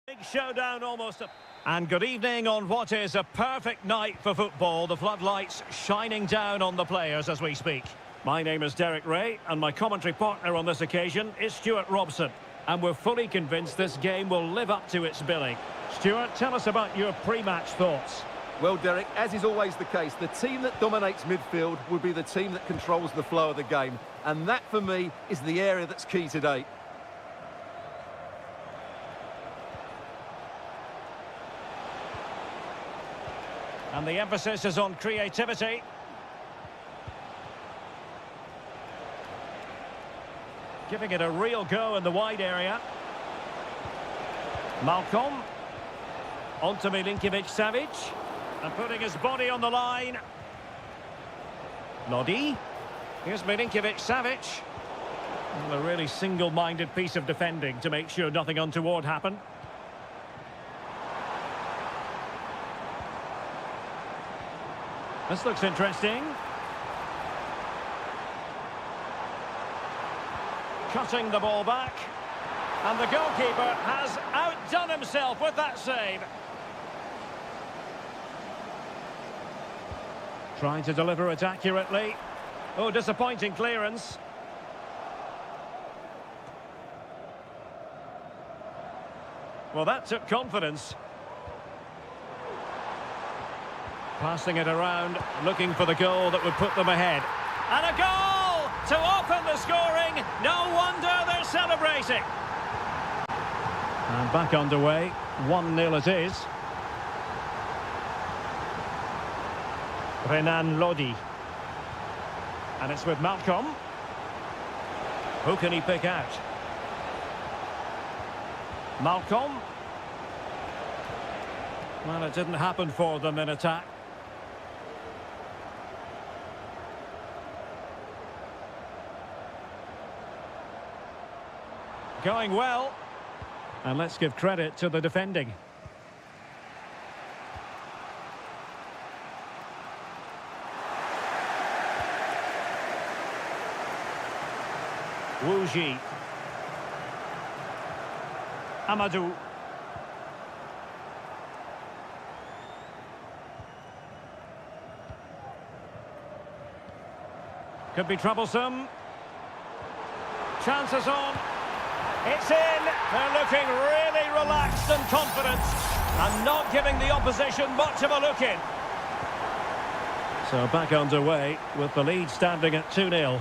Big showdown almost. And good evening on what is a perfect night for football. The floodlights shining down on the players as we speak. My name is Derek Ray and my commentary partner on this occasion is Stuart Robson. And we're fully convinced this game will live up to its billing. Stuart, tell us about your pre-match thoughts. Well, Derek, as is always the case, the team that dominates midfield will be the team that controls the flow of the game. And that, for me, is the area that's key today. And the emphasis is on creativity. Giving it a real go in the wide area. Malcolm. On to Milinkovic-Savic. And putting his body on the line. Lodi. Here's Milinkovic-Savic. A really single-minded piece of defending to make sure nothing untoward happened. This looks interesting. Cutting the ball back. And the goalkeeper has outdone himself with that save. Trying to deliver it accurately. Oh, disappointing clearance. Well, that took confidence. Passing it around, looking for the goal that would put them ahead. And a goal to open the scoring. No wonder they're celebrating. And back underway. 1-0 it is. Renan Lodi. And it's with Malcolm. Who can he pick out? Malcolm. Well, it didn't happen for them in attack. Going well. And let's give credit to the defending. Wuji. Amadou. Could be troublesome. Chances on. It's in. They're looking really relaxed and confident and not giving the opposition much of a look in. So back underway with the lead standing at 2-0.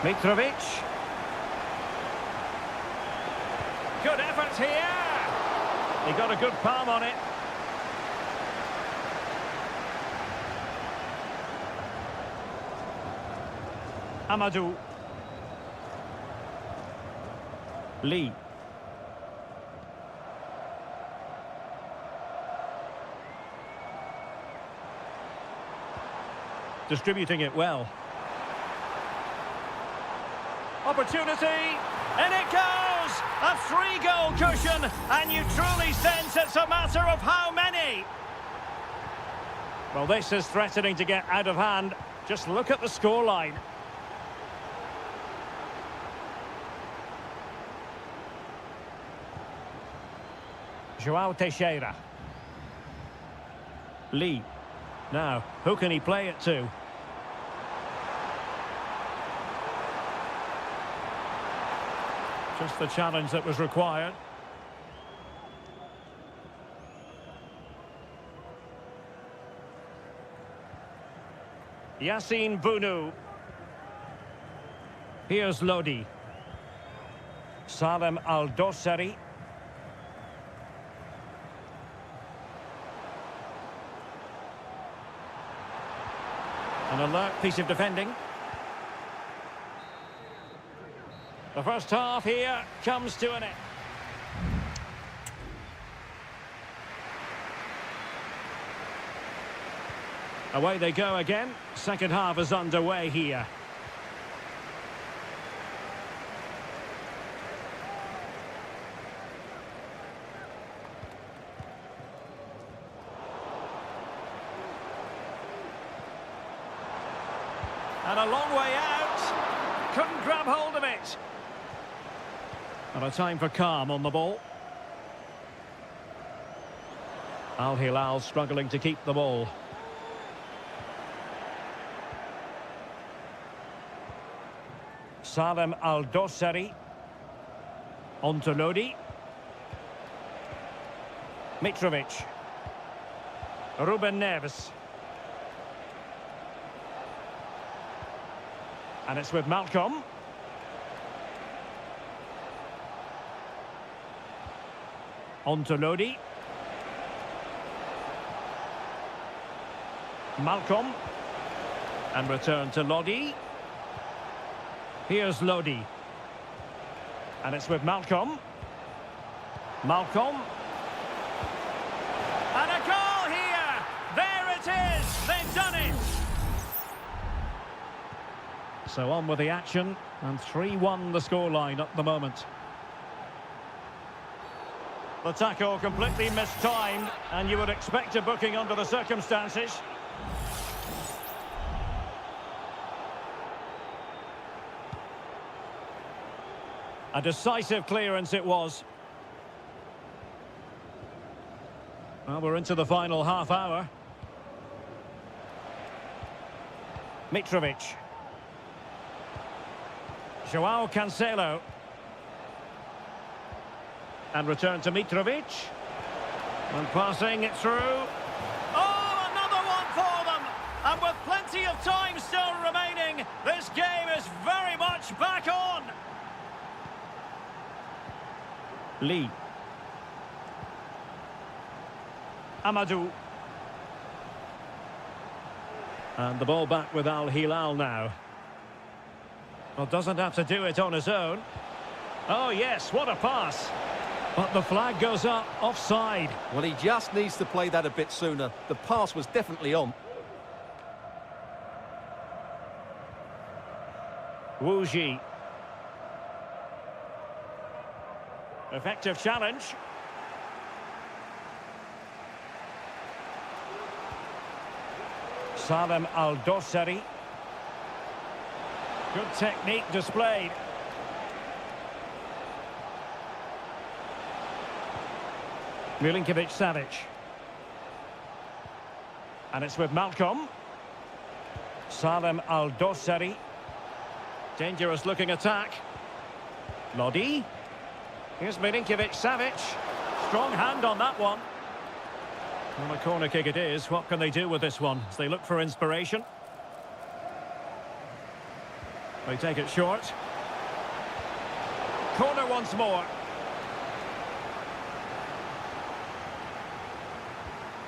Mitrovic. Good effort here. He got a good palm on it. Amadou. Lee. Distributing it well. Opportunity, and it goes! A 3-goal cushion, and you truly sense it's a matter of how many. Well, this is threatening to get out of hand. Just look at the scoreline. João Teixeira. Lee. Now, who can he play it to? Just the challenge that was required. Yassine Bounou. Here's Lodi. Salem Al-Dossari. An alert piece of defending. The first half here comes to an end. Away they go again. Second half is underway here. And a long way out. Couldn't grab hold of it. And a time for calm on the ball. Al Hilal struggling to keep the ball. Salem Al-Dossari. On to Lodi. Mitrovic. Ruben Neves. And it's with Malcolm. On to Lodi. Malcolm. And return to Lodi. Here's Lodi. And it's with Malcolm. Malcolm. And a goal here! There it is! They've done it! So on with the action. And 3-1 the scoreline at the moment. The tackle completely mistimed, and you would expect a booking under the circumstances. A decisive clearance it was. Well, we're into the final half hour. Mitrovic. Joao Cancelo. And return to Mitrovic. And passing it through. Oh, another one for them! And with plenty of time still remaining, this game is very much back on! Lee. Amadou. And the ball back with Al Hilal now. Well, doesn't have to do it on his own. Oh yes, what a pass. But the flag goes up, offside. Well, he just needs to play that a bit sooner. The pass was definitely on. Wu Ji. Effective challenge. Salem Al-Dossari. Good technique displayed. Milinkovic-Savic. And it's with Malcolm. Salem Al-Dossari. Dangerous looking attack. Lodi. Here's Milinkovic-Savic. Strong hand on that one. Well, a corner kick it is. What can they do with this one as they look for inspiration? They take it short. Corner once more.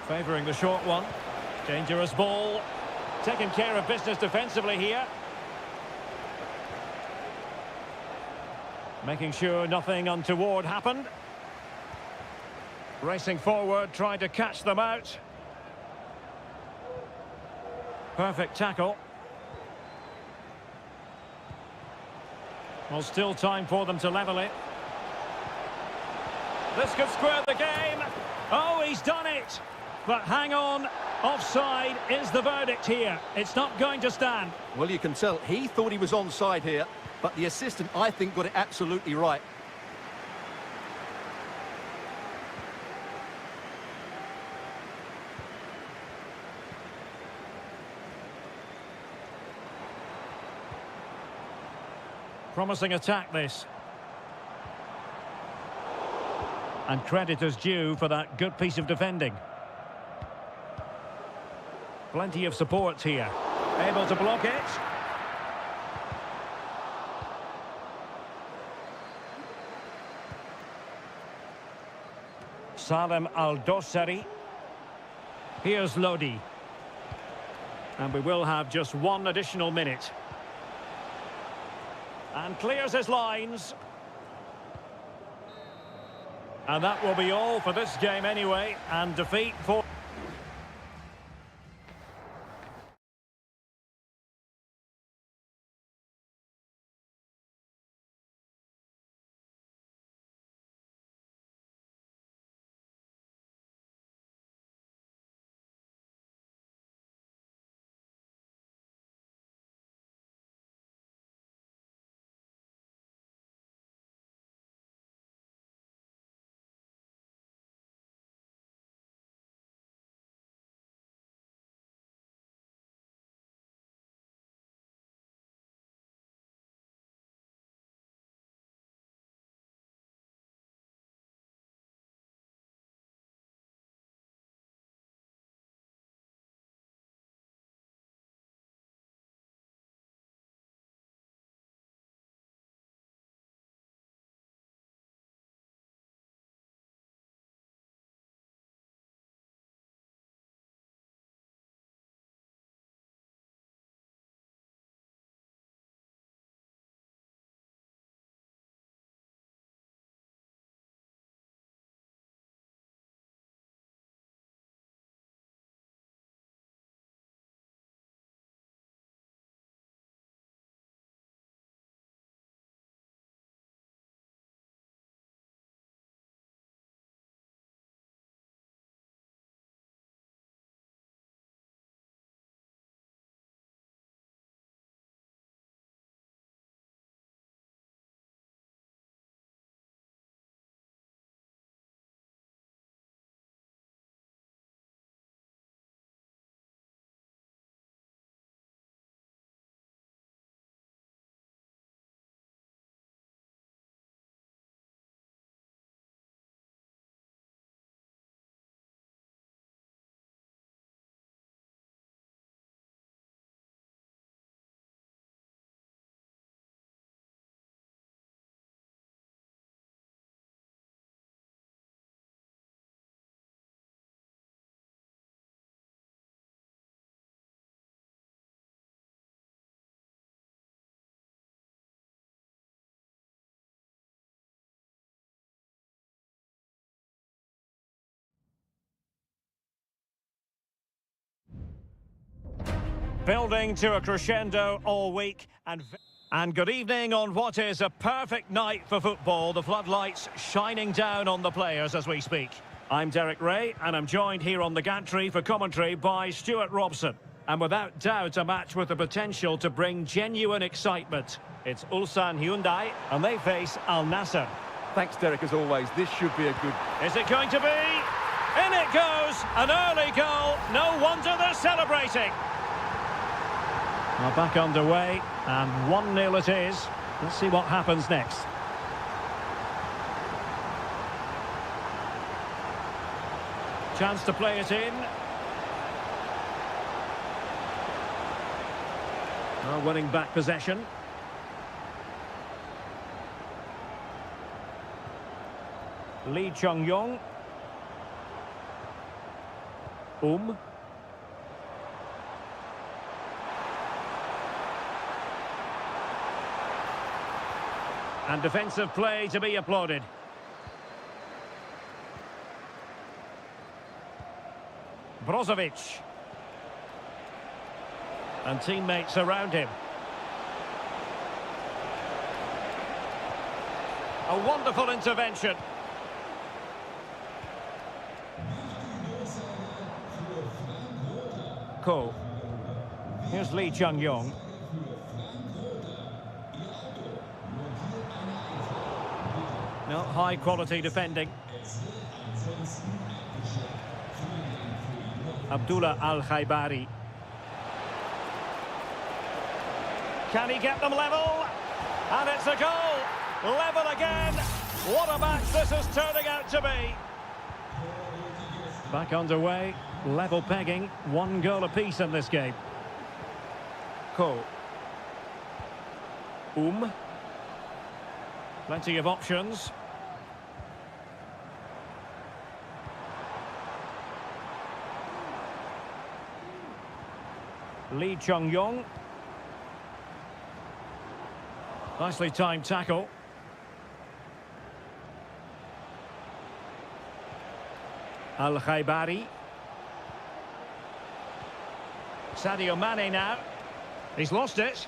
Favouring the short one. Dangerous ball. Taking care of business defensively here. Making sure nothing untoward happened. Racing forward, trying to catch them out. Perfect tackle. Well, still time for them to level it. This could square the game. Oh, he's done it. But hang on, offside is the verdict here. It's not going to stand. Well, you can tell he thought he was onside here, but the assistant, I think, got it absolutely right. Promising attack, this. And credit is due for that good piece of defending. Plenty of support here. Able to block it. Salem Al-Dossari. Here's Lodi. And we will have just one additional minute. And clears his lines. And that will be all for this game anyway. And defeat for... Building to a crescendo all week and good evening on what is a perfect night for football. The floodlights shining down on the players as we speak. I'm Derek Ray and I'm joined here on the gantry for commentary by Stuart Robson. And without doubt a match with the potential to bring genuine excitement. It's Ulsan Hyundai and they face Al Nassr. Thanks, Derek, as always. This should be a good... Is it going to be? In it goes! An early goal. No wonder they're celebrating. Well, back underway, and 1-0 it is. Let's see what happens next. Chance to play it in. Well, winning back possession. Lee Chung-yong. And defensive play to be applauded. Brozovic. And teammates around him. A wonderful intervention. Ko. Here's Lee Chung-yong. No, high quality defending. Abdullah Al-Khaibari. Can he get them level? And it's a goal! Level again! What a match this is turning out to be! Back underway, level pegging, 1 goal apiece in this game. Ko. Plenty of options. Lee Chung-yong. Nicely timed tackle. Al-Khaibari. Sadio Mane now. He's lost it.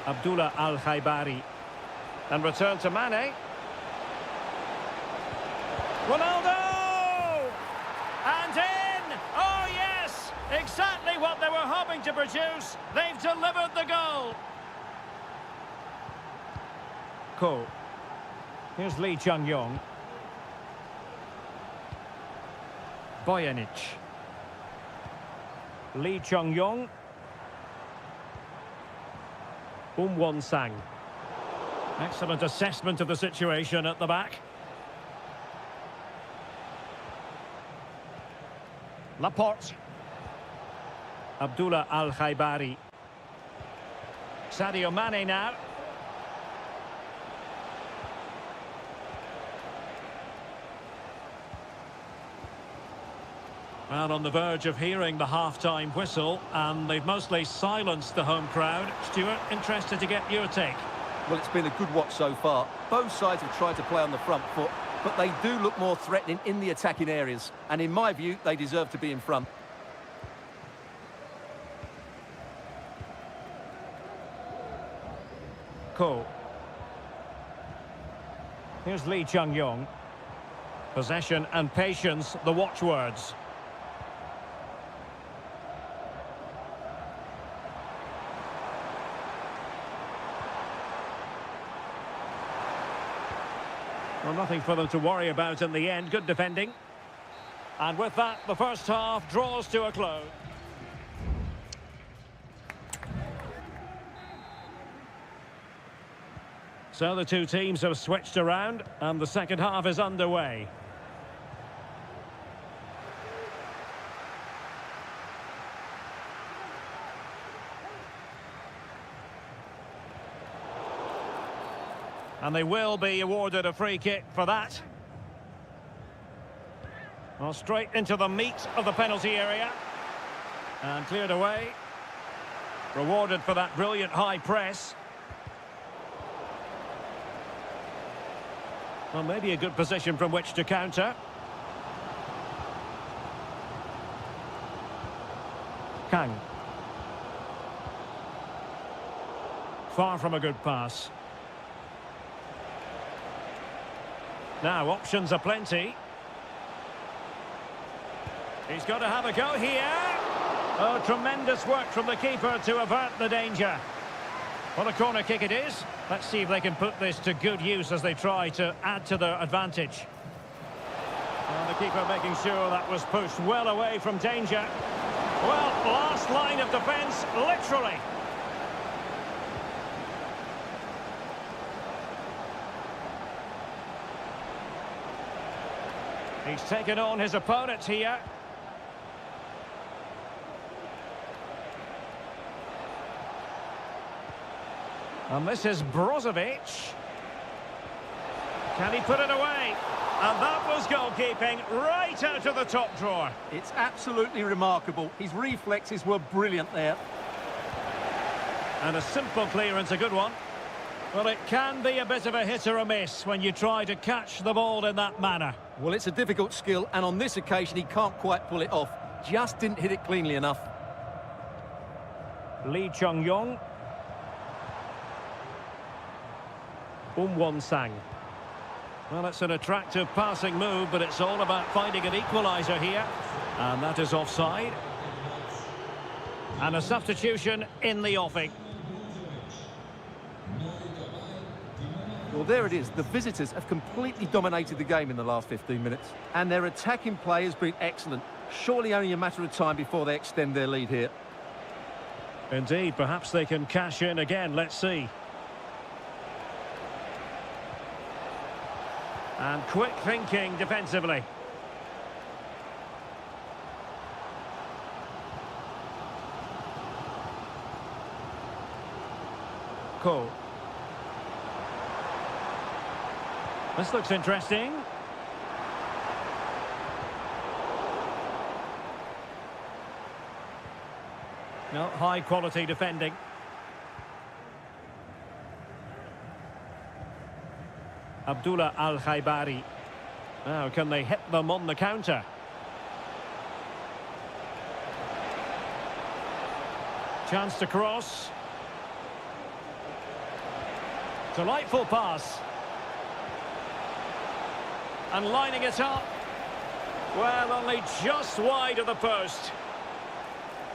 Abdullah Al-Khaibari. And return to Mane. Ronaldo! And in! Oh yes! Exactly what they were hoping to produce. They've delivered the goal. Ko. Here's Lee Chung-yong. Bojanic. Lee Chung-yong. Won-sang. Excellent assessment of the situation at the back. Laporte. Abdullah Al-Khaibari. Sadio Mane now. Well, on the verge of hearing the half-time whistle, and they've mostly silenced the home crowd. Stuart, interested to get your take. Well, it's been a good watch so far. Both sides have tried to play on the front foot, but they do look more threatening in the attacking areas. And in my view, they deserve to be in front. Ko. Here's Lee Chung-yong. Possession and patience, the watchwords. Well, nothing for them to worry about in the end. Good defending. And with that, the first half draws to a close. So the two teams have switched around, and the second half is underway. And they will be awarded a free kick for that. Well, straight into the meat of the penalty area. And cleared away. Rewarded for that brilliant high press. Well, maybe a good position from which to counter. Kang. Far from a good pass. Now, options are plenty. He's got to have a go here. Oh, tremendous work from the keeper to avert the danger. What a corner kick it is. Let's see if they can put this to good use as they try to add to their advantage. And the keeper making sure that was pushed well away from danger. Well, last line of defence, literally. He's taken on his opponent here. And this is Brozovic. Can he put it away? And that was goalkeeping right out of the top drawer. It's absolutely remarkable. His reflexes were brilliant there. And a simple clearance, a good one. Well, it can be a bit of a hit or a miss when you try to catch the ball in that manner. Well, it's a difficult skill, and on this occasion, he can't quite pull it off. Just didn't hit it cleanly enough. Lee Chung-yong. Won-sang. Well, it's an attractive passing move, but it's all about finding an equaliser here. And that is offside. And a substitution in the offing. Well, there it is. The visitors have completely dominated the game in the last 15 minutes. And their attacking play has been excellent. Surely only a matter of time before they extend their lead here. Indeed, perhaps they can cash in again. Let's see. And quick thinking defensively. Cool. This looks interesting. No, high quality defending. Abdullah Al-Khaibari. Now, can they hit them on the counter? Chance to cross. Delightful pass. And lining it up. Well, only just wide of the post.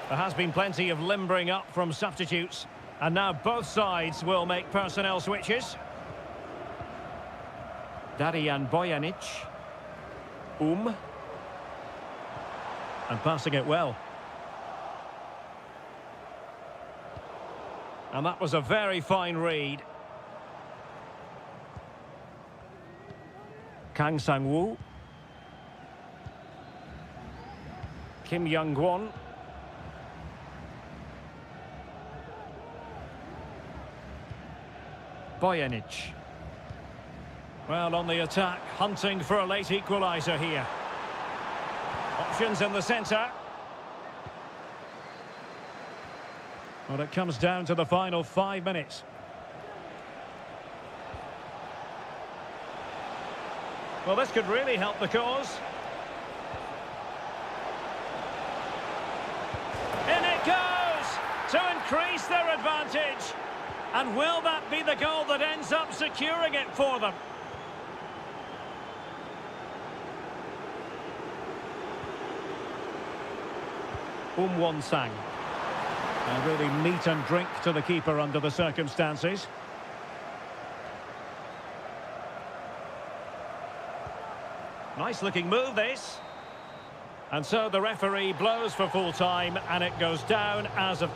There has been plenty of limbering up from substitutes. And now both sides will make personnel switches. Darijan Bojanic. And passing it well. And that was a very fine read. Kang Sang-woo. Kim Young-kwon. Bojanic. Well, on the attack, hunting for a late equaliser here. Options in the centre. Well, it comes down to the final 5 minutes. Well, this could really help the cause. In it goes! To increase their advantage. And will that be the goal that ends up securing it for them? Won-sang. And really meat and drink to the keeper under the circumstances. Nice looking move, this. And so the referee blows for full time, and it goes down as a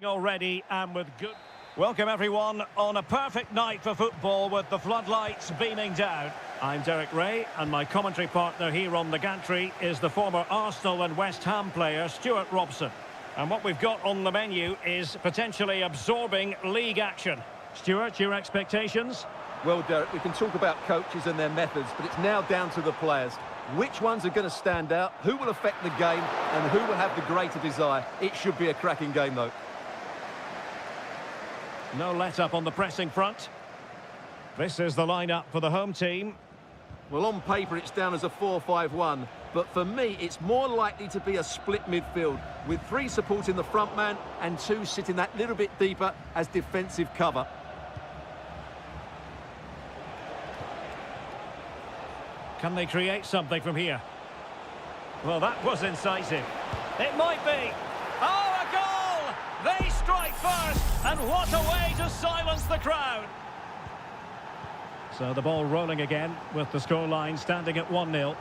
Already and with good... Welcome everyone on a perfect night for football with the floodlights beaming down. I'm Derek Ray and my commentary partner here on the gantry is the former Arsenal and West Ham player Stuart Robson. And what we've got on the menu is potentially absorbing league action. Stuart, your expectations? Well, Derek, we can talk about coaches and their methods, but it's now down to the players. Which ones are going to stand out, who will affect the game, and who will have the greater desire? It should be a cracking game, though. No let-up on the pressing front. This is the lineup for the home team. Well, on paper, it's down as a 4-5-1, but for me, it's more likely to be a split midfield, with 3 supporting the front man and 2 sitting that little bit deeper as defensive cover. Can they create something from here? Well, that was incisive. It might be. Oh, a goal! They strike first, and what a way to silence the crowd. So the ball rolling again with the scoreline standing at 1-0.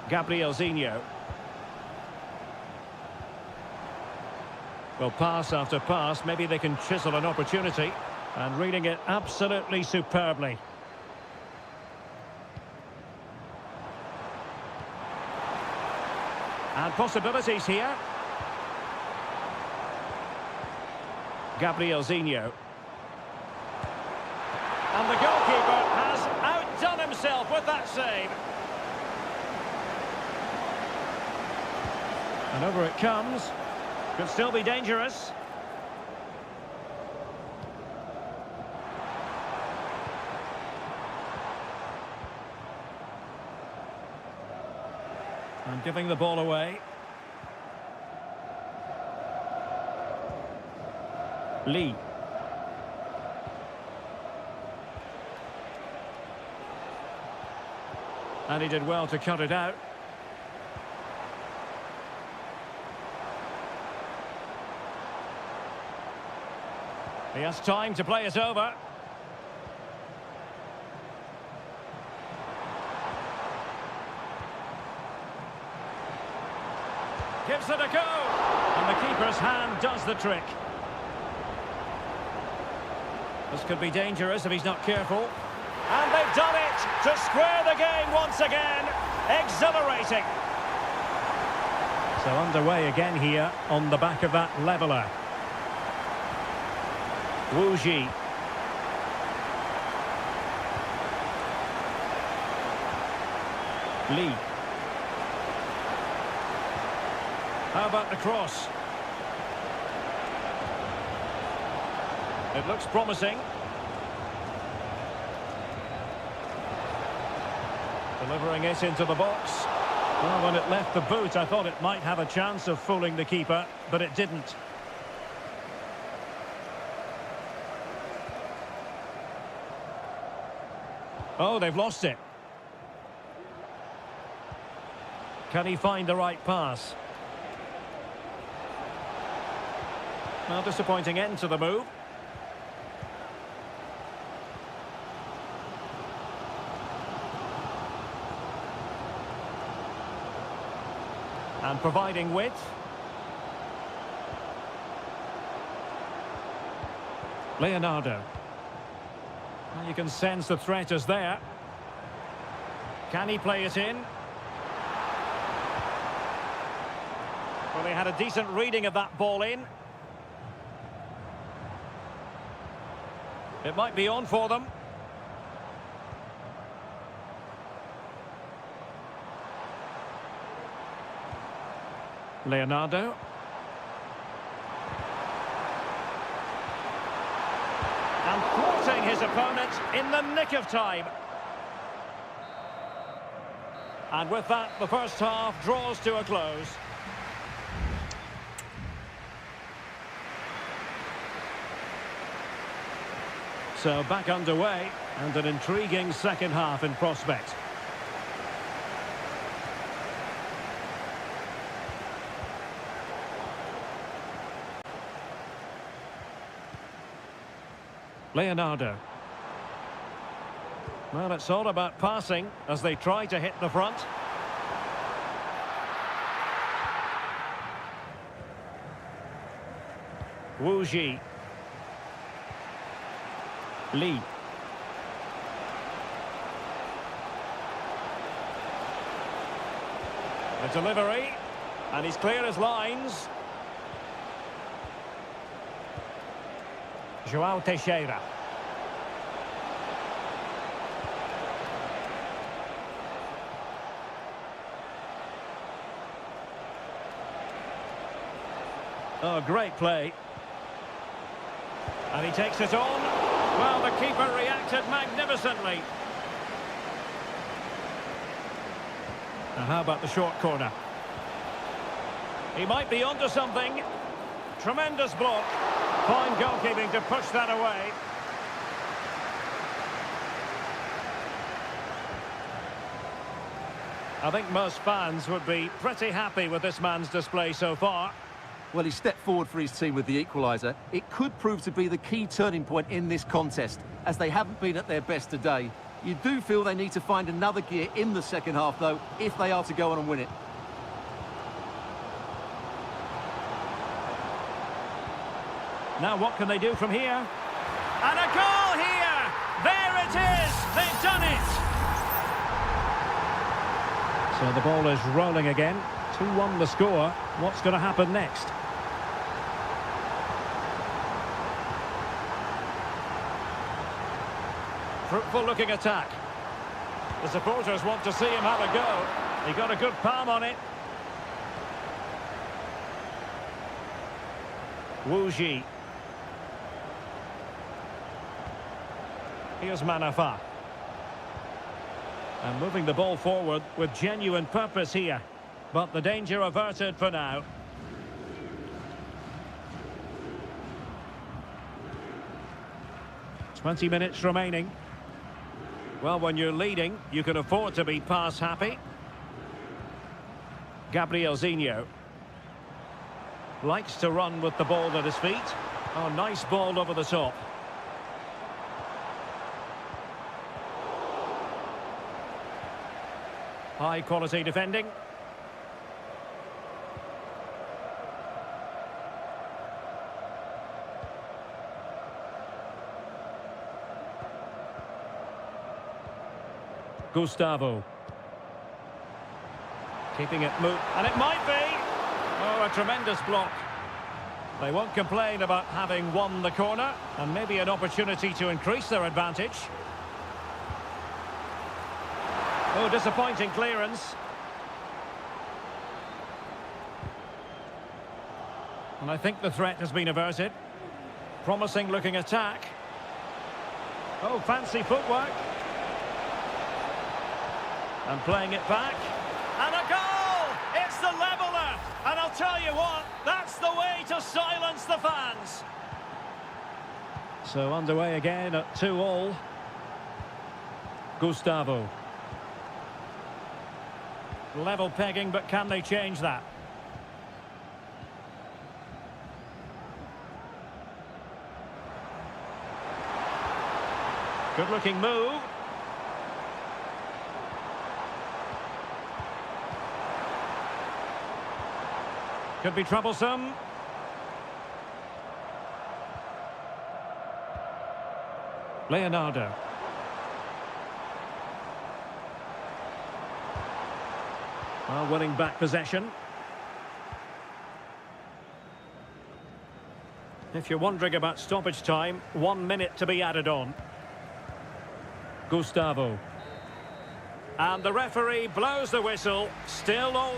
Gabrielzinho. Well, pass after pass, maybe they can chisel an opportunity, and reading it absolutely superbly. And possibilities here. Gabrielzinho. And the goalkeeper has outdone himself with that save. And over it comes. Could still be dangerous. And giving the ball away. Lee. And he did well to cut it out. He has time to play it over. Gives it a go. And the keeper's hand does the trick. This could be dangerous if he's not careful. And they've done it to square the game once again. Exhilarating. So underway again here on the back of that leveller. Wu Ji. Lee. How about the cross? It looks promising. Delivering it into the box. Well, when it left the boot, I thought it might have a chance of fooling the keeper, but it didn't. Oh, they've lost it. Can he find the right pass? Well, disappointing end to the move. And providing width. Leonardo. Well, you can sense the threat is there. Can he play it in? Well, he had a decent reading of that ball in. It might be on for them. Leonardo. And thwarting his opponent in the nick of time. And with that, the first half draws to a close. So back underway, and an intriguing second half in prospect. Leonardo. Well, it's all about passing as they try to hit the front. Wu Ji. Lee. The delivery. And he's clear as lines. João Teixeira. Oh, great play. And he takes it on. Well, the keeper reacted magnificently. Now, how about the short corner? He might be onto something. Tremendous block. Fine goalkeeping to push that away. I think most fans would be pretty happy with this man's display so far. Well, he stepped forward for his team with the equaliser. It could prove to be the key turning point in this contest, as they haven't been at their best today. You do feel they need to find another gear in the second half, though, if they are to go on and win it. Now what can they do from here? And a goal here! There it is! They've done it! So the ball is rolling again. 2-1 the score. What's going to happen next? Fruitful looking attack. The supporters want to see him have a go. He got a good palm on it. Wu Ji. Here's Manafa. And moving the ball forward with genuine purpose here. But the danger averted for now. "20 minutes remaining. Well, when you're leading, you can afford to be pass happy. Gabriel Zinho likes to run with the ball at his feet. Oh, nice ball over the top. High quality defending. Gustavo. Keeping it moved. And it might be. Oh, a tremendous block. They won't complain about having won the corner. And maybe an opportunity to increase their advantage. Oh, disappointing clearance. And I think the threat has been averted. Promising looking attack. Oh, fancy footwork. And playing it back. And a goal! It's the leveller! And I'll tell you what, that's the way to silence the fans. So underway again at 2-2. Gustavo. Level pegging, but can they change that? Good looking move. Could be troublesome. Leonardo. Well, winning back possession. If you're wondering about stoppage time, 1 minute to be added on. Gustavo. And the referee blows the whistle. Still all...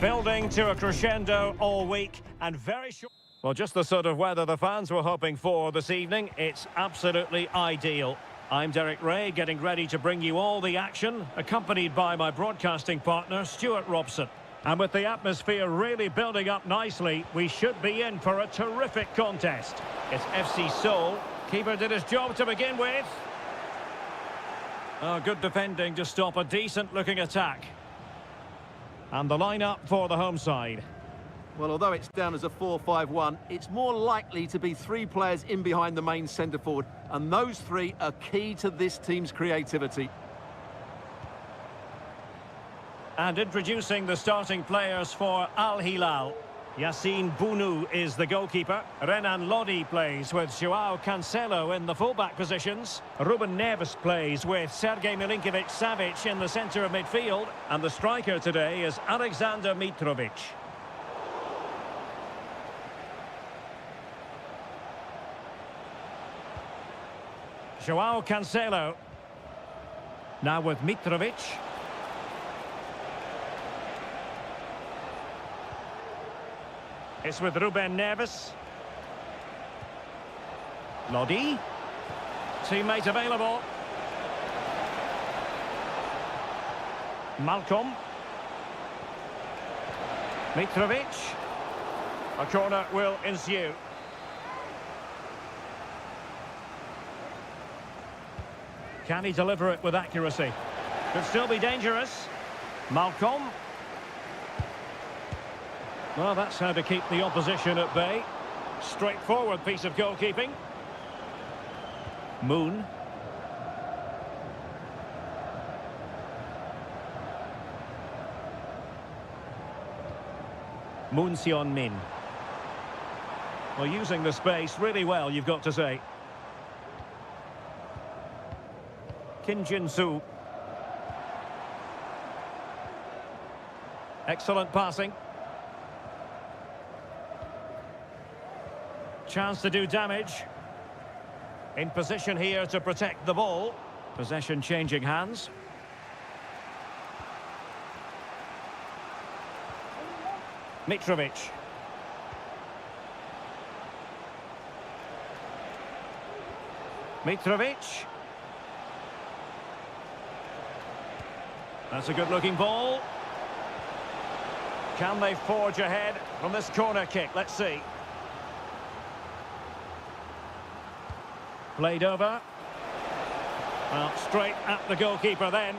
Building to a crescendo all week and very short. Well, just the sort of weather the fans were hoping for this evening. It's absolutely ideal. I'm Derek Ray, getting ready to bring you all the action, accompanied by my broadcasting partner, Stuart Robson. And with the atmosphere really building up nicely, we should be in for a terrific contest. It's FC Seoul. Keeper did his job to begin with. Oh, good defending to stop a decent-looking attack. And the lineup for the home side. Well, although it's down as a 4-5-1, it's more likely to be three players in behind the main centre-forward, and those three are key to this team's creativity. And introducing the starting players for Al Hilal. Yassine Bounou is the goalkeeper. Renan Lodi plays with Joao Cancelo in the fullback positions. Ruben Neves plays with Sergej Milinkovic-Savic in the centre of midfield. And the striker today is Alexander Mitrovic. Joao Cancelo. Now with Mitrovic. It's with Ruben Neves. Lodi. Teammate available. Malcolm. Mitrovic. A corner will ensue. Can he deliver it with accuracy? Could still be dangerous. Malcolm. Well, that's how to keep the opposition at bay. Straightforward piece of goalkeeping. Moon. Moon Sion-min. Well, using the space really well, you've got to say. Kim Jin-soo. Excellent passing. Chance to do damage. In position here to protect the ball. Possession changing hands. Mitrovic. Mitrovic. That's a good-looking ball. Can they forge ahead from this corner kick? Let's see. Played over. Well, straight at the goalkeeper then.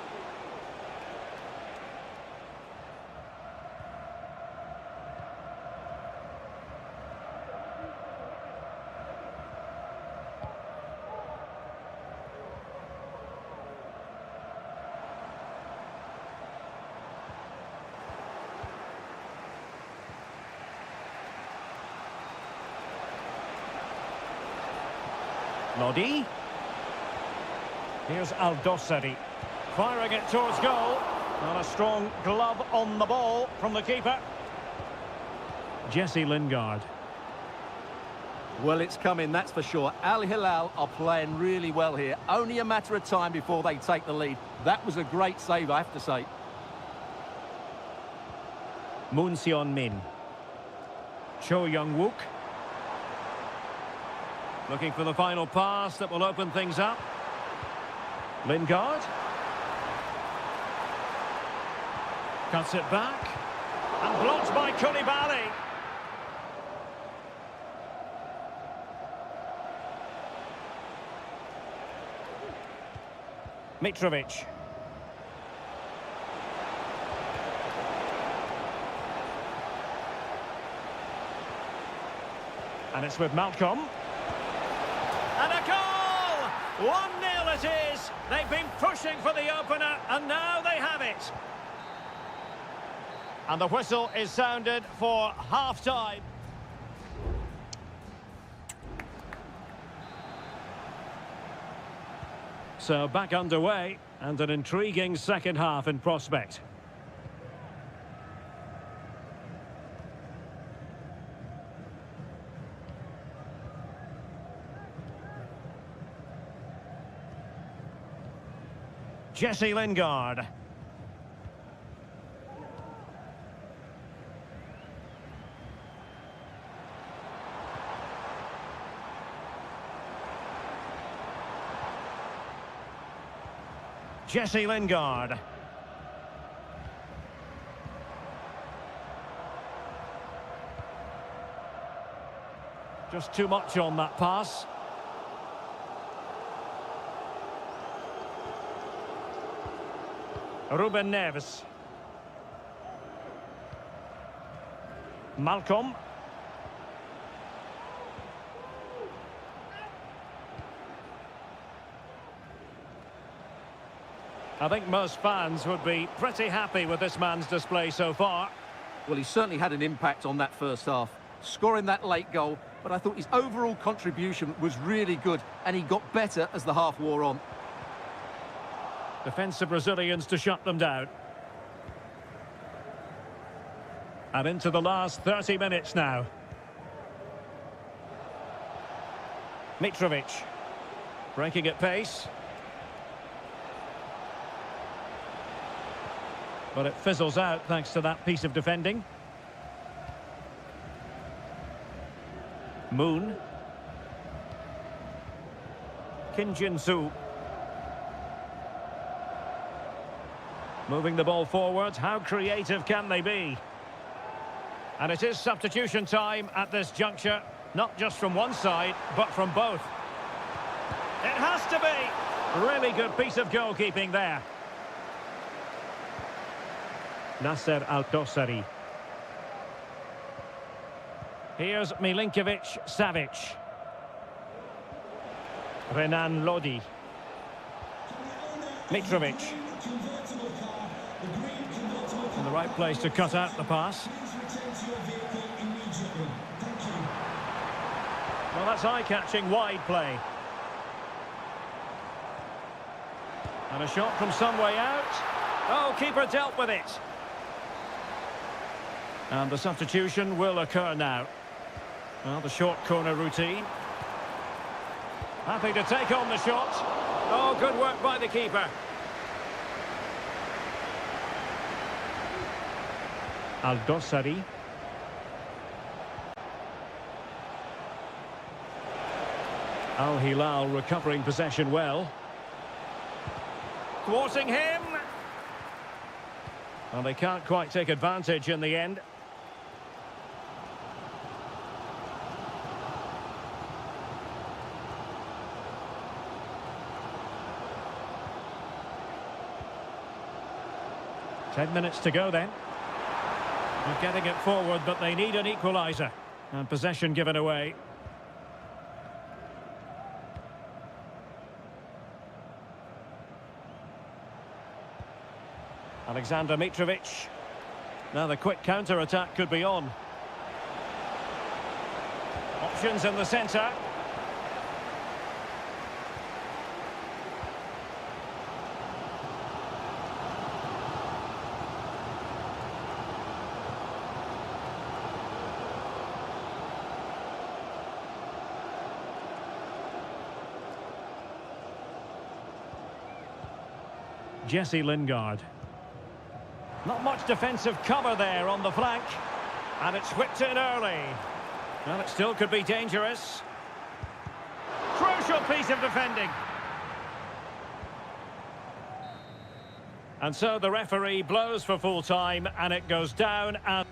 Lodi. Here's Aldosari. Firing it towards goal. And a strong glove on the ball from the keeper. Jesse Lingard. Well, it's coming, that's for sure. Al Hilal are playing really well here. Only a matter of time before they take the lead. That was a great save, I have to say. Moon Sion-min. Cho Young-wook. Looking for the final pass that will open things up. Lingard. Cuts it back. And blocked by Koulibaly. Mitrovic. And it's with Malcolm. And a goal! 1-0 it is. They've been pushing for the opener, and now they have it. And the whistle is sounded for half-time. So back underway, and an intriguing second half in prospect. Jesse Lingard. Jesse Lingard. Just too much on that pass. Ruben Neves. Malcolm. I think most fans would be pretty happy with this man's display so far. Well, he certainly had an impact on that first half, scoring that late goal, but I thought his overall contribution was really good, and he got better as the half wore on. Defensive Brazilians to shut them down. And into the last 30 minutes now. Mitrovic. Breaking at pace. But it fizzles out thanks to that piece of defending. Moon. Kim Jin-soo. Moving the ball forward. How creative can they be? And it is substitution time at this juncture. Not just from one side, but from both. It has to be. Really good piece of goalkeeping there. Nasser Al-Dossari. Here's Milinkovic-Savic. Renan Lodi. Mitrovic. In the right place to cut out the pass. Well, that's eye-catching wide play. And a shot from some way out. Oh, keeper dealt with it. And the substitution will occur now. Well, the short corner routine. Happy to take on the shot. Oh, good work by the keeper. Al-Dossari. Al-Hilal recovering possession well. Thwarting him. Well, they can't quite take advantage in the end. Ten minutes to go then. They're getting it forward, but they need an equaliser. And possession given away. Alexander Mitrovic. Now the quick counter-attack could be on. Options in the centre. Jesse Lingard. Not much defensive cover there on the flank. And it's whipped in early. Well, it still could be dangerous. Crucial piece of defending. And so the referee blows for full time, and it goes down as...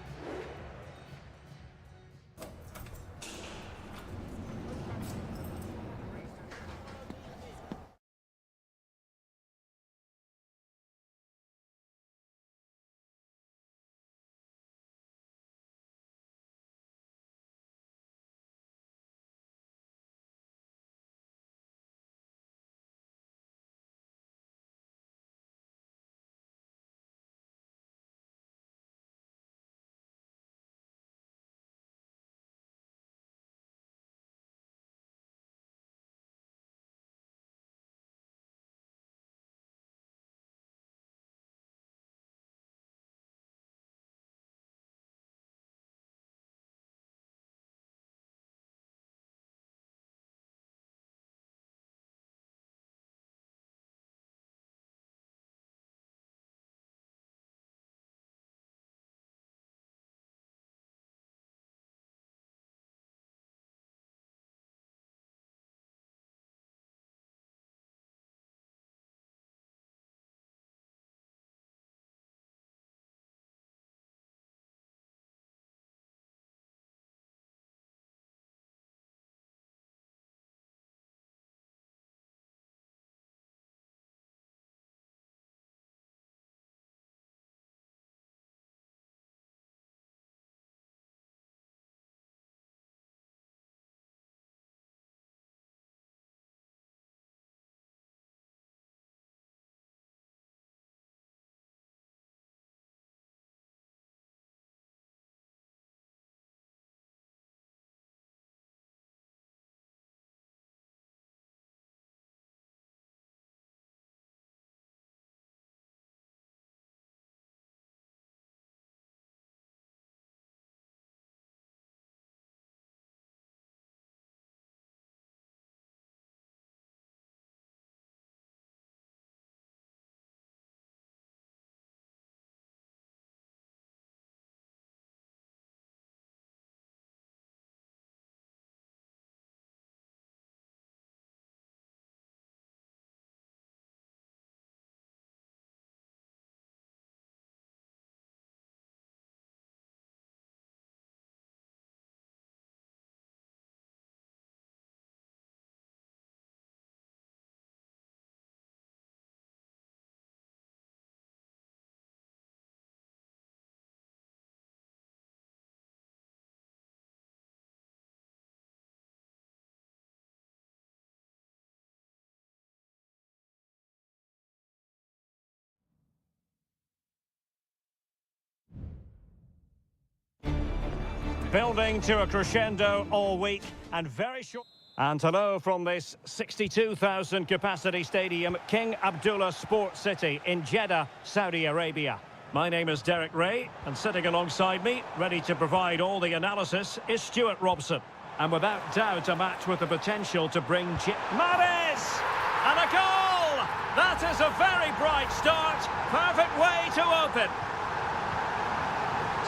Building to a crescendo all week and very short. And hello from this 62,000 capacity stadium, King Abdullah Sports City in Jeddah, Saudi Arabia. My name is Derek Ray, and sitting alongside me, ready to provide all the analysis, is Stuart Robson. And without doubt, a match with the potential to bring Mahrez! And a goal! That is a very bright start. Perfect way to open.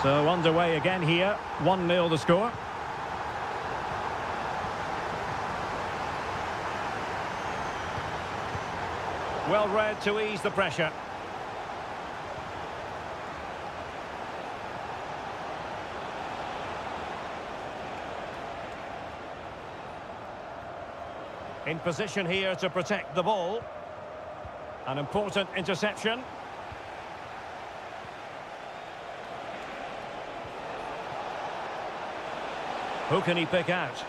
So underway again here. 1-0 the score. Well read to ease the pressure. In position here to protect the ball. An important interception. Who can he pick out?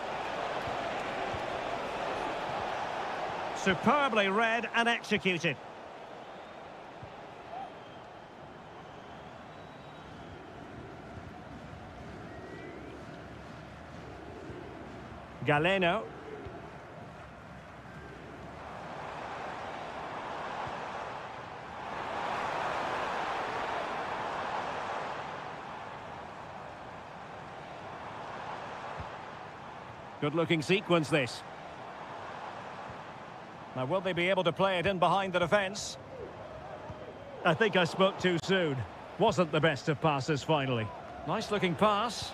Superbly read and executed. Galeno. Good-looking sequence, this. Now, will they be able to play it in behind the defence? I think I spoke too soon. Wasn't the best of passes, finally. Nice-looking pass.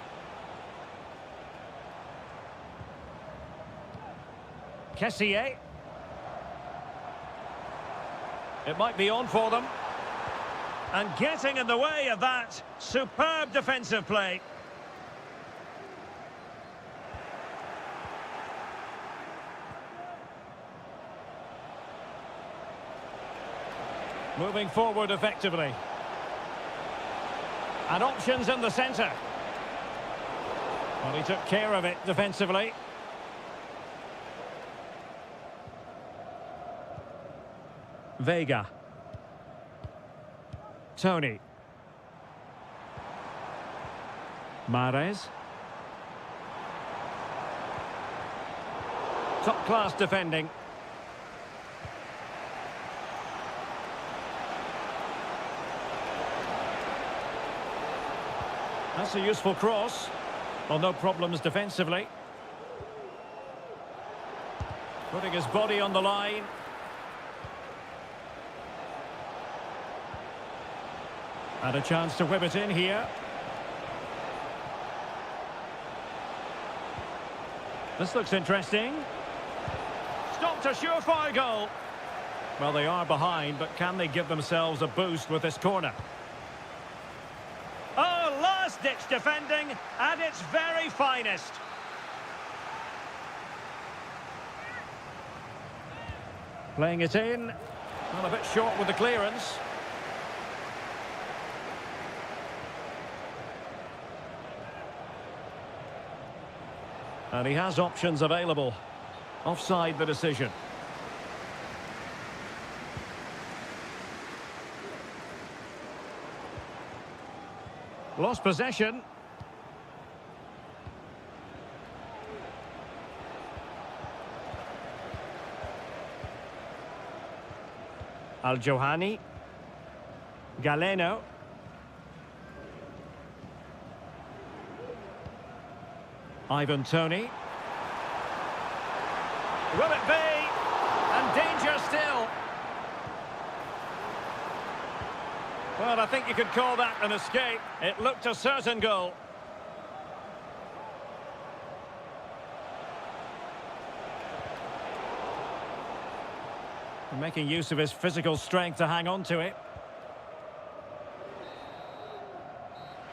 Kessié. It might be on for them. And getting in the way of that. Superb defensive play. Moving forward effectively. And options in the centre. Well, he took care of it defensively. Vega. Tony. Mahrez. Top-class defending. That's a useful cross. Well, no problems defensively. Putting his body on the line. And a chance to whip it in here. This looks interesting. Stopped a surefire goal. Well, they are behind, but can they give themselves a boost with this corner? Oh, last-ditch defending at its very finest. Playing it in. Well, a bit short with the clearance. And he has options available. Offside the decision. Lost possession. Al-Johani. Galeno. Ivan Toney. Will it be? And danger still. Well, I think you could call that an escape. It looked a certain goal. Making use of his physical strength to hang on to it.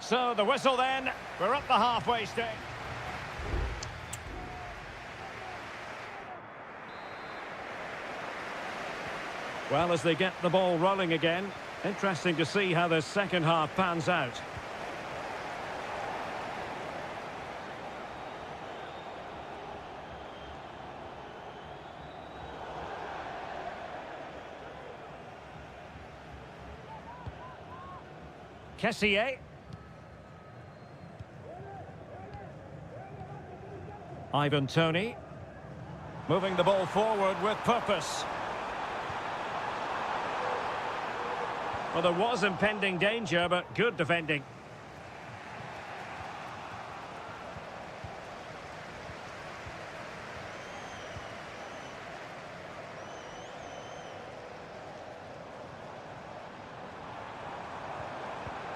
So, the whistle then. We're up the halfway stage. Well, as they get the ball rolling again, interesting to see how the second half pans out. Kessié. Ivan Toney. Moving the ball forward with purpose. Well, there was impending danger, but good defending.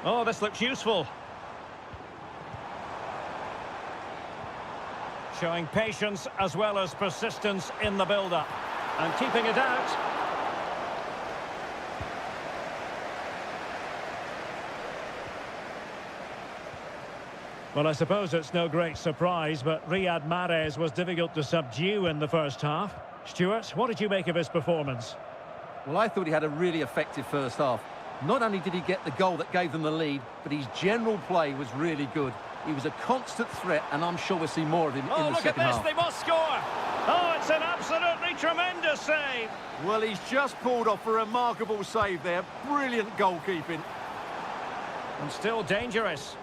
Oh, this looks useful. Showing patience as well as persistence in the build-up. And keeping it out. Well, I suppose it's no great surprise, but Riyad Mahrez was difficult to subdue in the first half. Stuart, what did you make of his performance? Well, I thought he had a really effective first half. Not only did he get the goal that gave them the lead, but his general play was really good. He was a constant threat, and I'm sure we'll see more of him in the second half. Oh, look at this, they must score! Oh, it's an absolutely tremendous save! Well, he's just pulled off a remarkable save there. Brilliant goalkeeping. And still dangerous.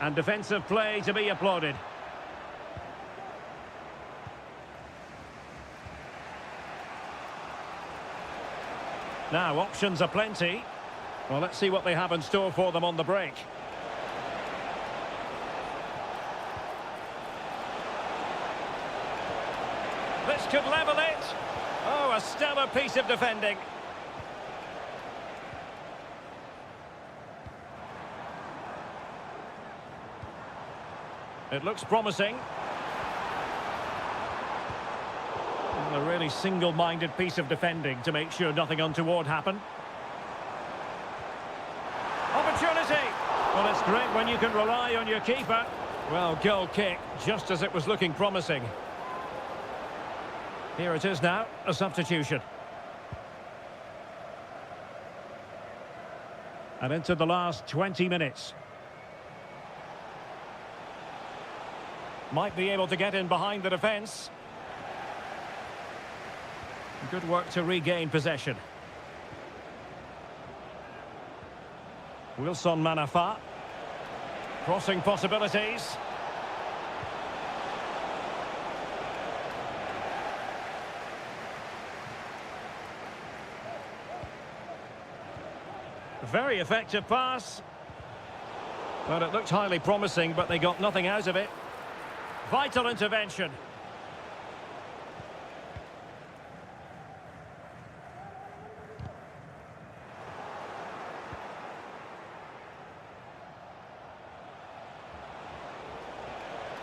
And defensive play to be applauded. Now, options are plenty. Well, let's see what they have in store for them on the break. This could level it. Oh, a stellar piece of defending. It looks promising. A really single-minded piece of defending to make sure nothing untoward happened. Opportunity! Well, it's great when you can rely on your keeper. Well, goal kick, just as it was looking promising. Here it is now, a substitution. And into the last 20 minutes. Might be able to get in behind the defence. Good work to regain possession. Wilson Manafa. Crossing possibilities. Very effective pass. Well, it looked highly promising, but they got nothing out of it. Vital intervention.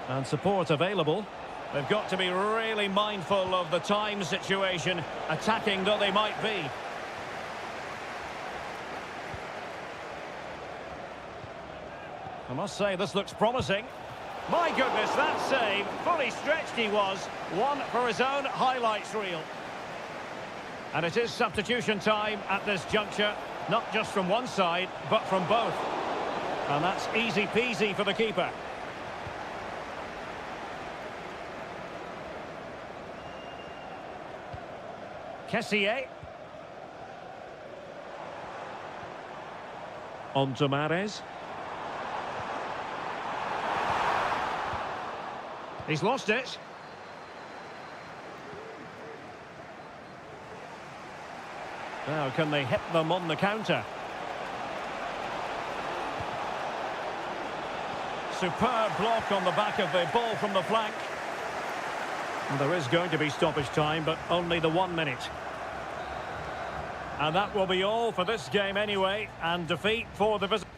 And support available. They've got to be really mindful of the time situation, attacking though they might be. I must say, this looks promising. My goodness, that save, fully stretched he was. One for his own highlights reel. And it is substitution time at this juncture, not just from one side, but from both. And that's easy peasy for the keeper. Kessié. On to Mahrez. He's lost it. Now, can they hit them on the counter? Superb block on the back of the ball from the flank. And there is going to be stoppage time, but only the 1 minute. And that will be all for this game anyway, and defeat for the visitors.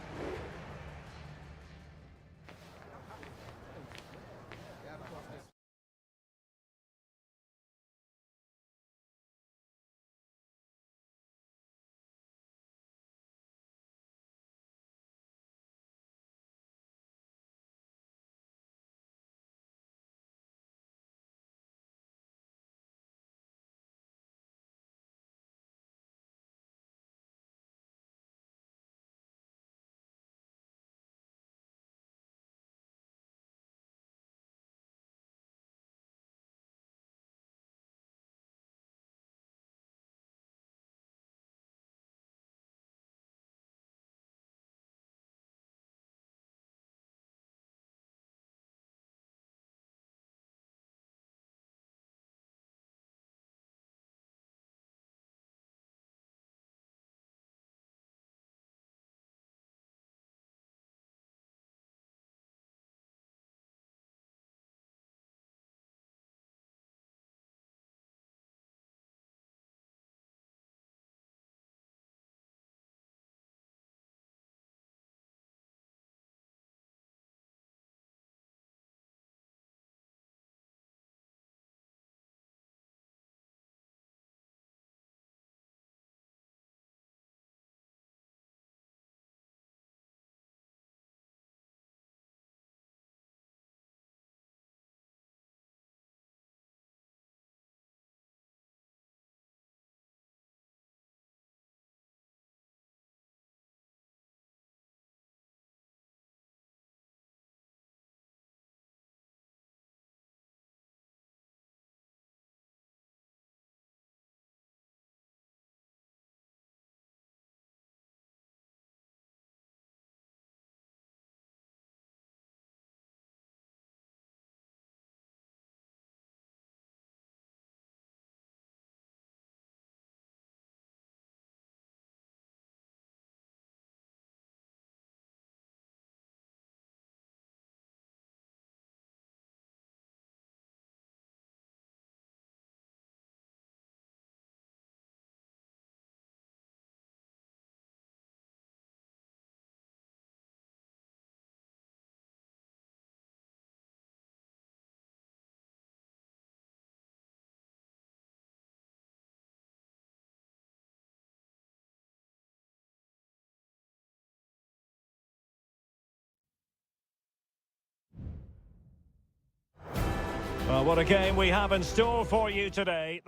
what a game we have in store for you today.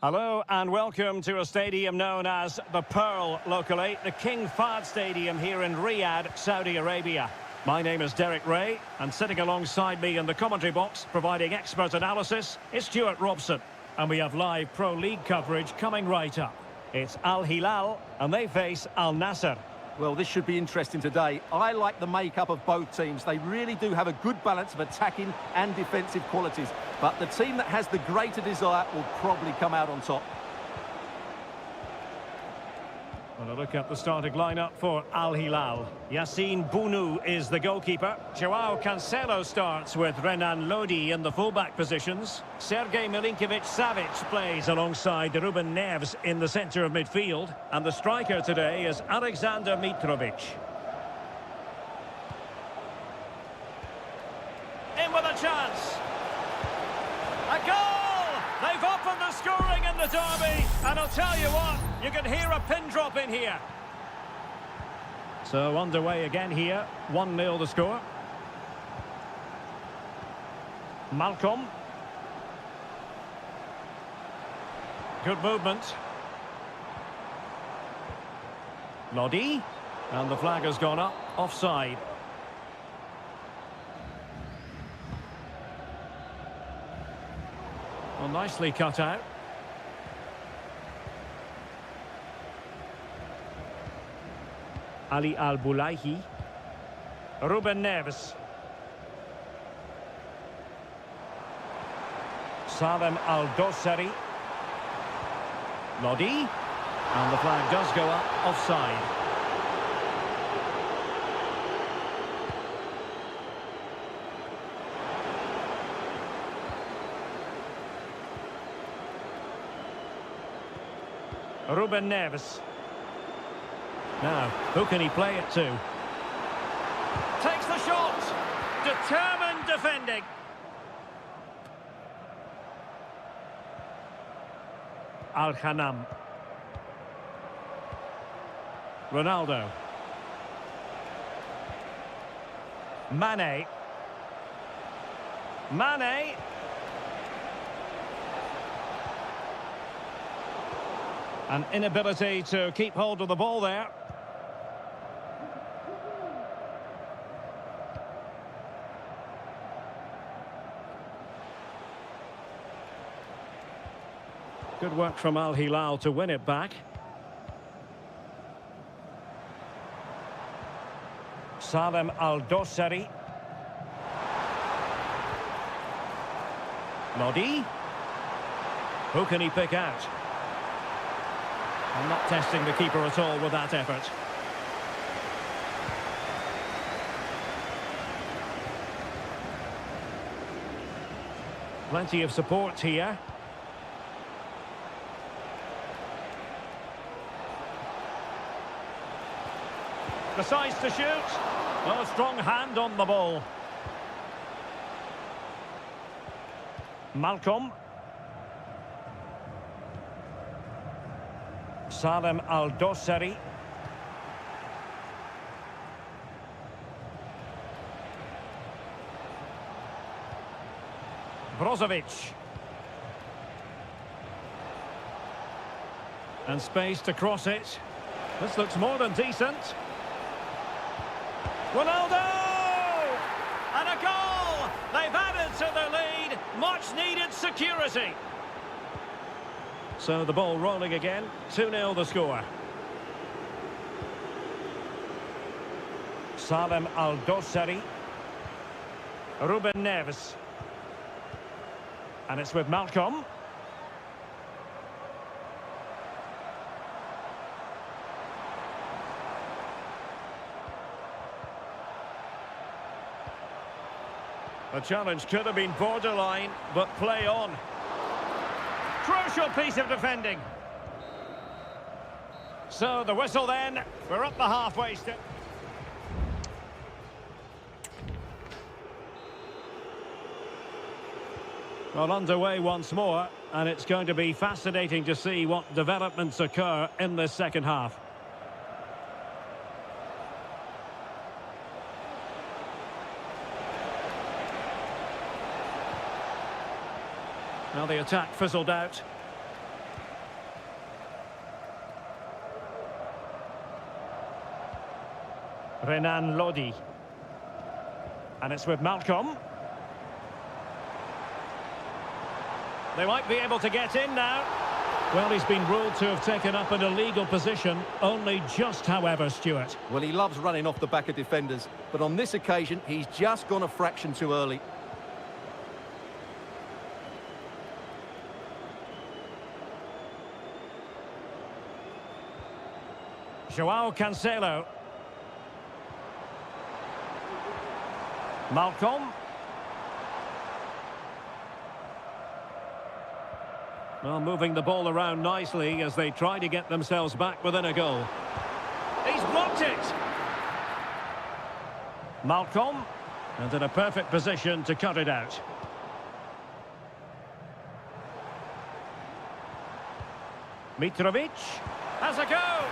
Hello and welcome to a stadium known as the Pearl locally, the King Fahd Stadium here in Riyadh, Saudi Arabia. My name is Derek Ray, and sitting alongside me in the commentary box, providing expert analysis, is Stuart Robson. And we have live Pro League coverage coming right up. It's Al Hilal, and they face Al Nassr. Well, this should be interesting today. I like the makeup of both teams. They really do have a good balance of attacking and defensive qualities. But the team that has the greater desire will probably come out on top. Well, a look at the starting lineup for Al Hilal. Yassine Bounou is the goalkeeper. Joao Cancelo starts with Renan Lodi in the fullback positions. Sergej Milinkovic-Savic plays alongside Ruben Neves in the centre of midfield. And the striker today is Alexander Mitrovic. In with a chance. A goal! They've opened the scoring in the derby, and I'll tell you what, you can hear a pin drop in here. So underway again here, 1-0 the score. Malcolm. Good movement. Lodi. And the flag has gone up, offside. Well, nicely cut out. Ali Al-Bulaihi. Ruben Neves. Salem Al-Dossari. Lodi. And the flag does go up, offside. Ruben Neves. Now, who can he play it to? Takes the shot. Determined defending. Al-Khanam. Ronaldo. Mane. Mane. An inability to keep hold of the ball there. Good work from Al Hilal to win it back. Salem Al-Dossari. Lodi. Who can he pick out? I'm not testing the keeper at all with that effort. Plenty of support here. Decides to shoot. Oh, a strong hand on the ball. Malcolm. Salem Al-Dossari. Brozovic. And space to cross it. This looks more than decent. Ronaldo! And a goal! They've added to the lead. Much needed security. So the ball rolling again. 2-0 the score. Salem Al-Dossari. Ruben Neves. And it's with Malcolm. The challenge could have been borderline, but play on. Crucial piece of defending. So the whistle then. We're up the halfway step. Well, underway once more, and it's going to be fascinating to see what developments occur in this second half. Well, the attack fizzled out. Renan Lodi. And it's with Malcolm. They might be able to get in now. Well, he's been ruled to have taken up an illegal position. Only just, however, Stuart. Well, he loves running off the back of defenders, but on this occasion, he's just gone a fraction too early. João Cancelo. Malcolm. Well, moving the ball around nicely as they try to get themselves back within a goal. He's blocked it! Malcolm, and in a perfect position to cut it out. Mitrovic has a go!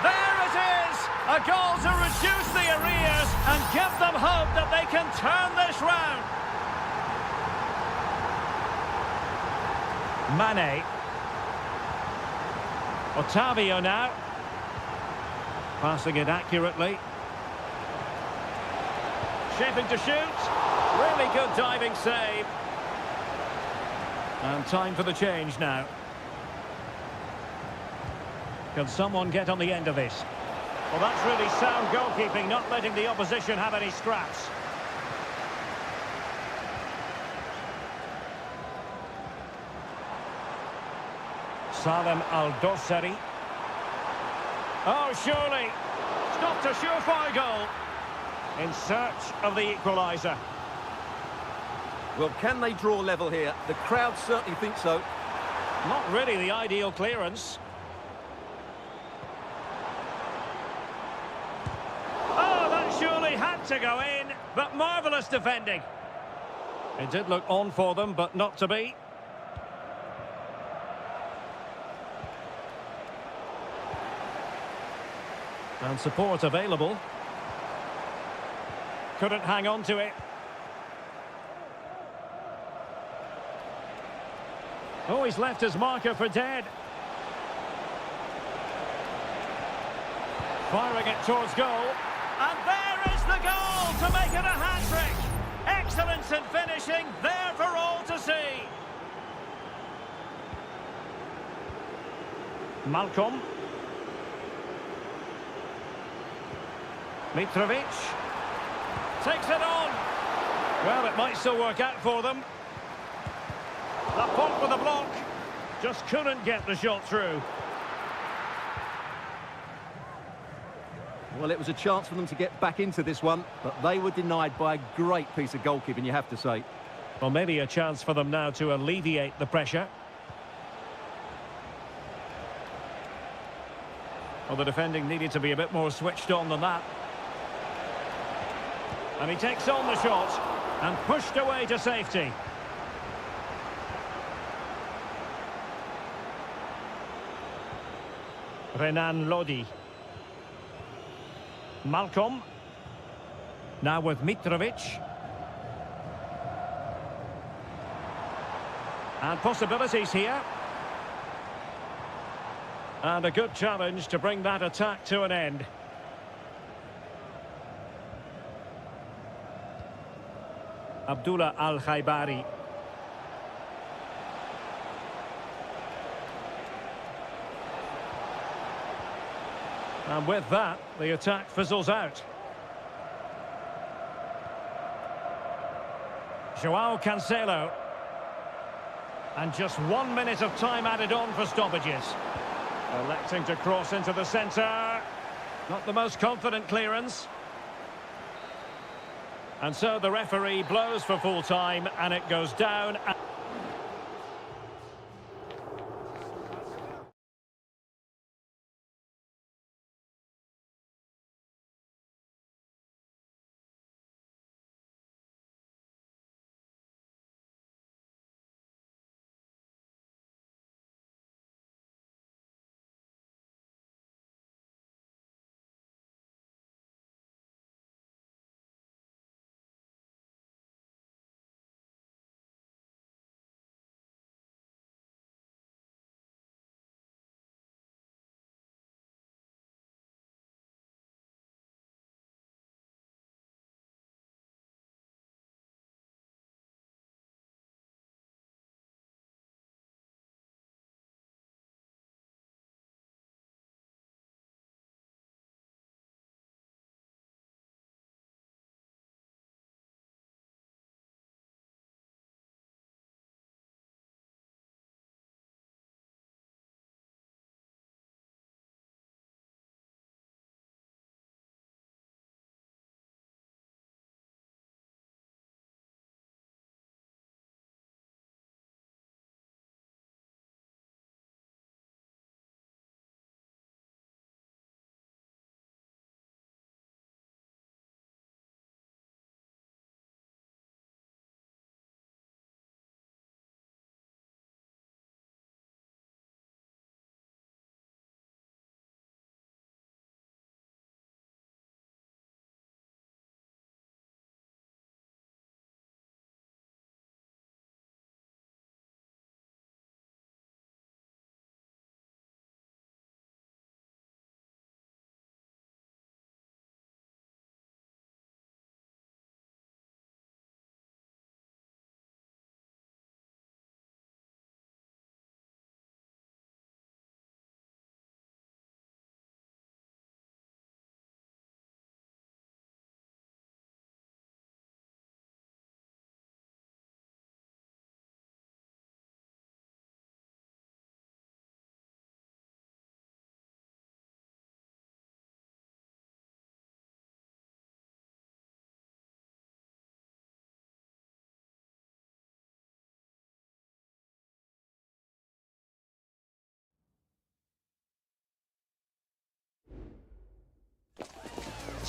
There it is! A goal to reduce the arrears and give them hope that they can turn this round. Mane. Otavio now. Passing it accurately. Shaping to shoot. Really good diving save. And time for the change now. Can someone get on the end of this? Well, that's really sound goalkeeping, not letting the opposition have any scraps. Salem Al-Dossari. Oh, surely. Stopped a surefire goal. In search of the equaliser. Well, can they draw level here? The crowd certainly think so. Not really the ideal clearance. Oh, that surely had to go in, but marvellous defending. It did look on for them, but not to be. And support available. Couldn't hang on to it. Oh, he's left his marker for dead. Firing it towards goal. And there is the goal to make it a hat-trick. Excellence in finishing, there for all to see. Malcolm. Mitrovic. Takes it on. Well, it might still work out for them. Laporte with a block. Just couldn't get the shot through. Well, it was a chance for them to get back into this one, but they were denied by a great piece of goalkeeping, you have to say. Well, maybe a chance for them now to alleviate the pressure. Well, the defending needed to be a bit more switched on than that. And he takes on the shot and pushed away to safety. Renan Lodi. Malcolm. Now with Mitrovic. And possibilities here. And a good challenge to bring that attack to an end. Abdullah Al-Khaibari. And with that, the attack fizzles out. João Cancelo. And just 1 minute of time added on for stoppages. Electing to cross into the centre. Not the most confident clearance. And so the referee blows for full time and it goes down.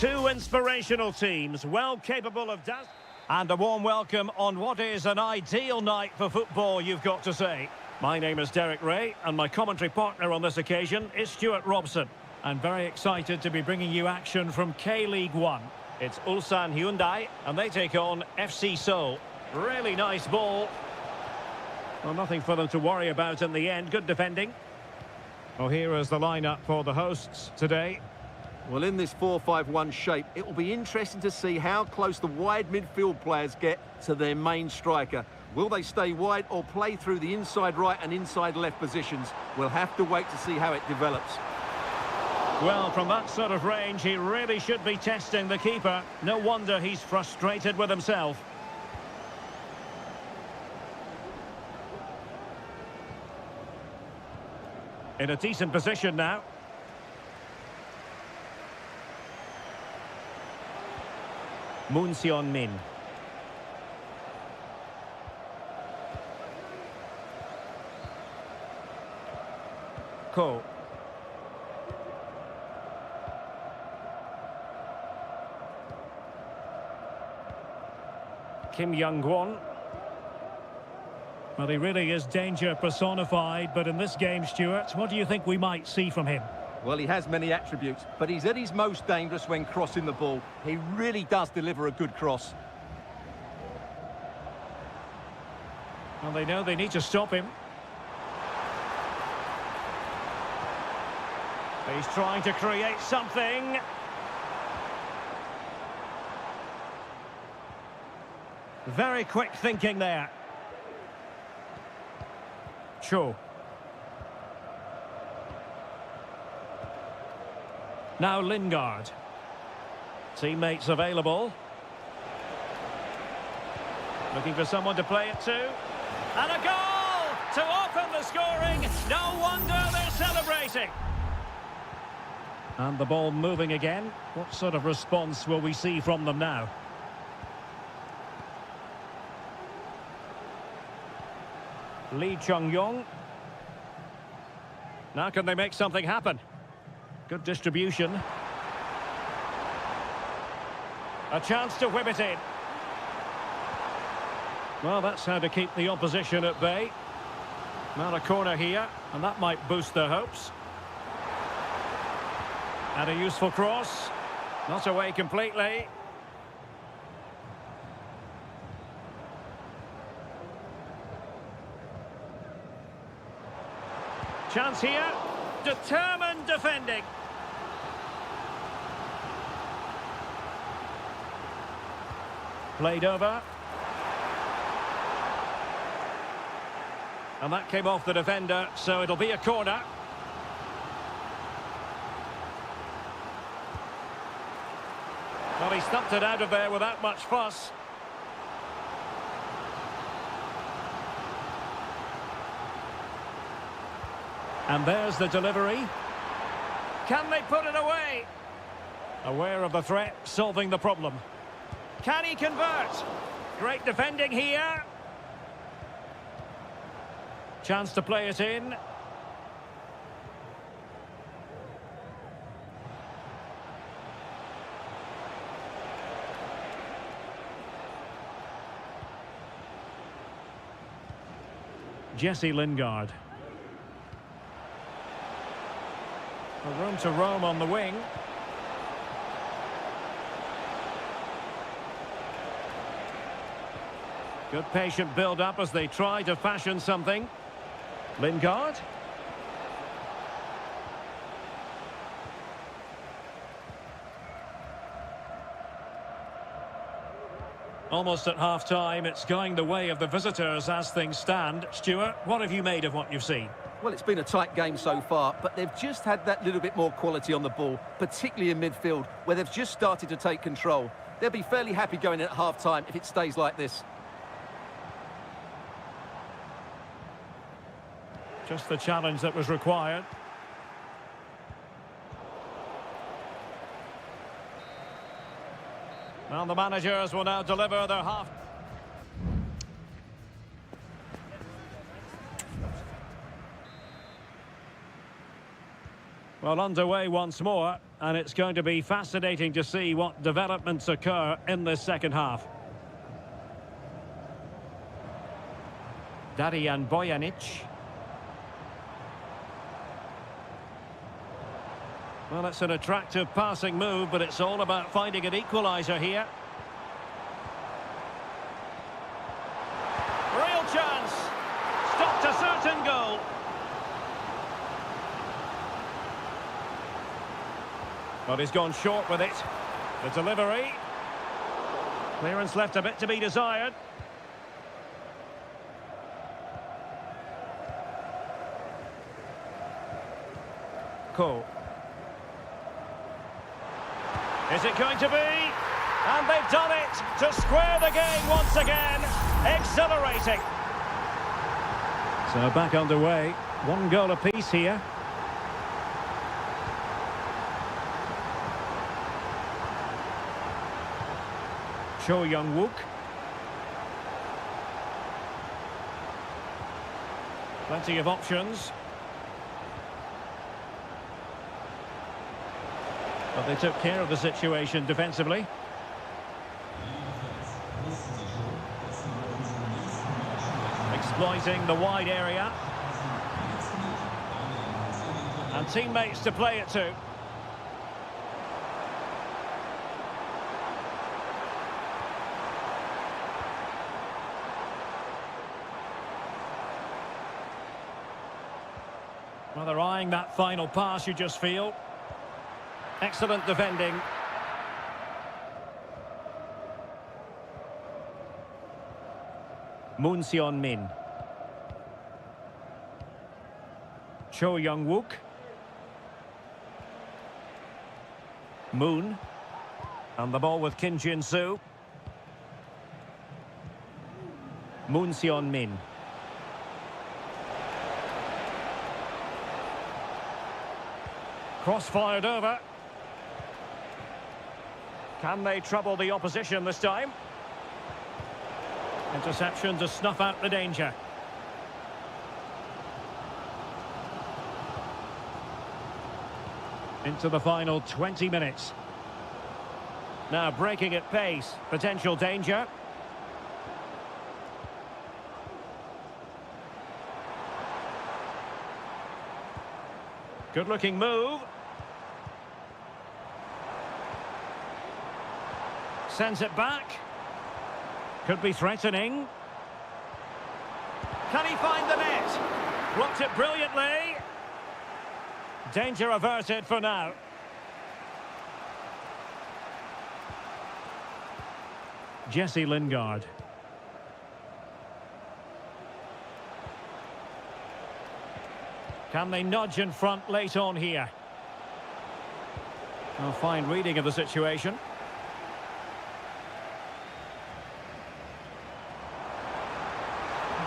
Two inspirational teams, well capable of dazzling. And a warm welcome on what is an ideal night for football, you've got to say. My name is Derek Ray, and my commentary partner on this occasion is Stuart Robson. I'm very excited to be bringing you action from K-League 1. It's Ulsan Hyundai, and they take on FC Seoul. Really nice ball. Well, nothing for them to worry about in the end. Good defending. Well, here is the lineup for the hosts today. Well, in this 4-5-1 shape, it will be interesting to see how close the wide midfield players get to their main striker. Will they stay wide or play through the inside right and inside left positions? We'll have to wait to see how it develops. Well, from that sort of range, he really should be testing the keeper. No wonder he's frustrated with himself. In a decent position now. Moon Seon-min. Ko. Kim Young-kwon. Well, he really is danger personified, but in this game, Stuart, what do you think we might see from him? Well, he has many attributes, but he's at his most dangerous when crossing the ball. He really does deliver a good cross. Well, they know they need to stop him. He's trying to create something. Very quick thinking there. Cho. Now Lingard. Teammates available. Looking for someone to play it to. And a goal to open the scoring. No wonder they're celebrating. And the ball moving again. What sort of response will we see from them now? Lee Chung-yong. Now can they make something happen? Good distribution. A chance to whip it in. Well, that's how to keep the opposition at bay. Now a corner here, and that might boost their hopes. And a useful cross. Not away completely. Chance here. Determined defending. Played over. And that came off the defender, so it'll be a corner. Well, he stumped it out of there without much fuss. And there's the delivery. Can they put it away? Aware of the threat, solving the problem. Can he convert? Great defending here. Chance to play it in. Jesse Lingard. Room to roam on the wing. Good patient build-up as they try to fashion something. Lingard. Almost at half-time, it's going the way of the visitors as things stand. Stuart, what have you made of what you've seen? Well, it's been a tight game so far, but they've just had that little bit more quality on the ball, particularly in midfield, where they've just started to take control. They'll be fairly happy going at half-time if it stays like this. Just the challenge that was required. Well, the managers will now deliver their half. Well, underway once more, and it's going to be fascinating to see what developments occur in this second half. Darijan Bojanic. Well, it's an attractive passing move, but it's all about finding an equaliser here. Real chance. Stopped a certain goal. But he's gone short with it. The delivery. Clearance left a bit to be desired. Cole. Is it going to be? And they've done it to square the game once again. Exhilarating. So back underway. One goal apiece here. Cho Young-wook. Plenty of options. But they took care of the situation defensively. Exploiting the wide area. And teammates to play it to. Well, they're eyeing that final pass, you just feel. Excellent defending. Moon Seon-min. Cho Young-wook. Moon. And the ball with Kim Jin-soo. Moon Seon-min. Cross fired over. Can they trouble the opposition this time? Interception to snuff out the danger. Into the final 20 minutes. Now breaking at pace. Potential danger. Good looking move. Sends it back. Could be threatening. Can he find the net? Blocked it brilliantly. Danger averted for now. Jesse Lingard. Can they nudge in front late on here? A fine reading of the situation.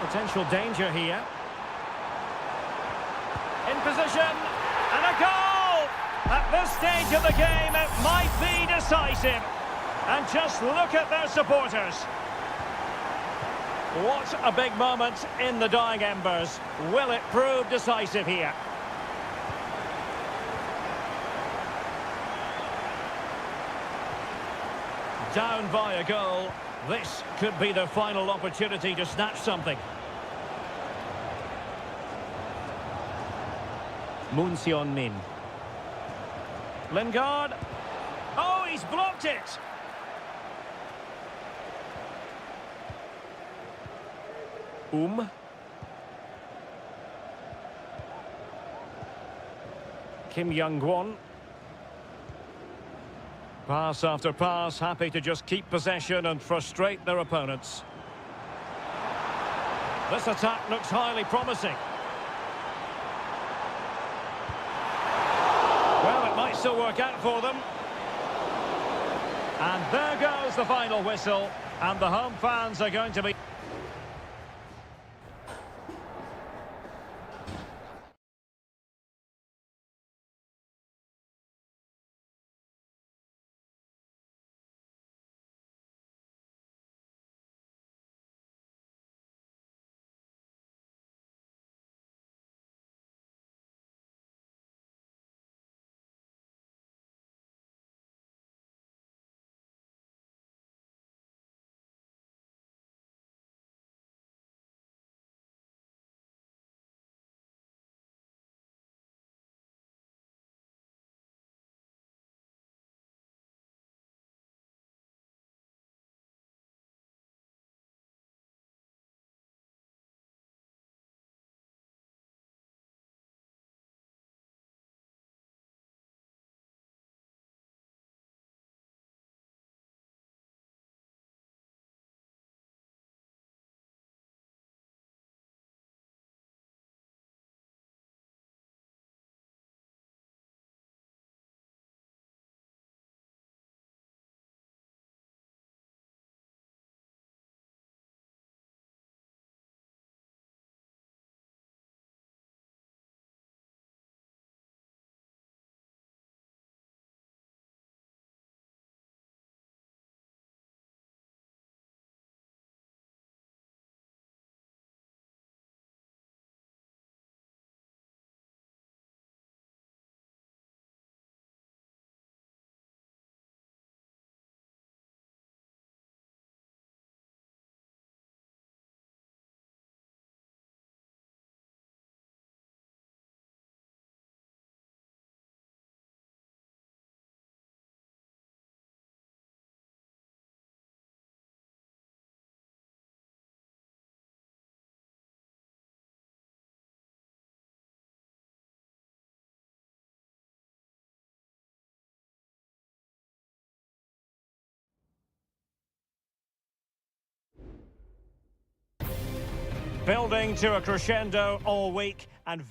Potential danger here. In position, and a goal! At this stage of the game, it might be decisive. And just look at their supporters. What a big moment in the dying embers. Will it prove decisive here? Down by a goal. This could be their final opportunity to snatch something. Moon Seon-min. Lingard. Oh, he's blocked it! Kim Young-won. Pass after pass, happy to just keep possession and frustrate their opponents. This attack looks highly promising. Well, it might still work out for them. And there goes the final whistle, and the home fans are going to be... Building to a crescendo all week and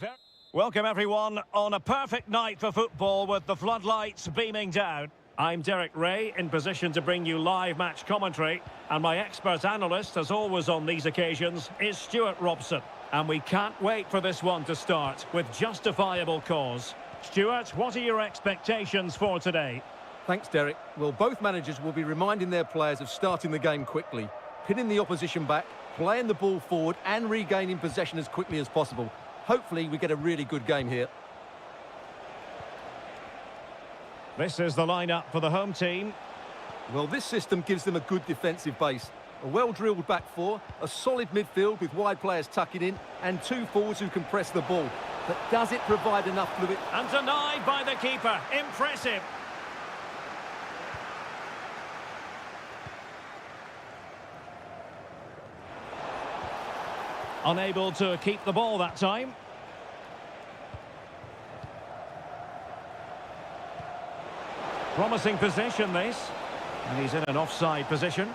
welcome everyone on a perfect night for football with the floodlights beaming down. I'm Derek Ray, in position to bring you live match commentary, and my expert analyst, as always on these occasions, is Stuart Robson. And we can't wait for this one to start with justifiable cause. Stuart, what are your expectations for today? Thanks, Derek. Well, both managers will be reminding their players of starting the game quickly, pinning the opposition back, playing the ball forward and regaining possession as quickly as possible. Hopefully we get a really good game here. This is the lineup for the home team. Well, this system gives them a good defensive base. A well-drilled back four, a solid midfield with wide players tucking in, and two forwards who can press the ball. But does it provide enough fluid? And denied by the keeper. Impressive. Unable to keep the ball that time. Promising possession, this. And he's in an offside position.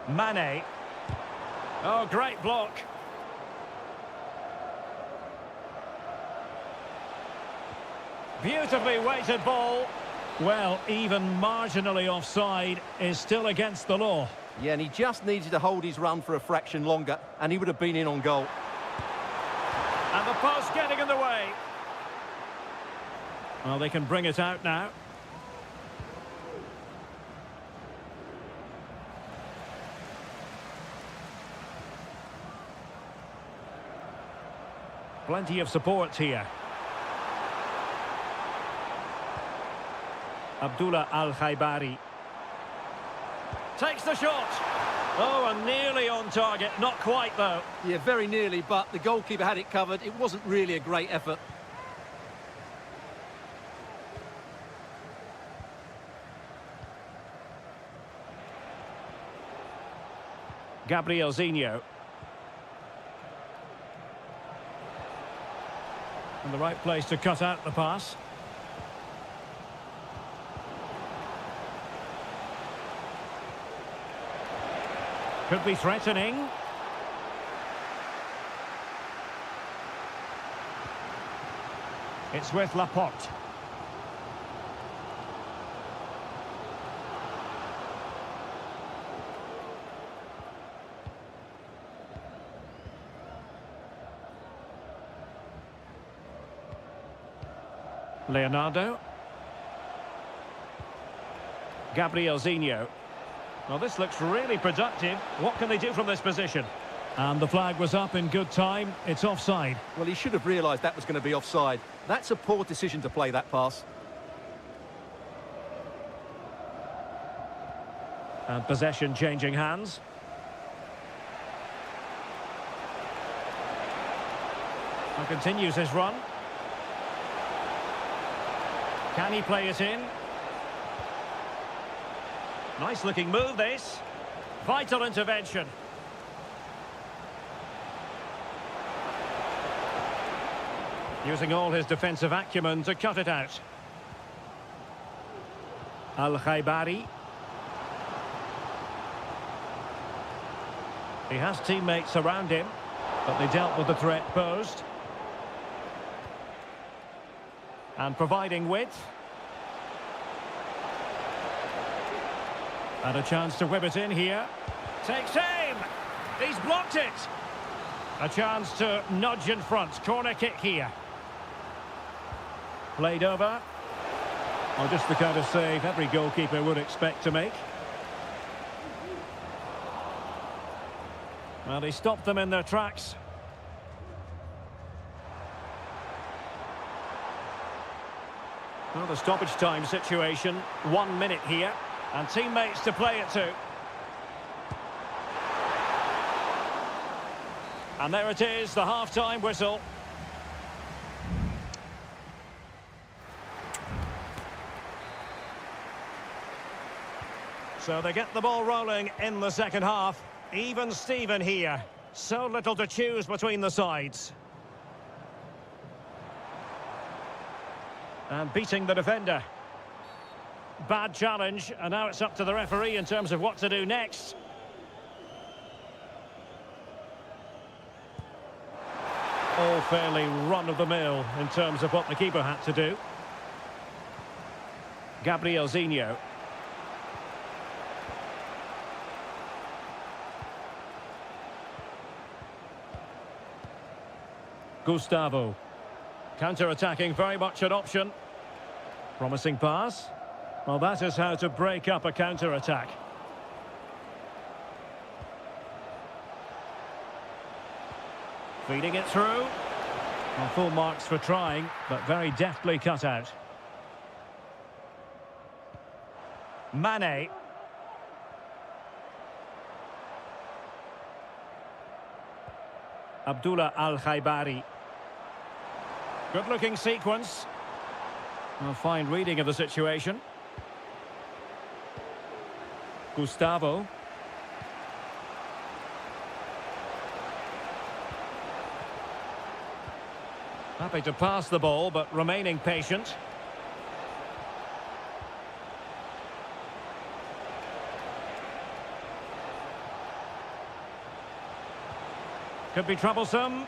Mane. Oh, great block. Beautifully weighted ball. Well, even marginally offside is still against the law. Yeah, and he just needed to hold his run for a fraction longer, and he would have been in on goal. And the post getting in the way. Well, they can bring it out now. Plenty of support here. Abdullah Al-Khaibari takes the shot. Oh, and nearly on target. Not quite, though. Yeah, very nearly, but the goalkeeper had it covered. It wasn't really a great effort. Gabrielzinho. In the right place to cut out the pass. Could be threatening. It's with Laporte. Leonardo. Gabrielzinho. Well, this looks really productive. What can they do from this position? And the flag was up in good time. It's offside. Well, he should have realised that was going to be offside. That's a poor decision to play that pass. And possession changing hands. And continues his run. Can he play it in? Nice looking move, this. Vital intervention. Using all his defensive acumen to cut it out. Al-Khaibari. He has teammates around him, but they dealt with the threat posed. And providing width. And a chance to whip it in here. Takes aim! He's blocked it! A chance to nudge in front. Corner kick here. Played over. Well, just the kind of save every goalkeeper would expect to make. Well, he stopped them in their tracks. Well, the stoppage time situation. 1 minute here. And teammates to play it to. And there it is, the half-time whistle. So they get the ball rolling in the second half. Even Steven here. So little to choose between the sides. And beating the defender. Bad challenge, and now it's up to the referee in terms of what to do next. All fairly run-of-the-mill in terms of what the keeper had to do. Gabrielzinho. Gustavo. Counter-attacking, very much an option. Promising pass. Well, that is how to break up a counter-attack. Feeding it through. Well, full marks for trying, but very deftly cut out. Mane. Abdullah Al-Khaibari. Good-looking sequence. A fine reading of the situation. Gustavo. Happy to pass the ball, but remaining patient. Could be troublesome.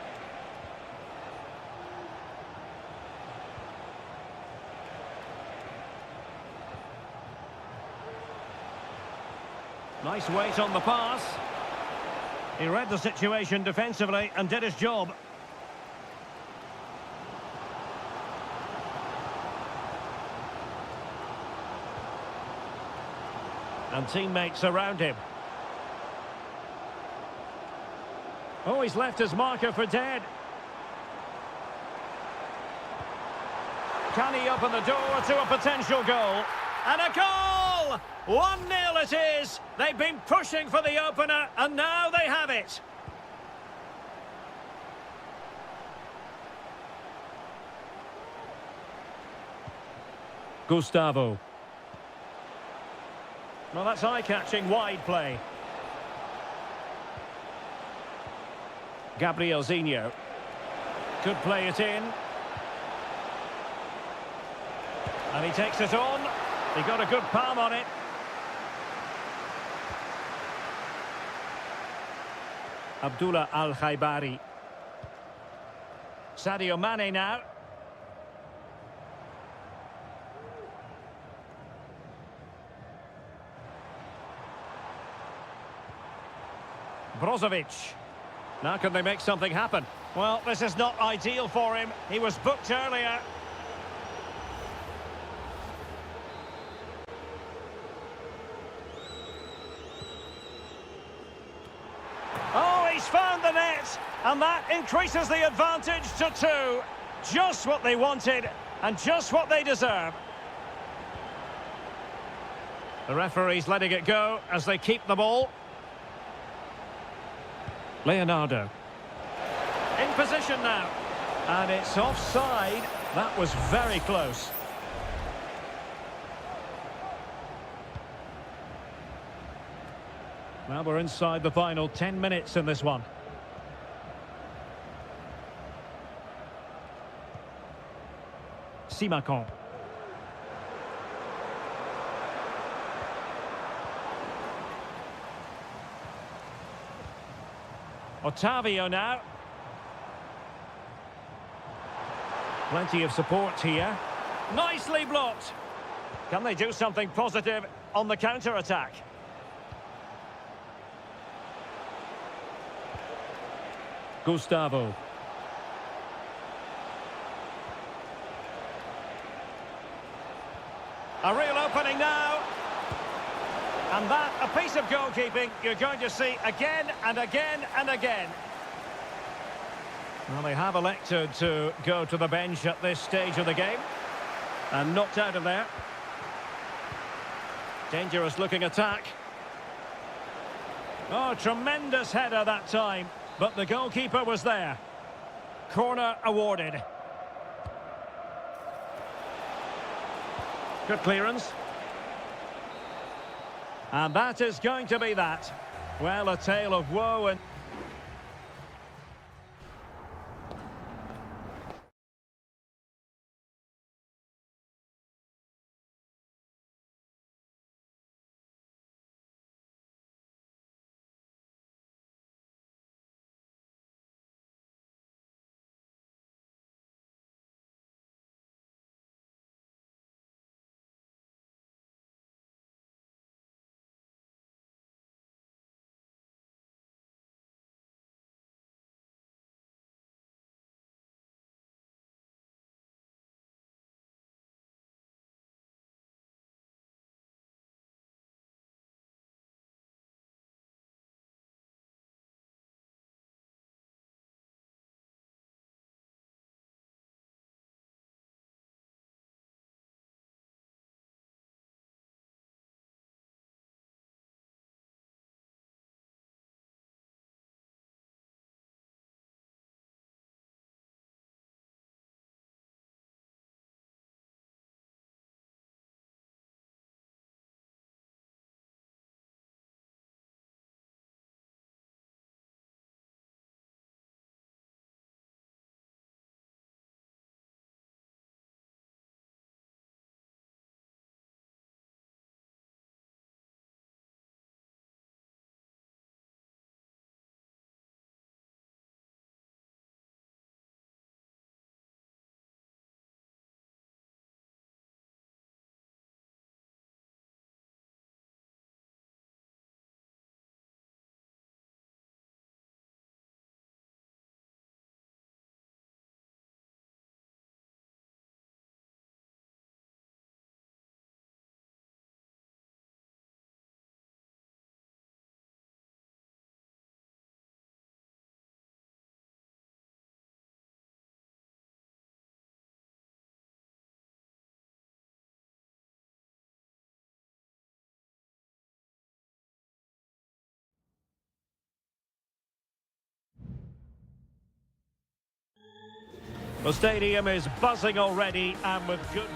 Nice weight on the pass. He read the situation defensively and did his job. And teammates around him. Oh, he's left his marker for dead. Can he open the door to a potential goal? And a goal! 1-0 it is. They've been pushing for the opener, and now they have it. Gustavo. Well, that's eye-catching wide play. Gabrielzinho. Could play it in. And he takes it on. He got a good palm on it. Abdullah Al-Khaibari. Sadio Mane now. Brozovic. Now can they make something happen? Well, this is not ideal for him. He was booked earlier. Oh, he's found the net, and that increases the advantage to 2. Just what they wanted, and just what they deserve. The referee's letting it go as they keep the ball. Leonardo. In position now. And it's offside. That was very close. Well, we're inside the final 10 minutes in this one. Simakon. Otavio now. Plenty of support here. Nicely blocked. Can they do something positive on the counter-attack? Gustavo. A real opening now. And that, a piece of goalkeeping you're going to see again and again and again. Well, they have elected to go to the bench at this stage of the game. And knocked out of there. Dangerous looking attack. Oh, tremendous header that time. But the goalkeeper was there. Corner awarded. Good clearance. And that is going to be that. Well, a tale of woe and... The stadium is buzzing already and with good...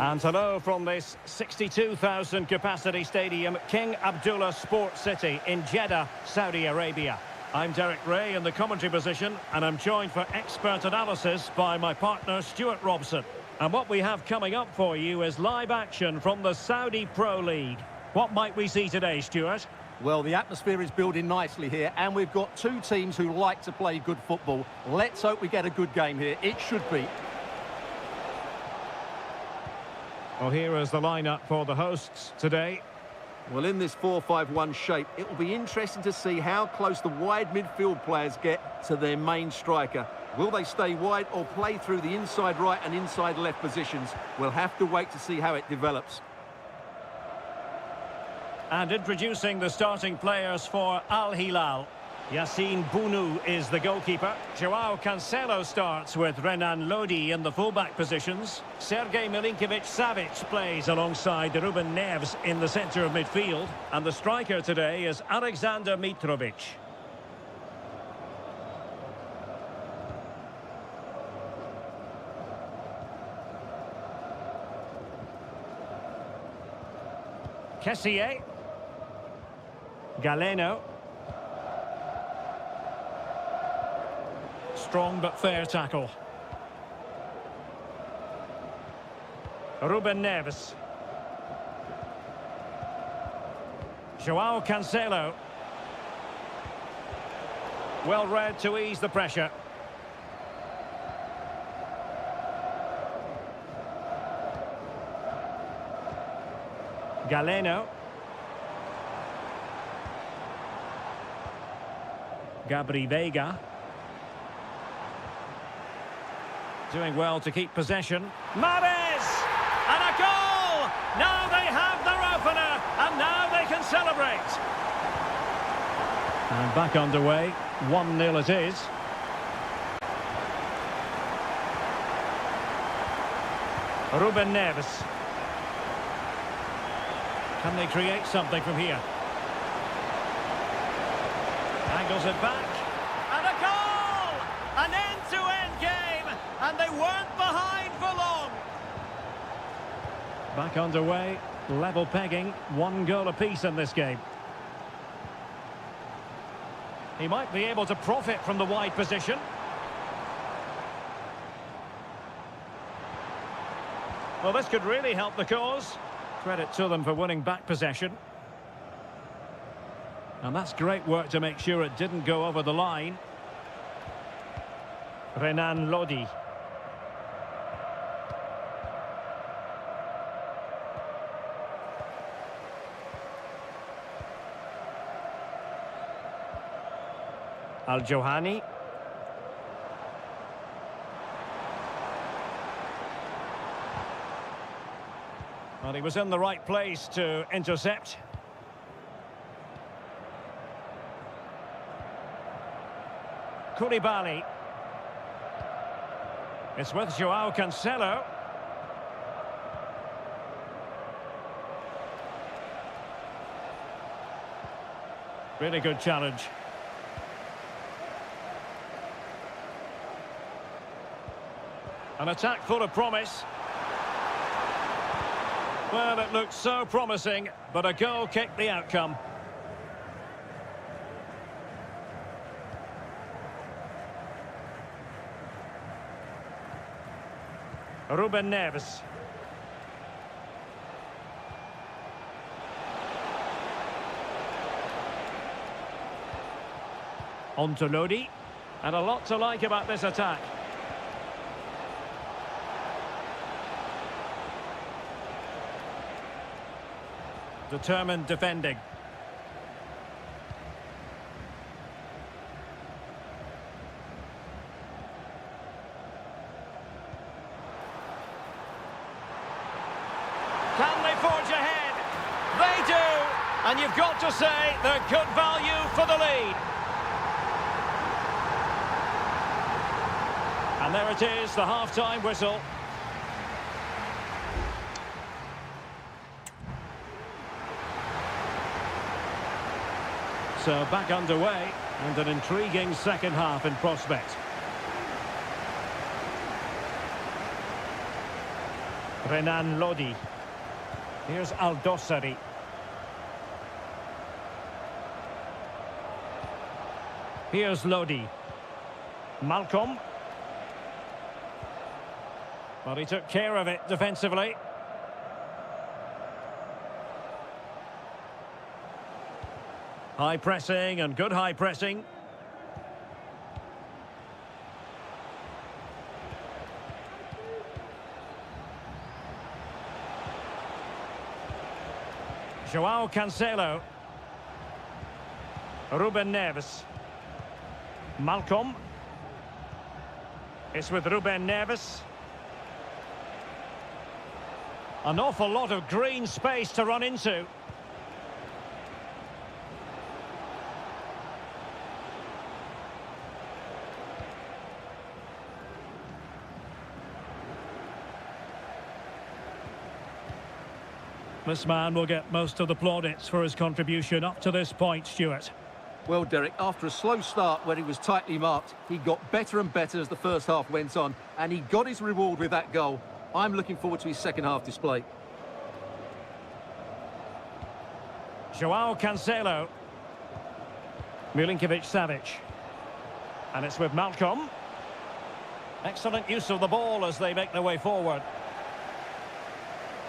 And hello from this 62,000 capacity stadium, King Abdullah Sports City in Jeddah, Saudi Arabia. I'm Derek Ray in the commentary position, and I'm joined for expert analysis by my partner Stuart Robson. And what we have coming up for you is live action from the Saudi Pro League. What might we see today, Stuart? Well, the atmosphere is building nicely here, and we've got two teams who like to play good football. Let's hope we get a good game here. It should be. Well, here is the lineup for the hosts today. Well, in this 4-5-1 shape, it will be interesting to see how close the wide midfield players get to their main striker. Will they stay wide or play through the inside right and inside left positions? We'll have to wait to see how it develops. And introducing the starting players for Al Hilal. Yassine Bounou is the goalkeeper. Joao Cancelo starts with Renan Lodi in the fullback positions. Sergej Milinkovic-Savic plays alongside Ruben Neves in the centre of midfield. And the striker today is Alexander Mitrovic. Kessié. Galeno. Strong but fair tackle. Ruben Neves. Joao Cancelo. Well read to ease the pressure. Galeno. Gabri Veiga. Doing well to keep possession. Mahrez! And a goal! Now they have their opener, and now they can celebrate. And back underway. 1-0 it is. Ruben Neves. Can they create something from here? Angles it back. And a goal! An end-to-end game, and they weren't behind for long. Back underway, level pegging, 1 goal apiece in this game. He might be able to profit from the wide position. Well, this could really help the cause. Credit to them for winning back possession. And that's great work to make sure it didn't go over the line. Renan Lodi. Al-Johani. Well, he was in the right place to intercept. Koulibaly. It's with Joao Cancelo. Really good challenge. An attack full of promise. Well, it looked so promising, but a goal kicked the outcome. Ruben Neves. On to Lodi. And a lot to like about this attack. Determined defending. Can they forge ahead? They do! And you've got to say they're good value for the lead. And there it is, the half-time whistle. So back underway, and an intriguing second half in prospect. Renan Lodi. Here's Aldosari. Here's Lodi. Malcolm. Well, he took care of it defensively. High pressing and good high pressing. Joao Cancelo. Ruben Neves. Malcolm. It's with Ruben Neves. An awful lot of green space to run into. This man will get most of the plaudits for his contribution up to this point, Stuart. Well, Derek, after a slow start where he was tightly marked, he got better and better as the first half went on, and he got his reward with that goal. I'm looking forward to his second half display. Joao Cancelo. Milinkovic-Savic. And it's with Malcolm. Excellent use of the ball as they make their way forward.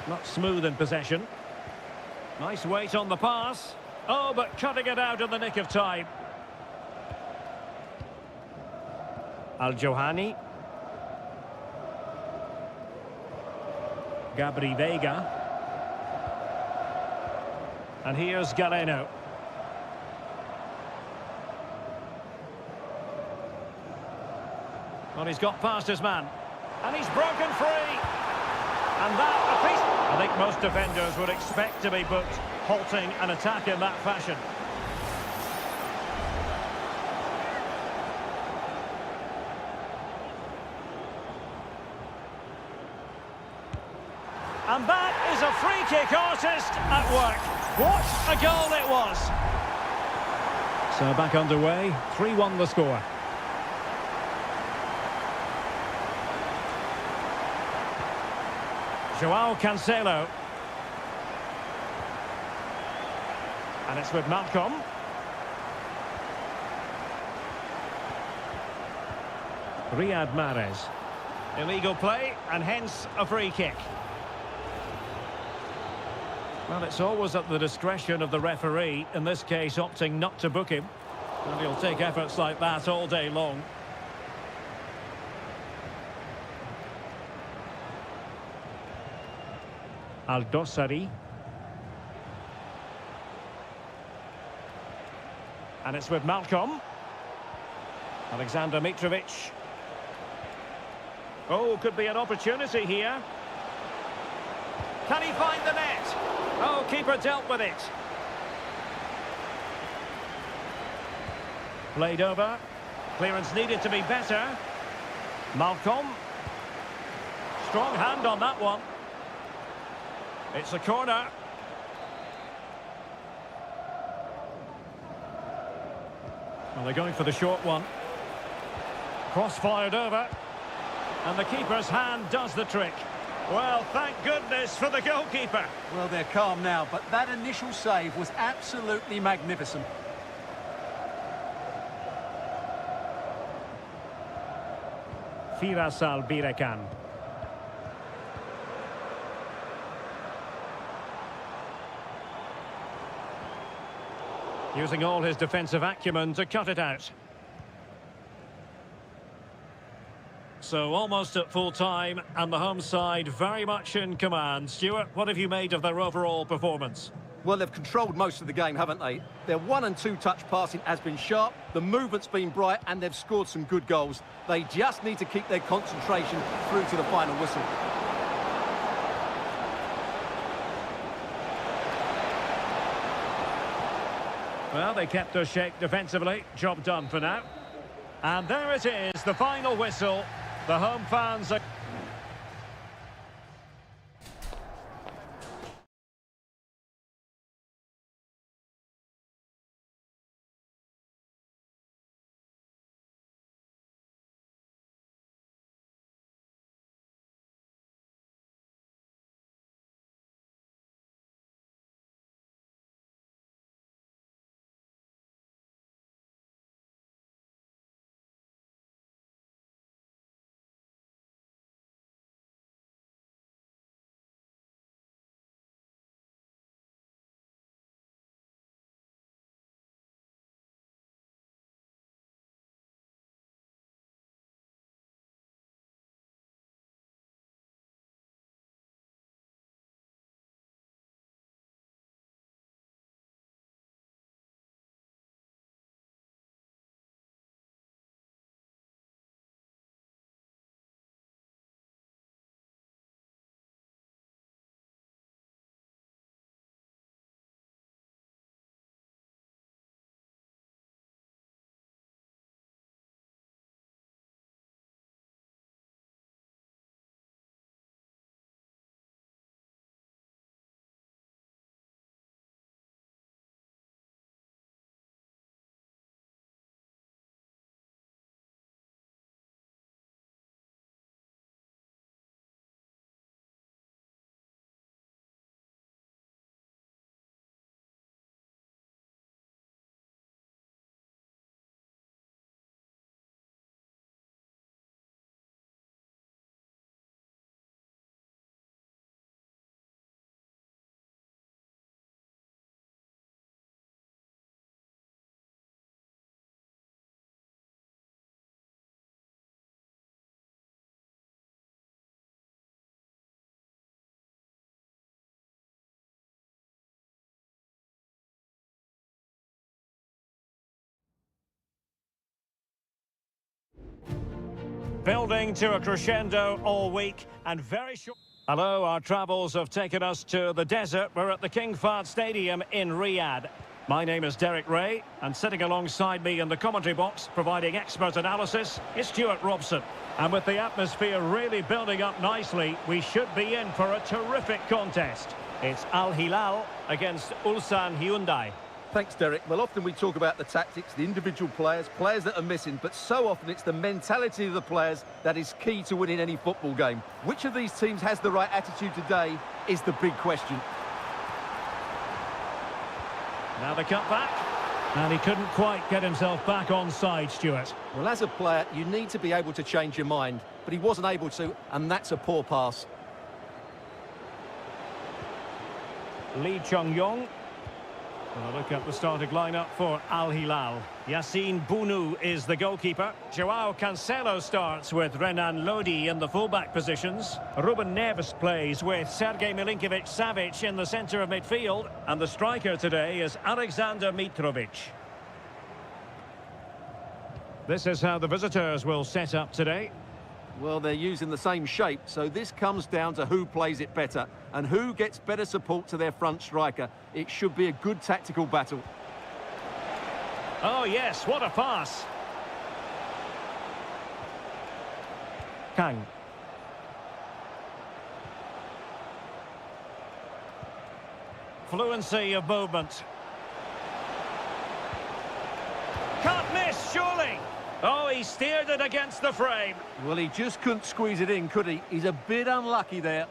Not smooth in possession. Nice weight on the pass. Oh, but cutting it out in the nick of time. Al-Johani. Gabri Veiga. And here's Galeno. Well, he's got past his man. And he's broken free. And that, a piece... I think most defenders would expect to be booked, halting an attack in that fashion. And that is a free-kick artist at work. What a goal it was! So back underway, 3-1 the score. Joao Cancelo. And it's with Malcolm. Riyad Mahrez. Illegal play and hence a free kick. Well, it's always at the discretion of the referee, in this case opting not to book him. And he'll take efforts like that all day long. Aldosari. And it's with Malcolm. Alexander Mitrovic. Oh, could be an opportunity here. Can he find the net? Oh, keeper dealt with it. Played over. Clearance needed to be better. Malcolm. Strong hand on that one. It's a corner. Well, they're going for the short one. Cross fired over. And the keeper's hand does the trick. Well, thank goodness for the goalkeeper. Well, they're calm now, but that initial save was absolutely magnificent. Firas Albirekan. Using all his defensive acumen to cut it out. So almost at full time, and the home side very much in command. Stuart, what have you made of their overall performance? Well, they've controlled most of the game, haven't they? Their 1- and 2-touch passing has been sharp, the movement's been bright, and they've scored some good goals. They just need to keep their concentration through to the final whistle. Well, they kept their shape defensively. Job done for now. And there it is, the final whistle. The home fans are... Building to a crescendo all week and very short. Hello, our travels have taken us to the desert. We're at the King Fahd Stadium in Riyadh. My name is Derek Ray, and sitting alongside me in the commentary box, providing expert analysis, is Stuart Robson. And with the atmosphere really building up nicely, we should be in for a terrific contest. It's Al Hilal against Ulsan Hyundai. Thanks, Derek. Well, often we talk about the tactics, the individual players that are missing, but so often it's the mentality of the players that is key to winning any football game. Which of these teams has the right attitude today is the big question. Now the cut back, and he couldn't quite get himself back on side, Stuart. Well, as a player, you need to be able to change your mind, but he wasn't able to, and that's a poor pass. Lee Chung-yong. Well, look at the starting lineup for Al Hilal. Yassine Bounou is the goalkeeper. Joao Cancelo starts with Renan Lodi in the fullback positions. Ruben Neves plays with Sergej Milinkovic-Savic in the centre of midfield. And the striker today is Alexander Mitrovic. This is how the visitors will set up today. Well, they're using the same shape, so this comes down to who plays it better and who gets better support to their front striker. It should be a good tactical battle. Oh, yes, what a pass. Kang. Fluency of movement. Can't miss, surely. Oh, he steered it against the frame. Well, he just couldn't squeeze it in, could he? He's a bit unlucky there.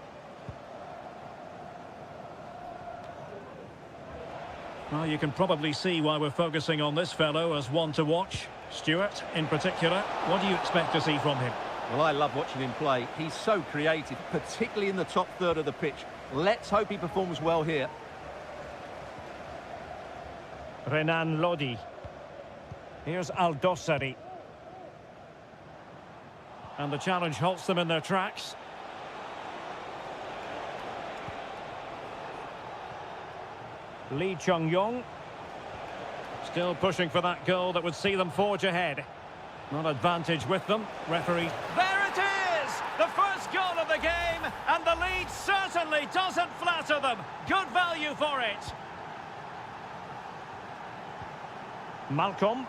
Well, you can probably see why we're focusing on this fellow as one to watch. Stuart, in particular, what do you expect to see from him? Well, I love watching him play. He's so creative, particularly in the top third of the pitch. Let's hope he performs well here. Renan Lodi. Here's Al-Dossari. And the challenge halts them in their tracks. Lee Chung-yong. Still pushing for that goal that would see them forge ahead. Not advantage with them. Referee. There it is! The first goal of the game, and the lead certainly doesn't flatter them. Good value for it. Malcolm.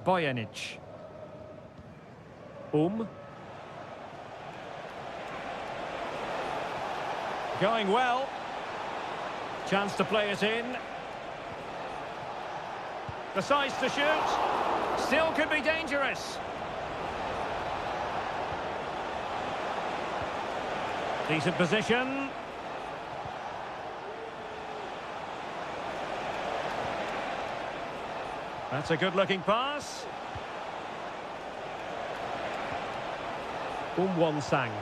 Bojanic. Going well. Chance to play it in. Decides to shoot. Still could be dangerous. Decent position. That's a good-looking pass. Won-sang.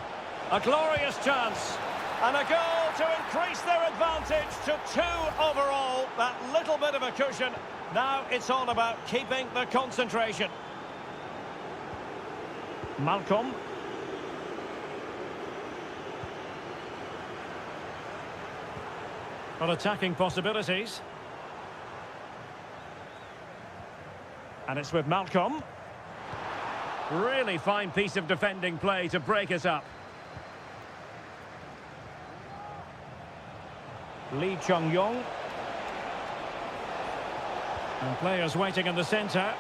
A glorious chance. And a goal to increase their advantage to 2 overall. That little bit of a cushion. Now it's all about keeping the concentration. Malcolm. Well, attacking possibilities. And it's with Malcolm. Really fine piece of defending play to break it up. Lee Chung-yong. And players waiting in the centre.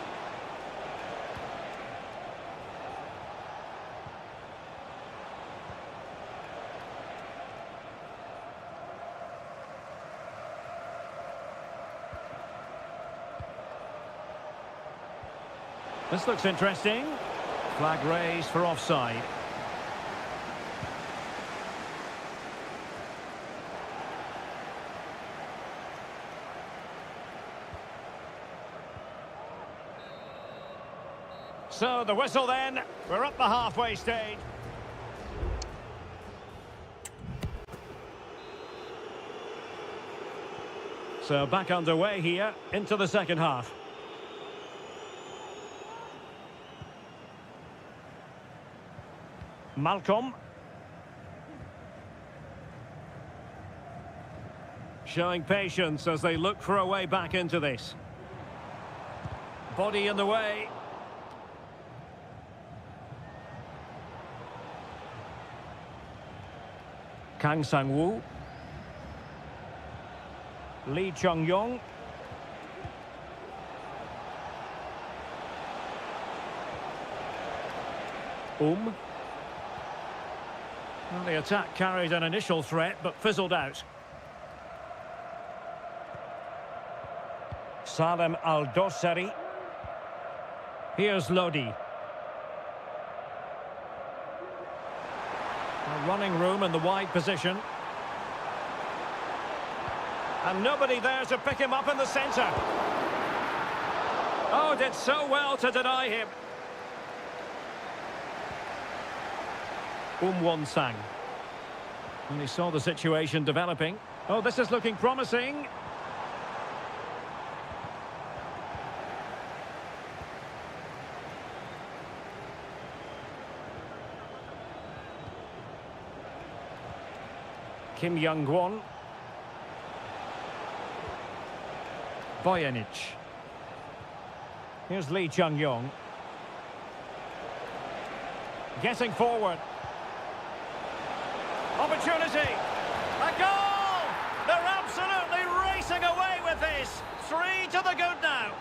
This looks interesting. Flag raised for offside. So the whistle then. We're up the halfway stage. So back underway here into the second half. Malcolm. Showing patience as they look for a way back into this. Body in the way. Kang Sang-woo. Lee Chung-yong. Well, the attack carried an initial threat, but fizzled out. Salem Al-Dossari. Here's Lodi. Running room in the wide position. And nobody there to pick him up in the centre. Oh, did so well to deny him. Won-sang. And he saw the situation developing. Oh, this is looking promising. Kim Young-won. Bojanic. Here's Lee Chung-yong. Getting forward. Opportunity. A goal! They're absolutely racing away with this. 3 to the good now.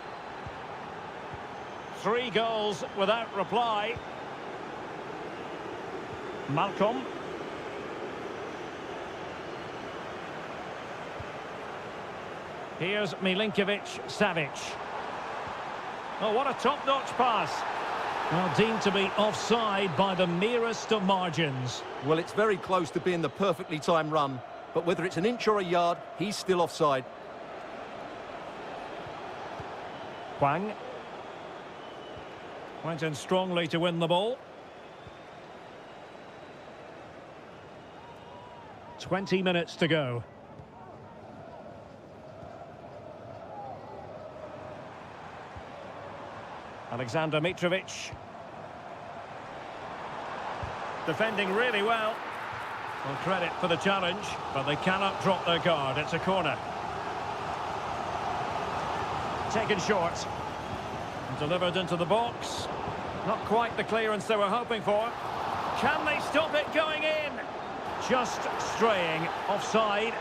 3 goals without reply. Malcolm. Here's Milinkovic-Savic. Oh, what a top-notch pass. Well, deemed to be offside by the merest of margins. Well, it's very close to being the perfectly timed run, but whether it's an inch or a yard, he's still offside. Hwang. Went in strongly to win the ball. 20 minutes to go. Alexander Mitrovic. Defending really well. Well, credit for the challenge, but they cannot drop their guard. It's a corner. Taken short. Delivered into the box. Not quite the clearance they were hoping for. Can they stop it going in? Just straying offside.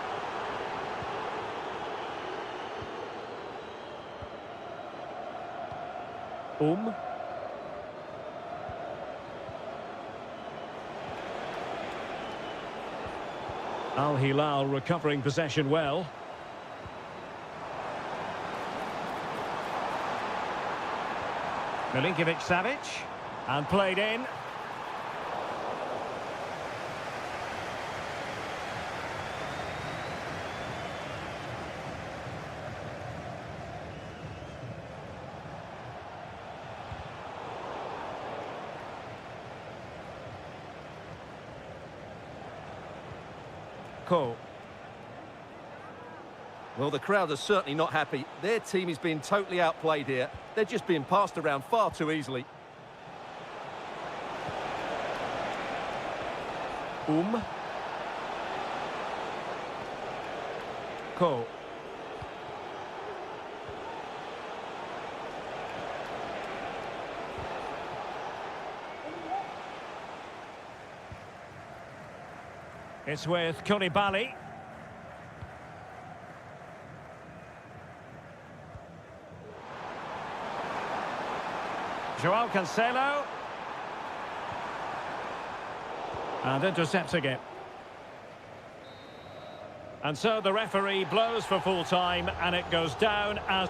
Al Hilal recovering possession well. Milinkovic-Savic, and played in. Well, the crowd are certainly not happy. Their team is being totally outplayed here. They're just being passed around far too easily. Ko. It's with Koulibaly. Joao Cancelo. And intercepting it. And so the referee blows for full time, and it goes down as...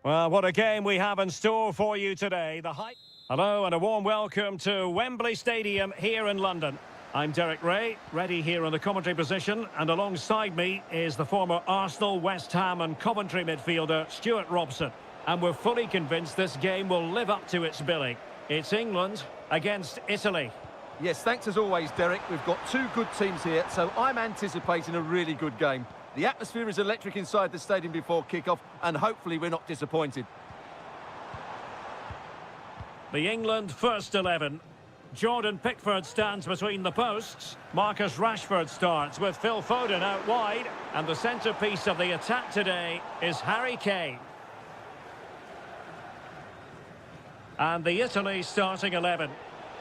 Well, what a game we have in store for you today. Hello and a warm welcome to Wembley Stadium here in London. I'm Derek Ray, ready here in the commentary position, and alongside me is the former Arsenal, West Ham and Coventry midfielder Stuart Robson. And we're fully convinced this game will live up to its billing. It's England against Italy. Yes, thanks as always, Derek. We've got two good teams here, so I'm anticipating a really good game. The atmosphere is electric inside the stadium before kick-off, and hopefully we're not disappointed. The England first 11. Jordan Pickford stands between the posts. Marcus Rashford starts with Phil Foden out wide. And the centrepiece of the attack today is Harry Kane. And the Italy starting 11.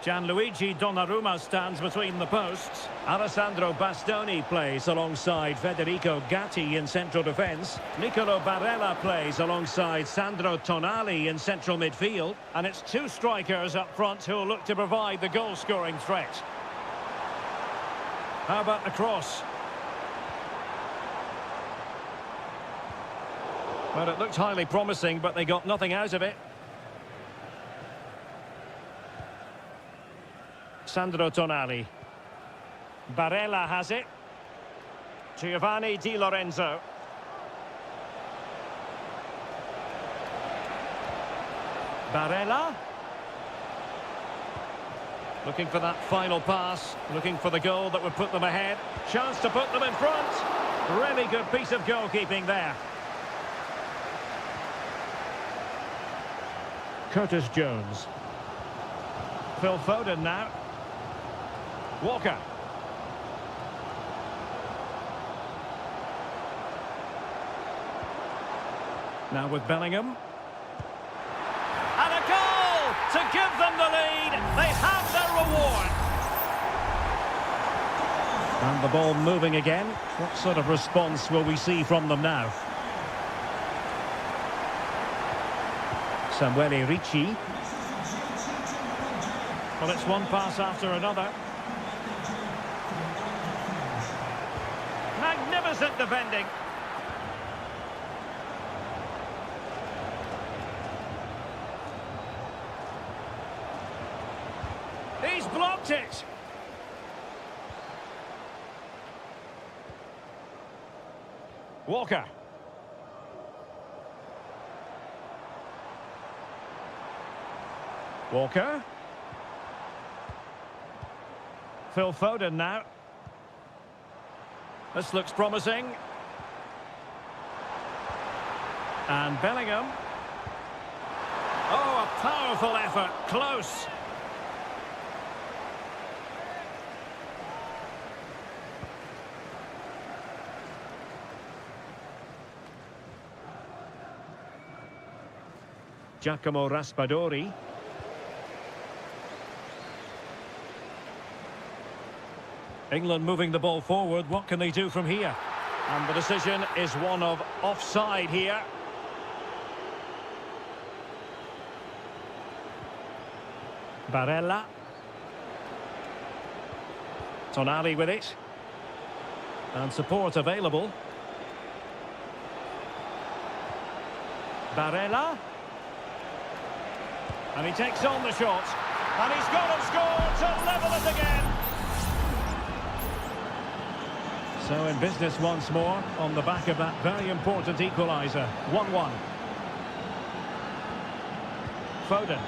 Gianluigi Donnarumma stands between the posts. Alessandro Bastoni plays alongside Federico Gatti in central defence. Nicolo Barella plays alongside Sandro Tonali in central midfield. And it's two strikers up front who will look to provide the goal-scoring threat. How about the cross? Well, it looked highly promising, but they got nothing out of it. Sandro Tonali. Barella has it. Giovanni Di Lorenzo. Barella. Looking for that final pass. Looking for the goal that would put them ahead. Chance to put them in front. Really good piece of goalkeeping there. Curtis Jones. Phil Foden now. Walker. Now with Bellingham. And a goal to give them the lead. They have their reward. And the ball moving again. What sort of response will we see from them now? Samuele Ricci. Well, it's one pass after another. Magnificent defending. He's blocked it. Walker. Walker. Phil Foden now. This looks promising. And Bellingham. Oh, a powerful effort. Close. Giacomo Raspadori. England moving the ball forward. What can they do from here? And the decision is one of offside here. Barella. Tonali with it. And support available. Barella. And he takes on the shot. And he's got to score to level it again. So in business once more on the back of that very important equaliser. 1-1. Foden.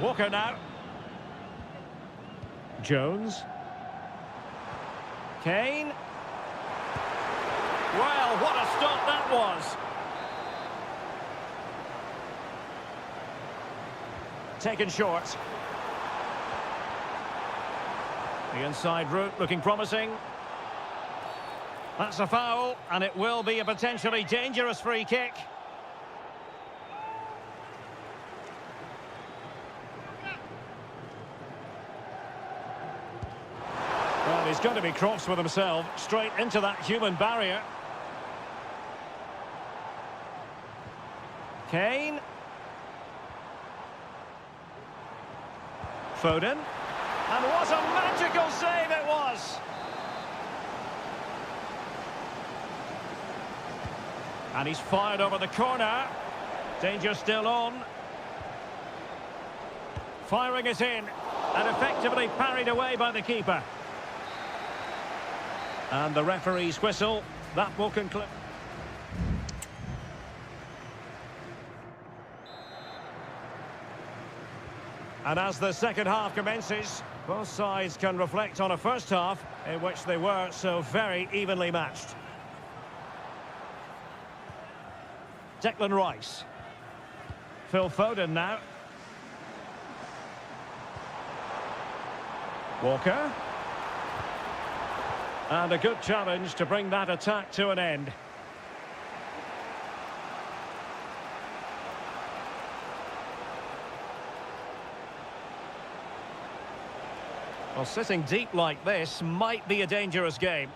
Walker now. Jones. Kane. Well, what a stop that was. Taken short. The inside route looking promising. That's a foul, and it will be a potentially dangerous free kick. Well, he's going to be cross with himself, straight into that human barrier. Kane. Foden. And what a magical save it was! And he's fired over the corner. Danger still on. Firing it in. And effectively parried away by the keeper. And the referee's whistle. That will conclude. And as the second half commences, both sides can reflect on a first half in which they were so very evenly matched. Declan Rice. Phil Foden now. Walker. And a good challenge to bring that attack to an end. Well, sitting deep like this might be a dangerous game.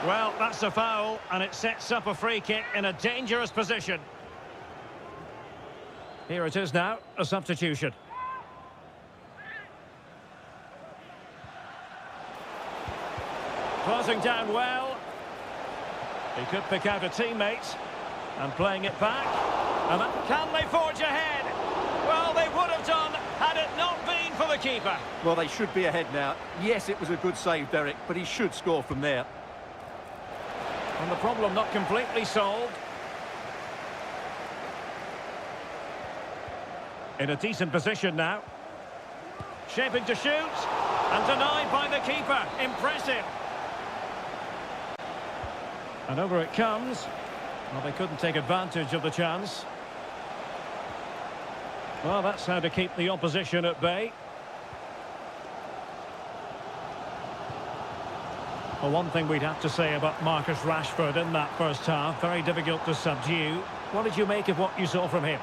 Well, that's a foul, and it sets up a free kick in a dangerous position. Here it is now, a substitution. Closing down well. He could pick out a teammate. And playing it back. And can they forge ahead? Well, they would have done had it not been for the keeper. Well, they should be ahead now. Yes, it was a good save, Derek, but he should score from there. And the problem not completely solved. In a decent position now. Shaping to shoot. And denied by the keeper. Impressive. And over it comes. Well, they couldn't take advantage of the chance. Well, that's how to keep the opposition at bay. Well, one thing we'd have to say about Marcus Rashford in that first half, very difficult to subdue. What did you make of what you saw from him?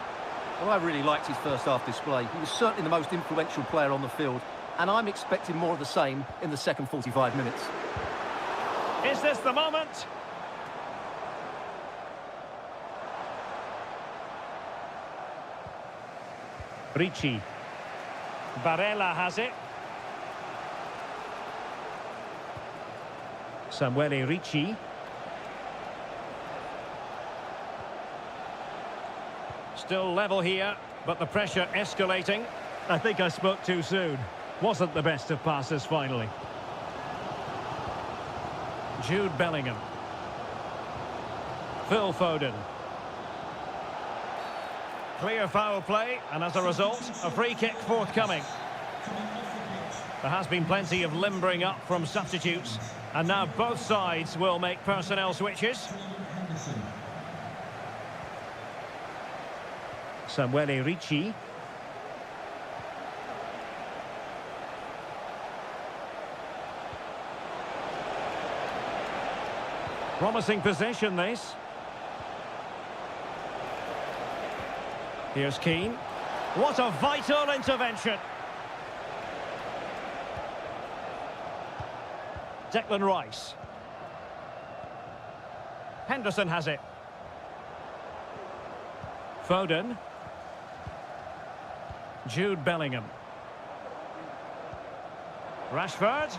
Well, I really liked his first half display. He was certainly the most influential player on the field, and I'm expecting more of the same in the second 45 minutes. Is this the moment? Ricci. Barella has it. Samuele Ricci. Still level here, but the pressure escalating. I think I spoke too soon. Wasn't the best of passes finally. Jude Bellingham. Phil Foden. Clear foul play, and as a result, a free kick forthcoming. There has been plenty of limbering up from substitutes, and now both sides will make personnel switches. Samuele Ricci. Promising possession, this. Here's Keane. What a vital intervention. Declan Rice. Henderson has it. Foden. Jude Bellingham. Rashford.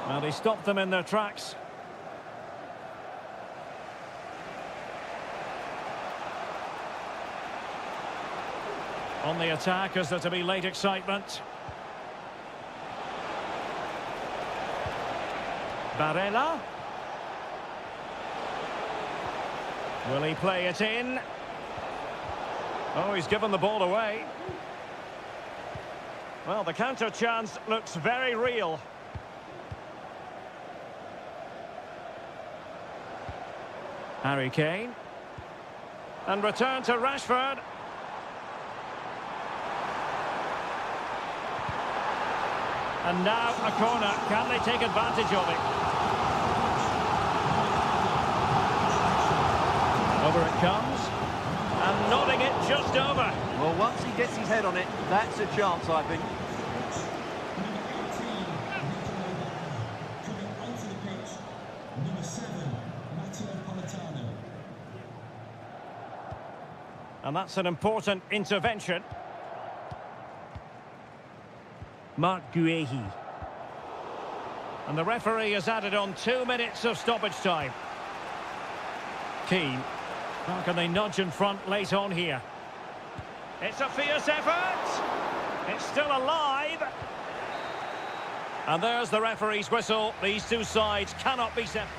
Well, he stopped them in their tracks. On the attack, is there to be late excitement? Barella. Will he play it in? Oh, he's given the ball away. Well, the counter chance looks very real. Harry Kane. And return to Rashford. And now a corner. Can they take advantage of it? Over it comes. And nodding it just over. Well, once he gets his head on it, that's a chance, I think. And that's an important intervention. Mark Guehi. And the referee has added on 2 minutes of stoppage time. Keane. How can they nudge in front late on here? It's a fierce effort. It's still alive. And there's the referee's whistle. These two sides cannot be separated.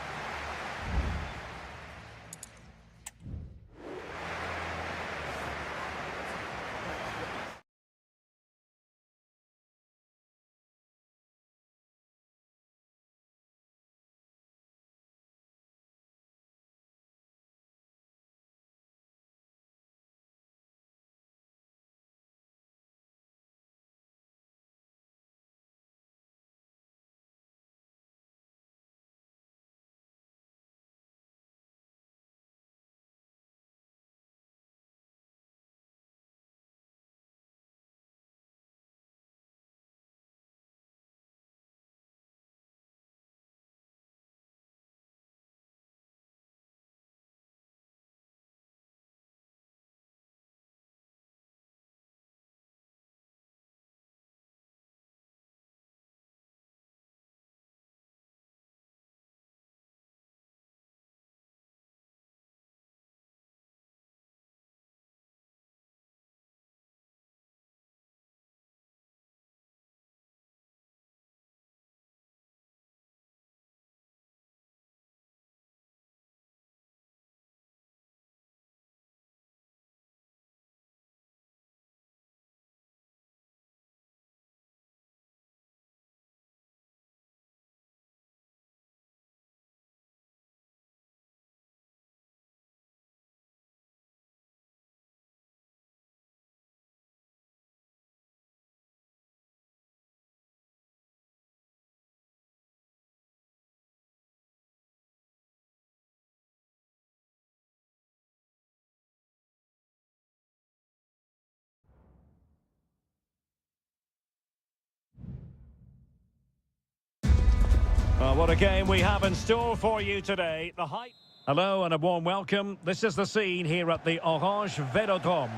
Well, what a game we have in store for you today. The hype. Hello and a warm welcome. This is the scene here at the Orange Velodrome.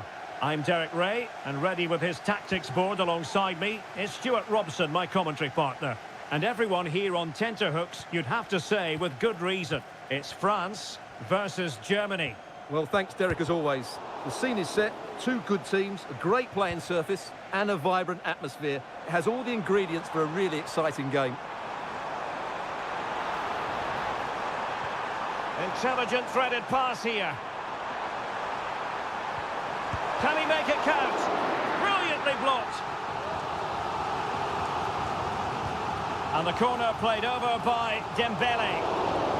I'm Derek Ray, and ready with his tactics board alongside me is Stuart Robson, my commentary partner. And everyone here on tenterhooks, you'd have to say with good reason. It's France versus Germany. Well, thanks, Derek, as always. The scene is set, two good teams, a great playing surface, and a vibrant atmosphere. It has all the ingredients for a really exciting game. Intelligent threaded pass here. Can he make it count? Brilliantly blocked. And the corner played over by Dembele.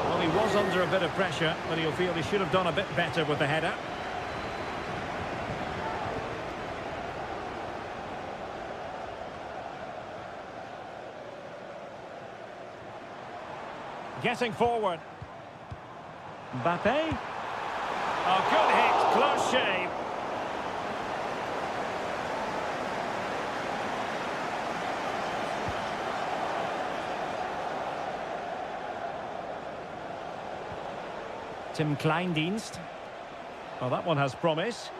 Well, he was under a bit of pressure, but he'll feel he should have done a bit better with the header. Getting forward. Mbappe. Oh, good hit, close shave. Tim Kleindienst. Oh, that one has promise.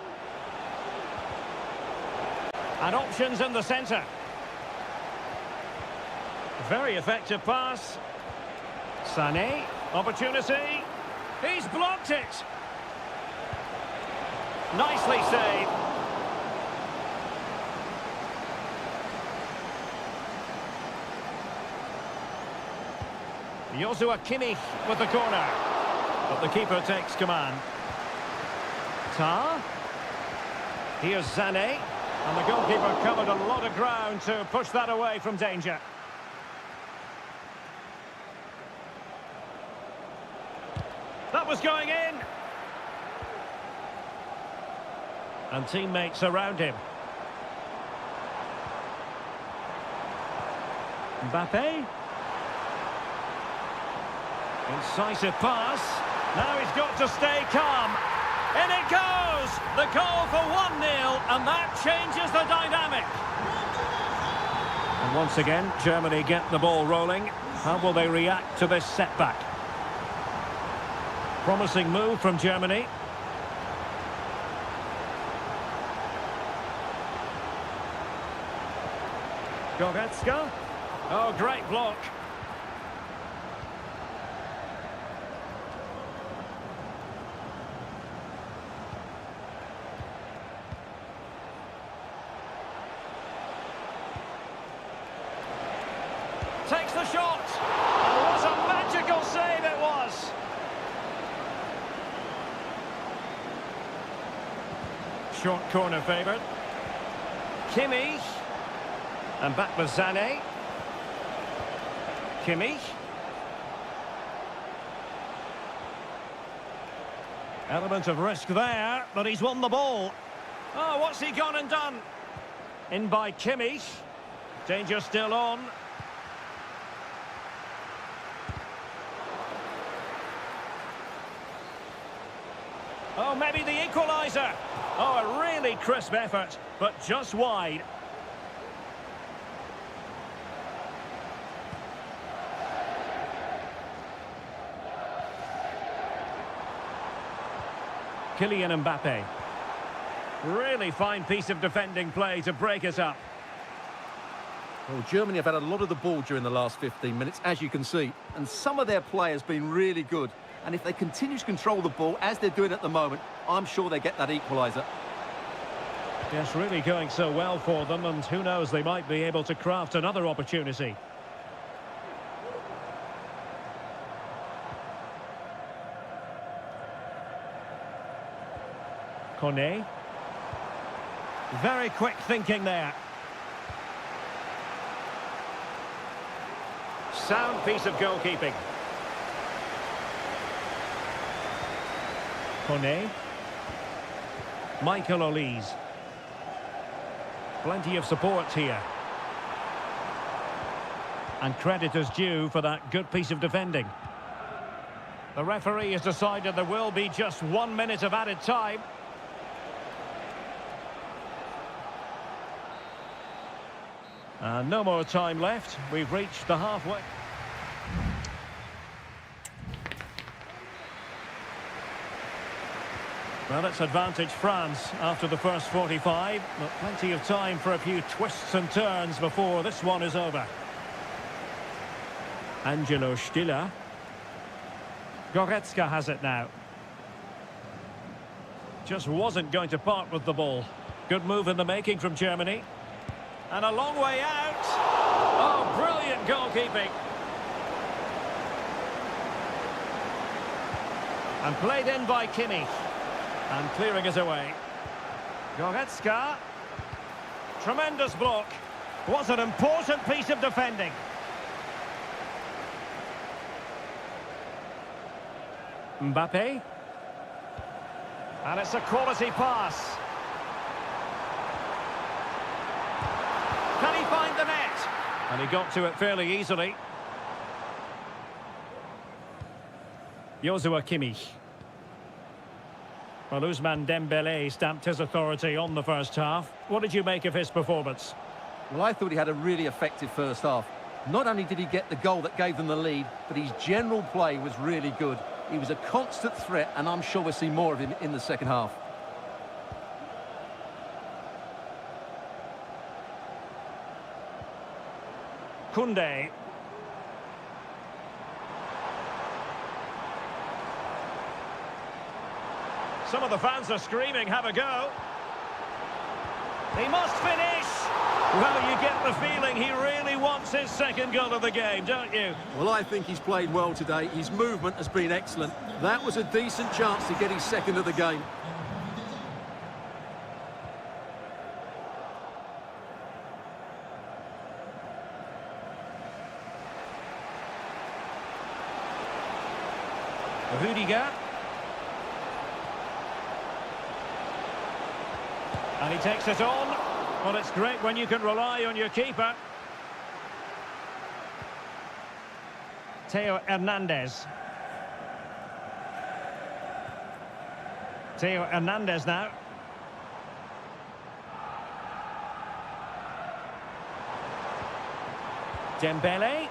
And options in the centre. Very effective pass. Sané, opportunity. He's blocked it. Nicely saved. Joshua Kimmich with the corner. But the keeper takes command. Tar. Here's Sané. And the goalkeeper covered a lot of ground to push that away from danger. That was going in. And teammates around him. Mbappe. Incisive pass. Now he's got to stay calm. In it goes! The goal for 1-0, and that changes the dynamic. And once again, Germany get the ball rolling. How will they react to this setback? Promising move from Germany. Goretzka. Oh, great block. Takes the shot. And what a magical save it was. Short corner favoured. Kimmich. And back with Sané. Kimmich. Element of risk there, but he's won the ball. Oh, what's he gone and done? In by Kimmich. Danger still on. Oh, maybe the equaliser. Oh, a really crisp effort, but just wide. Kylian Mbappe. Really fine piece of defending play to break it up. Well, Germany have had a lot of the ball during the last 15 minutes, as you can see. And some of their play has been really good. And if they continue to control the ball, as they're doing at the moment, I'm sure they get that equaliser. Yes, really going so well for them, and who knows, they might be able to craft another opportunity. Kone. Very quick thinking there. Sound piece of goalkeeping. Kone. Michael Olise. Plenty of support here. And credit is due for that good piece of defending. The referee has decided there will be just 1 minute of added time. No more time left. We've reached the halfway. Well, it's advantage France after the first 45, but plenty of time for a few twists and turns before this one is over. Angelo Stiller. Goretzka has it now. Just wasn't going to part with the ball. Good move in the making from Germany. And a long way out. Oh, brilliant goalkeeping. And played in by Kimmich. And clearing it away. Goretzka. Tremendous block. What an important piece of defending. Mbappe. And it's a quality pass. Can he find the net? And he got to it fairly easily. Joshua Kimmich. Well, Ousmane Dembélé stamped his authority on the first half. What did you make of his performance? Well, I thought he had a really effective first half. Not only did he get the goal that gave them the lead, but his general play was really good. He was a constant threat, and I'm sure we'll see more of him in the second half. Koundé. Some of the fans are screaming, have a go. He must finish. Well, you get the feeling he really wants his second goal of the game, don't you? Well, I think he's played well today. His movement has been excellent. That was a decent chance to get his second of the game. Rudiger. And he takes it on. Well, it's great when you can rely on your keeper. Theo Hernandez. Theo Hernandez now. Dembele.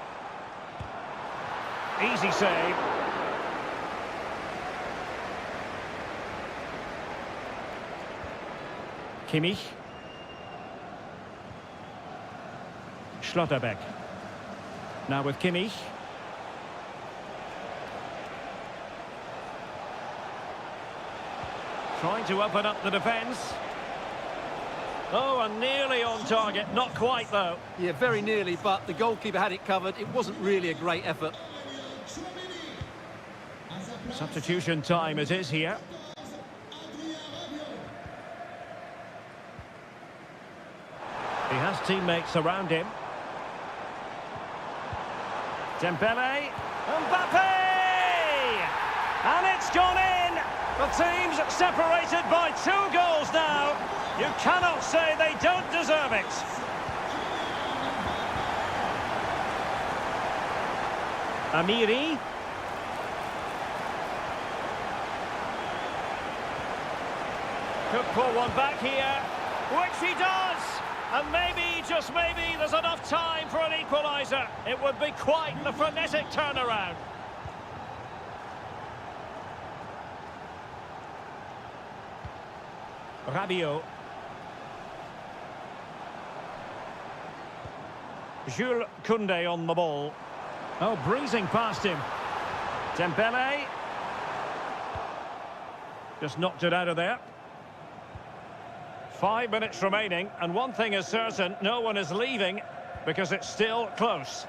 Easy save. Kimmich. Schlotterbeck. Now with Kimmich. Trying to open up the defence. Oh, and nearly on target. Not quite, though. Yeah, very nearly, but the goalkeeper had it covered. It wasn't really a great effort. Substitution time it is here. He has teammates around him. Dembele. Mbappe! And it's gone in! The team's separated by 2 goals now. You cannot say they don't deserve it. Amiri. Could pull one back here, which he does. And maybe, just maybe, there's enough time for an equaliser. It would be quite the frenetic turnaround. Rabiot. Jules Koundé on the ball. Oh, breezing past him. Dembele. Just knocked it out of there. 5 minutes remaining, and one thing is certain, no one is leaving, because it's still close.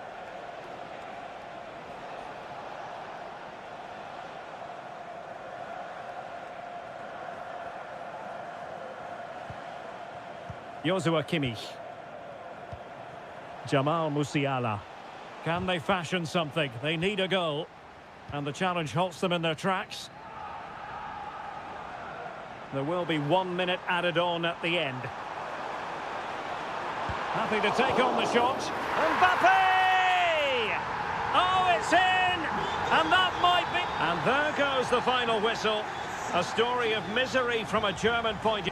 Joshua Kimmich. Jamal Musiala. Can they fashion something? They need a goal. And the challenge halts them in their tracks. There will be 1 minute added on at the end. Happy to take on the shot. Mbappe! Oh, it's in! And that might be... And there goes the final whistle. A story of misery from a German point of view.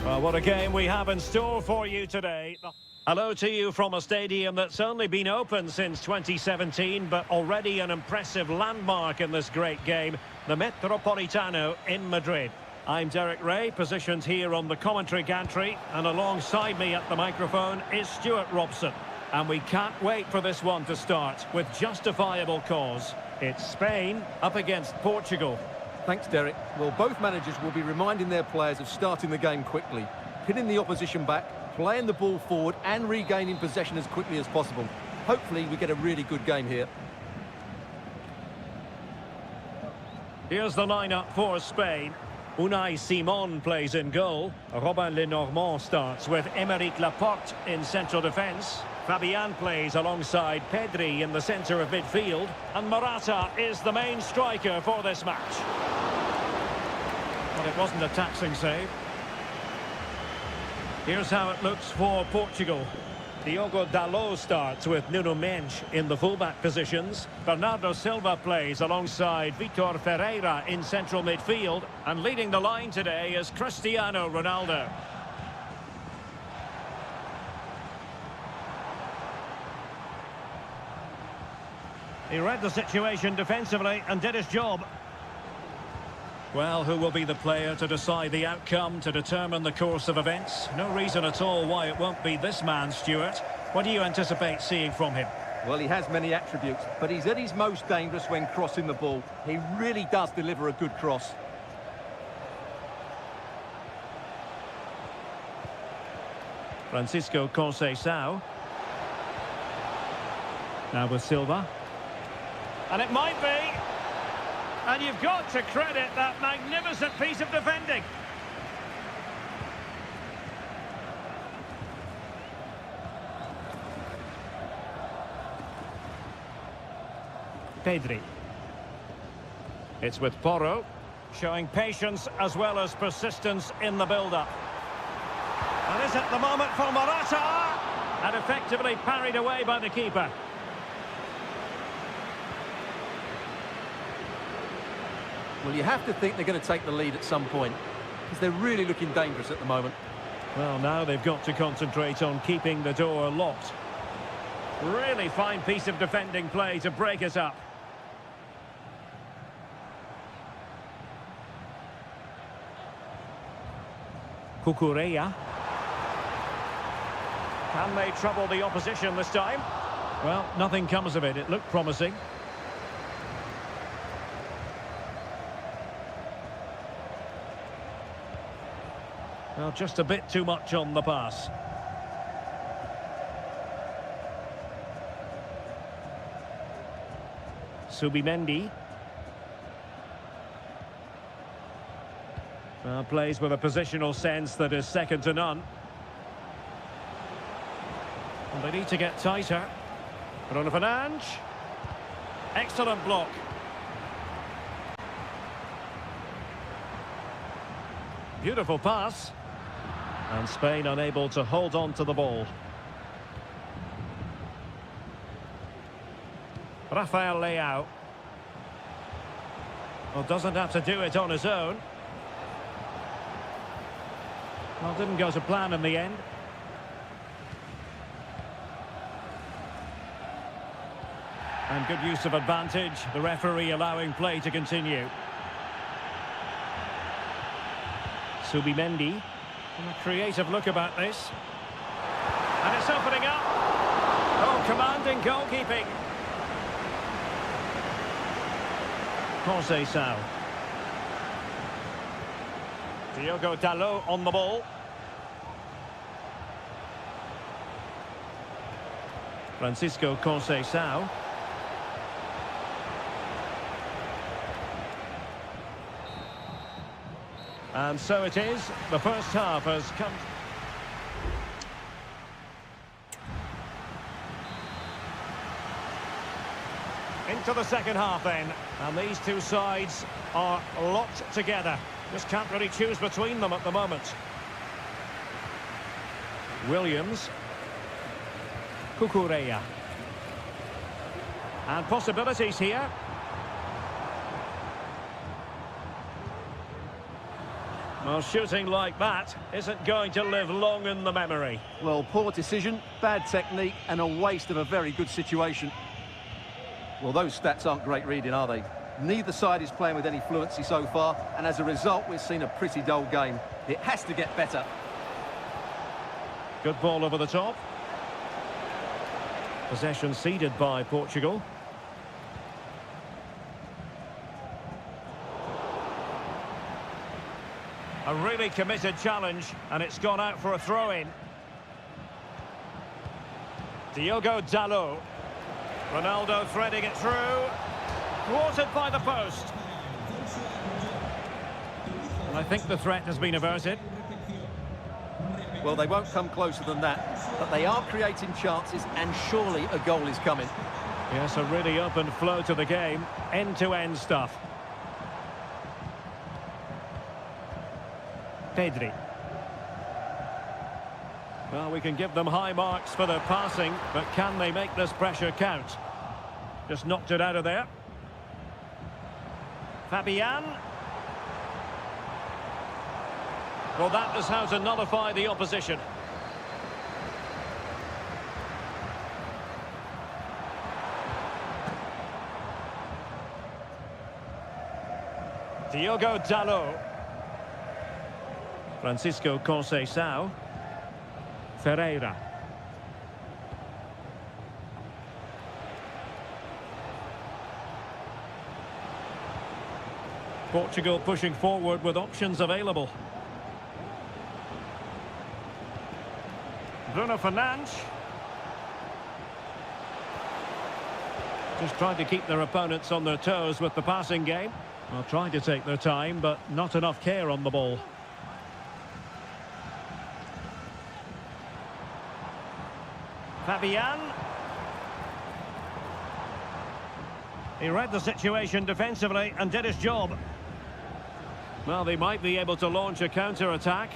Well, what a game we have in store for you today. Hello to you from a stadium that's only been open since 2017, but already an impressive landmark in this great game, the Metropolitano in Madrid. I'm Derek Ray, positioned here on the commentary gantry, and alongside me at the microphone is Stuart Robson. And we can't wait for this one to start with justifiable cause. It's Spain up against Portugal. Thanks, Derek. Well, both managers will be reminding their players of starting the game quickly, pinning the opposition back, playing the ball forward and regaining possession as quickly as possible. Hopefully we get a really good game here. Here's the lineup for Spain. Unai Simon plays in goal. Robin Lenormand starts with Aymeric Laporte in central defence. Fabian plays alongside Pedri in the centre of midfield. And Morata is the main striker for this match. But it wasn't a taxing save. Here's how it looks for Portugal. Diogo Dalot starts with Nuno Mendes in the fullback positions. Bernardo Silva plays alongside Vitor Ferreira in central midfield. And leading the line today is Cristiano Ronaldo. He read the situation defensively and did his job. Well, who will be the player to decide the outcome, to determine the course of events? No reason at all why it won't be this man, Stuart. What do you anticipate seeing from him? Well, he has many attributes, but he's at his most dangerous when crossing the ball. He really does deliver a good cross. Francisco Conceição. Now with Silva. And it might be. And you've got to credit that magnificent piece of defending. Pedri. It's with Porro, showing patience as well as persistence in the build-up. And is it the moment for Morata? And effectively parried away by the keeper. Well, you have to think they're going to take the lead at some point, because they're really looking dangerous at the moment. Well, now they've got to concentrate on keeping the door locked. Really fine piece of defending play to break it up. Cucurella. Can they trouble the opposition this time? Well, nothing comes of it. It looked promising. Well, just a bit too much on the pass. Subimendi. Well, plays with a positional sense that is second to none. And they need to get tighter. Bruno Fernandes. Excellent block. Beautiful pass. And Spain unable to hold on to the ball. Rafael Leao. Well, doesn't have to do it on his own. Well, didn't go to plan in the end. And good use of advantage. The referee allowing play to continue. Subimendi. A creative look about this. And it's opening up. Oh, commanding goalkeeping. Conceição. Diogo Dalot on the ball. Francisco Conceição. And so it is. The first half has come. Into the second half then. And these two sides are locked together. Just can't really choose between them at the moment. Williams. Cucurella. And possibilities here. Well, shooting like that isn't going to live long in the memory. Well, poor decision, bad technique, and a waste of a very good situation. Well, those stats aren't great reading, are they? Neither side is playing with any fluency so far, and as a result, we've seen a pretty dull game. It has to get better. Good ball over the top. Possession ceded by Portugal. A really committed challenge, and it's gone out for a throw-in. Diogo Dalot. Ronaldo threading it through. Thwarted by the post. And I think the threat has been averted. Well, they won't come closer than that, but they are creating chances, and surely a goal is coming. Yes, a really open flow to the game. End-to-end stuff. Pedri. Well, we can give them high marks for their passing, but can they make this pressure count? Just knocked it out of there. Fabian. Well, that is how to nullify the opposition. Diogo Dalot. Francisco Conceição. Ferreira. Portugal pushing forward with options available. Bruno Fernandes. Just trying to keep their opponents on their toes with the passing game. Well, trying to take their time, but not enough care on the ball. Fabian. He read the situation defensively and did his job. Well, they might be able to launch a counter-attack.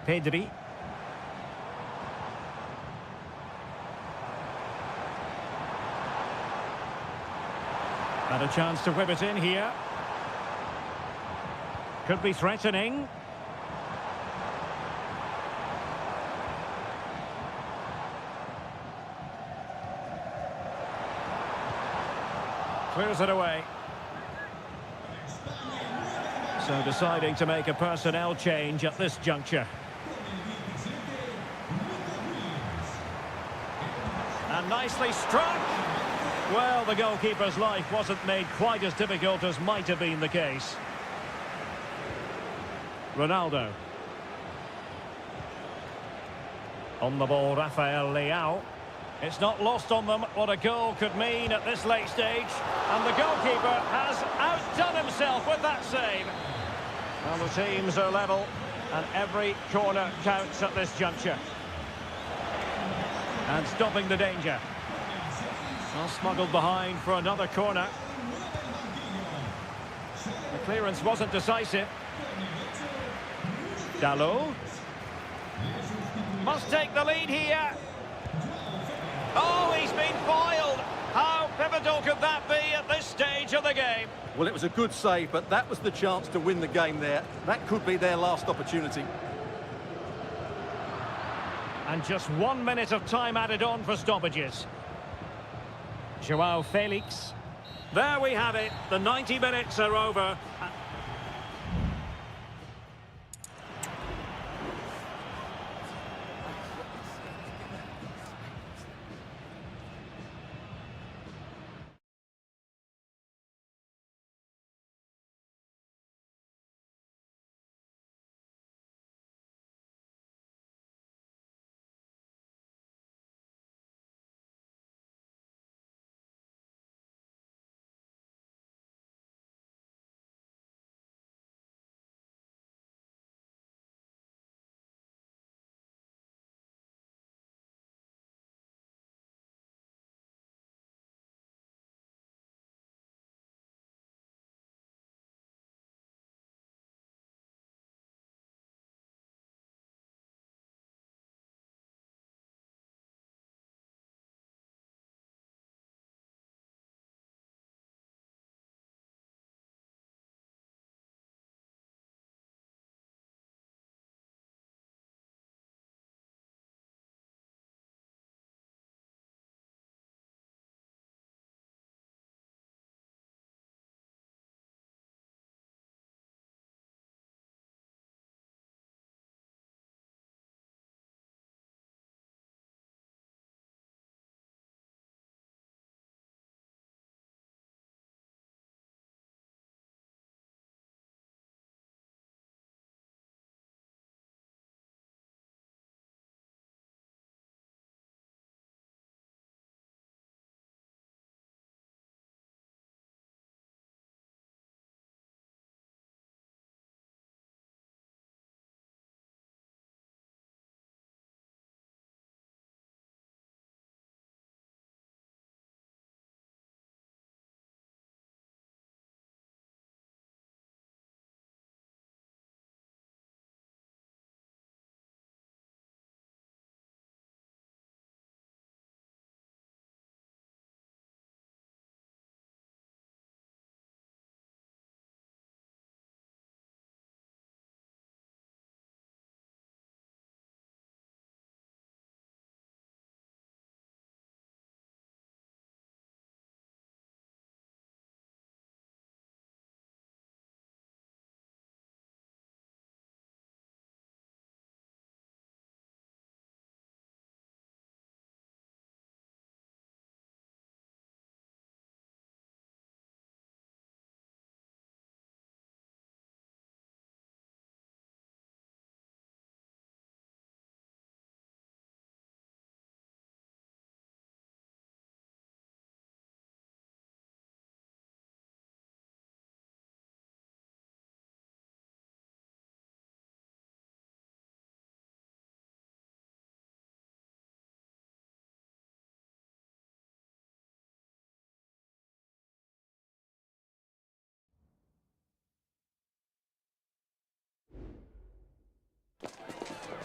Pedri. And a chance to whip it in here. Could be threatening. Clears it away. So deciding to make a personnel change at this juncture. And nicely struck. Well, the goalkeeper's life wasn't made quite as difficult as might have been the case. Ronaldo. On the ball, Rafael Leao. It's not lost on them what a goal could mean at this late stage. And the goalkeeper has outdone himself with that save. Well, the teams are level, and every corner counts at this juncture. And stopping the danger. Well, smuggled behind for another corner. The clearance wasn't decisive. Dalot. Must take the lead here. Oh, he's been foiled. How pivotal could that be at this stage of the game? Well, it was a good save, but that was the chance to win the game there. That could be their last opportunity. And just 1 minute of time added on for stoppages. Joao Felix. There we have it. The 90 minutes are over.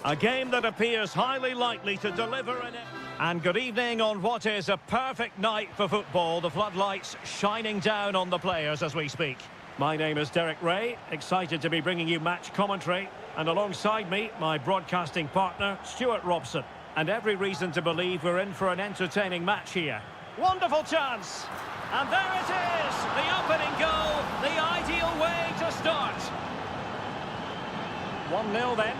A game that appears highly likely to deliver an... And good evening on what is a perfect night for football. The floodlights shining down on the players as we speak. My name is Derek Ray, excited to be bringing you match commentary. And alongside me, my broadcasting partner, Stuart Robson. And every reason to believe we're in for an entertaining match here. Wonderful chance! And there it is! The opening goal, the ideal way to start. 1-0 then.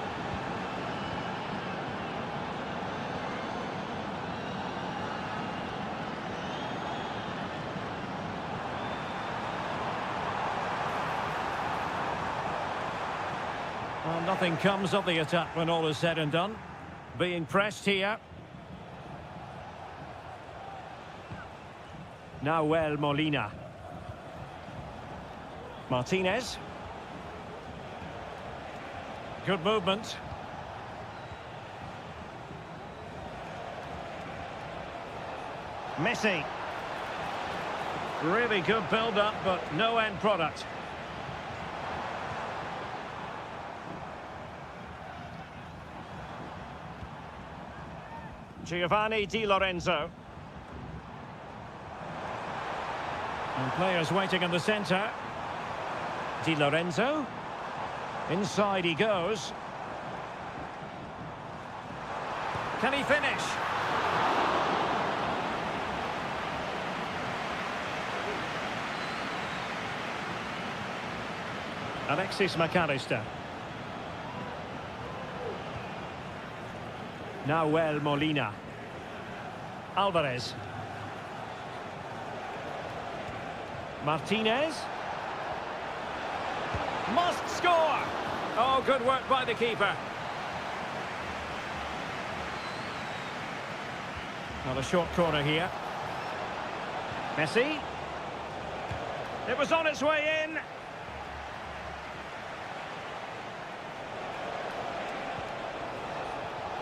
Well, nothing comes of the attack when all is said and done. Being pressed here. Now Molina. Martinez. Good movement. Messi. Really good build-up, but no end product. Giovanni Di Lorenzo. And players waiting in the centre. Di Lorenzo. Inside he goes. Can he finish? Alexis McAllister. Now Molina. Alvarez. Martinez. Must score! Oh, good work by the keeper. Not a short corner here. Messi. It was on its way in.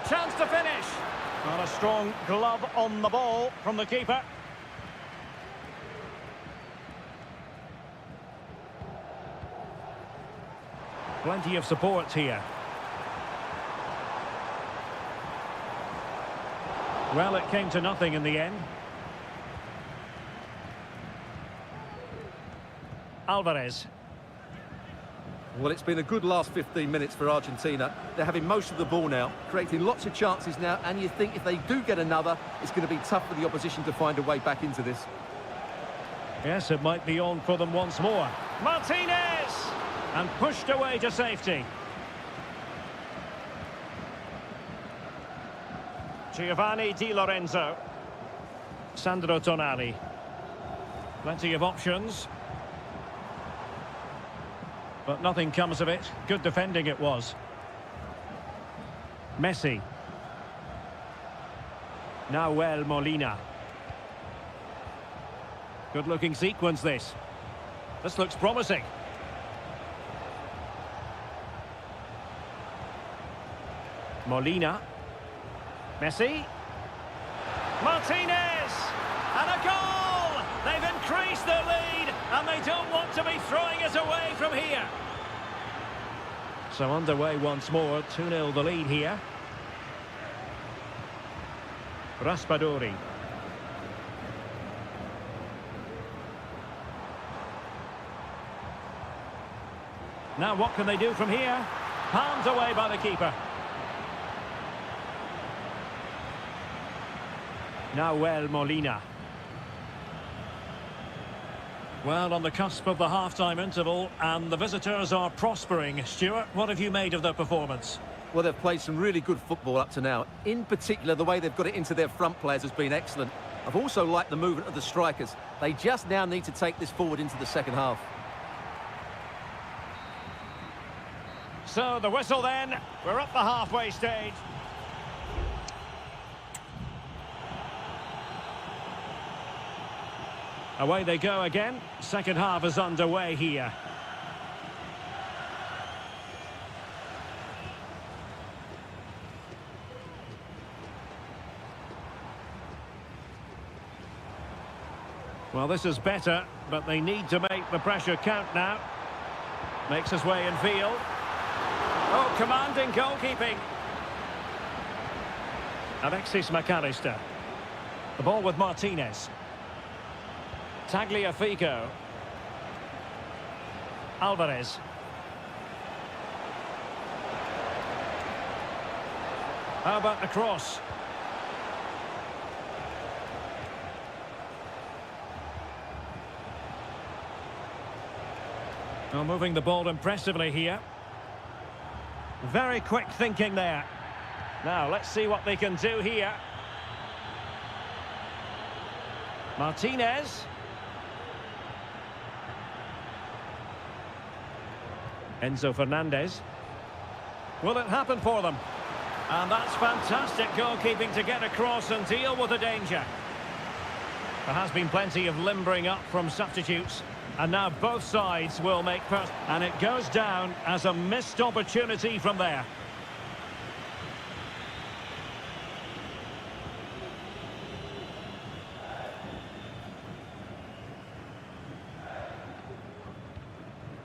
Chance to finish. Not a strong glove on the ball from the keeper. Plenty of support here. Well, it came to nothing in the end. Alvarez. Well, it's been a good last 15 minutes for Argentina. They're having most of the ball now, creating lots of chances now, and you think if they do get another, it's going to be tough for the opposition to find a way back into this. Yes, it might be on for them once more. Martinez! And pushed away to safety. Giovanni Di Lorenzo. Sandro Tonali. Plenty of options. But nothing comes of it. Good defending it was. Messi. Now Molina. Good looking sequence this. This looks promising. Molina. Messi. Martinez! And a goal! They've increased their lead, and they don't want to be throwing it away from here. So underway once more, 2-0 the lead here. Raspadori. Now what can they do from here? Palmed away by the keeper. Now Molina. Well, on the cusp of the half-time interval, and the visitors are prospering. Stuart, what have you made of their performance? Well, they've played some really good football up to now. In particular, the way they've got it into their front players has been excellent. I've also liked the movement of the strikers. They just now need to take this forward into the second half. So, the whistle then. We're at the halfway stage. Away they go again. Second half is underway here. Well, this is better, but they need to make the pressure count now. Makes his way in field. Oh, commanding goalkeeping. Alexis McAllister. The ball with Martinez. Tagliafico. Alvarez. How about the cross? Well, moving the ball impressively here. Very quick thinking there. Now, let's see what they can do here. Martinez. Enzo Fernandez. Will it happen for them? And that's fantastic goalkeeping to get across and deal with the danger. There has been plenty of limbering up from substitutes. And now both sides will make first. And it goes down as a missed opportunity from there.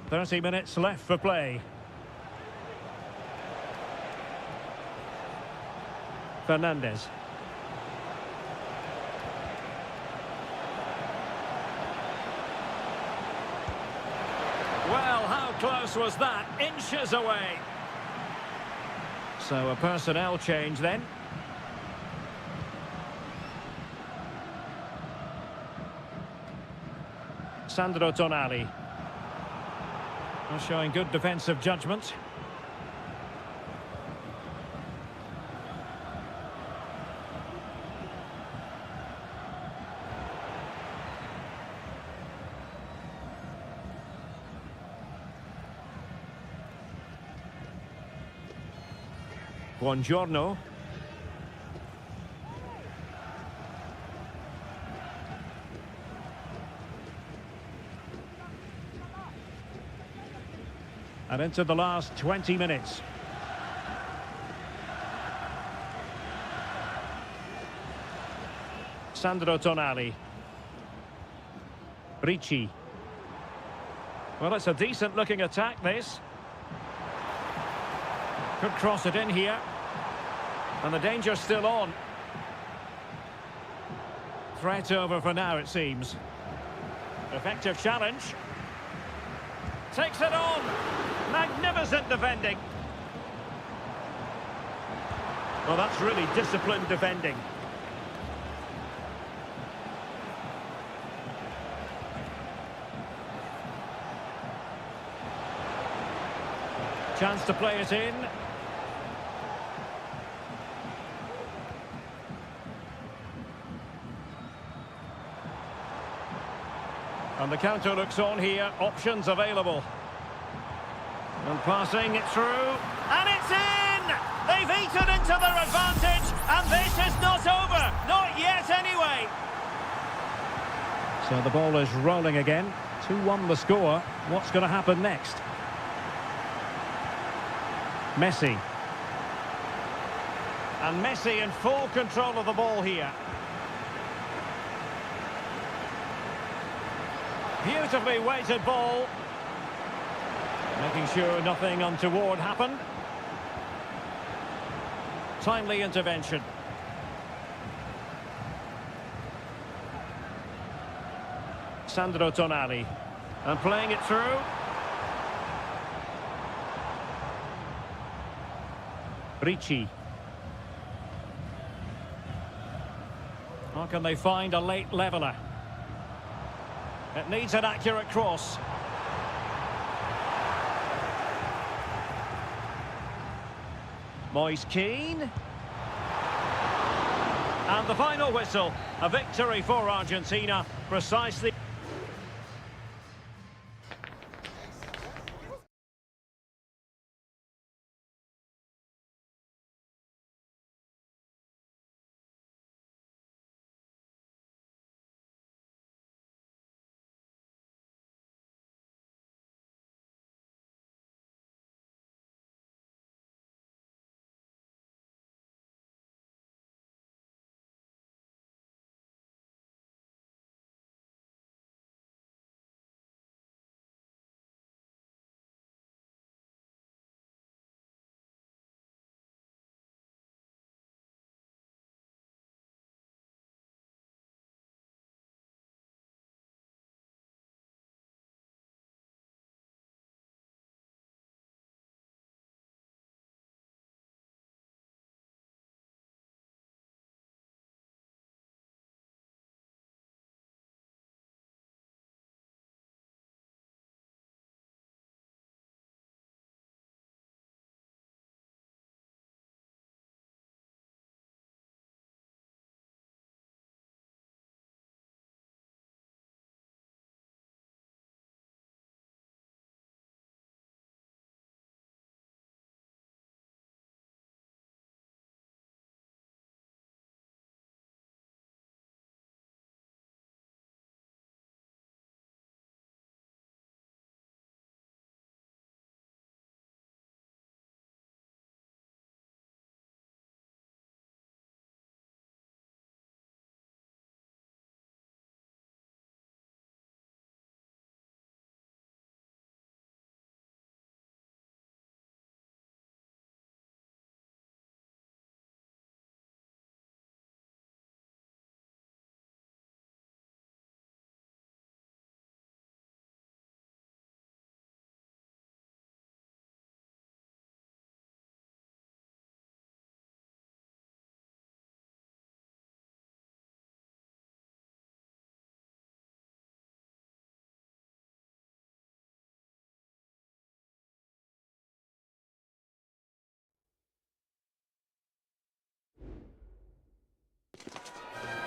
"30 minutes left for play." Fernandez. Well, how close was that? Inches away. So a personnel change then. Sandro Tonali. Showing good defensive judgment. Buongiorno. And into the last 20 minutes. Sandro Tonali. Ricci. Well, it's a decent looking attack, this. Could cross it in here. And the danger's still on. Threat over for now, it seems. Effective challenge. Takes it on. Magnificent defending. Well, that's really disciplined defending. Chance to play it in. And the counter looks on here. Options available. And passing it through. And it's in! They've eaten into their advantage. And this is not over. Not yet, anyway. So the ball is rolling again. 2-1 the score. What's going to happen next? Messi. And Messi in full control of the ball here. Beautifully weighted ball. Making sure nothing untoward happened. Timely intervention. Sandro Tonali. And playing it through. Ricci. How can they find a late leveller? It needs an accurate cross. Moise Keane. And the final whistle. A victory for Argentina. Precisely.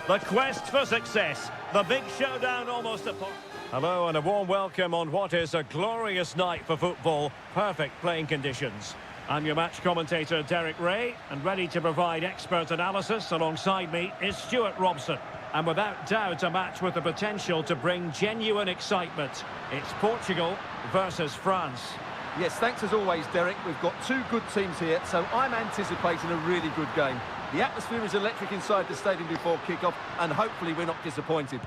The quest for success. The big showdown almost upon. Hello and a warm welcome on what is a glorious night for football. Perfect playing conditions. I'm your match commentator Derek Ray, and ready to provide expert analysis alongside me is Stuart Robson. And without doubt a match with the potential to bring genuine excitement. It's Portugal versus France. Yes, thanks as always, Derek. We've got two good teams here, so I'm anticipating a really good game. The atmosphere is electric inside the stadium before kick-off, and hopefully we're not disappointed.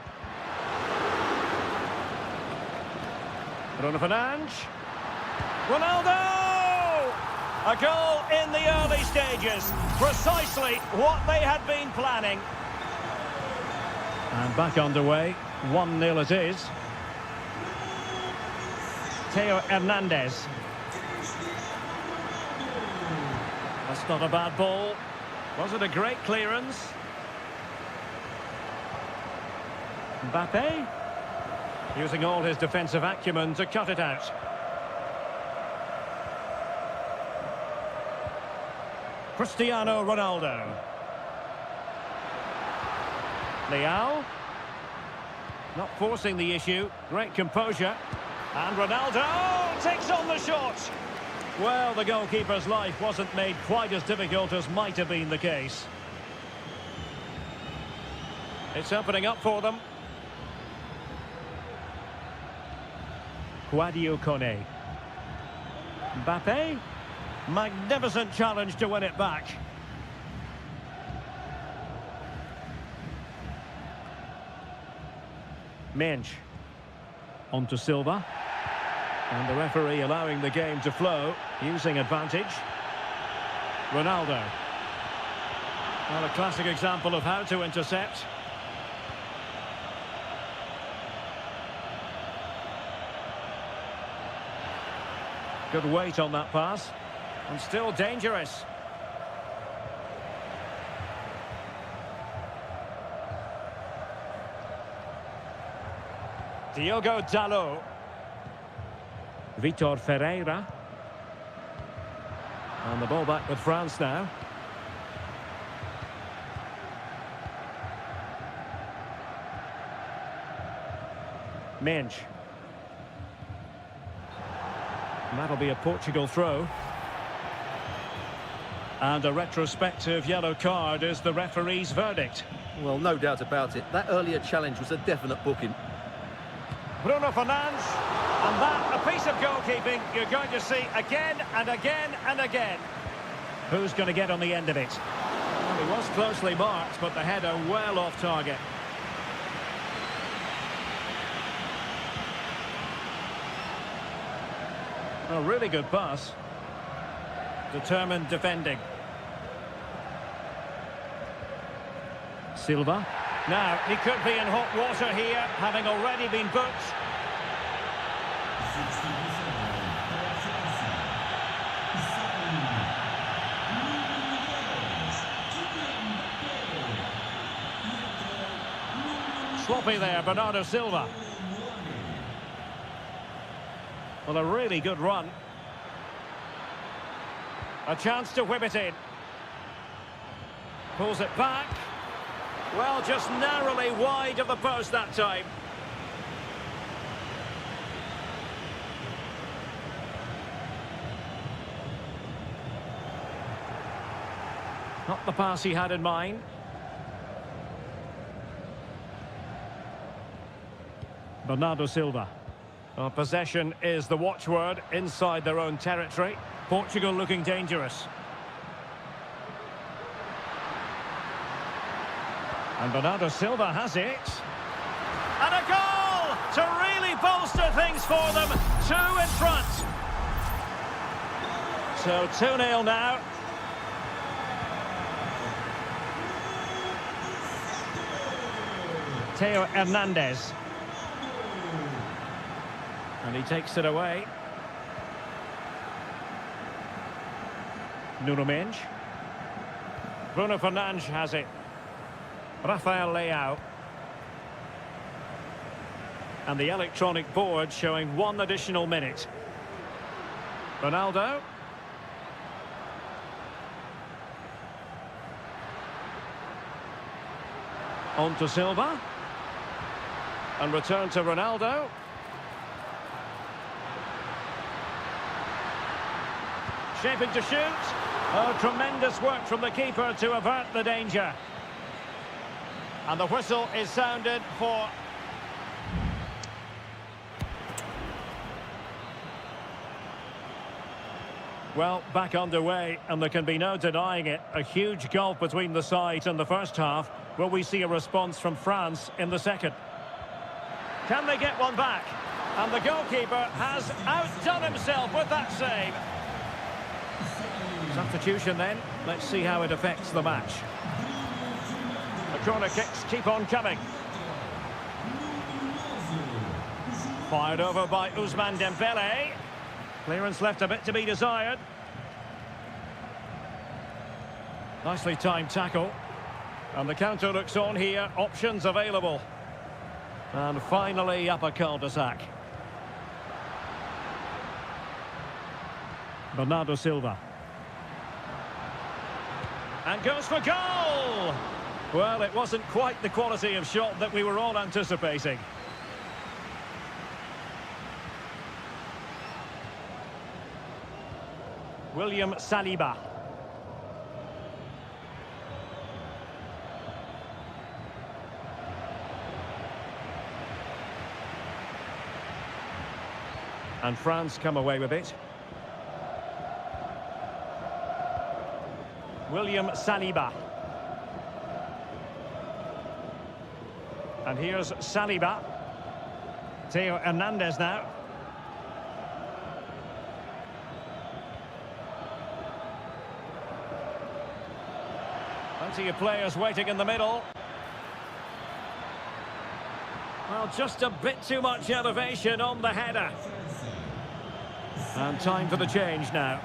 Bruno Fernandes. Ronaldo! A goal in the early stages. Precisely what they had been planning. And back underway. 1-0 it is. Theo Hernandez. That's not a bad ball. Was it a great clearance? Mbappe? Using all his defensive acumen to cut it out. Cristiano Ronaldo. Leao. Not forcing the issue. Great composure. And Ronaldo takes on the shot. Well, the goalkeeper's life wasn't made quite as difficult as might have been the case. It's opening up for them. Sadio Kone. Mbappe. Magnificent challenge to win it back. Mensch. On to Silva. And the referee allowing the game to flow, using advantage. Ronaldo. Well, a classic example of how to intercept. Good weight on that pass. And still dangerous. Diogo Dalot. Vitor Ferreira. And the ball back with France now. Mensch. And that'll be a Portugal throw. And a retrospective yellow card is the referee's verdict. Well, no doubt about it. That earlier challenge was a definite booking. Bruno Fernandes. And that, a piece of goalkeeping you're going to see again and again and again. Who's going to get on the end of it? Well, he was closely marked, but the header well off target. A really good pass. Determined defending. Silva. Now, he could be in hot water here, having already been booked. Sloppy there, Bernardo Silva. Well, a really good run. A chance to whip it in. Pulls it back. Well, just narrowly wide of the post that time. Not the pass he had in mind. Bernardo Silva. Well, possession is the watchword inside their own territory. Portugal looking dangerous. And Bernardo Silva has it. And a goal to really bolster things for them. 2 in front. So 2-0 now. Theo Hernandez. And he takes it away. Nuno Mendes. Bruno Fernandes has it. Rafael Leao. And the electronic board showing 1 additional minute. Ronaldo. On to Silva. And return to Ronaldo. Shaping to shoot. Oh, tremendous work from the keeper to avert the danger. And the whistle is sounded for... Well, back underway, and there can be no denying it. A huge gulf between the sides in the first half. Will we see a response from France in the second? Can they get one back? And the goalkeeper has outdone himself with that save. Substitution then. Let's see how it affects the match. The corner kicks keep on coming. Fired over by Ousmane Dembele. Clearance left a bit to be desired. Nicely timed tackle. And the counter looks on here. Options available. And finally up a cul-de-sac. Bernardo Silva. And goes for goal! Well, it wasn't quite the quality of shot that we were all anticipating. William Saliba. And France come away with it. William Saliba. And here's Saliba. Theo Hernandez now. Plenty of players waiting in the middle. Well, just a bit too much elevation on the header. And time for the change now.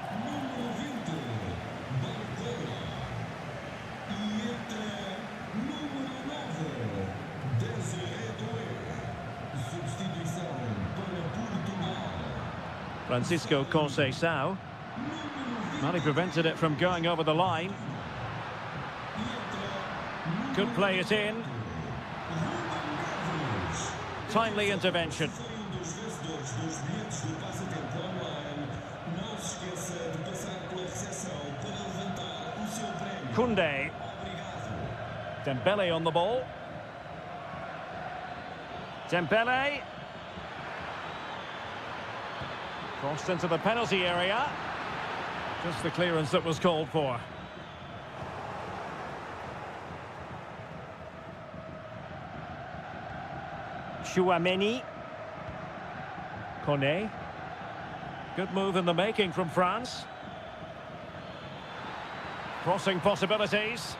Francisco Conceição. Well, he prevented it from going over the line. Could play it in. Timely intervention. Koundé. Dembele on the ball. Dembele. Crossed into the penalty area. Just the clearance that was called for. Chouameni. Koné. Good move in the making from France. Crossing possibilities.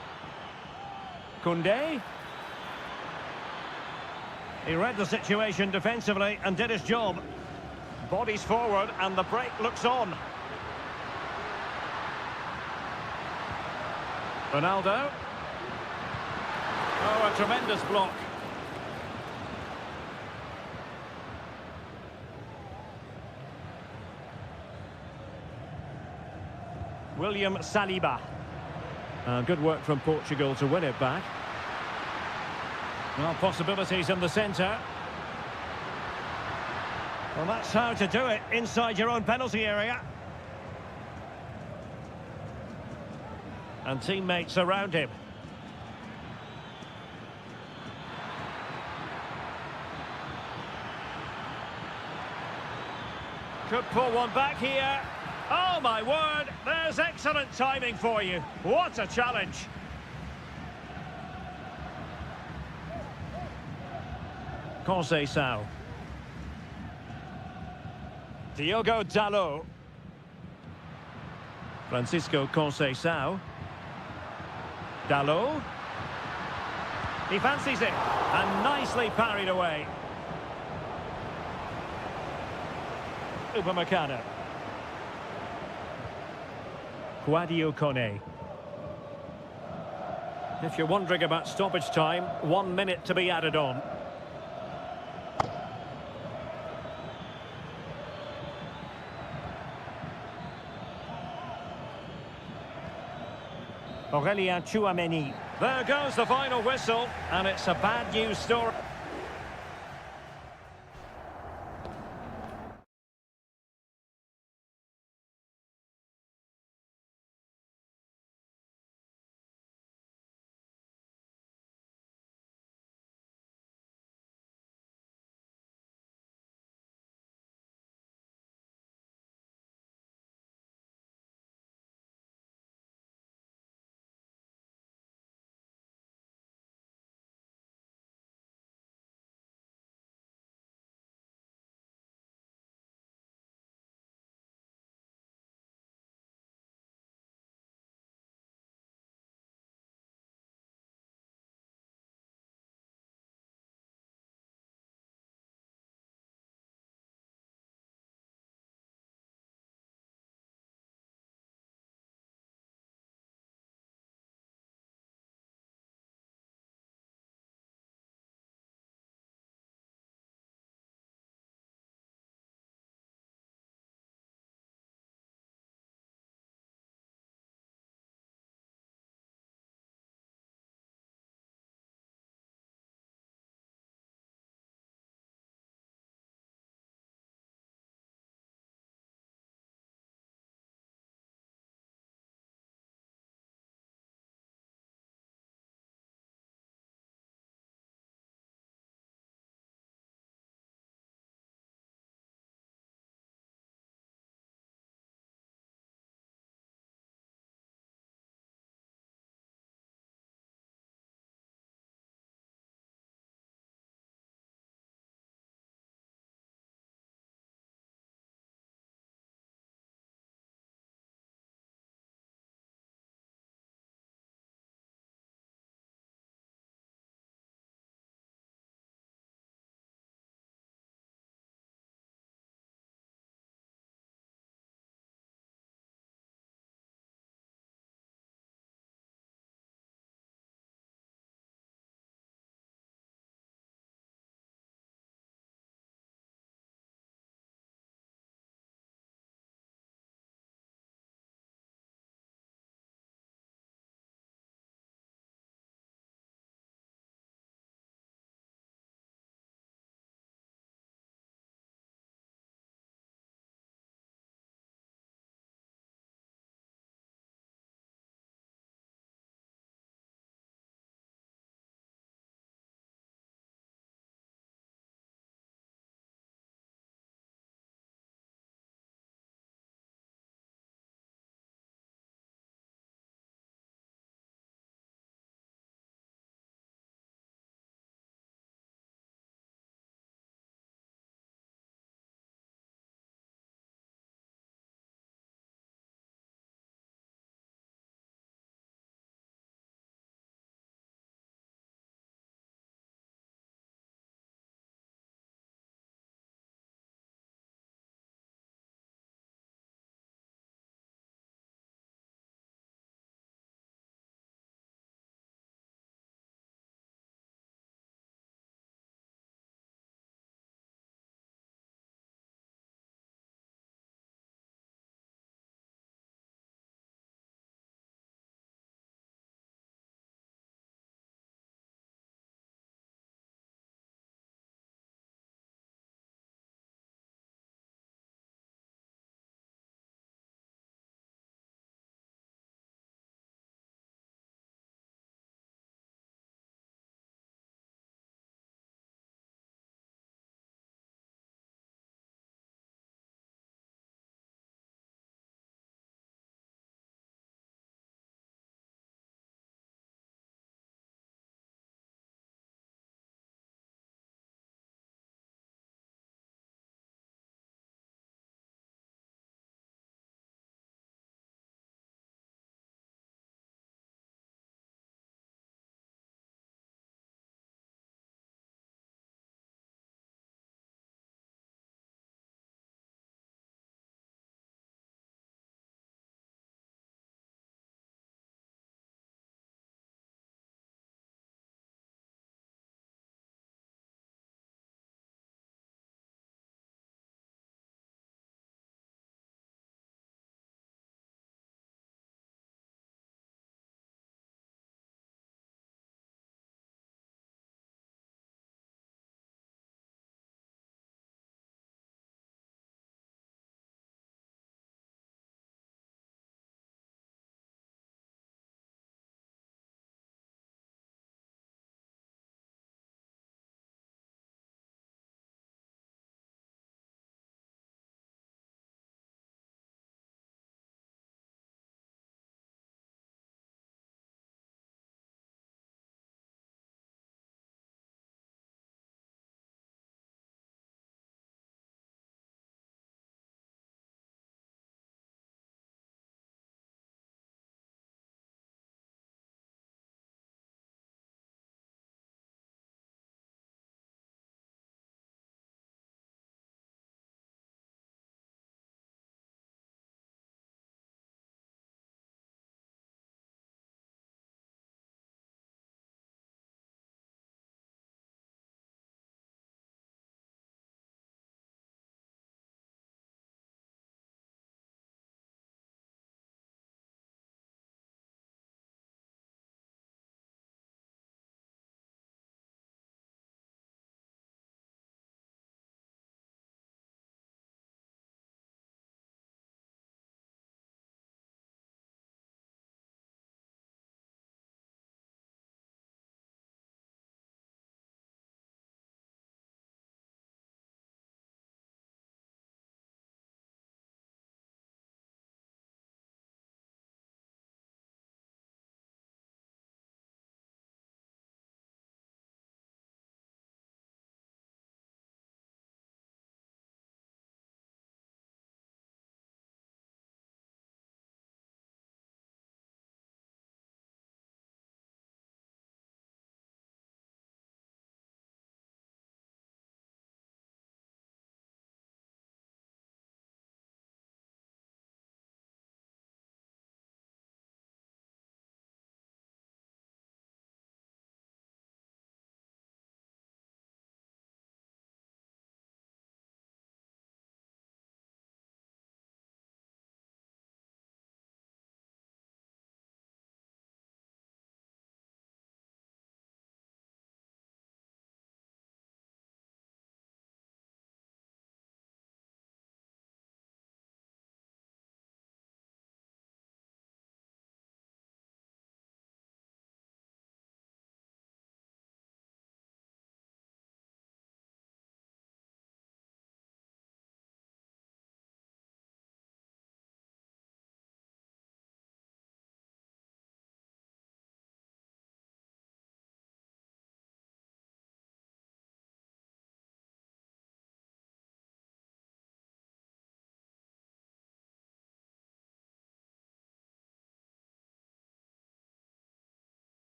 Koundé. He read the situation defensively and did his job. Bodies forward and the break looks on. Ronaldo. Oh, a tremendous block. William Saliba. Good work from Portugal to win it back. Well, possibilities in the centre. Well, that's how to do it inside your own penalty area. And teammates around him. Could pull one back here. Oh, my word, there's excellent timing for you. What a challenge. Conceição. Diogo Dalot. Francisco Conceição. Dalot. He fancies it. And nicely parried away. Upamecano. Sadio Koné. If you're wondering about stoppage time, 1 minute to be added on. Aurelien Tchouameni. There goes the final whistle, and it's a bad news story.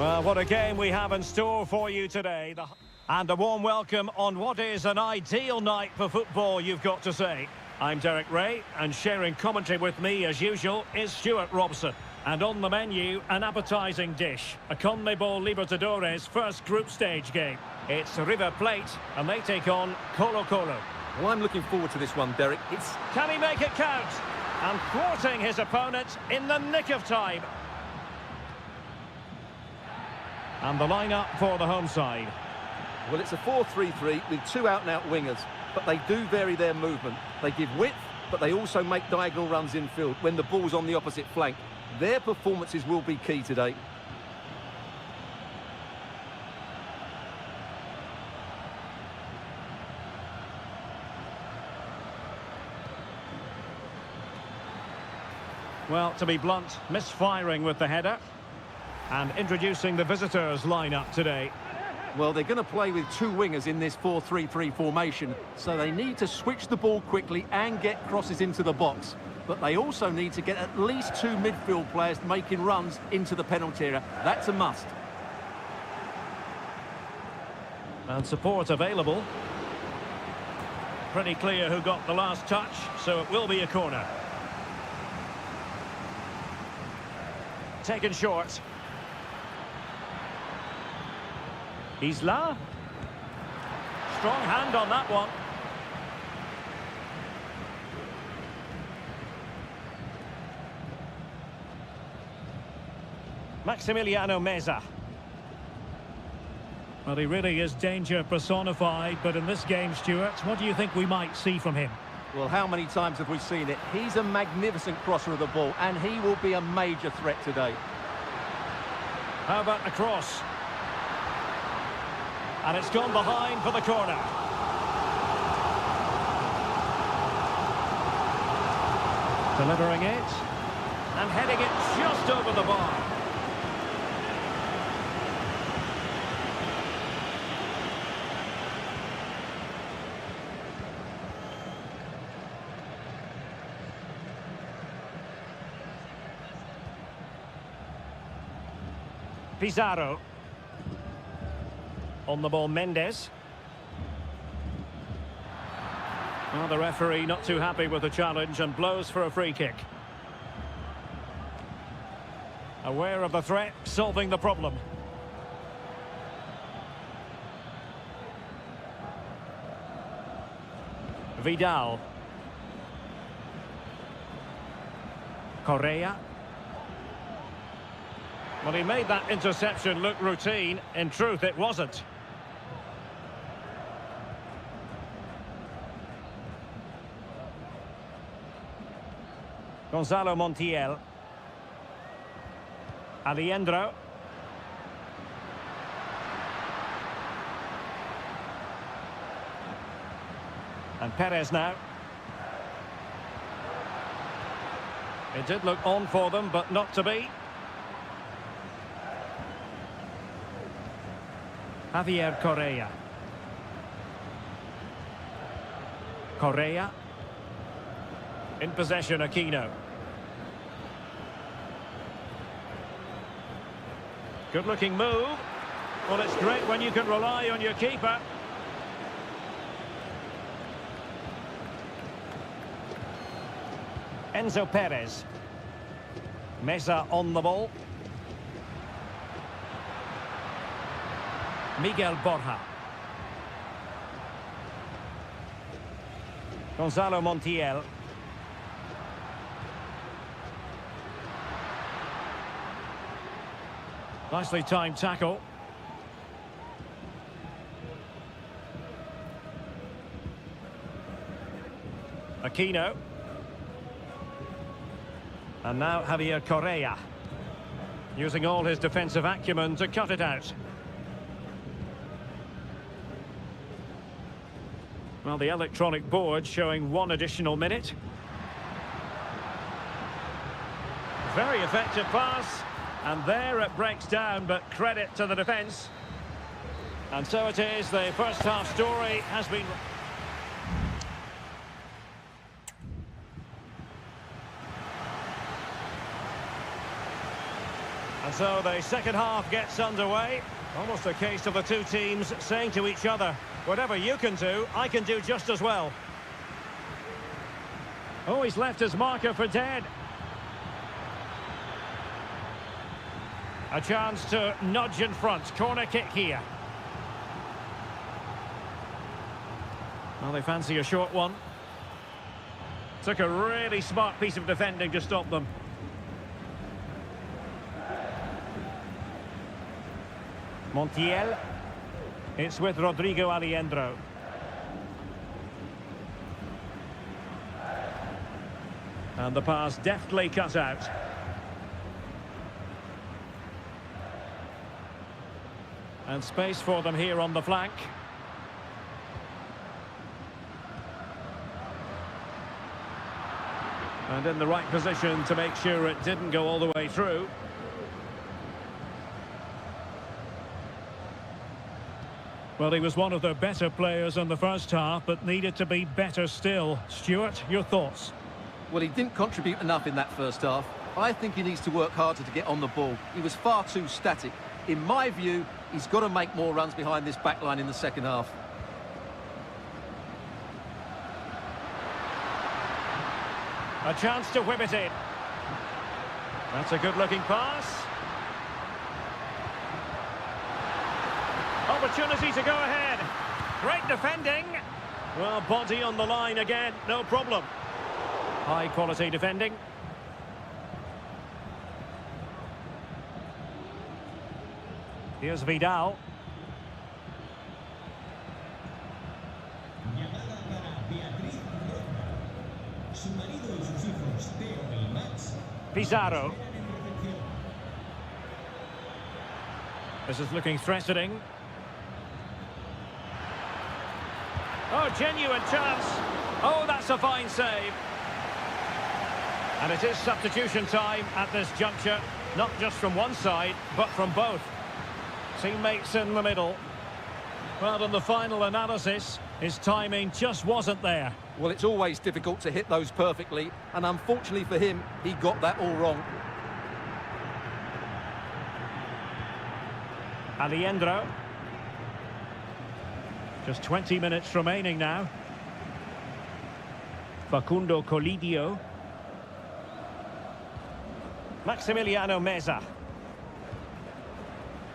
Well, what a game we have in store for you today. And a warm welcome on what is an ideal night for football, you've got to say. I'm Derek Ray, and sharing commentary with me, as usual, is Stuart Robson. And on the menu, an appetising dish, a CONMEBOL Libertadores first group stage game. It's River Plate, and they take on Colo-Colo. Well, I'm looking forward to this one, Derek. Can he make it count? And thwarting his opponent in the nick of time. And the lineup for the home side. Well, it's a 4-3-3 with two out-and-out wingers, but they do vary their movement. They give width, but they also make diagonal runs infield when the ball's on the opposite flank. Their performances will be key today. Well, to be blunt, misfiring with the header. And introducing the visitors' lineup today. Well, they're going to play with two wingers in this 4-3-3 formation, so they need to switch the ball quickly and get crosses into the box. But they also need to get at least two midfield players making runs into the penalty area. That's a must. And support available. Pretty clear who got the last touch, so it will be a corner. Taken short. Isla. Strong hand on that one. Maximiliano Meza. Well, he really is danger personified, but in this game, Stuart, what do you think we might see from him? Well, how many times have we seen it? He's a magnificent crosser of the ball, and he will be a major threat today. How about the cross? And it's gone behind for the corner. Delivering it. And heading it just over the bar. Pizarro. On the ball, Mendes. Well, the referee not too happy with the challenge and blows for a free kick. Aware of the threat, solving the problem. Vidal. Correa. Well, he made that interception look routine. In truth, it wasn't. Gonzalo Montiel. Aliendro. And Perez now. It did look on for them, but not to be. Javier Correa. Correa. In possession, Aquino. Good-looking move. Well, it's great when you can rely on your keeper. Enzo Perez. Meza on the ball. Miguel Borja. Gonzalo Montiel. Nicely timed tackle. Aquino. And now Javier Correa. Using all his defensive acumen to cut it out. Well, the electronic board showing one additional minute. Very effective pass. And there it breaks down, but credit to the defence. And so it is, the first half story has been... And so the second half gets underway. Almost a case of the two teams saying to each other, whatever you can do, I can do just as well. Oh, he's left his marker for dead. A chance to nudge in front. Corner kick here. Well, they fancy a short one. Took a really smart piece of defending to stop them. Montiel. It's with Rodrigo Aliendro. And the pass deftly cut out. And space for them here on the flank. And in the right position to make sure it didn't go all the way through. Well, he was one of the better players in the first half, but needed to be better still. Stuart, your thoughts? Well, he didn't contribute enough in that first half. I think he needs to work harder to get on the ball. He was far too static. In my view, he's got to make more runs behind this back line in the second half. A chance to whip it in. That's a good-looking pass. Opportunity to go ahead. Great defending. Well, body on the line again, no problem. High-quality defending. Here's Vidal. Pizarro. This is looking threatening. Oh, genuine chance. Oh, that's a fine save. And it is substitution time at this juncture. Not just from one side, but from both. Teammates in the middle. Well, in the final analysis, his timing just wasn't there. Well, it's always difficult to hit those perfectly, and unfortunately for him, he got that all wrong. Aliendro. Just 20 minutes remaining now. Facundo Colidio. Maximiliano Meza.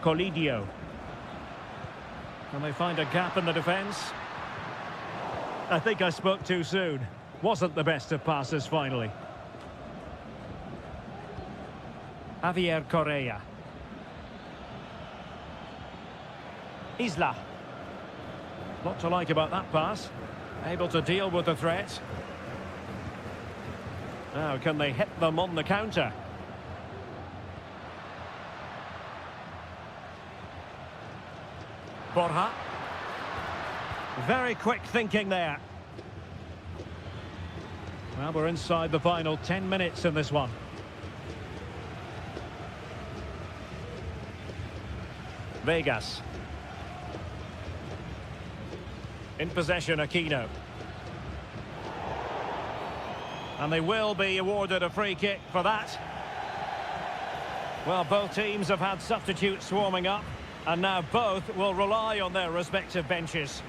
Colidio. Can they find a gap in the defence? I think I spoke too soon. Wasn't the best of passes finally. Javier Correa. Isla. Lot to like about that pass. Able to deal with the threat. Now, can they hit them on the counter? Borja. Very quick thinking there. Well, we're inside the final 10 minutes in this one. Vegas. In possession, Aquino. And they will be awarded a free kick for that. Well, both teams have had substitutes swarming up, and now both will rely on their respective benches.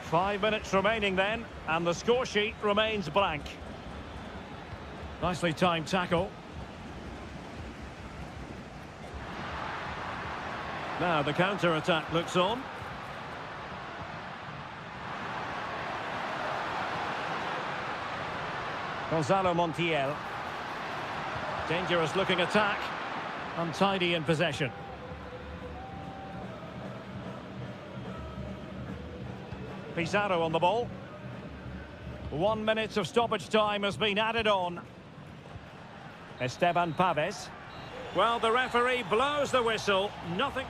5 minutes remaining then, and the score sheet remains blank. Nicely timed tackle. Now the counter-attack looks on. Gonzalo Montiel. Dangerous looking attack. Untidy in possession. Pizarro on the ball. 1 minute of stoppage time has been added on. Esteban Paves. Well, the referee blows the whistle. Nothing.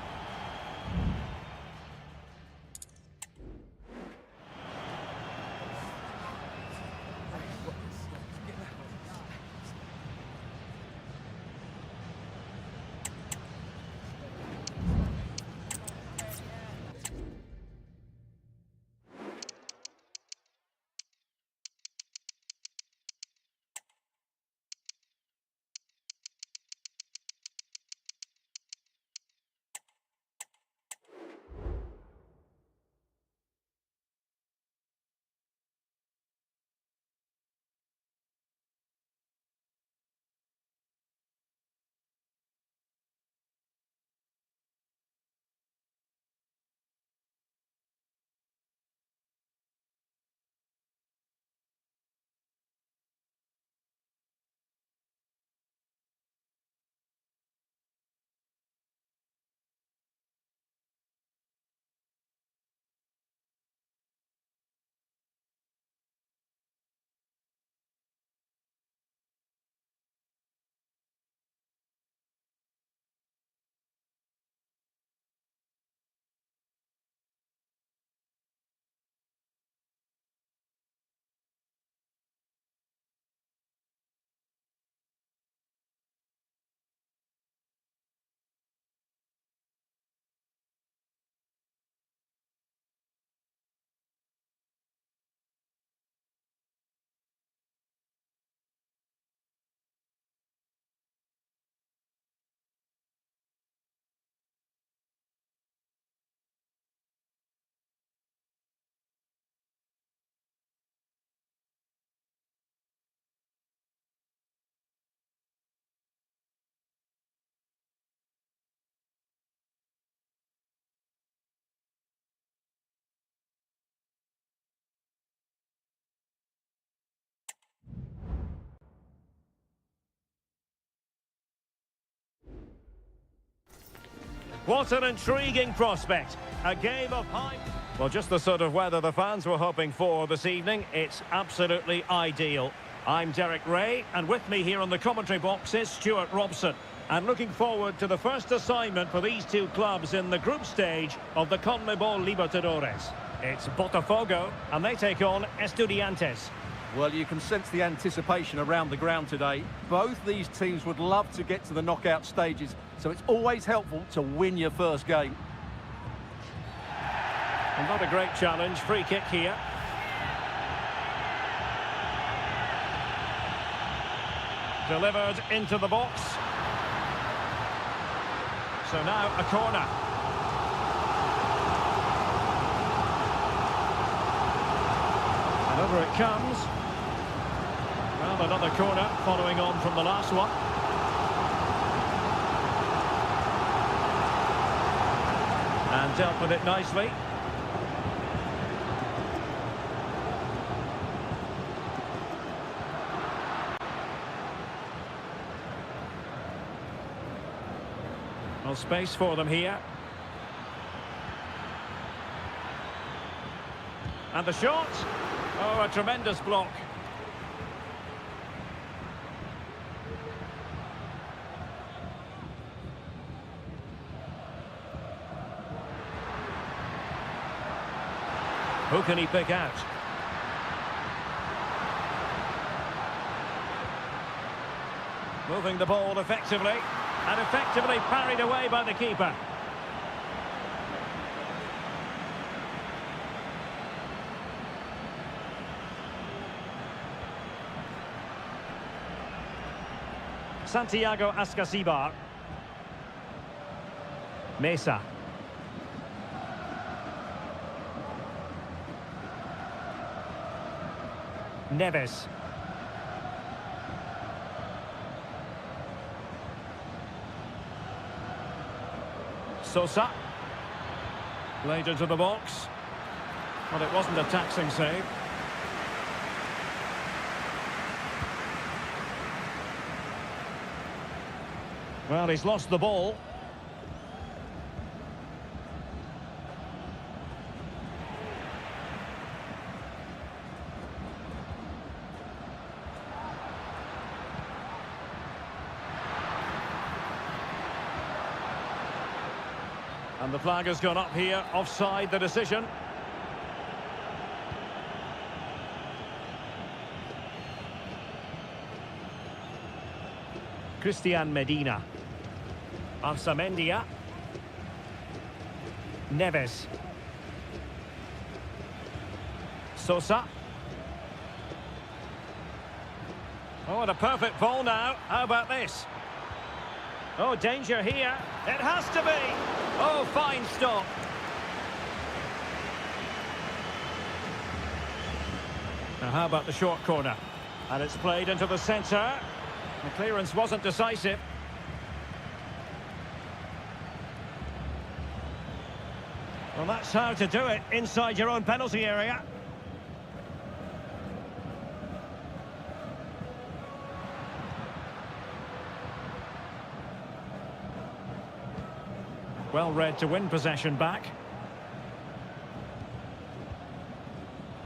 What an intriguing prospect. A game of high... Well, just the sort of weather the fans were hoping for this evening. It's absolutely ideal. I'm Derek Ray, and with me here on the commentary box is Stuart Robson. And looking forward to the first assignment for these two clubs in the group stage of the CONMEBOL Libertadores. It's Botafogo, and they take on Estudiantes. Well, you can sense the anticipation around the ground today. Both these teams would love to get to the knockout stages, so it's always helpful to win your first game. And not a great challenge, free kick here. Delivered into the box. So now a corner. And over it comes. Well, another corner following on from the last one. And dealt with it nicely. Well, space for them here. And the shot. Oh, a tremendous block. Who can he pick out? Moving the ball effectively. And effectively parried away by the keeper. Santiago Ascasibar. Mesa. Neves. Sosa. Played into the box. Well, it wasn't a taxing save. Well, he's lost the ball. And the flag has gone up here, offside the decision. Christian Medina. Arsamendia. Neves. Sosa. Oh, and a perfect ball now. How about this? Oh, danger here. It has to be. Oh, fine stop. Now, how about the short corner? And it's played into the centre. The clearance wasn't decisive. Well, that's how to do it inside your own penalty area. Well read to win possession back.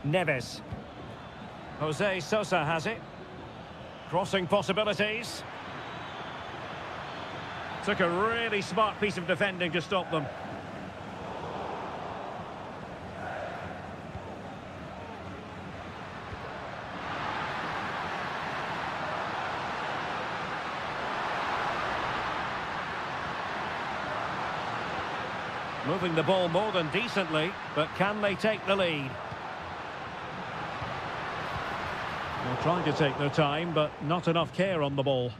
Neves. Jose Sosa has it. Crossing possibilities. Took a really smart piece of defending to stop them. Moving the ball more than decently, but can they take the lead? They're trying to take their time, but not enough care on the ball.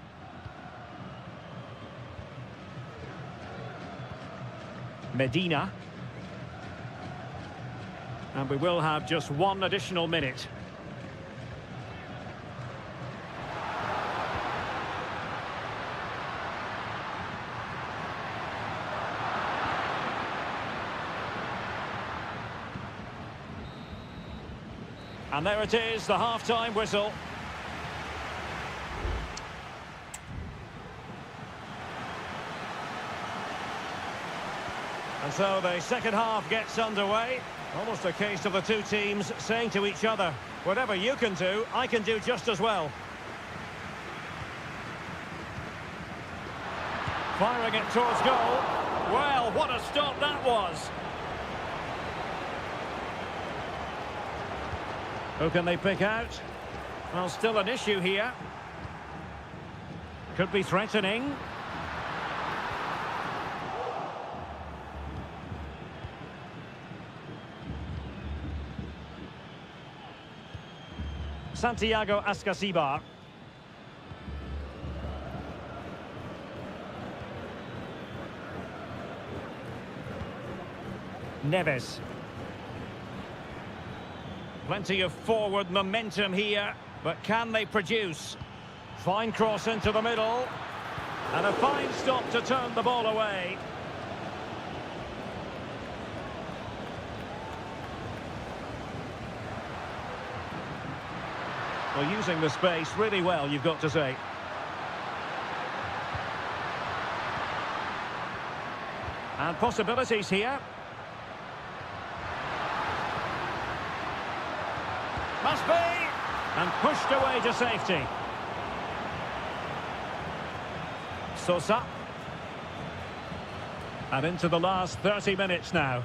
Medina. And we will have just one additional minute. And there it is, the half-time whistle. And so the second half gets underway. Almost a case of the two teams saying to each other, whatever you can do, I can do just as well. Firing it towards goal. Well, what a stop that was. Who can they pick out? Well, still an issue here. Could be threatening. Santiago Ascasibar. Neves. Plenty of forward momentum here, but can they produce? Fine cross into the middle. And a fine stop to turn the ball away. Well, using the space really well, you've got to say. And possibilities here. Must be! And pushed away to safety. Sosa. And into the last 30 minutes now.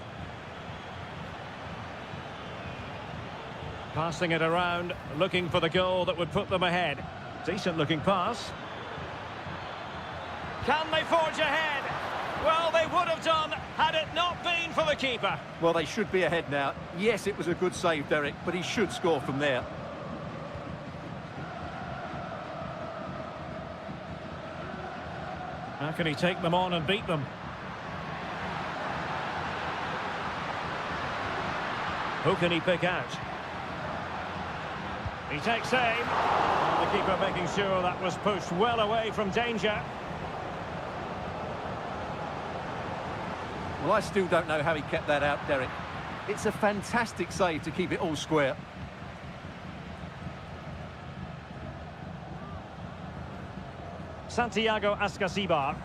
Passing it around, looking for the goal that would put them ahead. Decent looking pass. Can they forge ahead? Well, they would have done had it not been for the keeper. Well, they should be ahead now. Yes, it was a good save, Derek, but he should score from there. How can he take them on and beat them? Who can he pick out? He takes aim. And the keeper making sure that was pushed well away from danger. Well, I still don't know how he kept that out, Derek. It's a fantastic save to keep it all square. Santiago Ascasibar.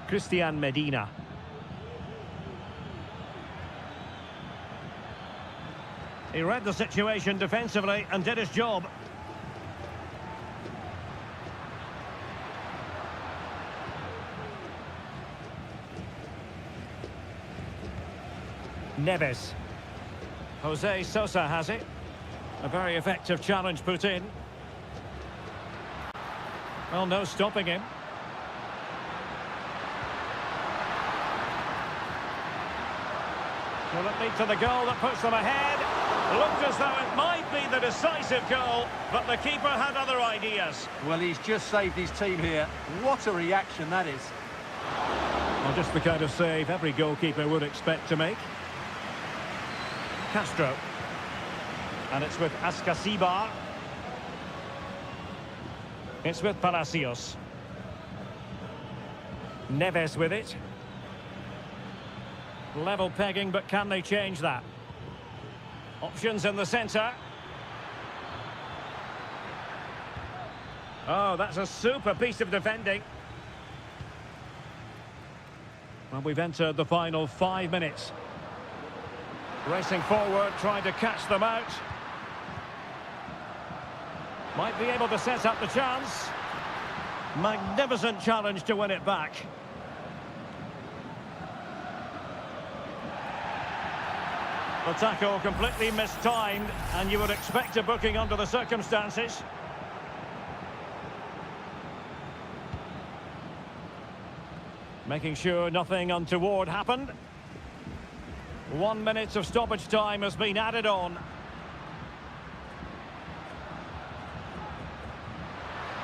Christian Medina. He read the situation defensively and did his job. Neves. Jose Sosa has it. A very effective challenge put in. Well, no stopping him. Will it lead to the goal that puts them ahead? Looked as though it might be the decisive goal, but the keeper had other ideas. Well, he's just saved his team here. What a reaction that is. Well, just the kind of save every goalkeeper would expect to make. Castro. And it's with Ascasibar. It's with Palacios. Neves with it. Level pegging, but can they change that? Options in the centre. Oh, that's a super piece of defending. Well, we've entered the final 5 minutes. Racing forward, trying to catch them out. Might be able to set up the chance. Magnificent challenge to win it back. The tackle completely mistimed, and you would expect a booking under the circumstances. Making sure nothing untoward happened. 1 minute of stoppage time has been added on.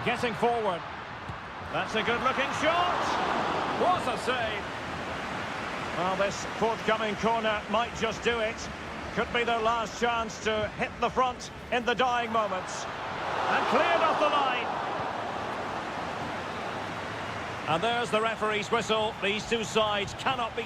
Getting forward. That's a good-looking shot. What a save. Well, this forthcoming corner might just do it. Could be their last chance to hit the front in the dying moments. And cleared off the line. And there's the referee's whistle. These two sides cannot be...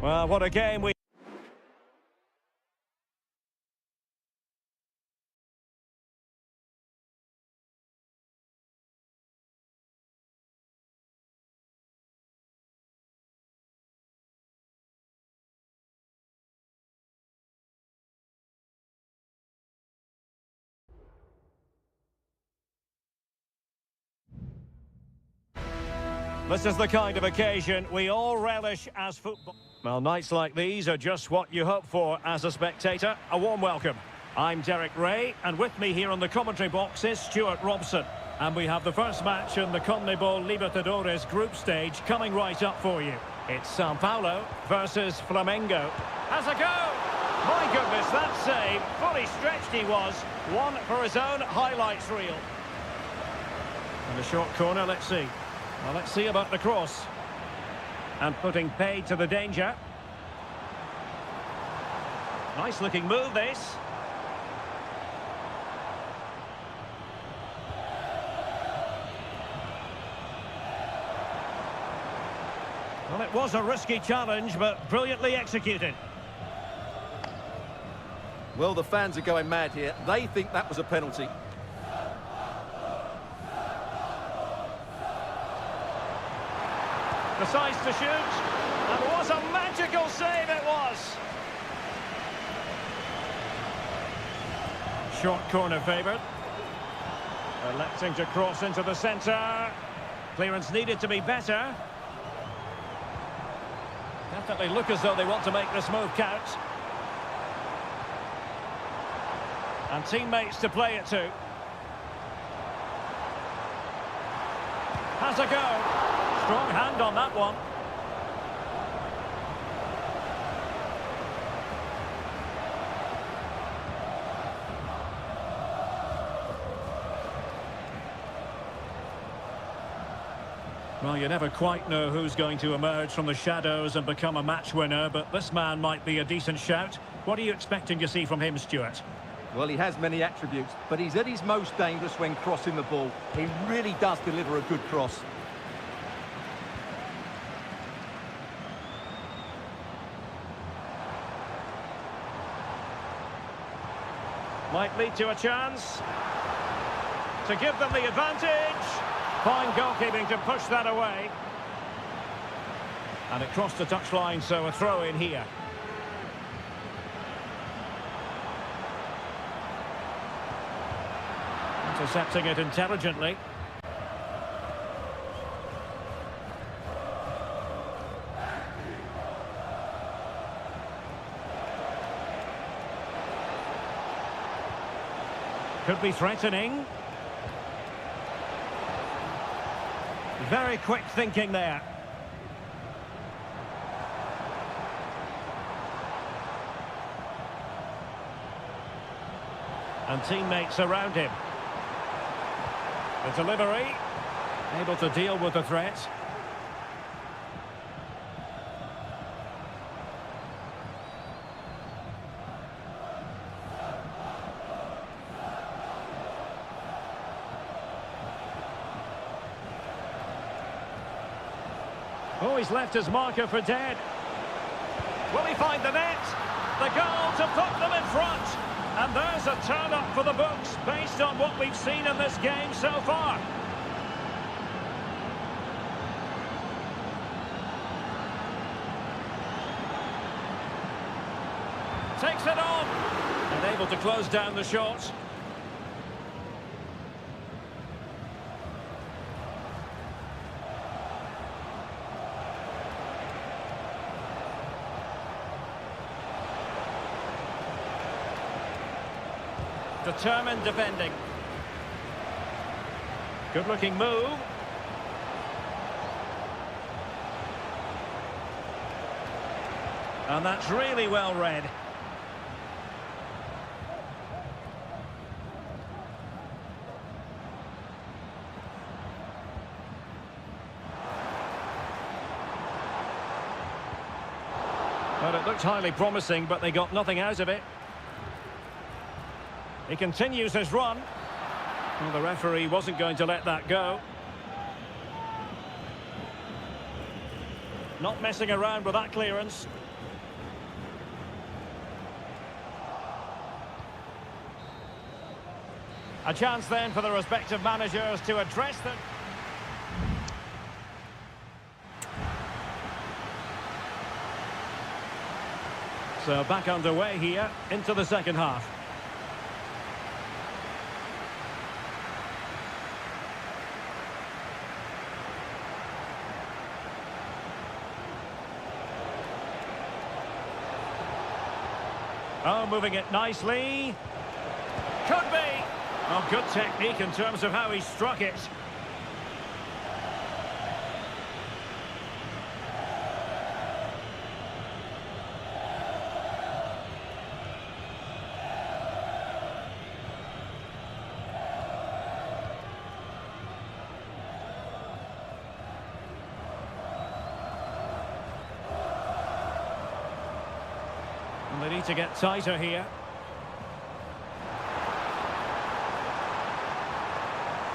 Well, what a game we... This is the kind of occasion we all relish as football. Well, nights like these are just what you hope for as a spectator. A warm welcome. I'm Derek Ray, and with me here on the commentary box is Stuart Robson. And we have the first match in the CONMEBOL Libertadores group stage coming right up for you. It's Sao Paulo versus Flamengo. Has a go! My goodness, that save, fully stretched he was. One for his own highlights reel. And a short corner, let's see. Well, let's see about the cross. And putting paid to the danger. Nice looking move, this. Well, it was a risky challenge, but brilliantly executed. Well, the fans are going mad here. They think that was a penalty. Decides to shoot, and what a magical save it was! Short corner favoured. Electing to cross into the centre. Clearance needed to be better. Definitely look as though they want to make this move count. And teammates to play it to. Has a go. Strong hand on that one. Well, you never quite know who's going to emerge from the shadows and become a match winner, but this man might be a decent shout. What are you expecting to see from him, Stuart? Well, he has many attributes, but he's at his most dangerous when crossing the ball. He really does deliver a good cross. Might lead to a chance to give them the advantage. Fine goalkeeping to push that away. And it crossed the touchline, so a throw in here. Intercepting it intelligently. Could be threatening. Very quick thinking there. And teammates around him. The delivery. Able to deal with the threat. Oh, he's left his marker for dead. Will he find the net? The goal to put them in front. And there's a turn-up for the books based on what we've seen in this game so far. Takes it on. And able to close down the shot. Determined defending. Good looking move. And that's really well read. Well, it looked highly promising, but they got nothing out of it. He continues his run. Well, the referee wasn't going to let that go. Not messing around with that clearance. A chance then for the respective managers to address them. So back underway here into the second half. Oh, moving it nicely. Could be. Oh, good technique in terms of how he struck it. And they need to get tighter here.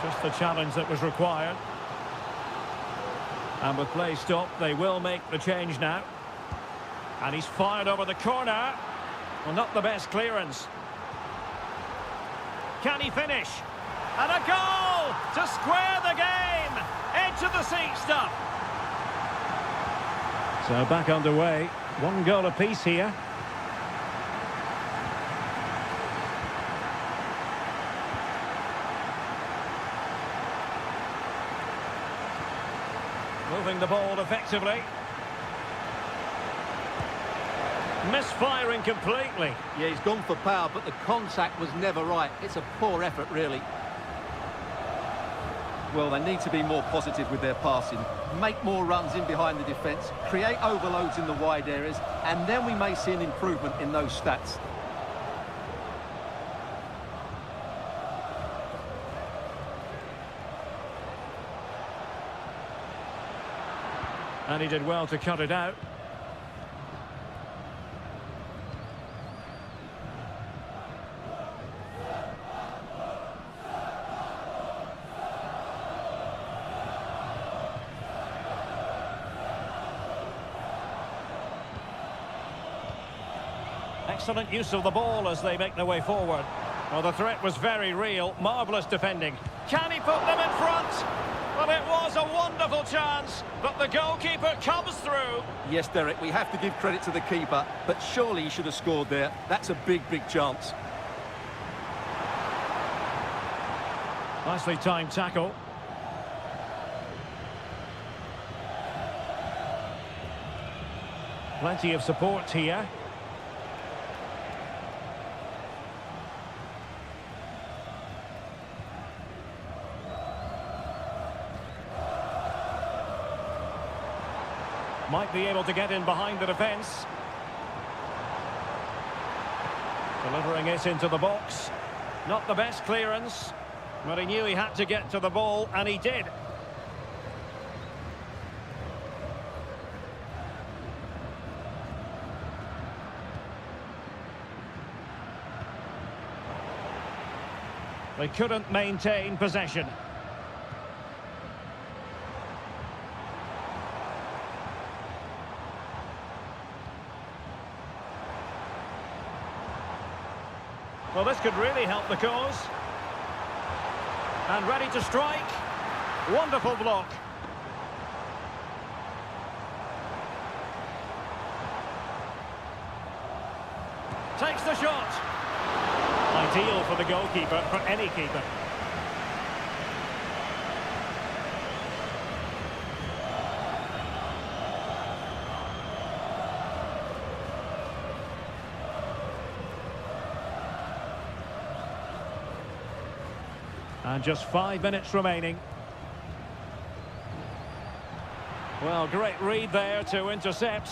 Just the challenge that was required. And with play stopped, they will make the change now. And he's fired over the corner. Well, not the best clearance. Can he finish? And a goal to square the game. Edge of the seat stuff. So back underway. One goal apiece here. Moving the ball effectively. Misfiring completely. Yeah, he's gone for power, but the contact was never right. It's a poor effort, really. Well, they need to be more positive with their passing. Make more runs in behind the defence, create overloads in the wide areas, and then we may see an improvement in those stats. And he did well to cut it out. Excellent use of the ball as they make their way forward. Well, the threat was very real. Marvellous defending. Can he put them in front? Well, it was a wonderful chance, but the goalkeeper comes through. Yes, Derek, we have to give credit to the keeper, but surely he should have scored there. That's a big, big chance. Nicely timed tackle. Plenty of support here. Might be able to get in behind the defence. Delivering it into the box. Not the best clearance, but he knew he had to get to the ball, and he did. They couldn't maintain possession. Well, this could really help the cause. And ready to strike. Wonderful block. Takes the shot. Ideal for the goalkeeper, for any keeper. And just 5 minutes remaining. Well, great read there to intercept.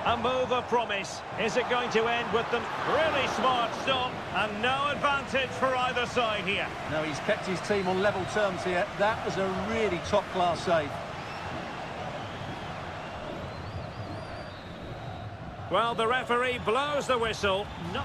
A move of promise. Is it going to end with them? Really smart stop, and no advantage for either side here. No, he's kept his team on level terms here. That was a really top-class save. Well, the referee blows the whistle. No.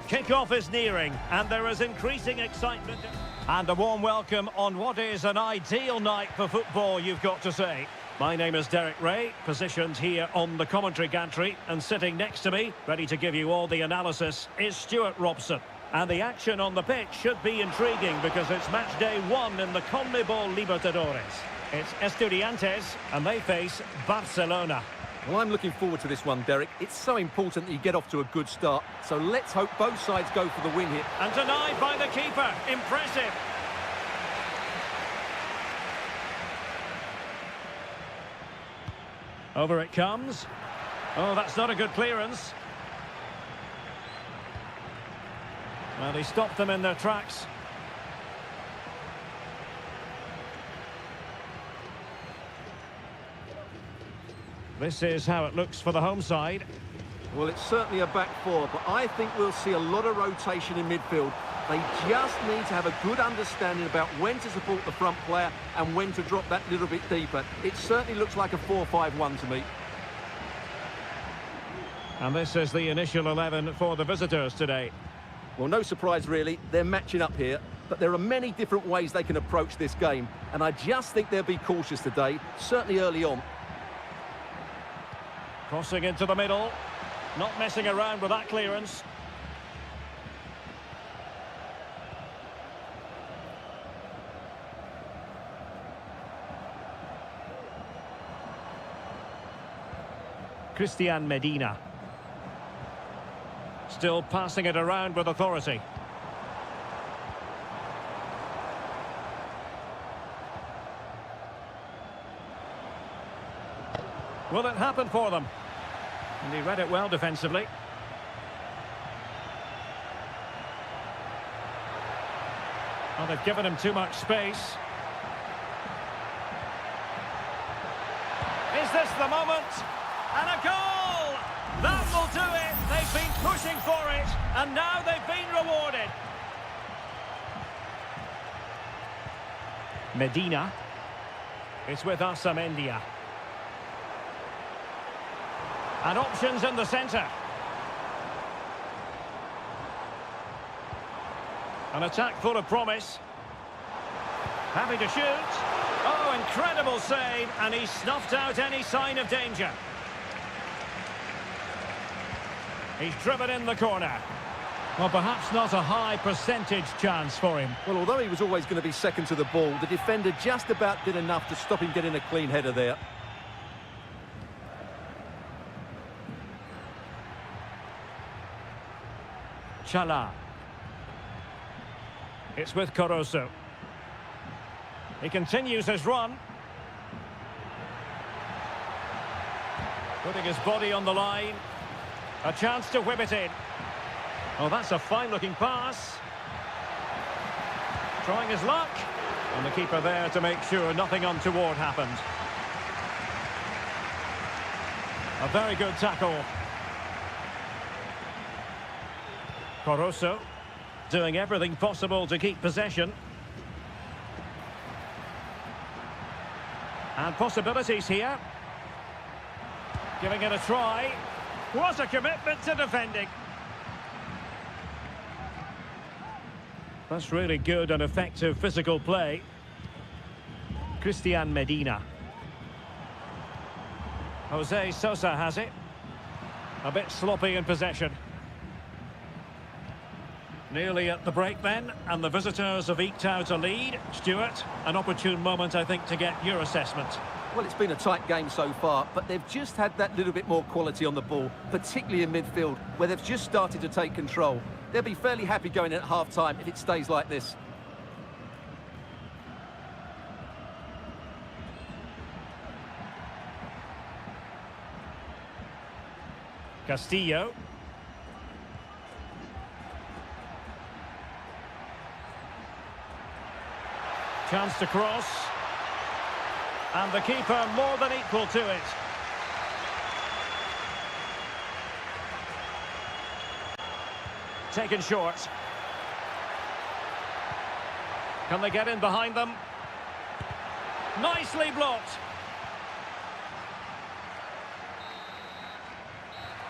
Kick-off is nearing, and there is increasing excitement. And a warm welcome on what is an ideal night for football, you've got to say. My name is Derek Ray, positioned here on the commentary gantry, and sitting next to me, ready to give you all the analysis, is Stuart Robson. And the action on the pitch should be intriguing because it's match day 1 in the CONMEBOL Libertadores. It's Estudiantes, and they face Barcelona. Well, I'm looking forward to this one, Derek. It's so important that you get off to a good start. So let's hope both sides go for the win here. And denied by the keeper. Impressive. Over it comes. Oh, that's not a good clearance. Well, he stopped them in their tracks. This is how it looks for the home side. Well, it's certainly a back four, but I think we'll see a lot of rotation in midfield. They just need to have a good understanding about when to support the front player and when to drop that little bit deeper. It certainly looks like a 4-5-1 to me. And this is the initial 11 for the visitors today. Well, no surprise really, they're matching up here, but there are many different ways they can approach this game, and I just think they'll be cautious today, certainly early on. Crossing into the middle, not messing around with that clearance. Christian Medina. Still passing it around with authority. Will it happen for them? And he read it well defensively. Well, they've given him too much space. Is this the moment? And a goal! That will do it! They've been pushing for it, and now they've been rewarded. Medina. It's with Asamendia. And options in the centre. An attack full of promise. Happy to shoot. Oh, incredible save, and he snuffed out any sign of danger. He's driven in the corner. Well, perhaps not a high percentage chance for him. Well, although he was always going to be second to the ball, the defender just about did enough to stop him getting a clean header there. Chala. It's with Caruso. He continues his run. Putting his body on the line. A chance to whip it in. Oh, that's a fine-looking pass. Trying his luck. And the keeper there to make sure nothing untoward happened. A very good tackle. Caruso doing everything possible to keep possession. And possibilities here. Giving it a try. What a commitment to defending. That's really good and effective physical play. Christian Medina. Jose Sosa has it. A bit sloppy in possession. Nearly at the break then, and the visitors have eked out a lead. Stuart, an opportune moment, I think, to get your assessment. Well, it's been a tight game so far, but they've just had that little bit more quality on the ball, particularly in midfield, where they've just started to take control. They'll be fairly happy going in at half-time if it stays like this. Castillo. Chance to cross. And the keeper more than equal to it. Taken short. Can they get in behind them? Nicely blocked.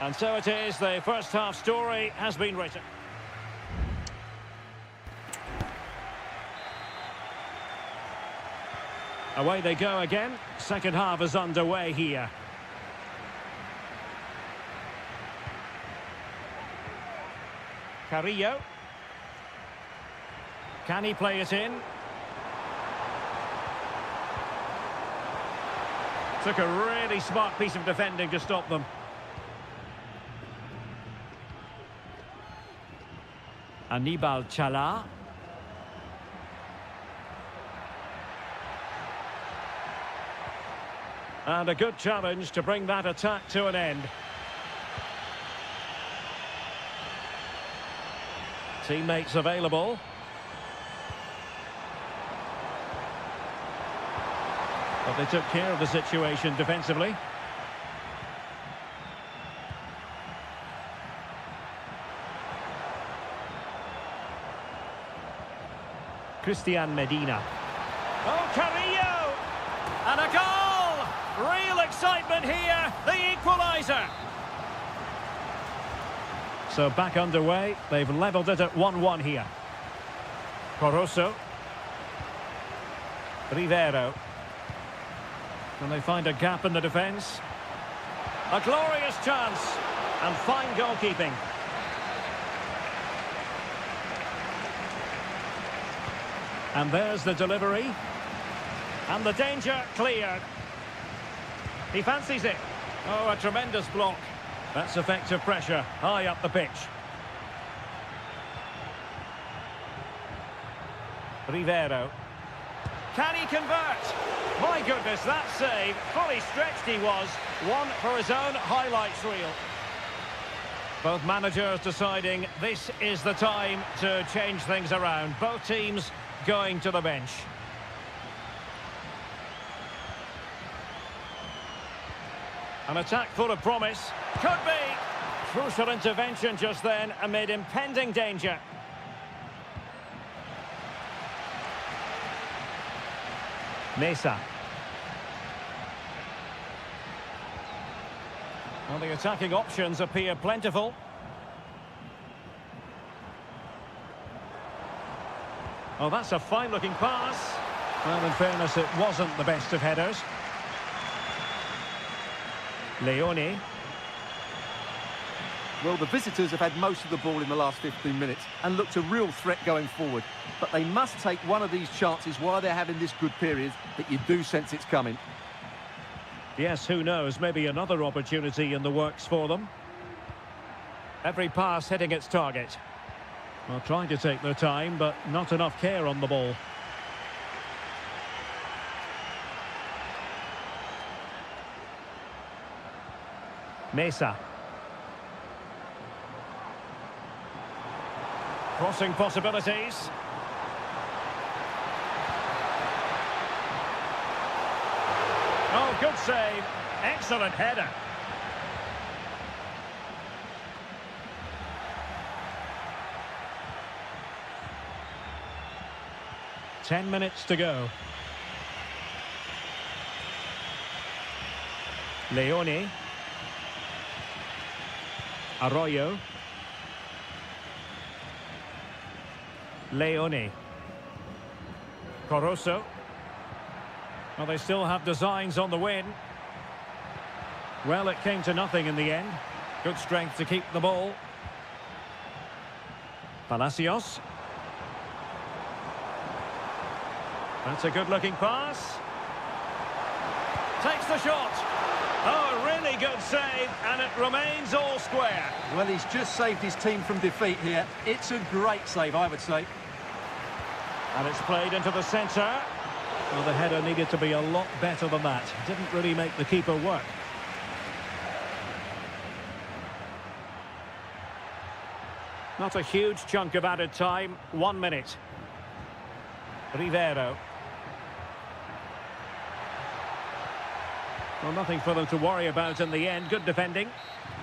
And so it is, the first half story has been written. Away they go again. Second half is underway here. Carrillo. Can he play it in? Took a really smart piece of defending to stop them. Anibal Chala. And a good challenge to bring that attack to an end. Teammates available. But they took care of the situation defensively. Christian Medina. Oh, Carrillo! And a goal! Real excitement here, the equaliser. So back underway, they've levelled it at 1-1 here. Corosso. Rivero. Can they find a gap in the defence? A glorious chance. And fine goalkeeping. And there's the delivery. And the danger cleared. He fancies it. Oh, a tremendous block. That's effective pressure, high up the pitch. Rivero. Can he convert? My goodness, that save. Fully stretched he was. One for his own highlights reel. Both managers deciding this is the time to change things around. Both teams going to the bench. An attack full of promise. Could be. Crucial intervention just then amid impending danger. Mesa. Well, the attacking options appear plentiful. Oh, that's a fine-looking pass. Well, in fairness, it wasn't the best of headers. Leone. Well, the visitors have had most of the ball in the last 15 minutes and looked a real threat going forward. But they must take one of these chances while they're having this good period that you do sense it's coming. Yes, who knows? Maybe another opportunity in the works for them. Every pass hitting its target. Well, trying to take their time, but not enough care on the ball. Mesa. Crossing possibilities. Oh, good save. Excellent header. Ten minutes to go. Leone. Arroyo. Leone. Corosso. Well, they still have designs on the win. Well, it came to nothing in the end. Good strength to keep the ball. Palacios. That's a good-looking pass. Takes the shot. Oh, a really good save, and it remains all square. Well, he's just saved his team from defeat here. It's a great save, I would say. And it's played into the centre. Well, the header needed to be a lot better than that. Didn't really make the keeper work. Not a huge chunk of added time. 1 minute. Rivero. Well, nothing for them to worry about in the end. Good defending.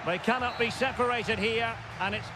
They cannot be separated here, and it's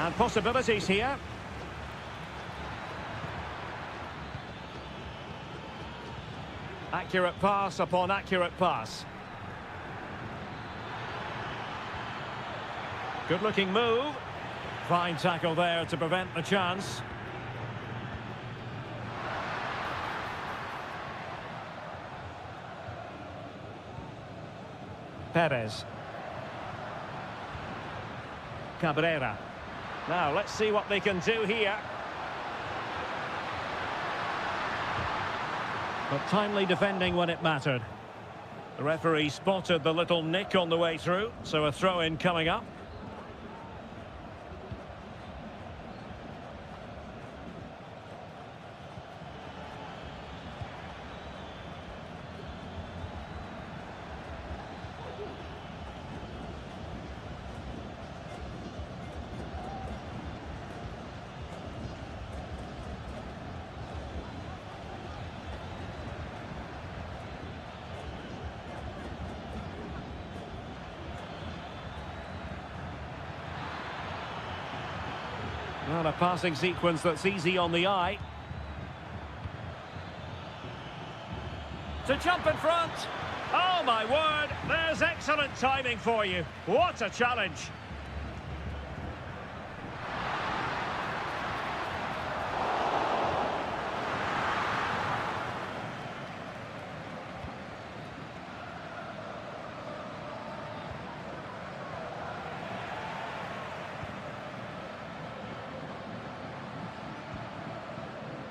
And possibilities here. Accurate pass upon accurate pass. Good looking move. Fine tackle there to prevent the chance. Perez. Cabrera. Now let's see what they can do here. But timely defending when it mattered. The referee spotted the little nick on the way through, so a throw-in coming up. Well, a passing sequence that's easy on the eye. To jump in front. Oh, my word. There's excellent timing for you. What a challenge.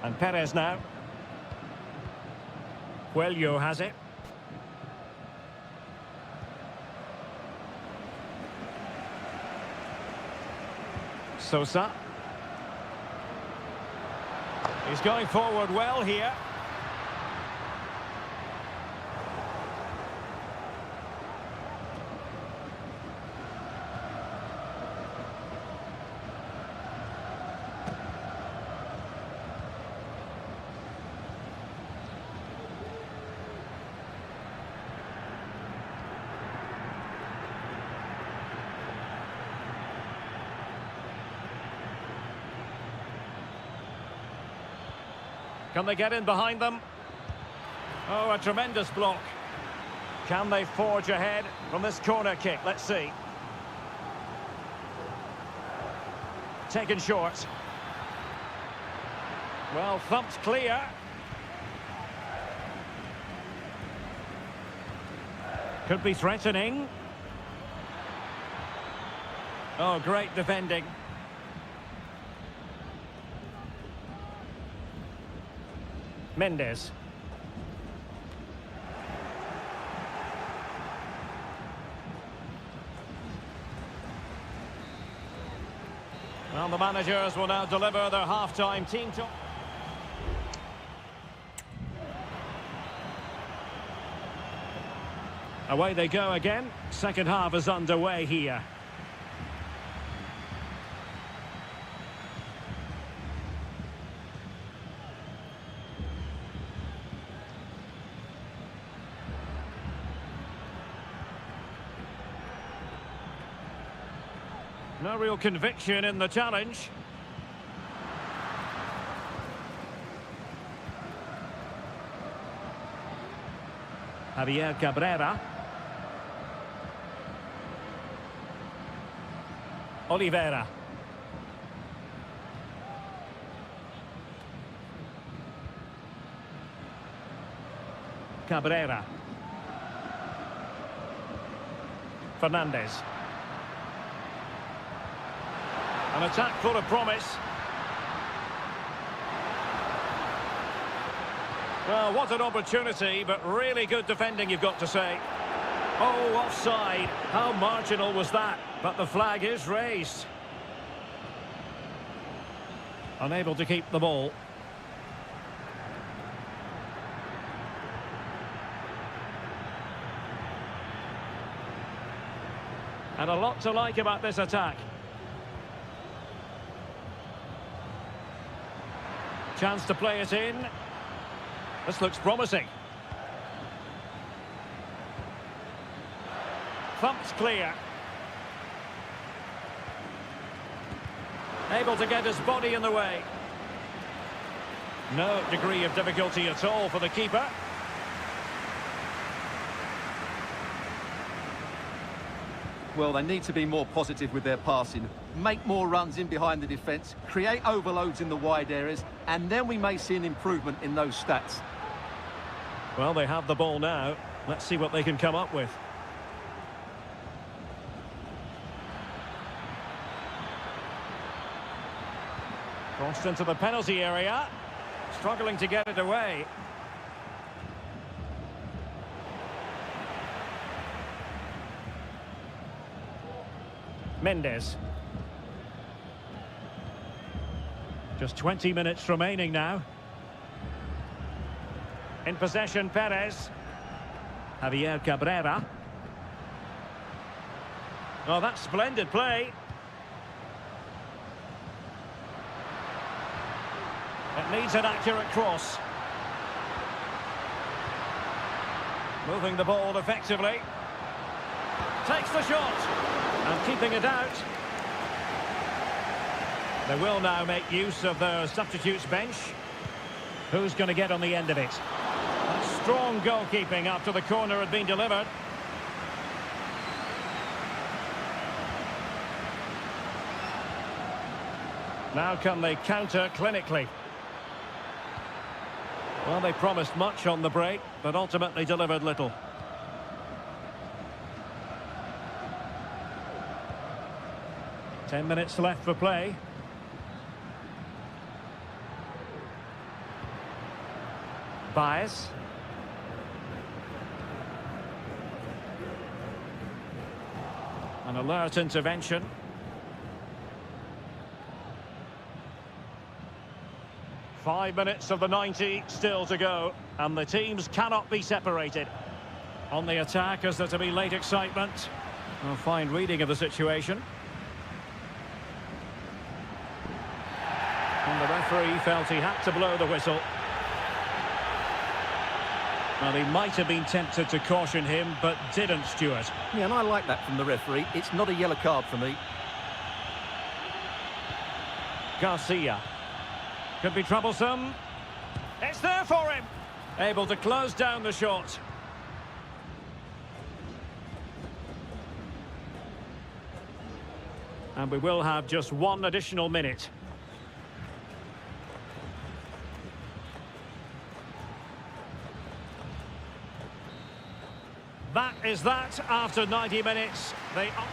And Perez now. Coelho has it. Sosa. He's going forward well here. Can they get in behind them? Oh, a tremendous block. Can they forge ahead from this corner kick? Let's see. Taken short. Well, thumped clear. Could be threatening. Oh, great defending. Mendes. Well, the managers will now deliver their half-time team talk. Away they go again. Second half is underway here. No real conviction in the challenge. Javier Cabrera. Oliveira. Cabrera. Fernandez. An attack full of promise. Well, what an opportunity, but really good defending, you've got to say. Oh, offside. How marginal was that? But the flag is raised. Unable to keep the ball. And a lot to like about this attack. Chance to play it in. This looks promising. Thumped clear. Able to get his body in the way. No degree of difficulty at all for the keeper. Well, they need to be more positive with their passing. Make more runs in behind the defence, create overloads in the wide areas, and then we may see an improvement in those stats. Well, they have the ball now. Let's see what they can come up with. Crossed into the penalty area. Struggling to get it away. Mendes. Just 20 minutes remaining now. In possession, Perez. Javier Cabrera. Oh, that's splendid play. It needs an accurate cross. Moving the ball effectively. Takes the shot. And keeping it out. They will now make use of their substitutes bench. Who's going to get on the end of it? Strong goalkeeping after the corner had been delivered. Now can they counter clinically? Well, they promised much on the break, but ultimately delivered little. Ten minutes left for play. Baez. An alert intervention. Five minutes of the 90 still to go, and the teams cannot be separated. On the attack, is there to be late excitement? A fine reading of the situation. And the referee felt he had to blow the whistle. Well, he might have been tempted to caution him, but didn't, Stuart. Yeah, and I like that from the referee. It's not a yellow card for me. Garcia. Could be troublesome. It's there for him. Able to close down the shot. And we will have just one additional minute. That is that after 90 minutes. They are...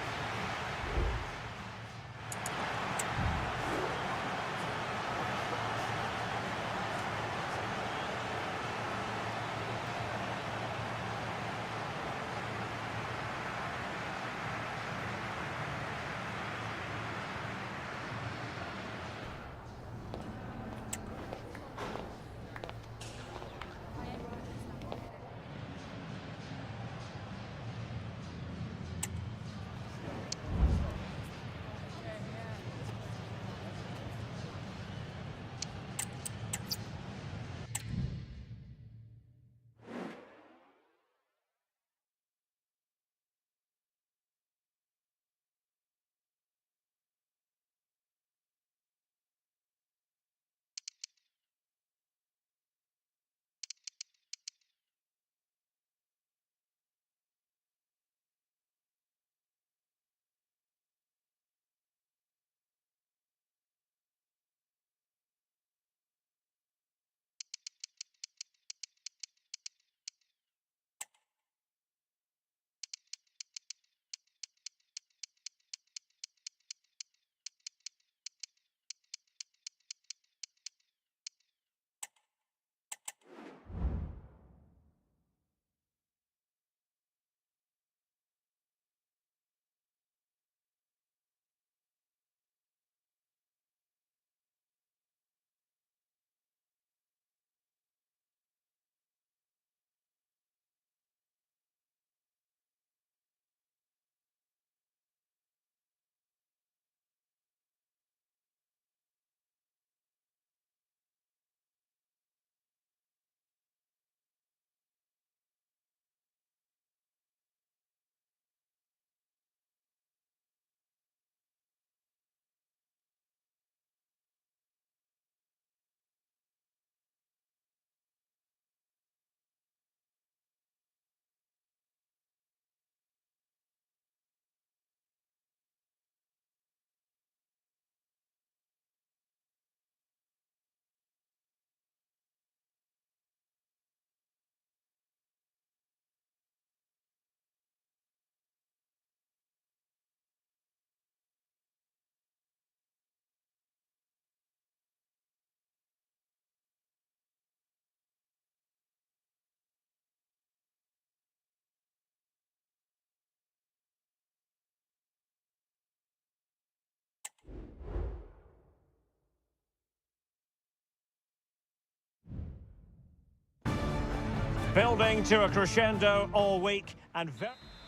Building to a crescendo all week and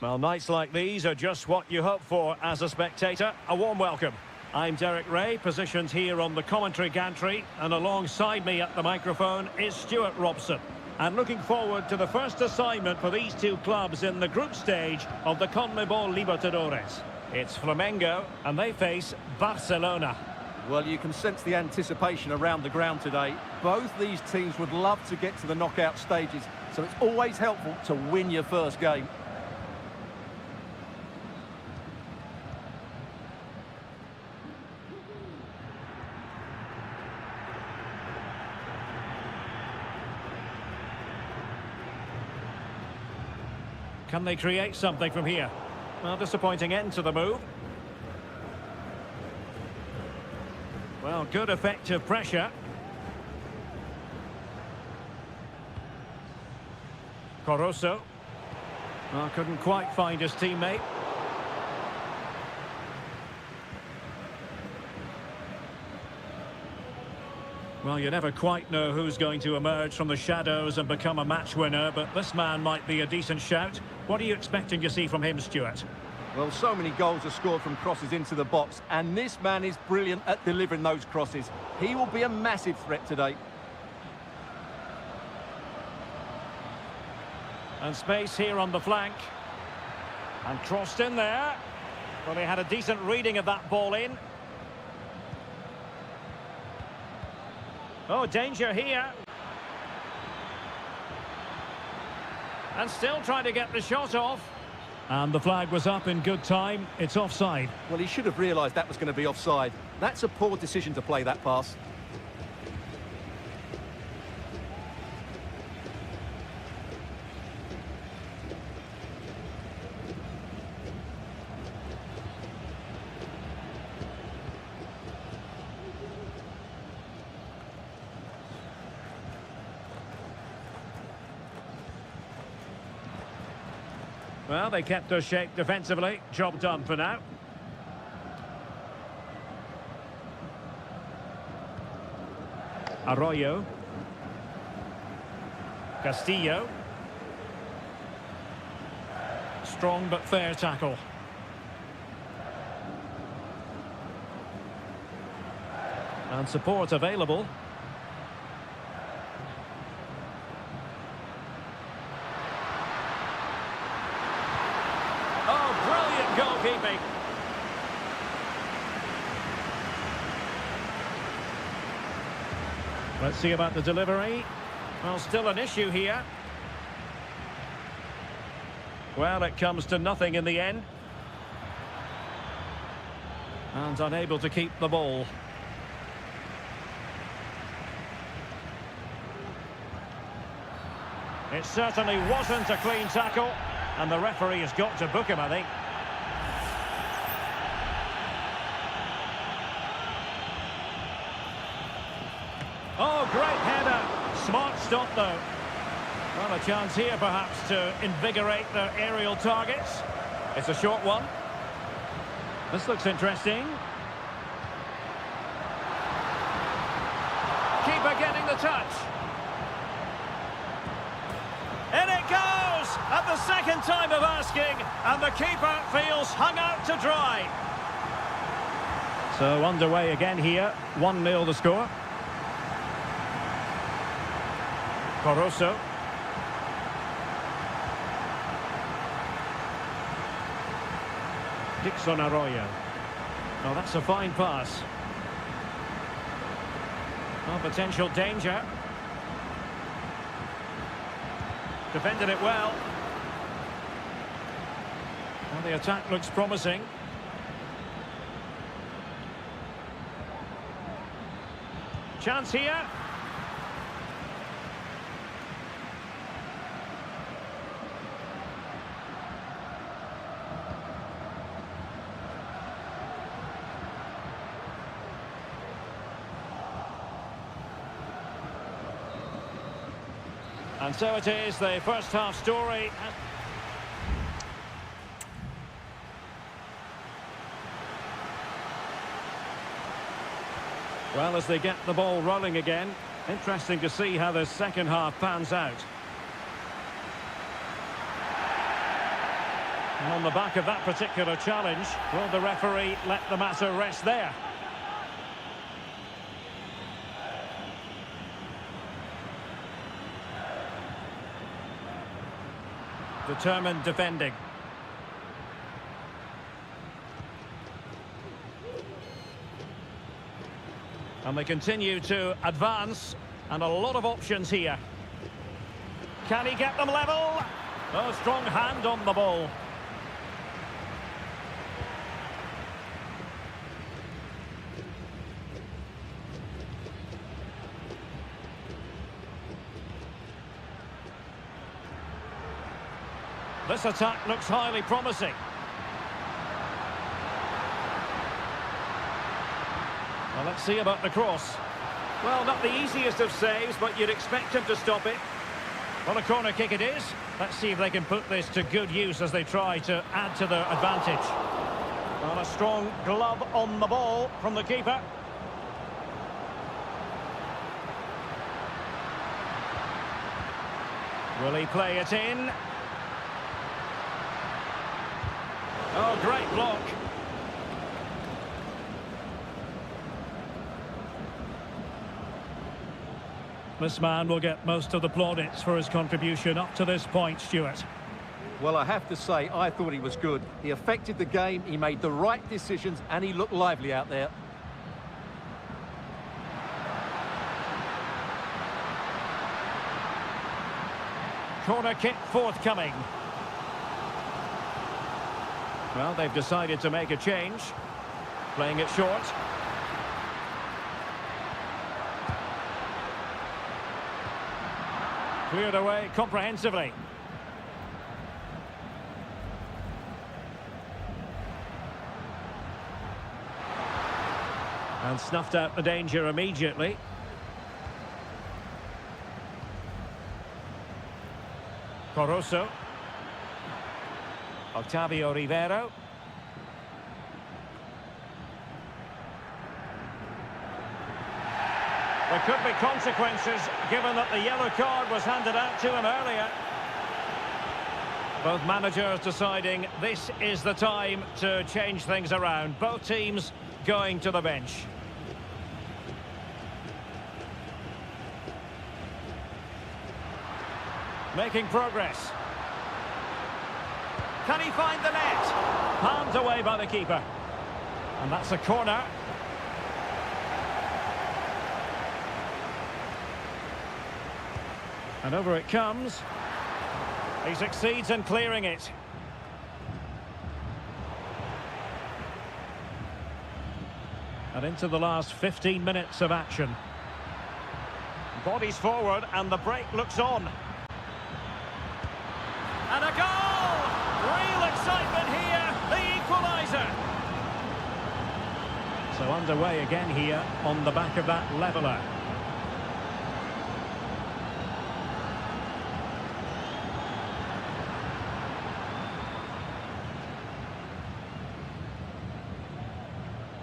well, nights like these are just what you hope for as a spectator. A warm welcome. I'm Derek Ray, positioned here on the commentary gantry, and alongside me at the microphone is Stuart Robson. And looking forward to the first assignment for these two clubs in the group stage of the CONMEBOL Libertadores. It's Flamengo, and they face Barcelona. Well, you can sense the anticipation around the ground today. Both these teams would love to get to the knockout stages, so it's always helpful to win your first game. Can they create something from here? Well, disappointing end to the move. Well, good effective pressure. Coroso. Well, couldn't quite find his teammate. Well, you never quite know who's going to emerge from the shadows and become a match winner, but this man might be a decent shout. What are you expecting to see from him, Stuart? Well, so many goals are scored from crosses into the box, and this man is brilliant at delivering those crosses. He will be a massive threat today. And space here on the flank. And crossed in there. Well, he had a decent reading of that ball in. Oh, danger here. And still trying to get the shot off. And the flag was up in good time. It's offside. Well, he should have realised that was going to be offside. That's a poor decision to play that pass. Well, they kept their shape defensively. Job done for now. Arroyo. Castillo. Strong but fair tackle. And support available. Goalkeeping. Let's see about the delivery. Well, still an issue here. Well, it comes to nothing in the end. And unable to keep the ball. It certainly wasn't a clean tackle. And the referee has got to book him, I think. Oh, great header. Smart stop, though. Well, a chance here, perhaps, to invigorate their aerial targets. It's a short one. This looks interesting. Keeper getting the touch. In it goes! At the second time of asking, and the keeper feels hung out to dry. So underway again here. 1-0 the score. Coroso. Dixon Arroyo. Oh, that's a fine pass. Oh, potential danger. Defended it well. Well, the attack looks promising. Chance here. And so it is, the first half story. Well, as they get the ball rolling again, interesting to see how the second half pans out. And on the back of that particular challenge, will the referee let the matter rest there? Determined defending. And they continue to advance, and a lot of options here. Can he get them level? Oh, strong hand on the ball. This attack looks highly promising. Well, let's see about the cross. Well, not the easiest of saves, but you'd expect him to stop it. Well, a corner kick it is. Let's see if they can put this to good use as they try to add to their advantage. Well, a strong glove on the ball from the keeper. Will he play it in? Oh, great block. This man will get most of the plaudits for his contribution up to this point, Stuart. Well, I have to say, I thought he was good. He affected the game, he made the right decisions, and he looked lively out there. Corner kick forthcoming. Well, they've decided to make a change. Playing it short. Cleared away comprehensively. And snuffed out the danger immediately. Corosso. Octavio Rivero. There could be consequences given that the yellow card was handed out to him earlier. Both managers deciding this is the time to change things around. Both teams going to the bench. Making progress. Can he find the net? Palmed away by the keeper. And that's a corner. And over it comes. He succeeds in clearing it. And into the last 15 minutes of action. Bodies forward and the break looks on. And a goal! Real excitement here, the equaliser. So underway again here on the back of that leveller.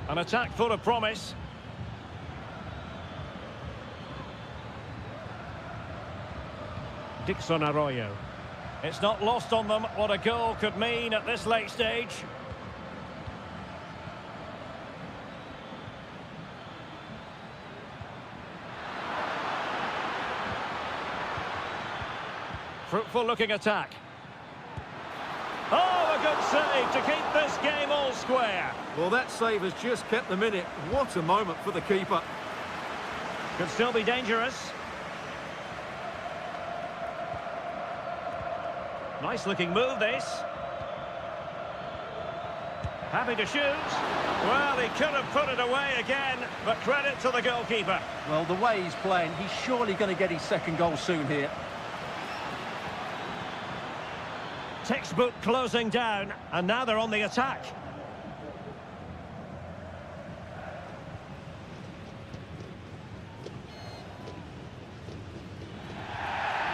An attack full of promise. Dixon Arroyo. It's not lost on them what a goal could mean at this late stage. Fruitful looking attack. Oh, a good save to keep this game all square. Well, that save has just kept them in it. What a moment for the keeper. Could still be dangerous. Nice looking move, this. Happy to shoot. Well, he could have put it away again, but credit to the goalkeeper. Well, the way he's playing, he's surely going to get his second goal soon here. Textbook closing down, and now they're on the attack.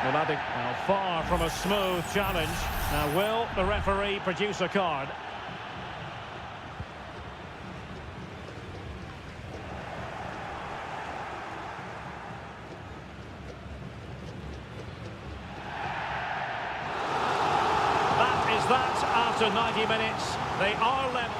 Well, far from a smooth challenge. Now, will the referee produce a card? That After 90 minutes, they are level.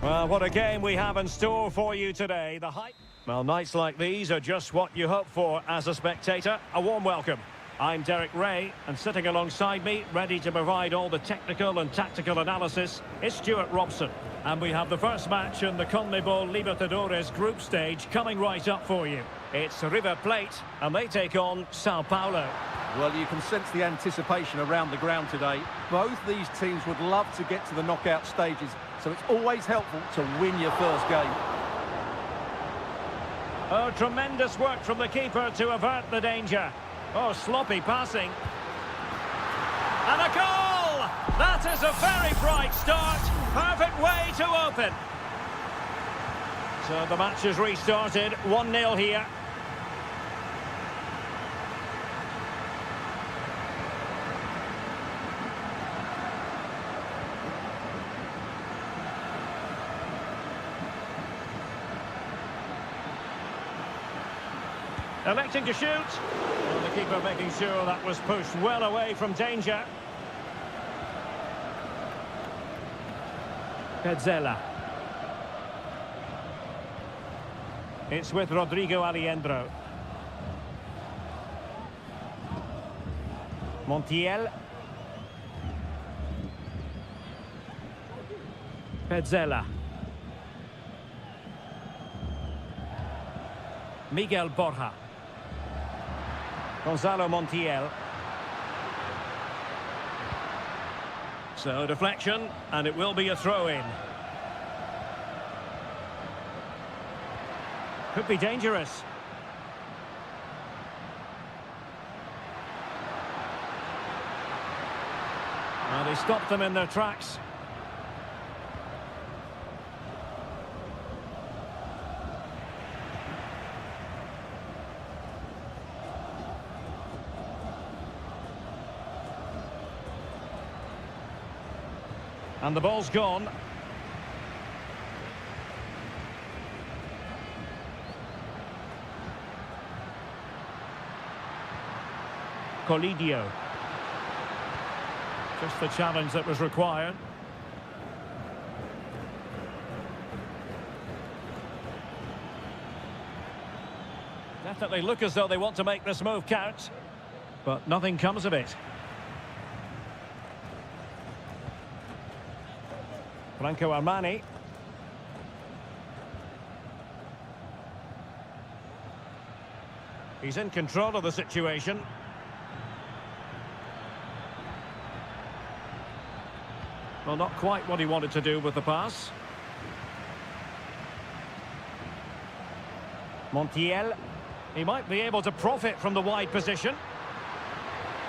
Well, what a game we have in store for you today. Well, nights like these are just what you hope for as a spectator. A warm welcome. I'm Derek Ray, and sitting alongside me, ready to provide all the technical and tactical analysis, is Stuart Robson. And we have the first match in the CONMEBOL Libertadores group stage coming right up for you. It's River Plate, and they take on Sao Paulo. Well, you can sense the anticipation around the ground today. Both these teams would love to get to the knockout stages, so it's always helpful to win your first game. Oh, tremendous work from the keeper to avert the danger. Oh, sloppy passing. And a goal! That is a very bright start. Perfect way to open. So the match is restarted. 1-0 here. Electing to shoot. Well, the keeper making sure that was pushed well away from danger. Petzela. It's with Rodrigo Aliendro. Montiel. Petzela. Miguel Borja. Gonzalo Montiel. So deflection, and it will be a throw-in. Could be dangerous. Well, they stopped them in their tracks. And the ball's gone. Colidio. Just the challenge that was required. Definitely look as though they want to make this move count, but nothing comes of it. Franco Armani. He's in control of the situation. Well, not quite what he wanted to do with the pass. Montiel. He might be able to profit from the wide position.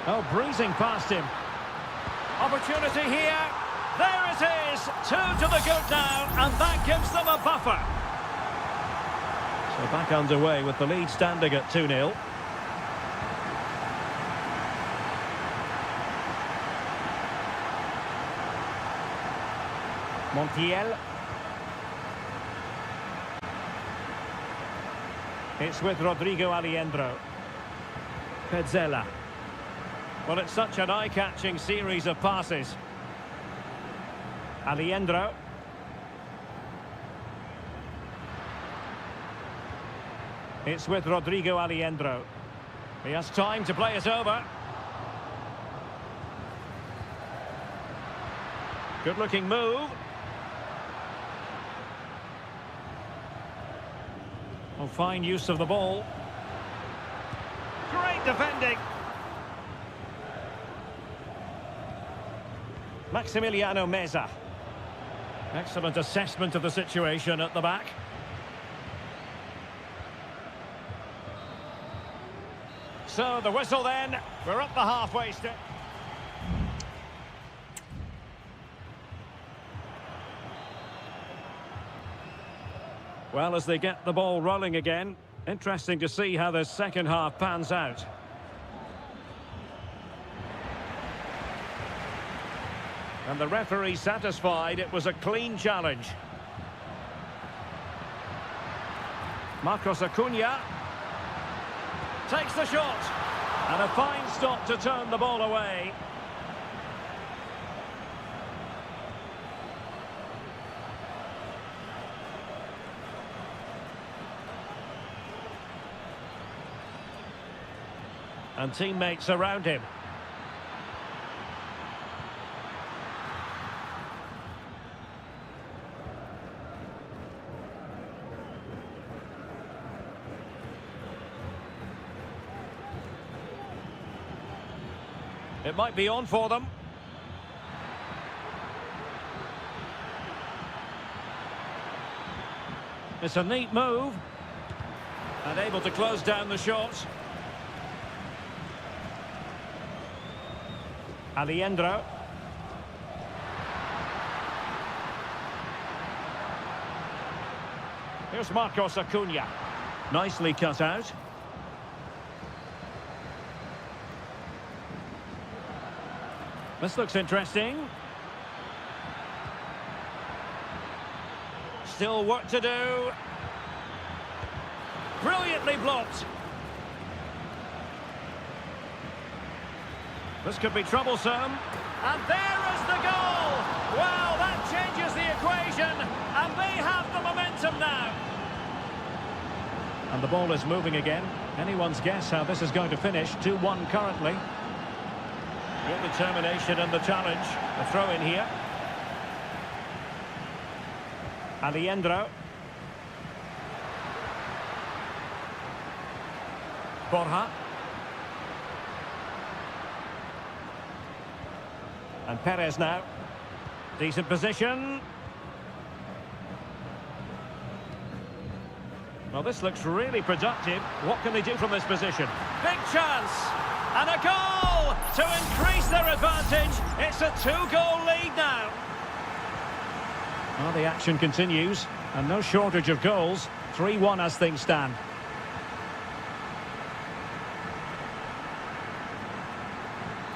Oh, breezing past him. Opportunity here. There it is. 2 to the good now, and that gives them a buffer. So back underway with the lead standing at 2-0. Montiel. It's with Rodrigo Aliendro. Pezzella. Well, it's such an eye-catching series of passes. Aliendro. It's with Rodrigo Aliendro. He has time to play it over. Good-looking move. Oh, fine use of the ball. Great defending. Maximiliano Meza. Excellent assessment of the situation at the back. So the whistle then. We're up the halfway step. Well, as they get the ball rolling again, interesting to see how the second half pans out. And the referee satisfied it was a clean challenge. Marcos Acuna takes the shot. And a fine stop to turn the ball away. And teammates around him. It might be on for them. It's a neat move. And able to close down the shot. Aliendro. Here's Marcos Acuna. Nicely cut out. This looks interesting. Still work to do. Brilliantly blocked. This could be troublesome. And there is the goal! Well, that changes the equation. And they have the momentum now. And the ball is moving again. Anyone's guess how this is going to finish. 2-1 currently. Real determination in the challenge. The throw in here. Aliendro. Borja. And Perez now. Decent position. Well, this looks really productive. What can they do from this position? Big chance! And a goal to increase their advantage. It's a 2-goal lead now. Well, the action continues. And no shortage of goals. 3-1 as things stand.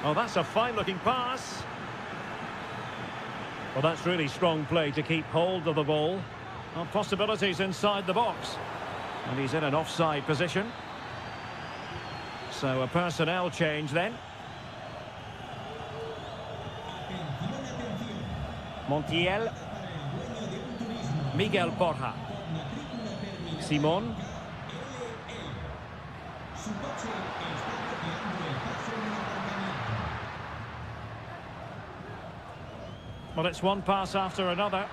Oh, that's a fine-looking pass. Well, that's really strong play to keep hold of the ball. Well, possibilities inside the box. And he's in an offside position. So a personnel change then. Montiel. Miguel Borja. Simon. Well, it's one pass after another.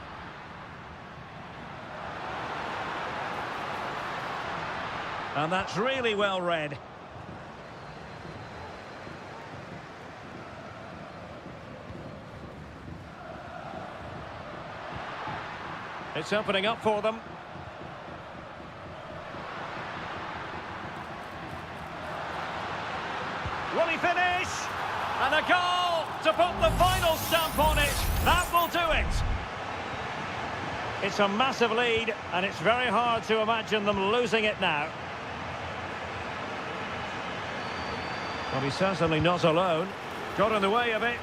And that's really well read. It's opening up for them. Will he finish? And a goal to put the final stamp on it. That will do it. It's a massive lead, and it's very hard to imagine them losing it now. Well, he's certainly not alone. Got in the way of it.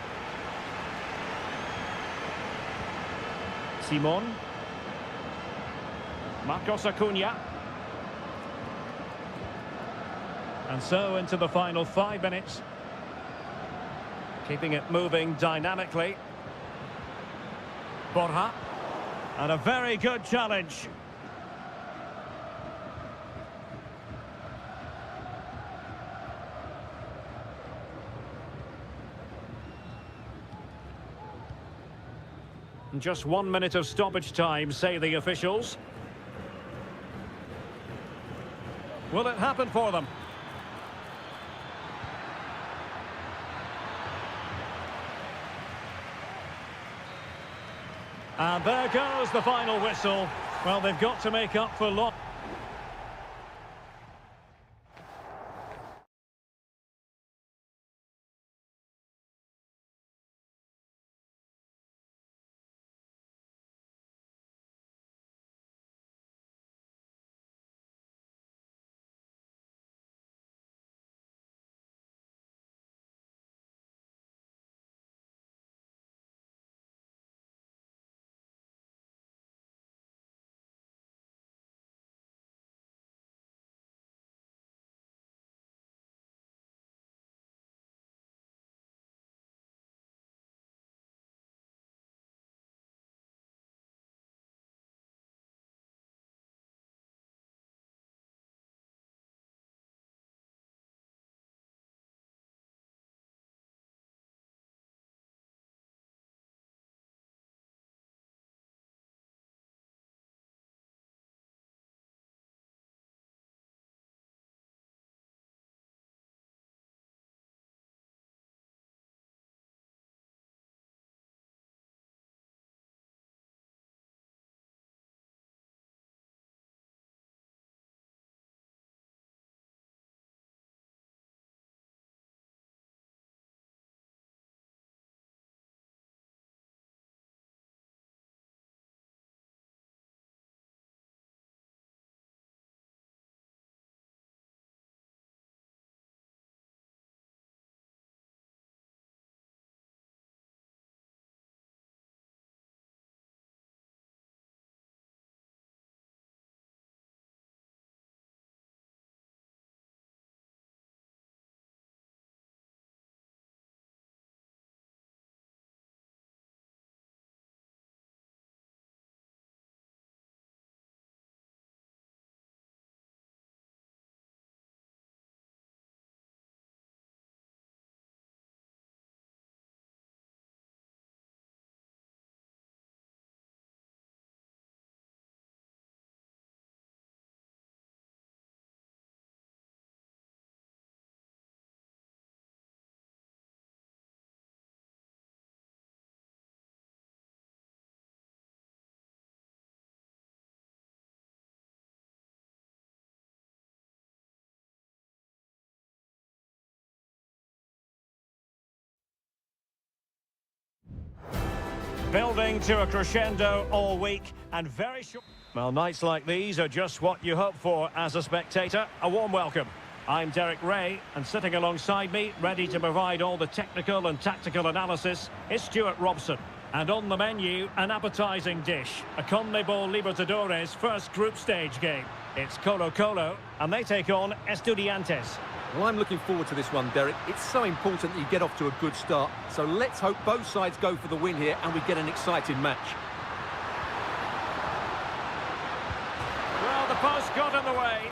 Simon. Marcos Acuna. And so into the final 5 minutes. Keeping it moving dynamically. Borja. And a very good challenge. Just 1 minute of stoppage time, say the officials. Will it happen for them? And there goes the final whistle. Well, they've got to make up for loss. Building to a crescendo all week, and very short. Well, nights like these are just what you hope for as a spectator. A warm welcome. I'm Derek Ray, and sitting alongside me, ready to provide all the technical and tactical analysis, is Stuart Robson. And on the menu, an appetising dish, a CONMEBOL Libertadores first group stage game. It's Colo-Colo, and they take on Estudiantes. Well, I'm looking forward to this one, Derek. It's so important that you get off to a good start. So let's hope both sides go for the win here and we get an exciting match. Well, the post got in the way.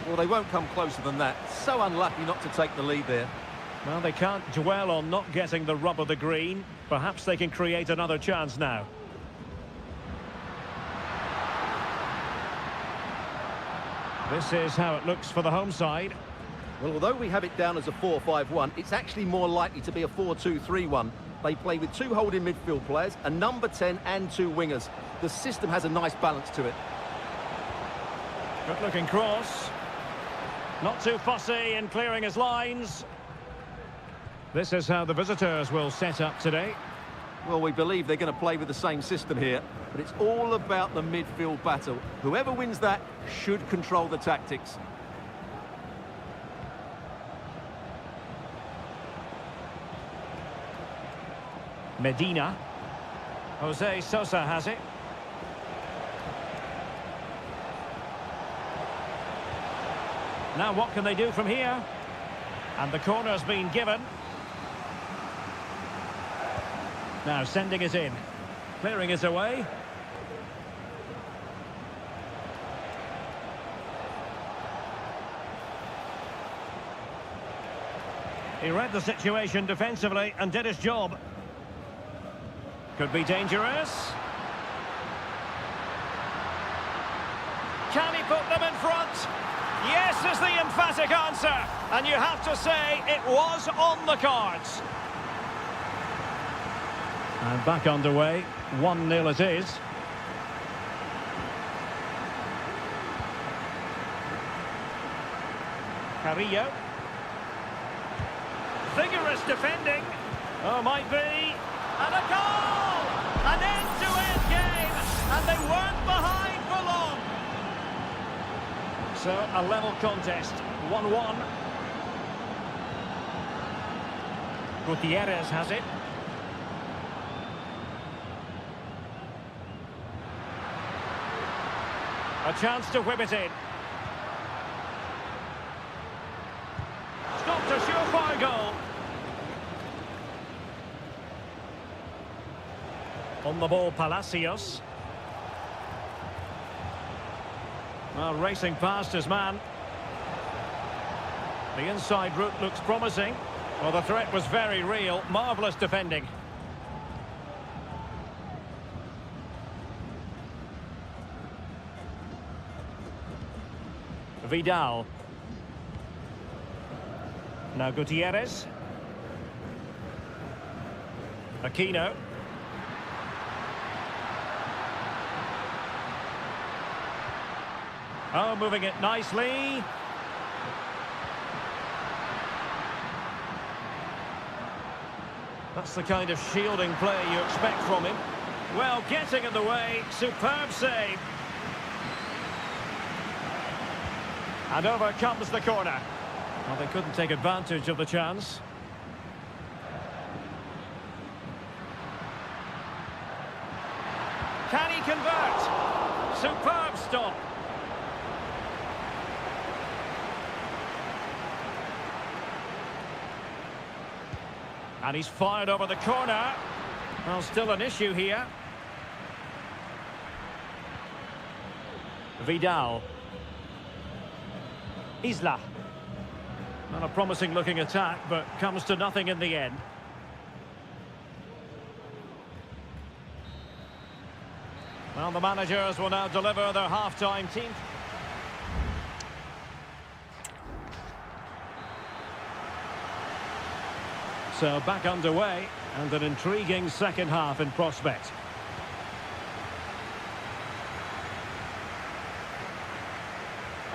Well, they won't come closer than that. So unlucky not to take the lead there. Well, they can't dwell on not getting the rub of the green. Perhaps they can create another chance now. This is how it looks for the home side. Well, although we have it down as a 4-5-1, it's actually more likely to be a 4-2-3-1. They play with 2 holding midfield players, a number 10 and 2 wingers. The system has a nice balance to it. Good looking cross. Not too fussy in clearing his lines. This is how the visitors will set up today. Well, we believe they're going to play with the same system here, but it's all about the midfield battle. Whoever wins that should control the tactics. Medina. Jose Sosa has it. Now what can they do from here? And the corner's been given. Now sending it in. Clearing it away. He read the situation defensively and did his job. Could be dangerous. Can he put them in front? Yes is the emphatic answer. And you have to say it was on the cards. And back underway. 1-0 it is. Carrillo. Vigorous defending. Oh, might be. And a goal! An end-to-end game. And they weren't behind for long. So, a level contest. 1-1. Gutierrez has it. A chance to whip it in. Stopped a surefire goal. On the ball, Palacios. Well, racing past his man. The inside route looks promising. Well, the threat was very real. Marvellous defending. Vidal. Now Gutierrez. Aquino. Oh, moving it nicely. That's the kind of shielding play you expect from him. Well, getting in the way. Superb save. And over comes the corner. Well, they couldn't take advantage of the chance. Can he convert? Superb stop. And he's fired over the corner. Well, still an issue here. Vidal. Isla. Not a promising looking attack, but comes to nothing in the end. Well, the managers will now deliver their half-time team. So back underway, and an intriguing second half in prospect.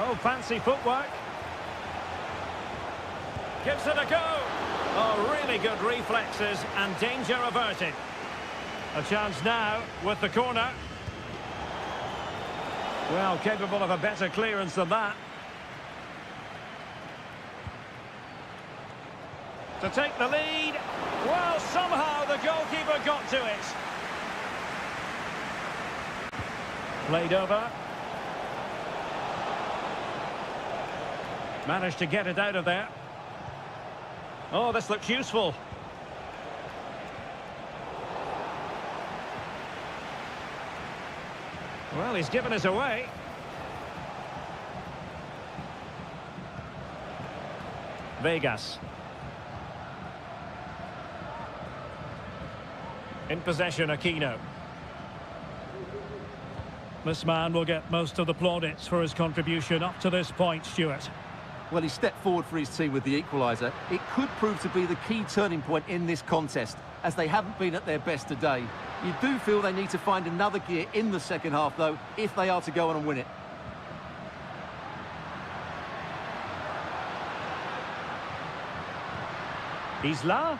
Oh, fancy footwork. Gives it a go. Oh, really good reflexes and danger averted. A chance now with the corner. Well, capable of a better clearance than that. To take the lead. Well, somehow the goalkeeper got to it. Played over. Managed to get it out of there. Oh, this looks useful. Well, he's given us away. Vegas. In possession, Aquino. This man will get most of the plaudits for his contribution up to this point, Stuart. Well, he stepped forward for his team with the equaliser. It could prove to be the key turning point in this contest, as they haven't been at their best today. You do feel they need to find another gear in the second half, though, if they are to go on and win it. Isla.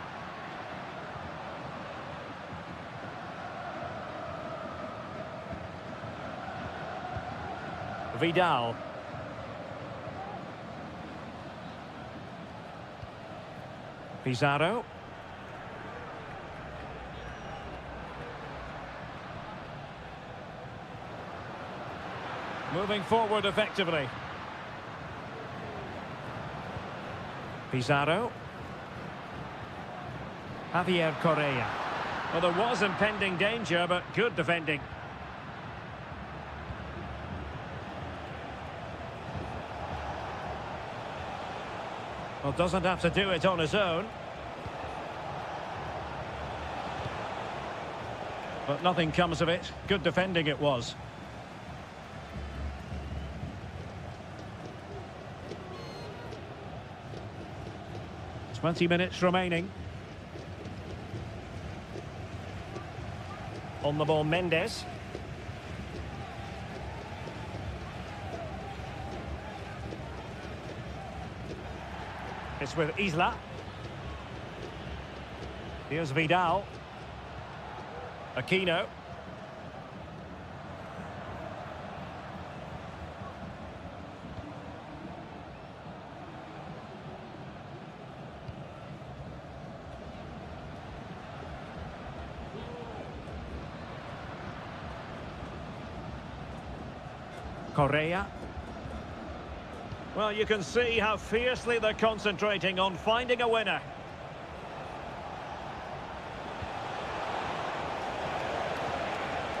Vidal. Pizarro. Moving forward effectively. Pizarro. Javier Correa. Well, there was impending danger, but good defending. Well, doesn't have to do it on his own. But nothing comes of it. Good defending it was. .20 remaining. On the ball, Mendes. It's with Isla. Here's Vidal. Aquino. Correa. Well, you can see how fiercely they're concentrating on finding a winner.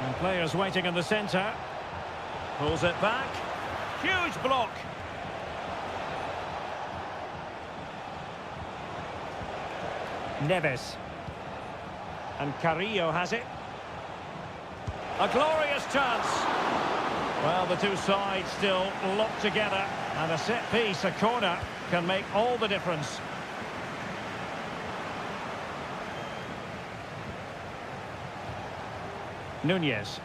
And players waiting in the centre. Pulls it back. Huge block. Neves. And Carrillo has it. A glorious chance. Well, the two sides still locked together, and a set piece, a corner, can make all the difference. Nunez.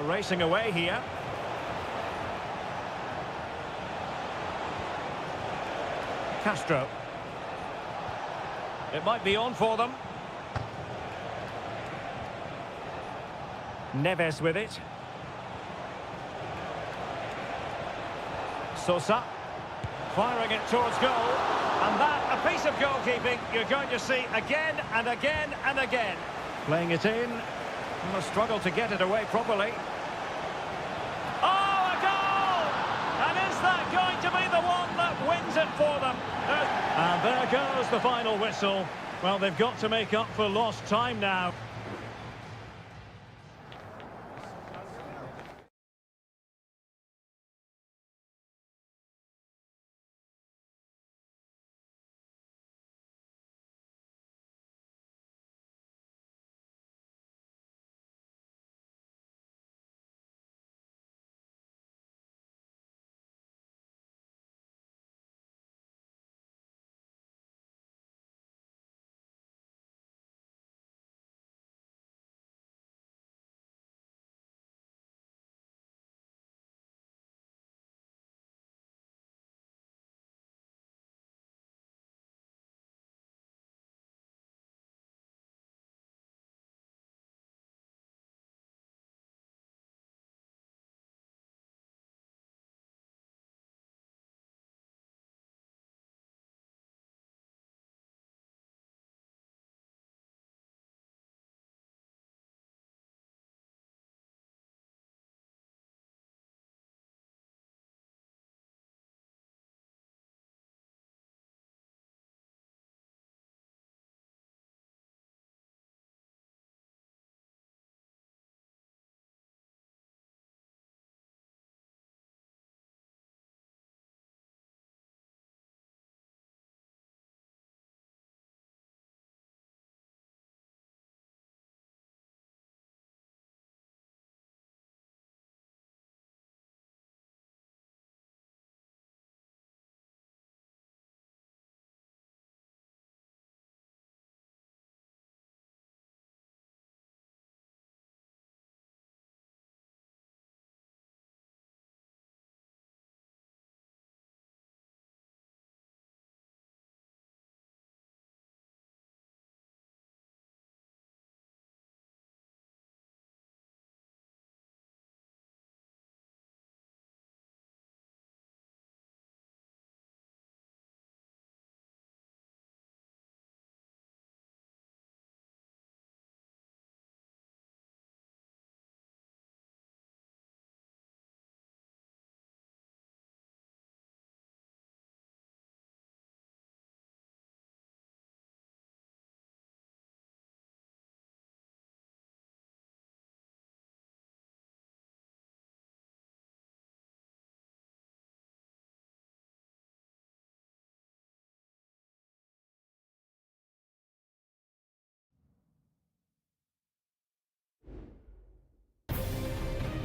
Racing away here. Castro. It might be on for them. Neves with it. Sosa, firing it towards goal, and that, a piece of goalkeeping you're going to see again and again and again. Playing it in, and a struggle to get it away properly. Oh, a goal! And is that going to be the one that wins it for them? And there goes the final whistle. Well, they've got to make up for lost time now.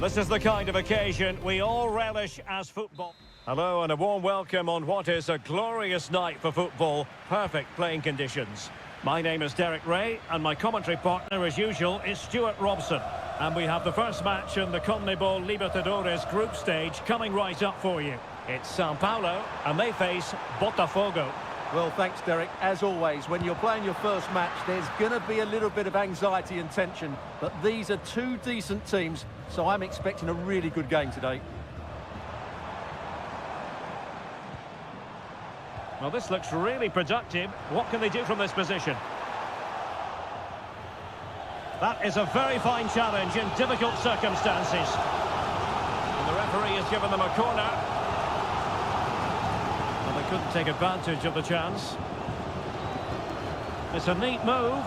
This is the kind of occasion we all relish as football. Hello and a warm welcome on what is a glorious night for football. Perfect playing conditions. My name is Derek Ray and my commentary partner as usual is Stuart Robson. And we have the first match in the CONMEBOL Libertadores group stage coming right up for you. It's Sao Paulo and they face Botafogo. Well, thanks, Derek. As always, when you're playing your first match, there's going to be a little bit of anxiety and tension. But these are two decent teams, so I'm expecting a really good game today. Well, this looks really productive. What can they do from this position? That is a very fine challenge in difficult circumstances. And the referee has given them a corner. And they couldn't take advantage of the chance. It's a neat move.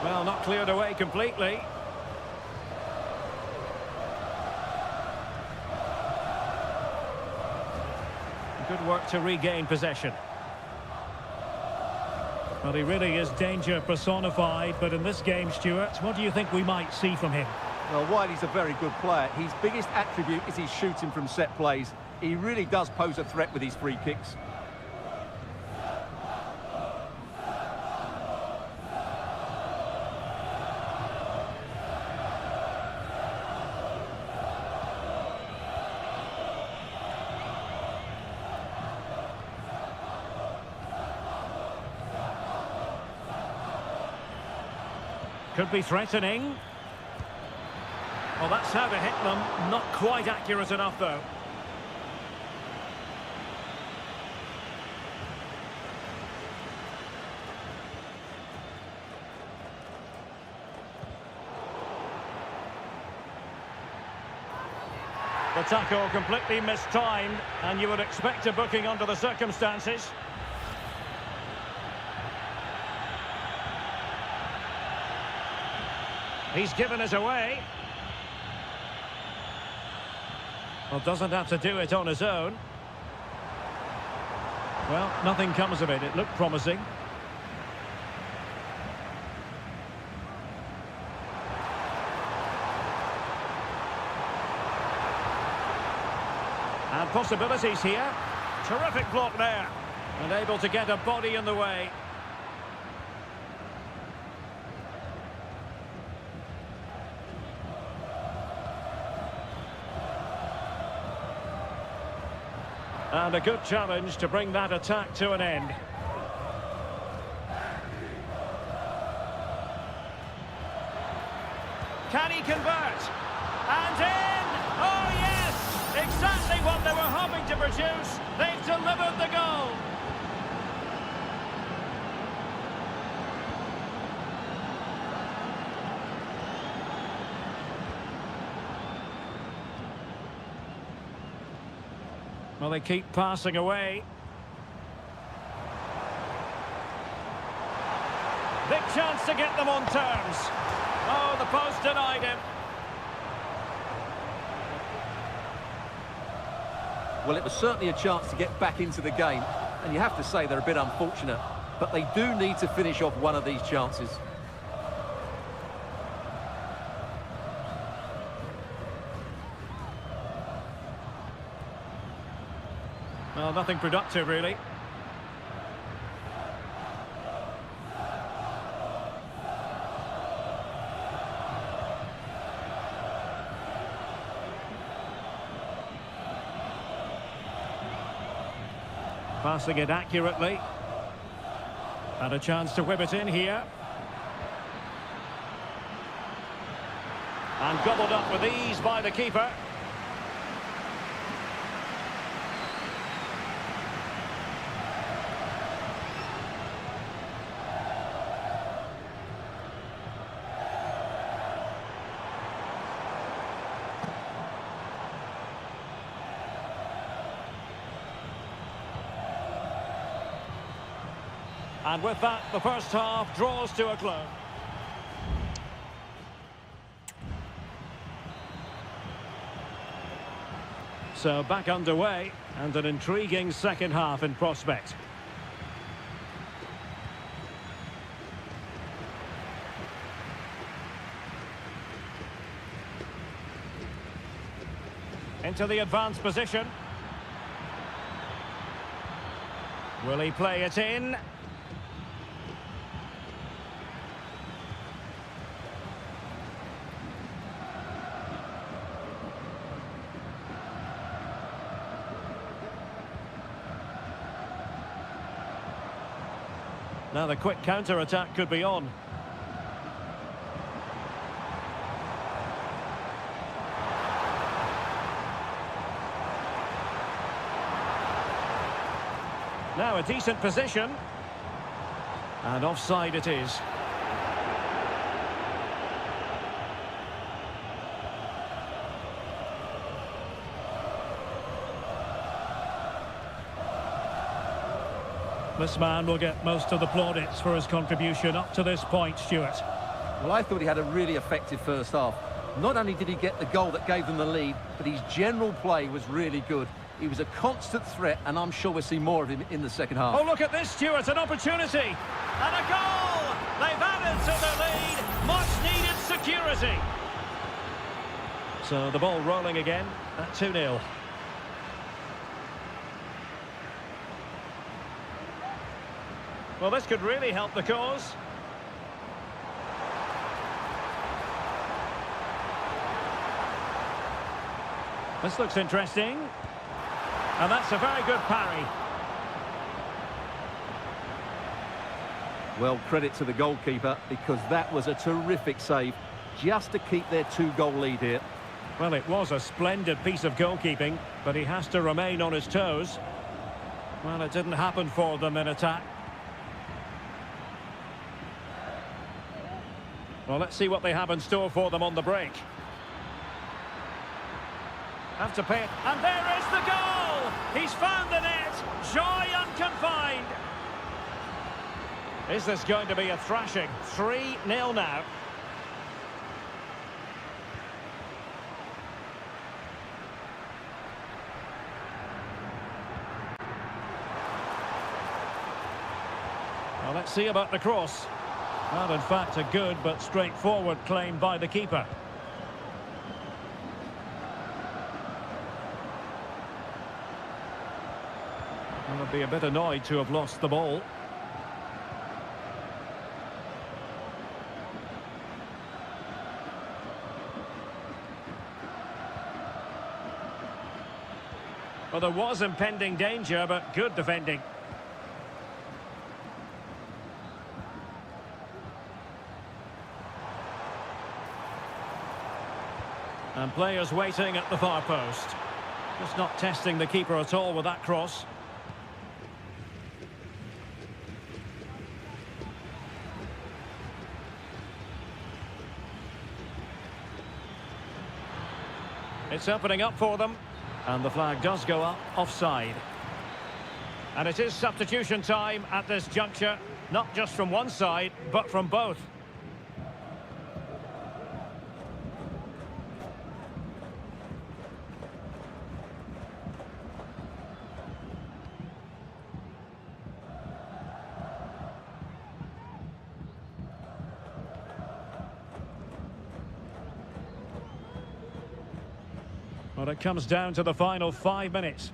Well, not cleared away completely. Good work to regain possession. Well, he really is danger personified, but in this game, Stuart, what do you think we might see from him? Well, while he's a very good player, his biggest attribute is his shooting from set plays. He really does pose a threat with his free kicks. Could be threatening. Well, that's how to hit them. Not quite accurate enough, though. The tackle completely mistimed, and you would expect a booking under the circumstances. He's given us away. Well, doesn't have to do it on his own. Well, nothing comes of it. It looked promising. And possibilities here. Terrific block there. And able to get a body in the way. And a good challenge to bring that attack to an end. Can he convert? And in! Oh yes! Exactly what they were hoping to produce. They've delivered the goal. Well, they keep passing away. Big chance to get them on terms. Oh, the post denied him. Well, it was certainly a chance to get back into the game. And you have to say they're a bit unfortunate. But they do need to finish off one of these chances. Well, nothing productive, really. Passing it accurately. And a chance to whip it in here. And gobbled up with ease by the keeper. And with that, the first half draws to a close. So back underway, and an intriguing second half in prospect. Into the advanced position. Will he play it in? Now the quick counter-attack could be on. Now a decent position. And offside it is. This man will get most of the plaudits for his contribution up to this point, Stuart. Well, I thought he had a really effective first half. Not only did he get the goal that gave them the lead, but his general play was really good. He was a constant threat, and I'm sure we'll see more of him in the second half. Oh, look at this, Stuart, an opportunity. And a goal! They've added to the lead. Much-needed security. So the ball rolling again at 2-0. Well, this could really help the cause. This looks interesting. And that's a very good parry. Well, credit to the goalkeeper, because that was a terrific save, just to keep their 2-goal lead here. Well, it was a splendid piece of goalkeeping, but he has to remain on his toes. Well, it didn't happen for them in attack. Well, let's see what they have in store for them on the break. Have to pay it. And there is the goal! He's found the net! Joy unconfined! Is this going to be a thrashing? 3-0 now. Well, let's see about the cross. Well, in fact, a good but straightforward claim by the keeper. Well, I'd be a bit annoyed to have lost the ball. Well, there was impending danger, but good defending. And players waiting at the far post. Just not testing the keeper at all with that cross. It's opening up for them. And the flag does go up, offside. And it is substitution time at this juncture. Not just from one side, but from both. Well, it comes down to the final 5 minutes.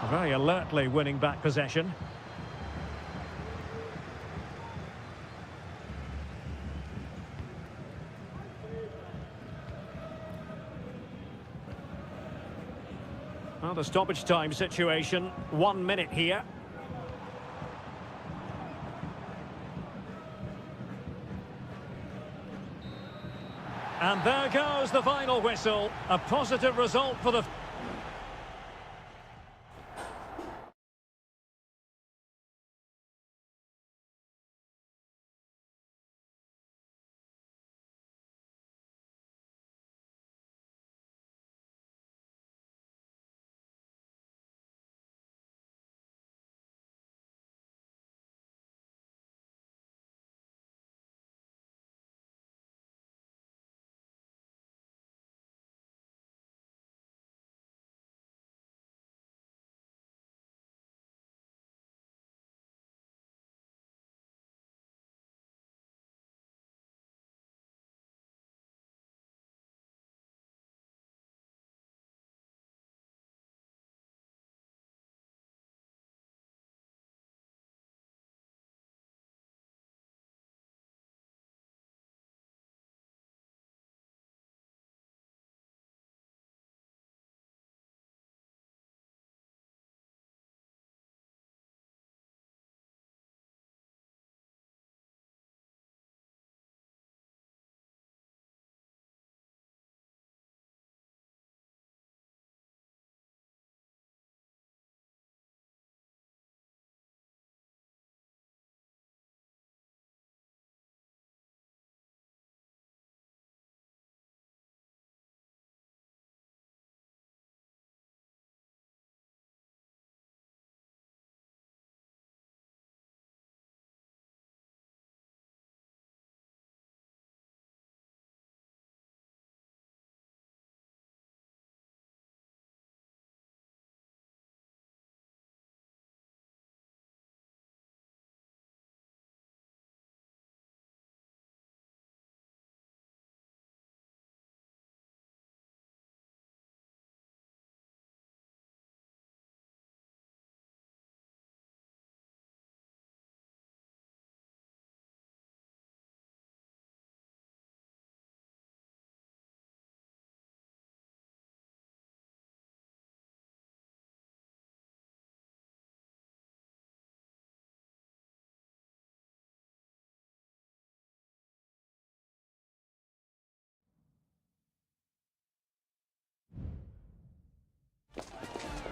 Very alertly winning back possession. Well, the stoppage time situation, 1 minute here. And there goes the final whistle. A positive result for the...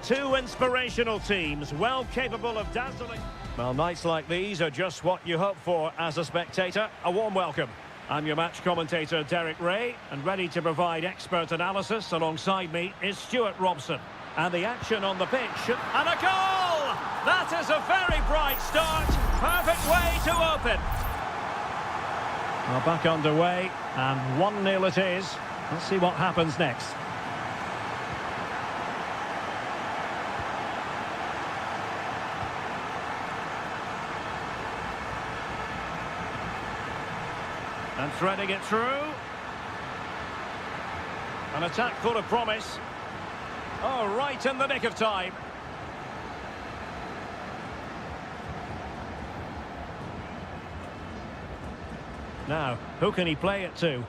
Two inspirational teams, well capable of dazzling. Well, nights like these are just what you hope for as a spectator. A warm welcome. I'm your match commentator, Derek Ray, and ready to provide expert analysis alongside me is Stuart Robson. And the action on the pitch, and a goal! That is a very bright start. Perfect way to open. Well, back underway, and 1-0 it is. Let's see what happens next. And threading it through. An attack full of promise. Oh, right in the nick of time. Now, who can he play it to?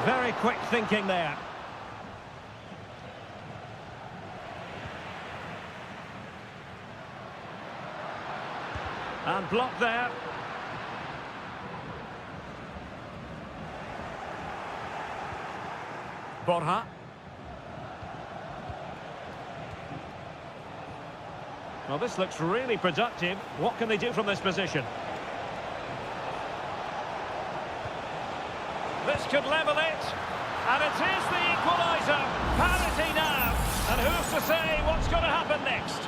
Very quick thinking there. And blocked there. Borja. Well, this looks really productive. What can they do from this position? This could level it. And it is the equaliser. Parity now. And who's to say what's going to happen next?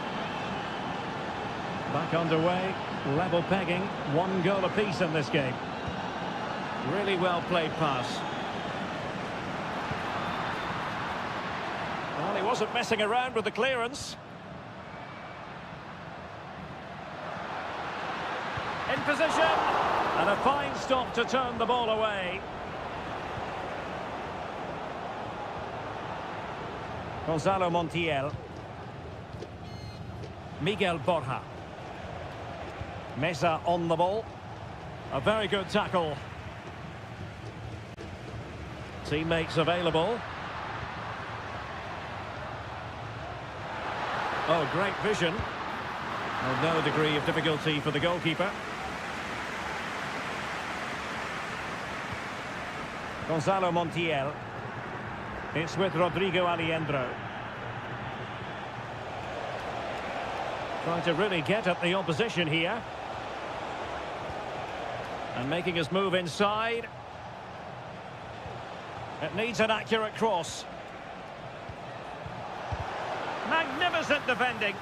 Back underway. Level pegging. 1 goal apiece in this game. Really well played pass. Well, he wasn't messing around with the clearance. In position. And a fine stop to turn the ball away. Gonzalo Montiel. Miguel Borja. Mesa on the ball. A very good tackle. Teammates available. Oh, great vision. Well, no degree of difficulty for the goalkeeper. Gonzalo Montiel. It's with Rodrigo Alejandro. Trying to really get at the opposition here. And making his move inside. It needs an accurate cross. Magnificent defending.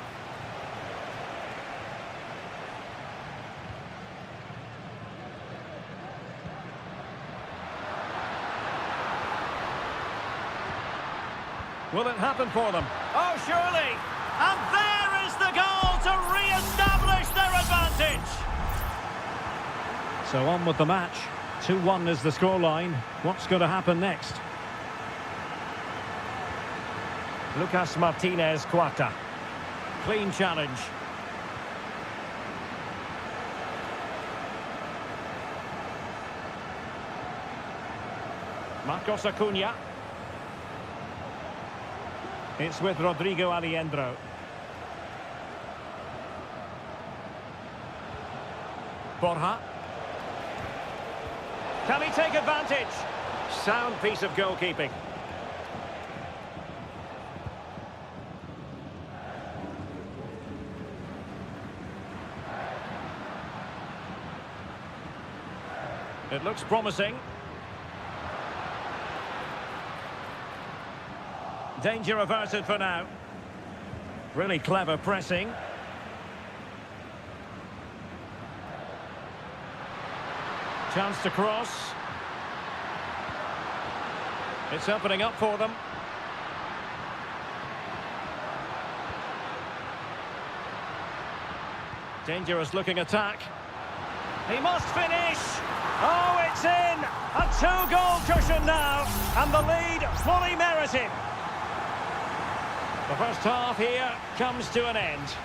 Will it happen for them? Oh, surely! And there is the goal to re-establish their advantage! So on with the match. 2-1 is the scoreline. What's going to happen next? Lucas Martinez Quarta. Clean challenge. Marcos Acuna. It's with Rodrigo Alejandro. Borja. Can he take advantage? Sound piece of goalkeeping. It looks promising. Danger averted for now. Really clever pressing. Chance to cross. It's opening up for them. Dangerous looking attack. He must finish. Oh, it's in. A 2-goal cushion now. And the lead fully merited. The first half here comes to an end.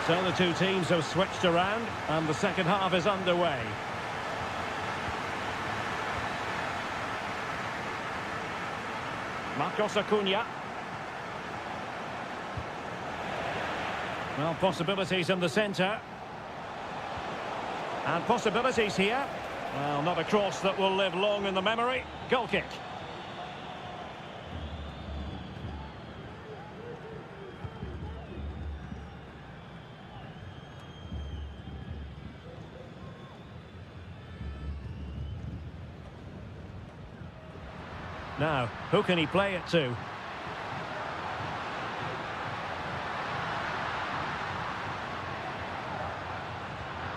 So the two teams have switched around and the second half is underway. Marcos Acuna. Well, possibilities in the centre. And possibilities here. Well, not a cross that will live long in the memory. Goal kick. Now, who can he play it to?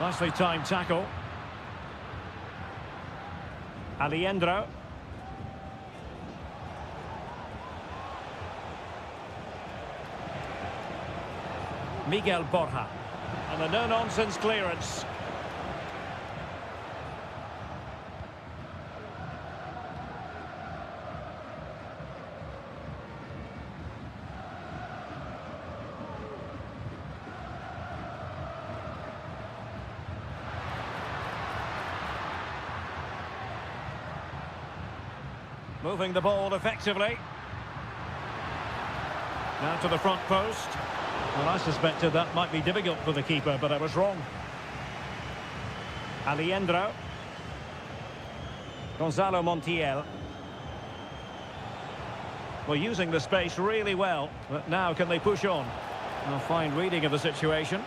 Nicely timed tackle. Aliendro. Miguel Borja. And a no-nonsense clearance. Moving the ball effectively. Now to the front post. Well, I suspected that might be difficult for the keeper, but I was wrong. Aliendro. Gonzalo Montiel. Well, using the space really well, but now can they push on? A fine reading of the situation.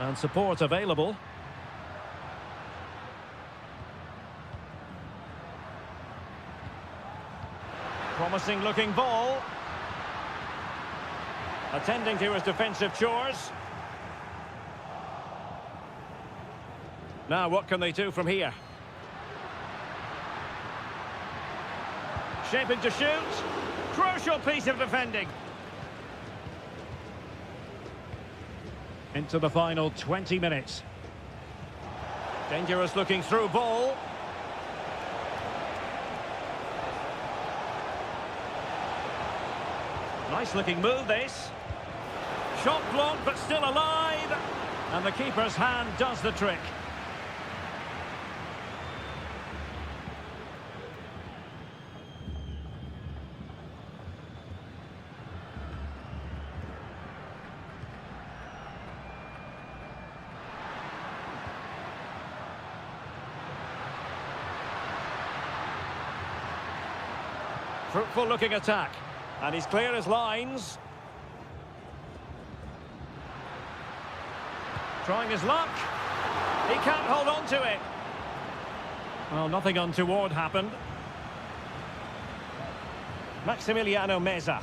And support available. Promising looking ball. Attending to his defensive chores. Now what can they do from here? Shaping to shoot. Crucial piece of defending. Into the final 20 minutes. Dangerous looking through ball. Nice looking move this. Shot blocked but still alive. And the keeper's hand does the trick. Fruitful looking attack. And he's clear as lines. Trying his luck. He can't hold on to it. Well, nothing untoward happened. Maximiliano Meza.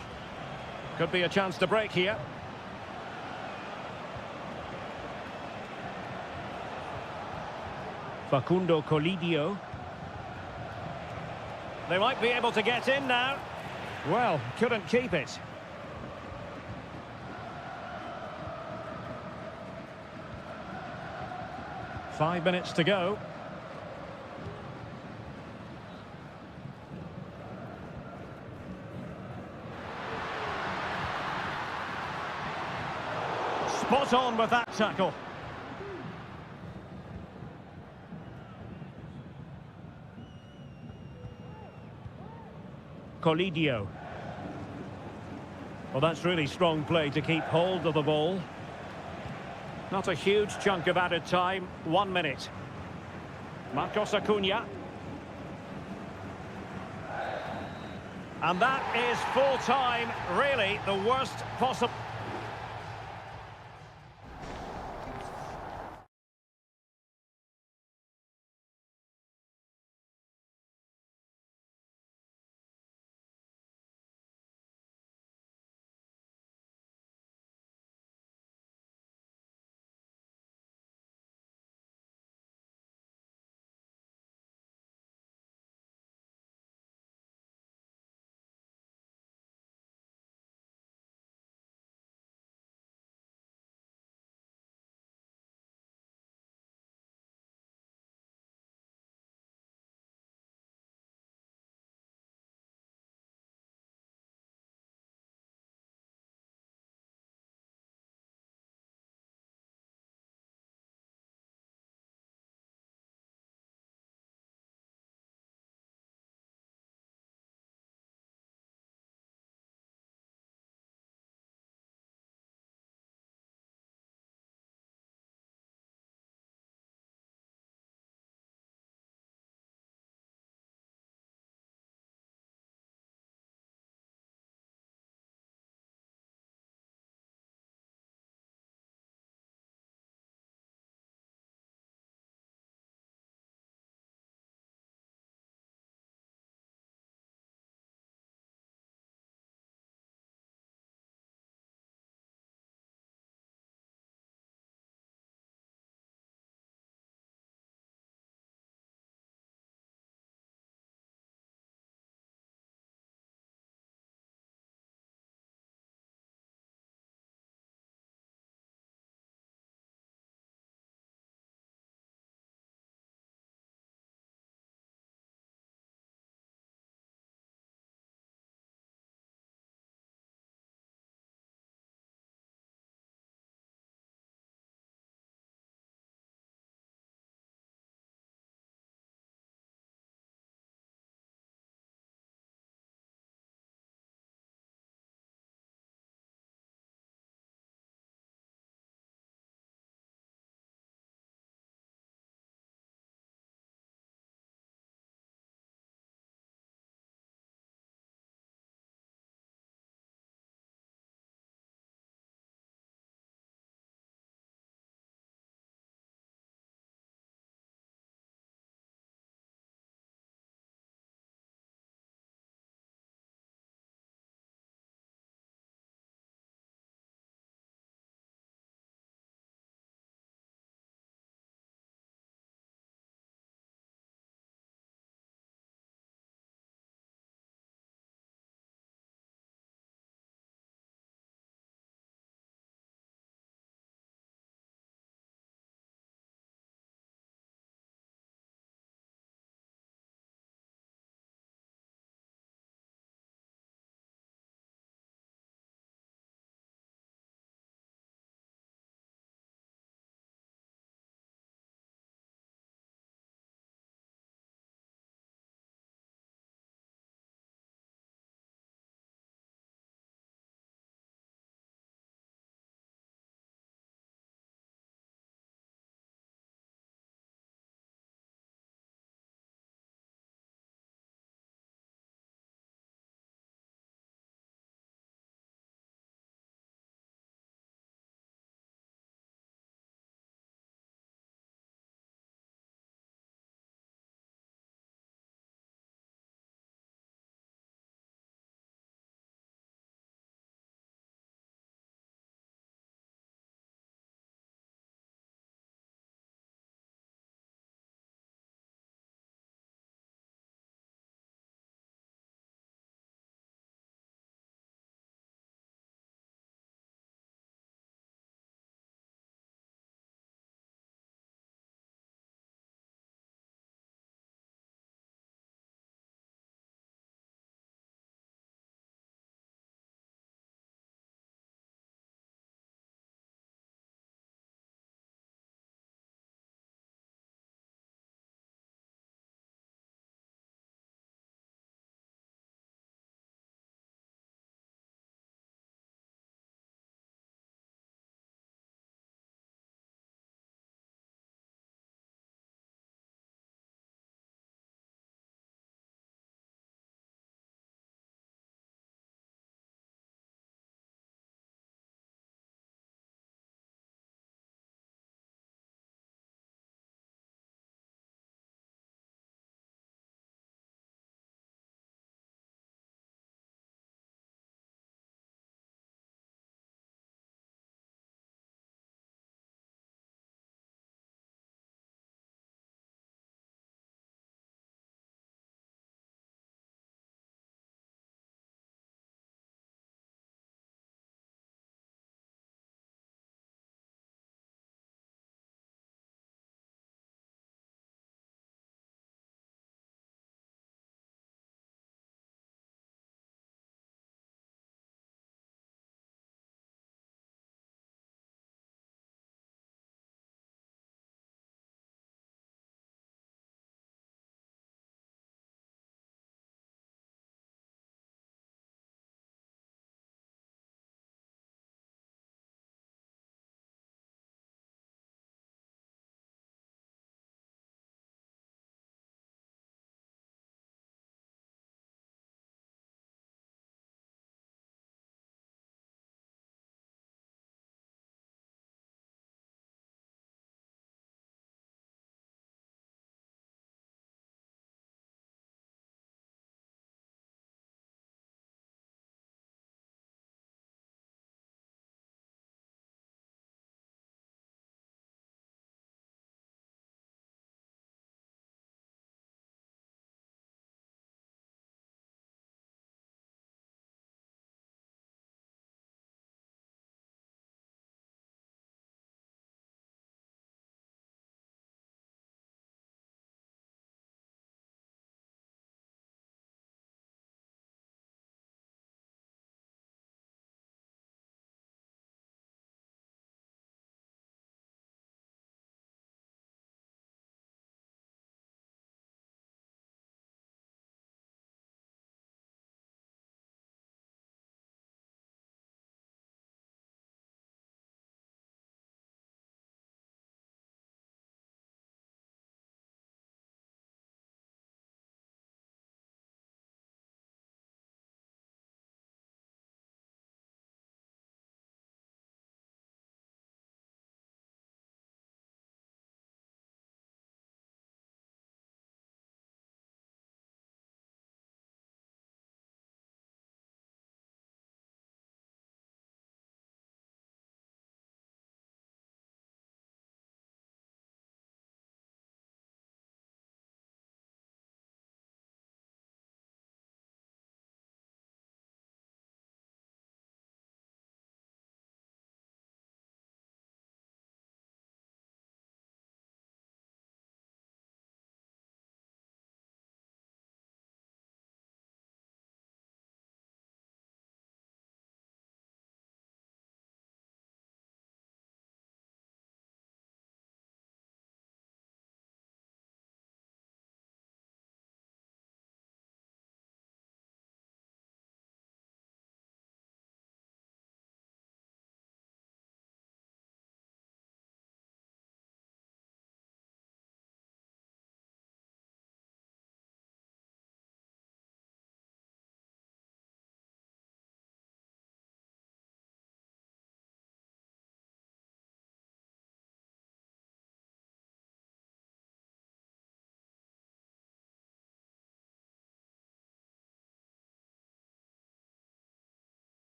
Could be a chance to break here. Facundo Colidio. They might be able to get in now. Well, couldn't keep it. Five minutes to go. Spot on with that tackle. Colidio. Well, that's really strong play to keep hold of the ball. Not a huge chunk of added time. 1 minute. Marcos Acuna. And that is full time. Really the worst possible.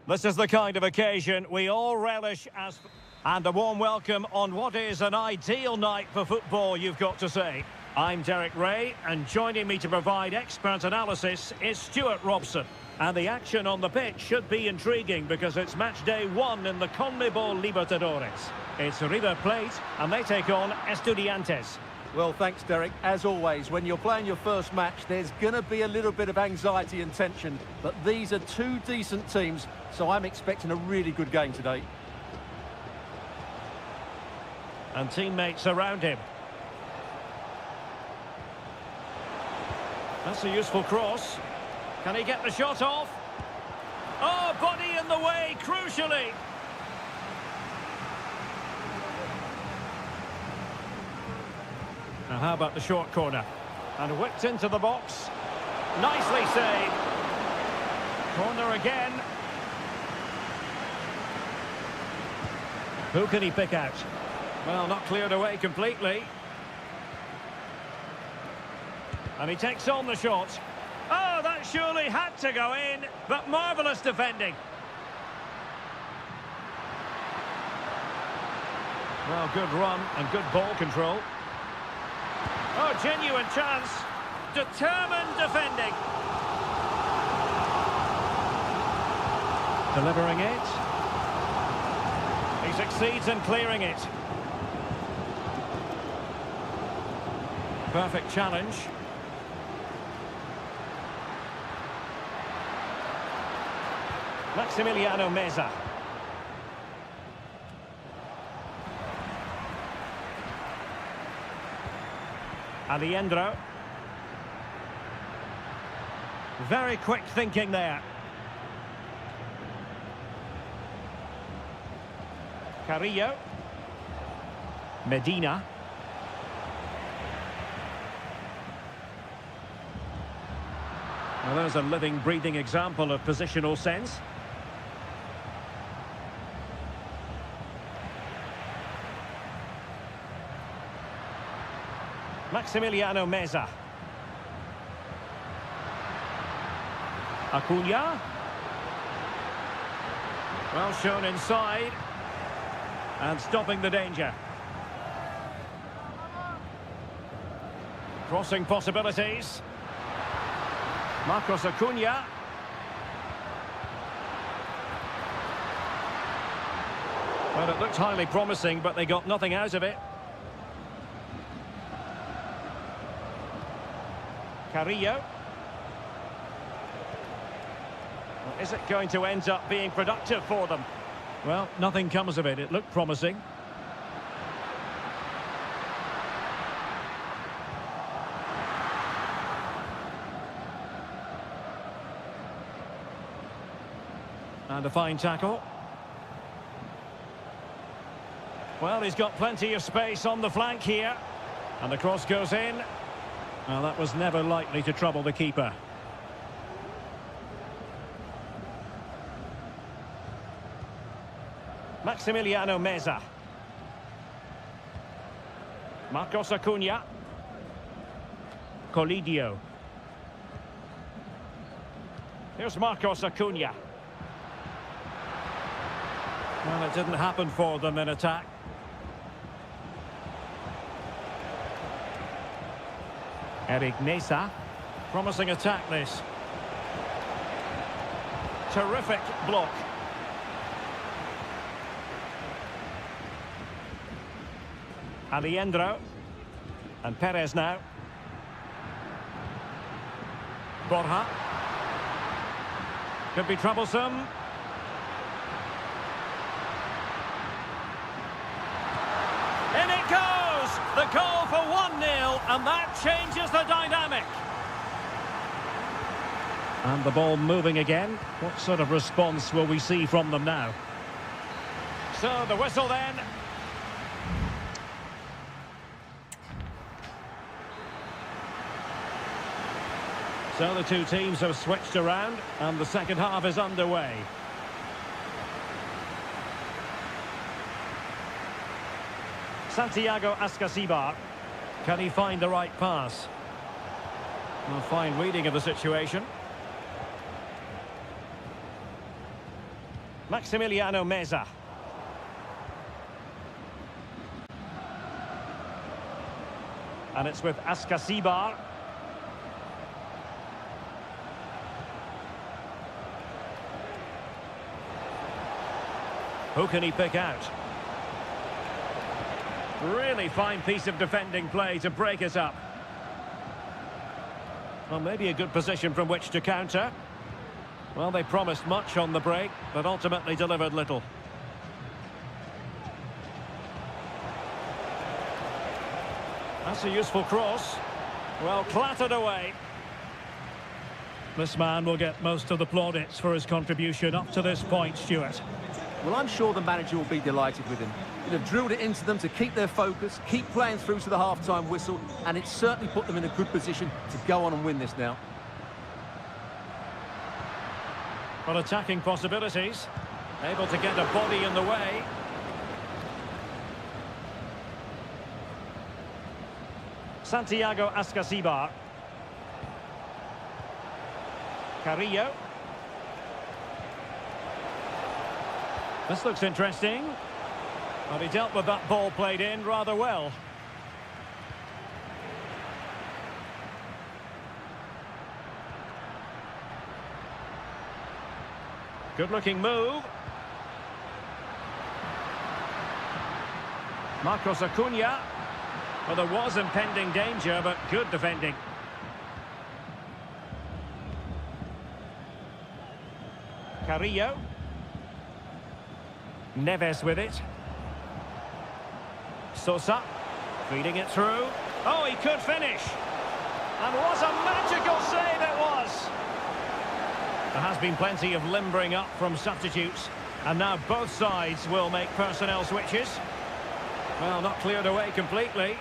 This is the kind of occasion we all relish as... And a warm welcome on what is an ideal night for football, you've got to say. I'm Derek Ray, and joining me to provide expert analysis is Stuart Robson. And the action on the pitch should be intriguing because it's match day 1 in the CONMEBOL Libertadores. It's River Plate, and they take on Estudiantes. Well, thanks, Derek. As always, when you're playing your first match, there's going to be a little bit of anxiety and tension. But these are two decent teams, so I'm expecting a really good game today. And teammates around him. That's a useful cross. Can he get the shot off? Oh, body in the way, crucially. Now, how about the short corner? And whipped into the box. Nicely saved. Corner again. Who can he pick out? Well, not cleared away completely. And he takes on the shot. Oh, that surely had to go in, but marvellous defending. Well, good run and good ball control. Oh, genuine chance. Determined defending. Delivering it. He succeeds in clearing it. Perfect challenge. Maximiliano Meza. Aliendro. Very quick thinking there. Carrillo. Medina. Well, there's a living, breathing example of positional sense. Maximiliano Meza. Acuna. Well shown inside. And stopping the danger. Crossing possibilities. Marcos Acuna. Well, it looked highly promising, but they got nothing out of it. Carrillo. Well, is it going to end up being productive for them? Well, nothing comes of it. It looked promising. And a fine tackle. Well, he's got plenty of space on the flank here. And the cross goes in. Well, that was never likely to trouble the keeper. Maximiliano Meza. Marcos Acuna. Colidio. Here's Marcos Acuna. Well, it didn't happen for them in attack. Eric Nesa. Promising attack, this. Terrific block. Aliendro. And Perez now. Borja. Could be troublesome. In it goes! The goal for 1-0, and that changes the dynamic. And the ball moving again. What sort of response will we see from them now? So the whistle then. So the two teams have switched around, and the second half is underway. Santiago Ascasibar. Can he find the right pass? Well, fine reading of the situation. Maximiliano Meza. And it's with Askasibar. Who can he pick out? Really fine piece of defending play to break it up. Well, maybe a good position from which to counter. Well, they promised much on the break, but ultimately delivered little. That's a useful cross. Well, clattered away. This man will get most of the plaudits for his contribution up to this point, Stuart. Well, I'm sure the manager will be delighted with him. He'd have drilled it into them to keep their focus, keep playing through to the half-time whistle, and it certainly put them in a good position to go on and win this now. Well, attacking possibilities. Able to get a body in the way. Santiago Askasibar. Carrillo. This looks interesting. But he dealt with that ball played in rather well. Good-looking move. Marcos Acuna. Well, there was impending danger, but good defending. Carrillo. Neves with it. Sosa. Feeding it through. Oh, he could finish. And what a magical save it was. There has been plenty of limbering up from substitutes. And now both sides will make personnel switches. Well, not cleared away completely.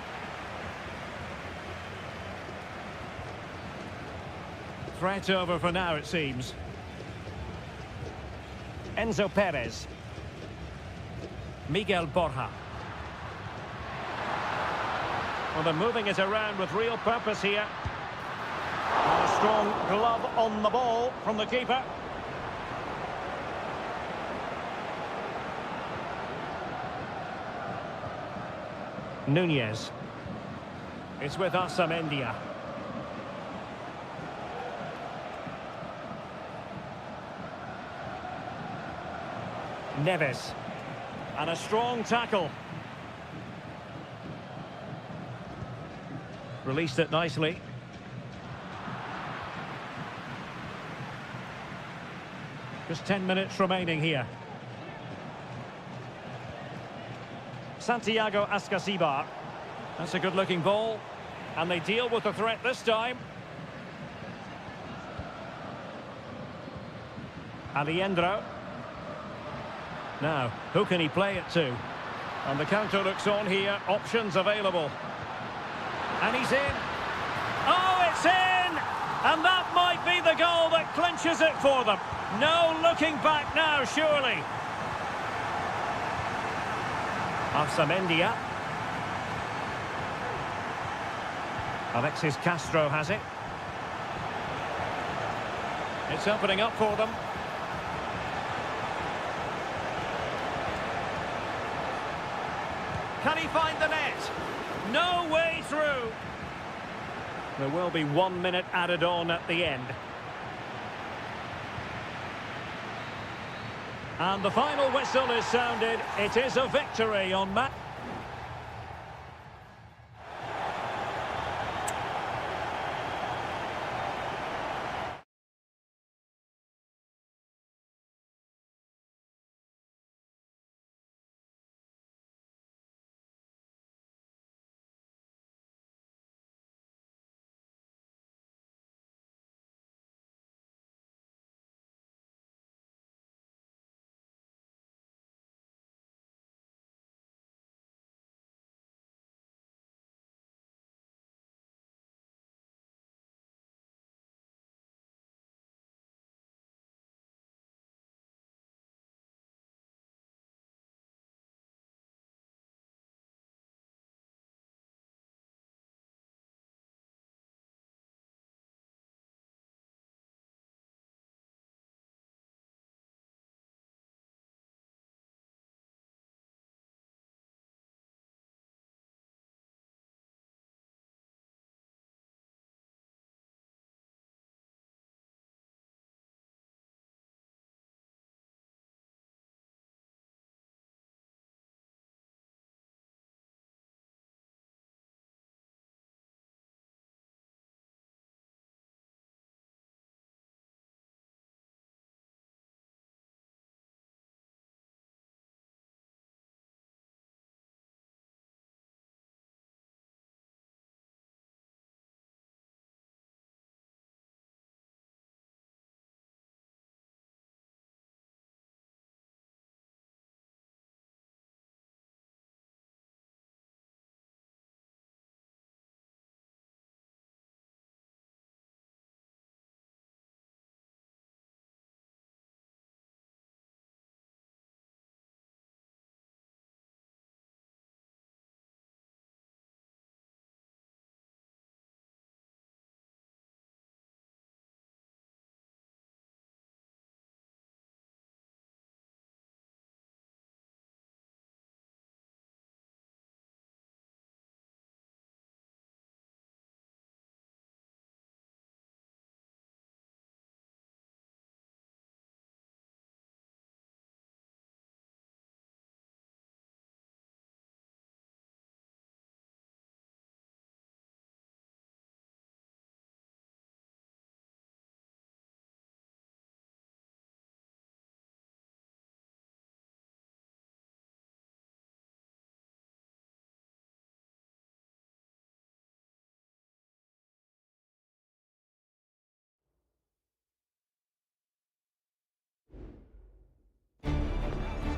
Threat over for now, it seems. Enzo Perez. Miguel Borja. Well, they're moving it around with real purpose here. And a strong glove on the ball from the keeper. Nunez. It's with Amendia. Neves. And a strong tackle. Released it nicely. Just 10 minutes remaining here. Santiago Askasibar. That's a good-looking ball. And they deal with the threat this time. Aliendro. Now, who can he play it to? And the counter looks on here. Options available. And he's in. Oh, it's in! And that might be the goal that clinches it for them. No looking back now, surely. Amendia. Alexis Castro has it. It's opening up for them. Can he find the net? No way through. There will be 1 minute added on at the end. And the final whistle is sounded. It is a victory on match.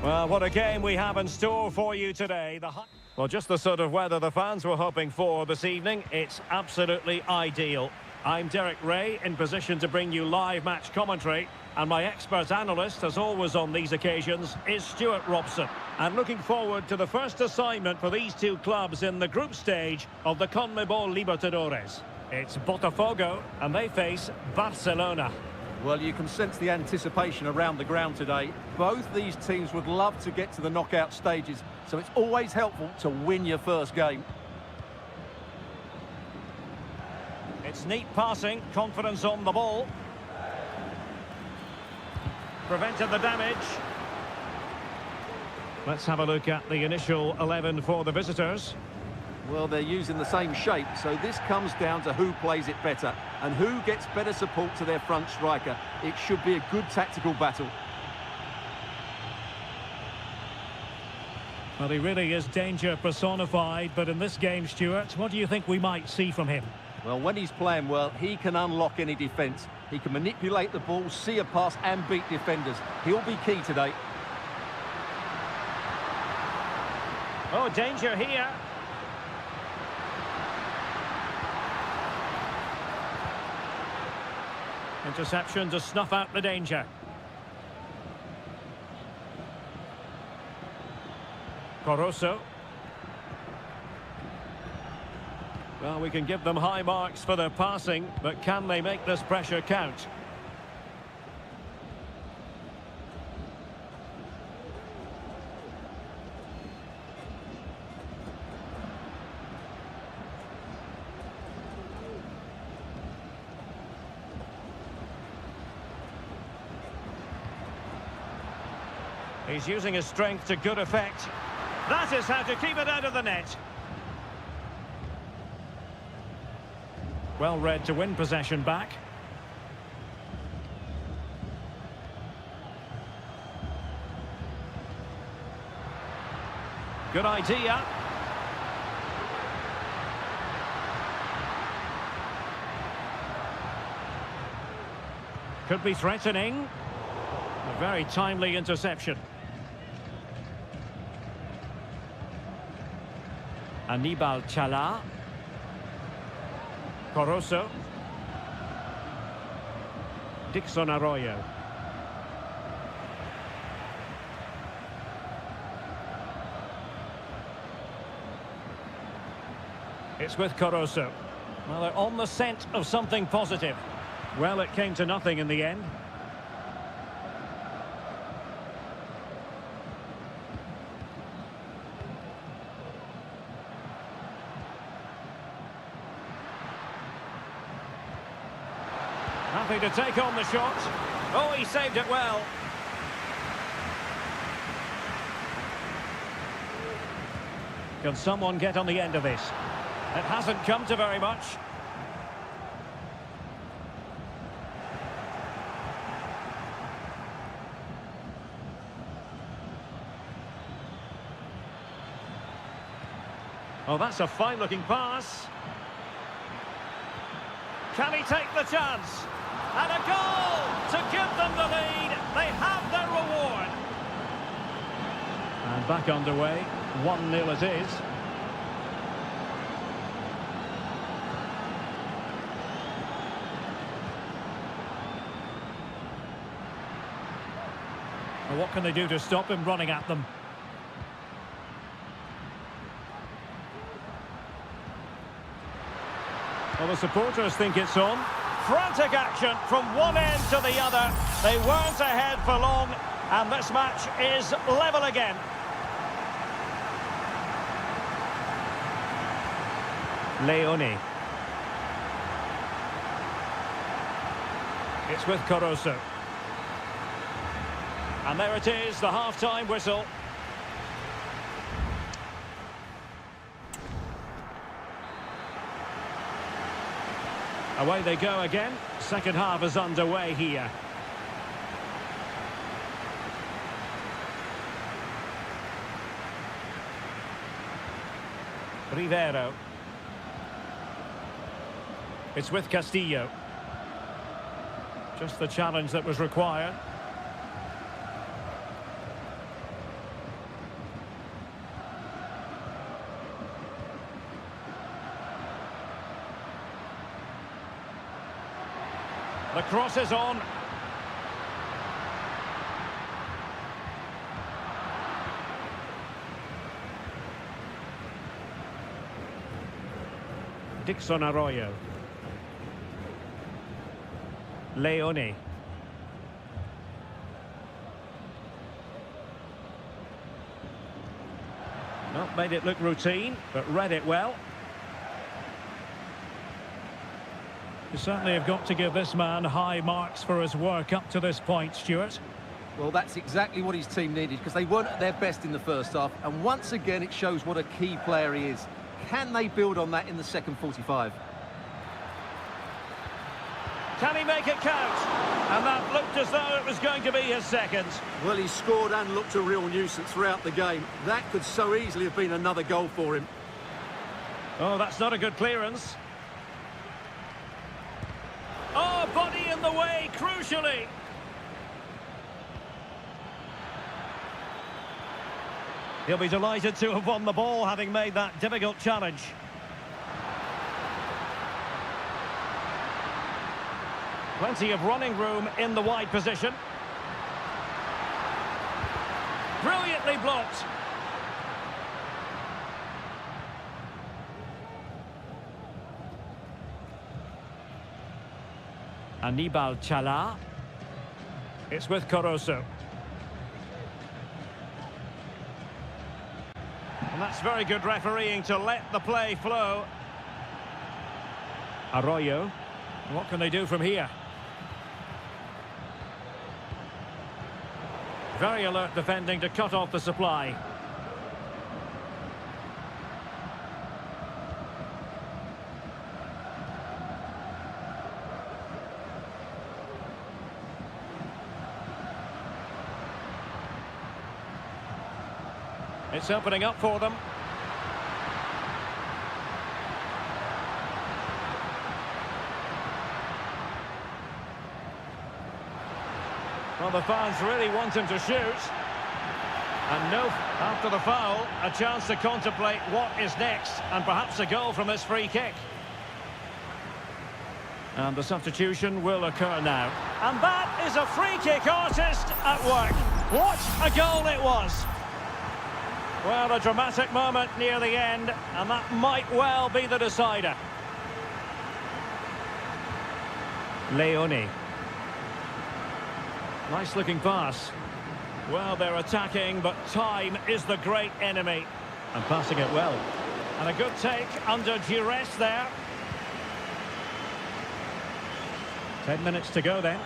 Well, what a game we have in store for you today. Well, just the sort of weather the fans were hoping for this evening. It's absolutely ideal. I'm Derek Ray, in position to bring you live match commentary. And my expert analyst, as always on these occasions, is Stuart Robson. And looking forward to the first assignment for these two clubs in the group stage of the CONMEBOL Libertadores. It's Botafogo, and they face Barcelona. Well, you can sense the anticipation around the ground today. Both these teams would love to get to the knockout stages, so it's always helpful to win your first game. It's neat passing, confidence on the ball. Prevented the damage. Let's have a look at the initial 11 for the visitors. Well, they're using the same shape, so this comes down to who plays it better and who gets better support to their front striker. It should be a good tactical battle. Well, he really is danger personified, but in this game, Stuart, what do you think we might see from him? Well, when he's playing well, he can unlock any defence. He can manipulate the ball, see a pass and beat defenders. He'll be key today. Oh, danger here. Interception to snuff out the danger. Coroso. Well, we can give them high marks for their passing, but can they make this pressure count? He's using his strength to good effect. That is how to keep it out of the net. Well read to win possession back. Good idea. Could be threatening. A very timely interception. Anibal Chala. Coroso. Dixon Arroyo. It's with Coroso. Well, they're on the scent of something positive. Well, it came to nothing in the end. Happy to take on the shot. Oh, he saved it well. Can someone get on the end of this? It hasn't come to very much. Oh, that's a fine-looking pass. Can he take the chance? And a goal to give them the lead. They have their reward. And back underway. 1-0 it is. Well, what can they do to stop him running at them? Well, the supporters think it's on. Frantic action from one end to the other. They weren't ahead for long, and this match is level again. Leone. It's with Coroso. And there it is, the half-time whistle. Away they go again. Second half is underway here. Rivero. It's with Castillo. Just the challenge that was required. The cross is on. Dixon Arroyo. Leone. Not made it look routine, but read it well. You certainly have got to give this man high marks for his work up to this point, Stuart. Well, that's exactly what his team needed, because they weren't at their best in the first half, and once again it shows what a key player he is. Can they build on that in the second 45? Can he make it count? And that looked as though it was going to be his second. Well, he scored and looked a real nuisance throughout the game. That could so easily have been another goal for him. Oh, that's not a good clearance. Oh, body in the way, crucially. He'll be delighted to have won the ball, having made that difficult challenge. Plenty of running room in the wide position. Brilliantly blocked. Anibal Chala. It's with Caruso. And that's very good refereeing to let the play flow. Arroyo. What can they do from here? Very alert defending to cut off the supply. It's opening up for them. Well, the fans really want him to shoot. And no, after the foul, a chance to contemplate what is next, and perhaps a goal from this free kick. And the substitution will occur now. And that is a free kick artist at work. What a goal it was! Well, a dramatic moment near the end, and that might well be the decider. Leone. Nice looking pass. Well, they're attacking, but time is the great enemy. And passing it well. And a good take under duress there. 10 minutes to go then.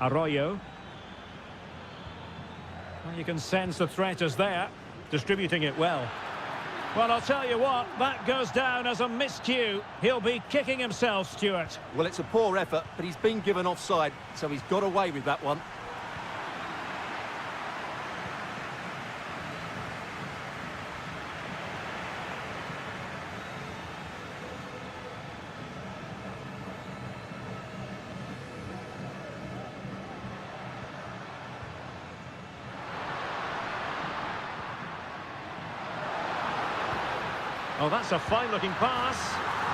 Arroyo. Well, you can sense the threat is there, distributing it well. Well, I'll tell you what, that goes down as a miscue. He'll be kicking himself, Stuart. Well, it's a poor effort, but he's been given offside, so he's got away with that one. Oh, that's a fine-looking pass.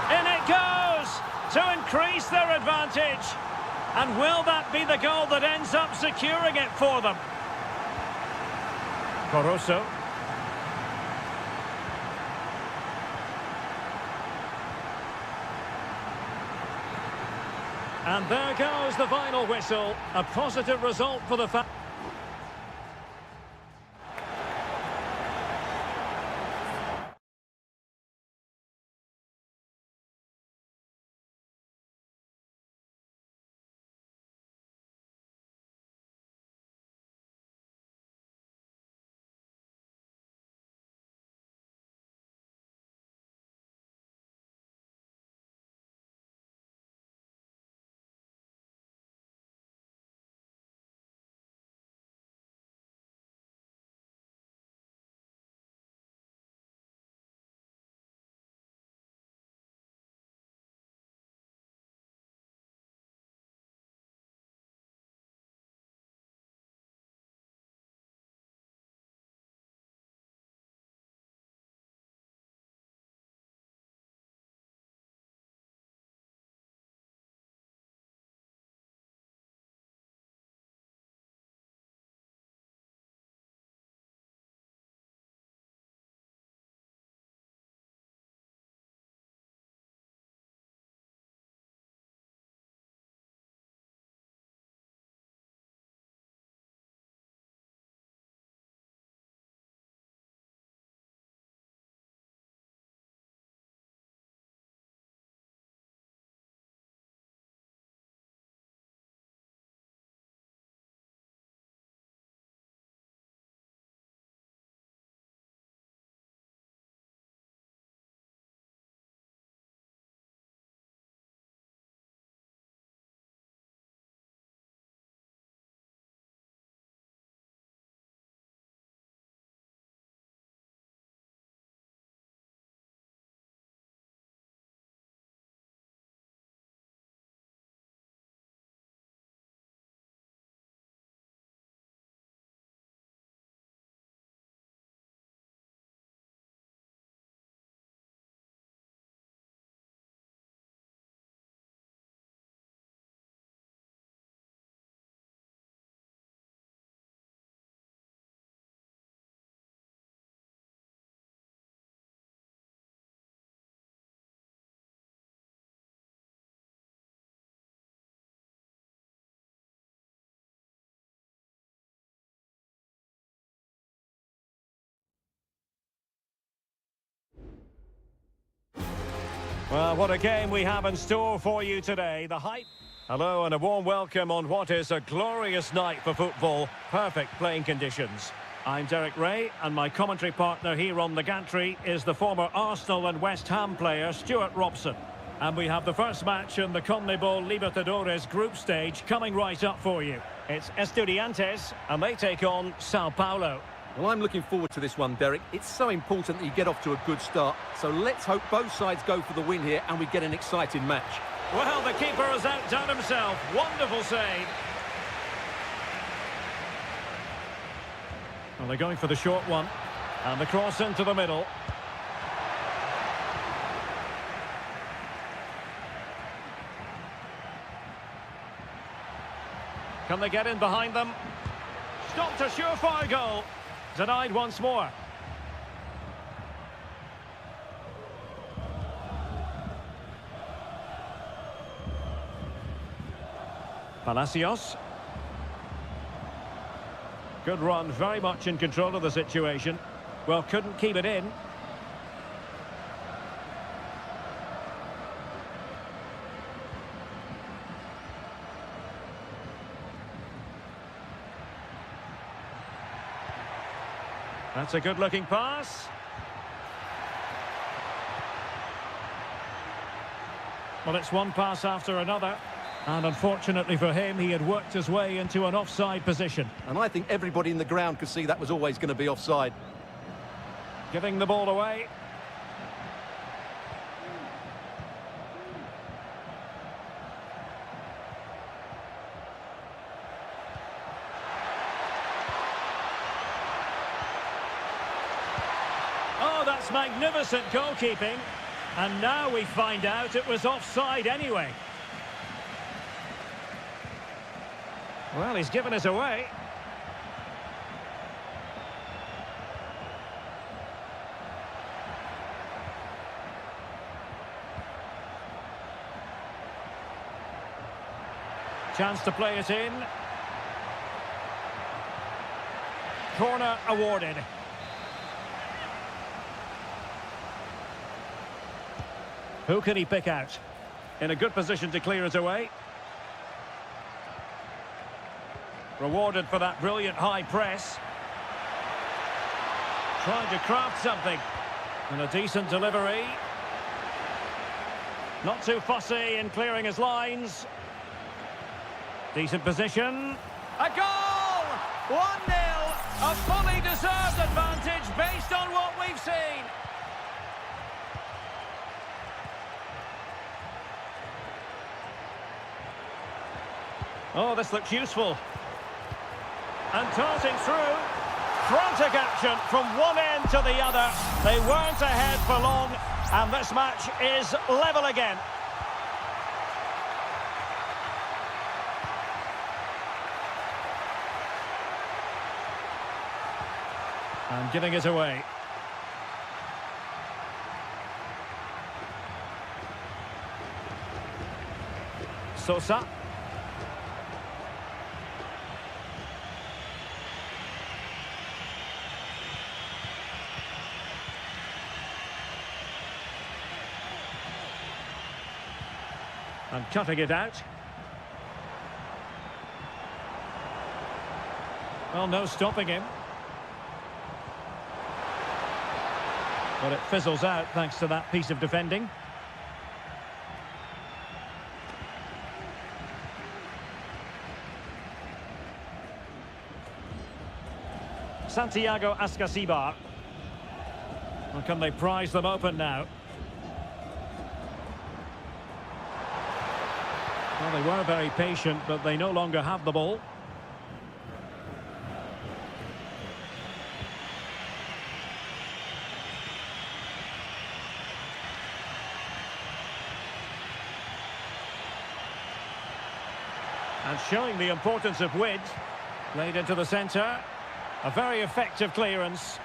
In it goes to increase their advantage. And will that be the goal that ends up securing it for them? Caruso. And there goes the final whistle. A positive result for the fans. Well, what a game we have in store for you today. The hype. Hello and a warm welcome on what is a glorious night for football. Perfect playing conditions. I'm Derek Ray, and my commentary partner here on the gantry is the former Arsenal and West Ham player Stuart Robson. And we have the first match in the CONMEBOL Libertadores group stage coming right up for you. It's Estudiantes, and they take on Sao Paulo. Well, I'm looking forward to this one, Derek. It's so important that you get off to a good start. So let's hope both sides go for the win here and we get an exciting match. Well, the keeper has outdone himself. Wonderful save. Well, they're going for the short one. And the cross into the middle. Can they get in behind them? Stopped a surefire goal. Denied once more. Palacios. Good run, very much in control of the situation. Well, couldn't keep it in. That's a good-looking pass. Well, it's one pass after another. And unfortunately for him, he had worked his way into an offside position. And I think everybody in the ground could see that was always going to be offside. Giving the ball away. Oh, that's magnificent goalkeeping. And now we find out it was offside anyway. Well, he's given us away. Chance to play it in. Corner awarded. Who can he pick out? In a good position to clear it away. Rewarded for that brilliant high press. Trying to craft something. And a decent delivery. Not too fussy in clearing his lines. Decent position. A goal! 1-0. A fully deserved advantage based on what we've seen. Oh, this looks useful. And tossing through. Frantic action from one end to the other. They weren't ahead for long, and this match is level again. And giving it away. Sosa. And cutting it out. Well, no stopping him. But it fizzles out thanks to that piece of defending. Santiago Ascasibar. Well, can they prize them open now? Well, they were very patient, but they no longer have the ball. And showing the importance of width. Played into the centre. A very effective clearance.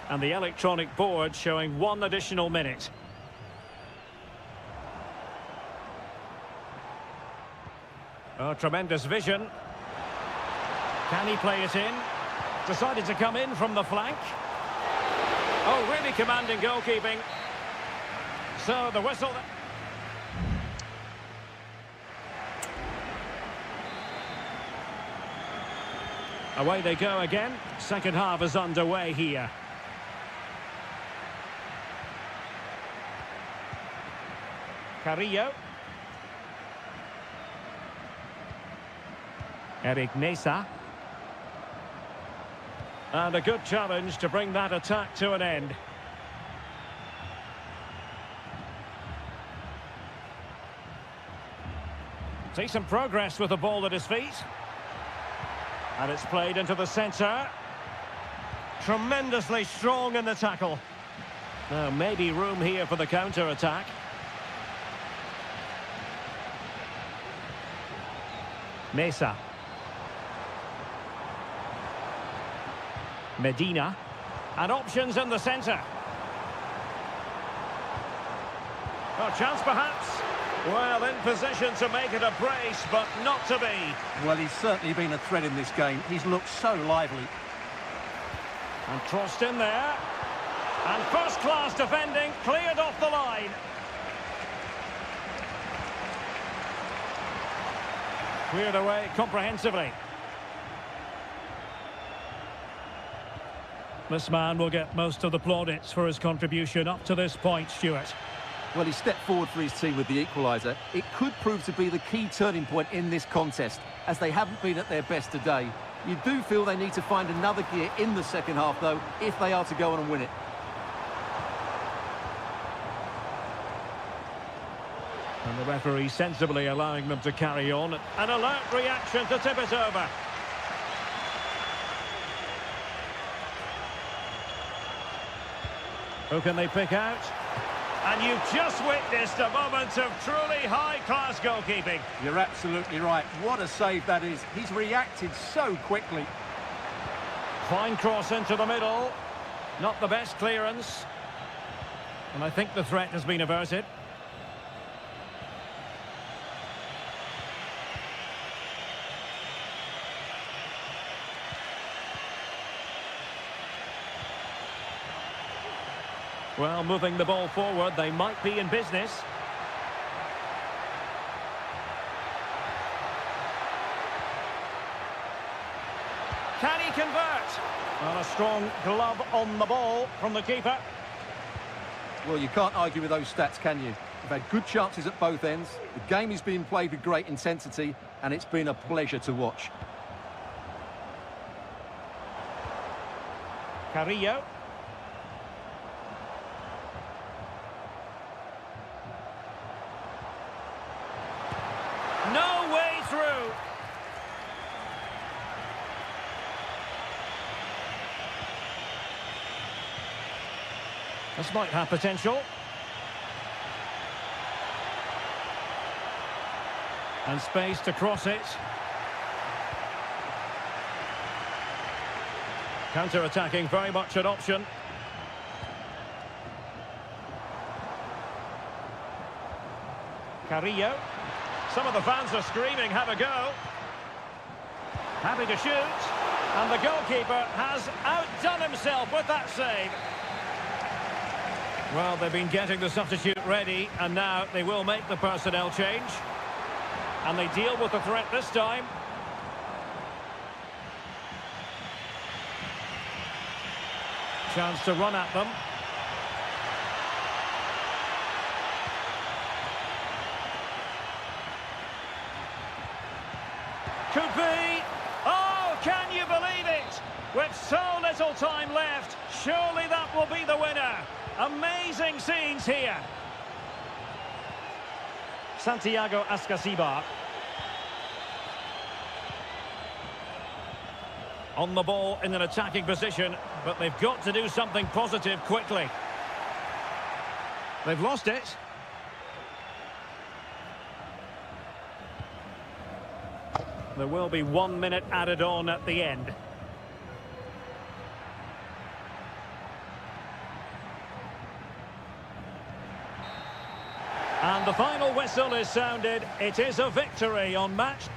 And the electronic board showing 1 additional minute. Oh, tremendous vision. Can he play it in? Decided to come in from the flank. Oh, really commanding goalkeeping. So the whistle... Away they go again. Second half is underway here. Carrillo. Eric Mesa. And a good challenge to bring that attack to an end. See some progress with the ball at his feet. And it's played into the centre. Tremendously strong in the tackle. Now maybe room here for the counter-attack. Mesa. Medina. And options in the centre. Oh, chance perhaps. Well, in position to make it a brace, but not to be. Well, he's certainly been a threat in this game. He's looked so lively. And crossed in there. And first-class defending, cleared off the line. Cleared away comprehensively. This man will get most of the plaudits for his contribution up to this point, Stuart. Well, he stepped forward for his team with the equaliser. It could prove to be the key turning point in this contest, as they haven't been at their best today. You do feel they need to find another gear in the second half, though, if they are to go on and win it. And the referee sensibly allowing them to carry on. An alert reaction to tip it over. Who can they pick out? And you've just witnessed a moment of truly high-class goalkeeping. You're absolutely right. What a save that is. He's reacted so quickly. Fine cross into the middle. Not the best clearance. And I think the threat has been averted. Well, moving the ball forward, they might be in business. Can he convert? Well, a strong glove on the ball from the keeper. Well, you can't argue with those stats, can you? They've had good chances at both ends. The game is being played with great intensity, and it's been a pleasure to watch. Carrillo. No way through. This might have potential. And space to cross it. Counter-attacking, very much an option. Carrillo. Some of the fans are screaming, have a go. Happy to shoot. And the goalkeeper has outdone himself with that save. Well, they've been getting the substitute ready, and now they will make the personnel change. And they deal with the threat this time. Chance to run at them. Could be. Oh, can you believe it? With so little time left, surely that will be the winner. Amazing scenes here. Santiago Ascasibar. On the ball in an attacking position, but they've got to do something positive quickly. They've lost it. There will be 1 minute added on at the end. And the final whistle is sounded. It is a victory on match.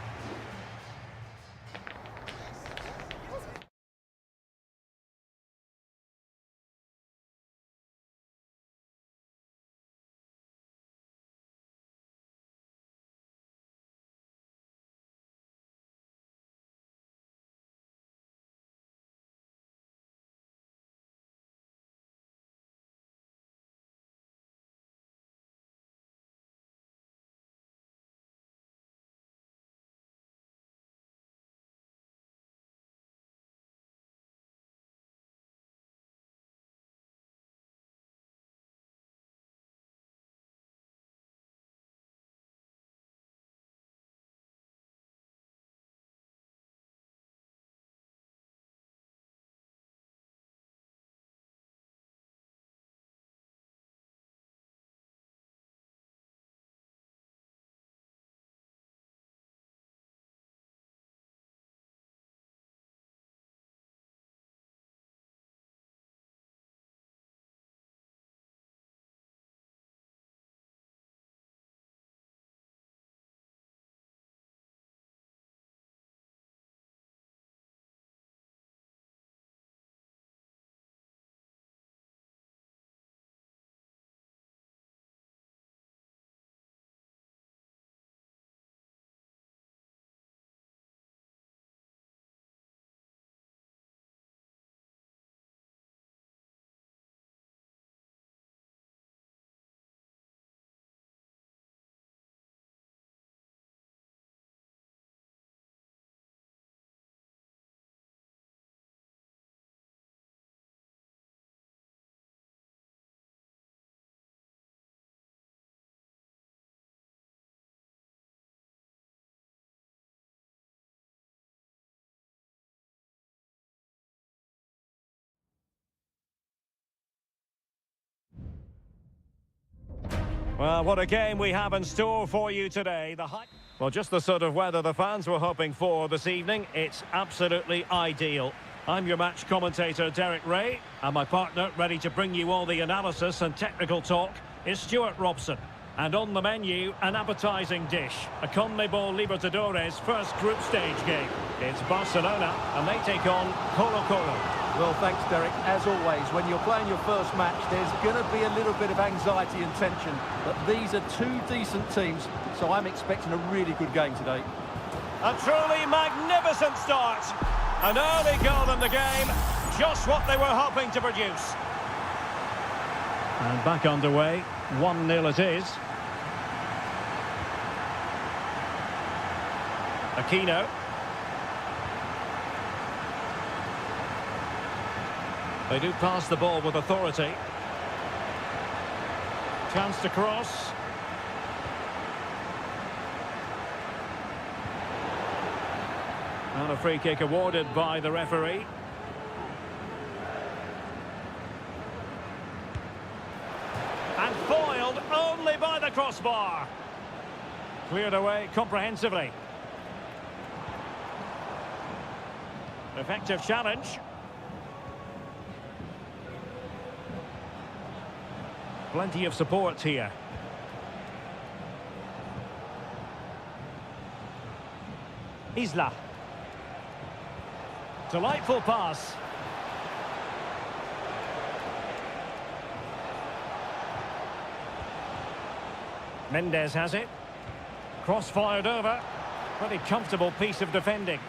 Well, what a game we have in store for you today. Well, just the sort of weather the fans were hoping for this evening. It's absolutely ideal. I'm your match commentator, Derek Ray, and my partner, ready to bring you all the analysis and technical talk, is Stuart Robson. And on the menu, an appetising dish, a CONMEBOL Libertadores first group stage game. It's Barcelona, and they take on Colo-Colo. Well, thanks, Derek. As always, when you're playing your first match, there's going to be a little bit of anxiety and tension. But these are two decent teams, so I'm expecting a really good game today. A truly magnificent start. An early goal in the game, just what they were hoping to produce. And back underway, 1-0 it is. Aquino. They do pass the ball with authority. Chance to cross. And a free kick awarded by the referee. And foiled only by the crossbar. Cleared away comprehensively. Effective challenge. Plenty of support here. Isla. Delightful pass. Mendes has it. Cross fired over. Pretty comfortable piece of defending.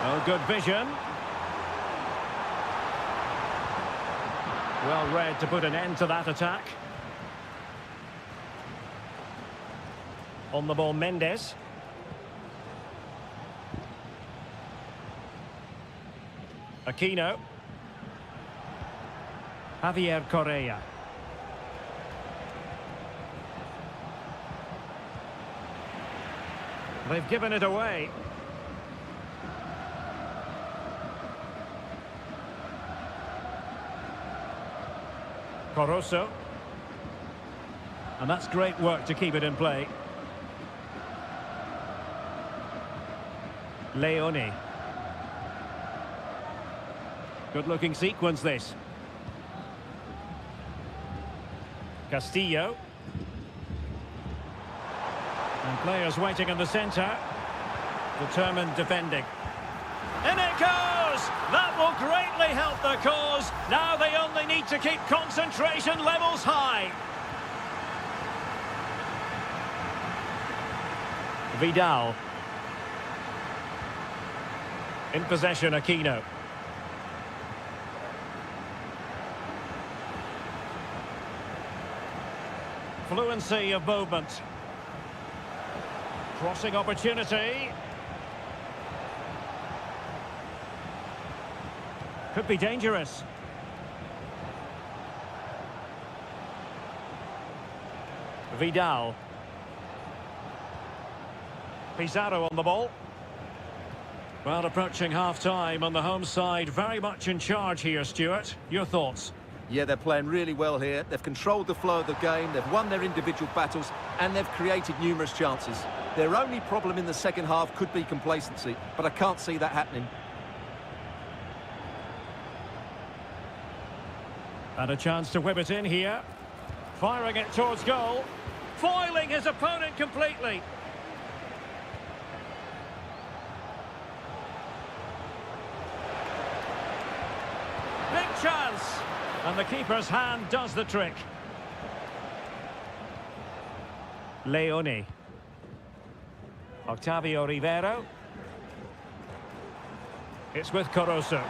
Oh, good vision. Well read to put an end to that attack. On the ball, Mendes. Aquino. Javier Correa. They've given it away. Corozo. And that's great work to keep it in play. Leone. Good-looking sequence, this. Castillo. And players waiting in the centre. Determined defending. In it goes! That will greatly help the cause. Now they only need to keep concentration levels high. Vidal. In possession, Aquino. Fluency of movement. Crossing opportunity. Could be dangerous. Vidal. Pizarro on the ball. Well, approaching half-time on the home side, very much in charge here, Stuart. Your thoughts? Yeah, they're playing really well here. They've controlled the flow of the game, they've won their individual battles, and they've created numerous chances. Their only problem in the second half could be complacency, but I can't see that happening. And a chance to whip it in here. Firing it towards goal. Foiling his opponent completely. Big chance. And the keeper's hand does the trick. Leone. Octavio Rivero. It's with Corozo.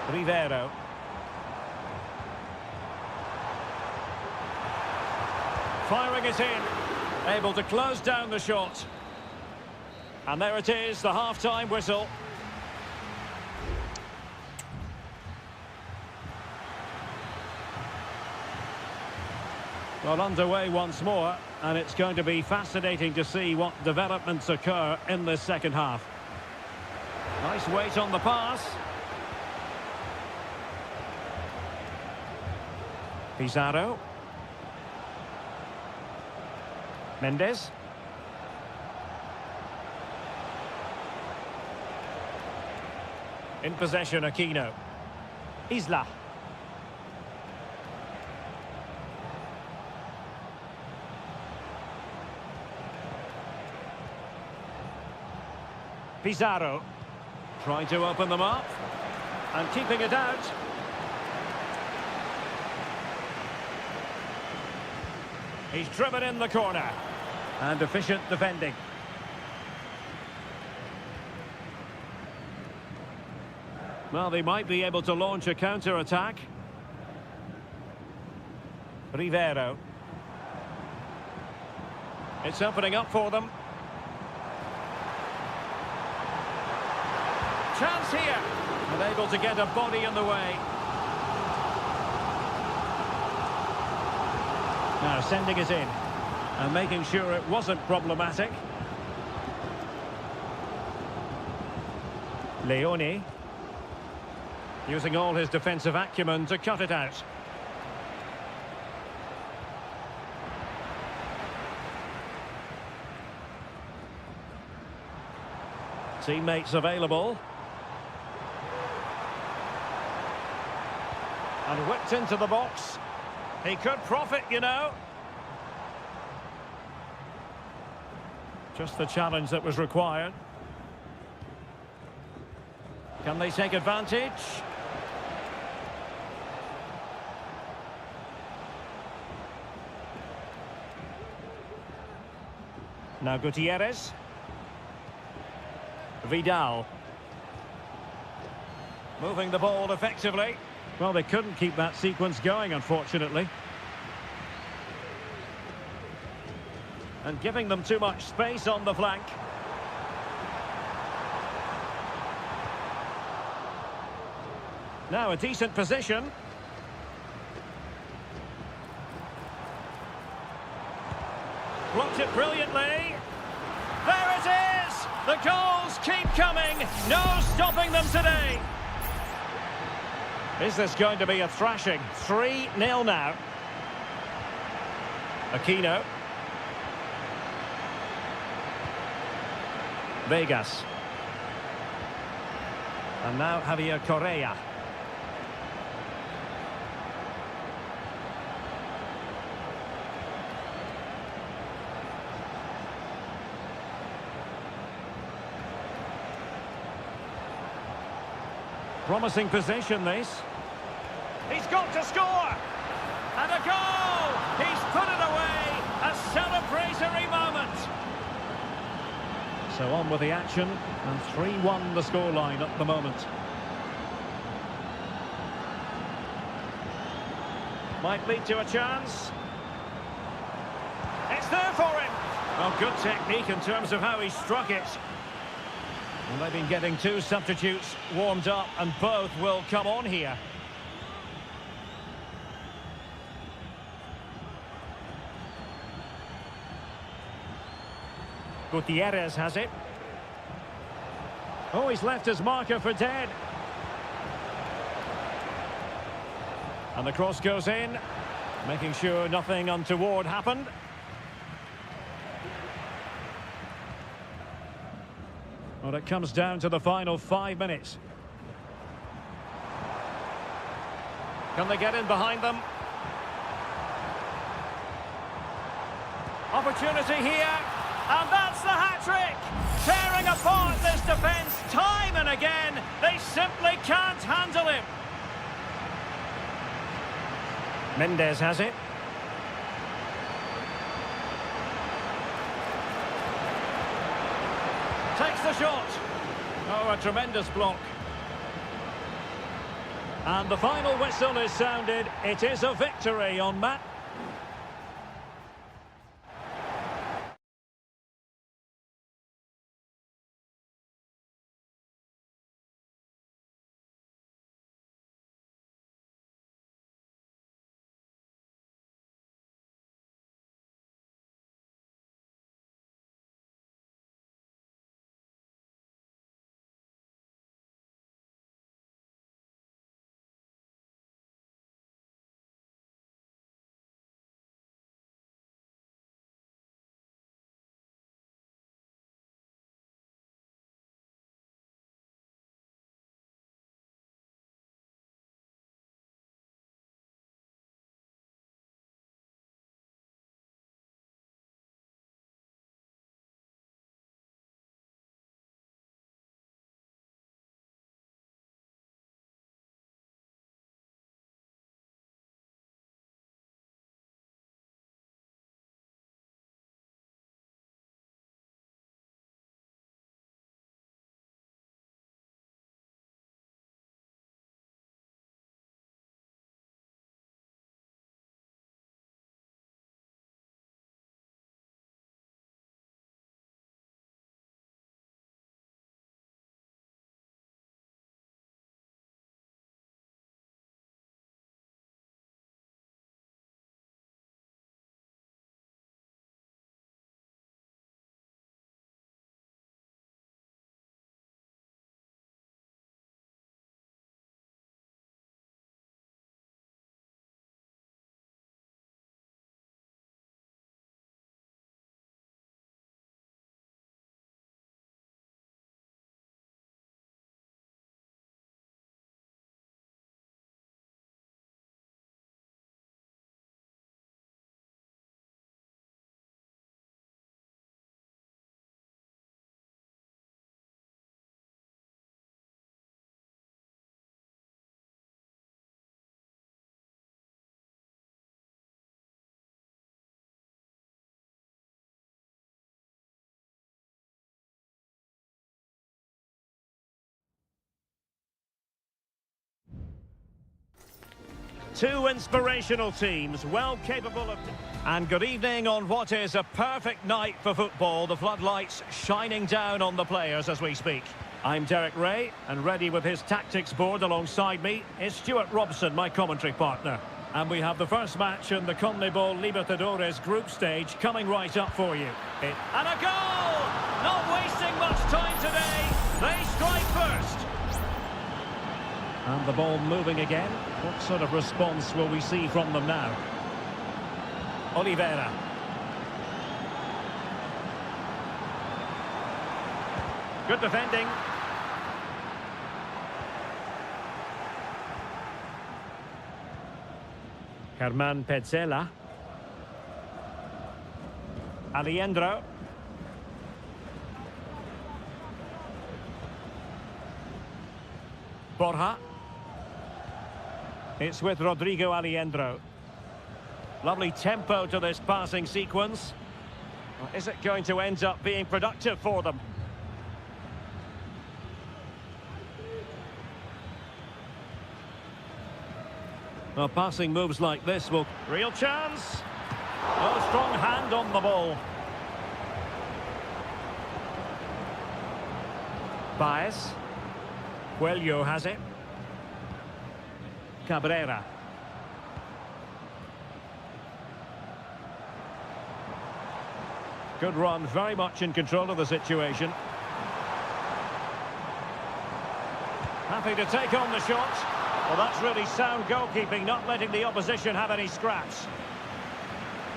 Rivero. Firing it in. Able to close down the shot. And there it is, the half-time whistle. Well, underway once more, and it's going to be fascinating to see what developments occur in this second half. Nice weight on the pass. Pizarro. Mendes. In possession, Aquino. Isla. Pizarro. Trying to open them up. And keeping it out. He's driven in the corner. And efficient defending. Well, they might be able to launch a counter-attack. Rivero. It's opening up for them. Chance here. And able to get a body in the way. Now sending it in. And making sure it wasn't problematic. Leone. Using all his defensive acumen to cut it out. Teammates available. And whipped into the box. He could profit, you know. Just the challenge that was required. Can they take advantage? Now Gutierrez. Vidal. Moving the ball effectively. Well, they couldn't keep that sequence going, unfortunately. And giving them too much space on the flank. Now a decent position. Blocked it brilliantly. There it is! The goals keep coming. No stopping them today. Is this going to be a thrashing? 3-0 now. Aquino. Vegas. And now Javier Correa. Promising position, this. He's got to score! And a goal! He's put it away! A celebratory moment! So on with the action, and 3-1 the scoreline at the moment. Might lead to a chance. It's there for him! Well, good technique in terms of how he struck it. Well, they've been getting two substitutes warmed up, and both will come on here. Gutierrez has it. Oh, he's left his marker for dead. And the cross goes in, making sure nothing untoward happened. Well, it comes down to the final 5 minutes. Can they get in behind them? Opportunity here, and that's the hat-trick! Tearing apart this defence time and again. They simply can't handle him. Mendes has it. Takes the shot. Oh, a tremendous block. And the final whistle is sounded. It is a victory on Matt. Two inspirational teams, well capable of... And good evening on what is a perfect night for football. The floodlights shining down on the players as we speak. I'm Derek Ray, and ready with his tactics board alongside me is Stuart Robson, my commentary partner. And we have the first match in the CONMEBOL Libertadores group stage coming right up for you. And a goal! Not wasting much time today. They strike first. And the ball moving again. What sort of response will we see from them now? Oliveira. Good defending. Herman Petzela. Alejandro. Borja. It's with Rodrigo Alejandro. Lovely tempo to this passing sequence. Is it going to end up being productive for them? Well, passing moves like this will... Real chance! Oh, strong hand on the ball. Baez. Coelho has it. Cabrera. Good run, very much in control of the situation. Happy to take on the shot. Well, that's really sound goalkeeping, not letting the opposition have any scraps.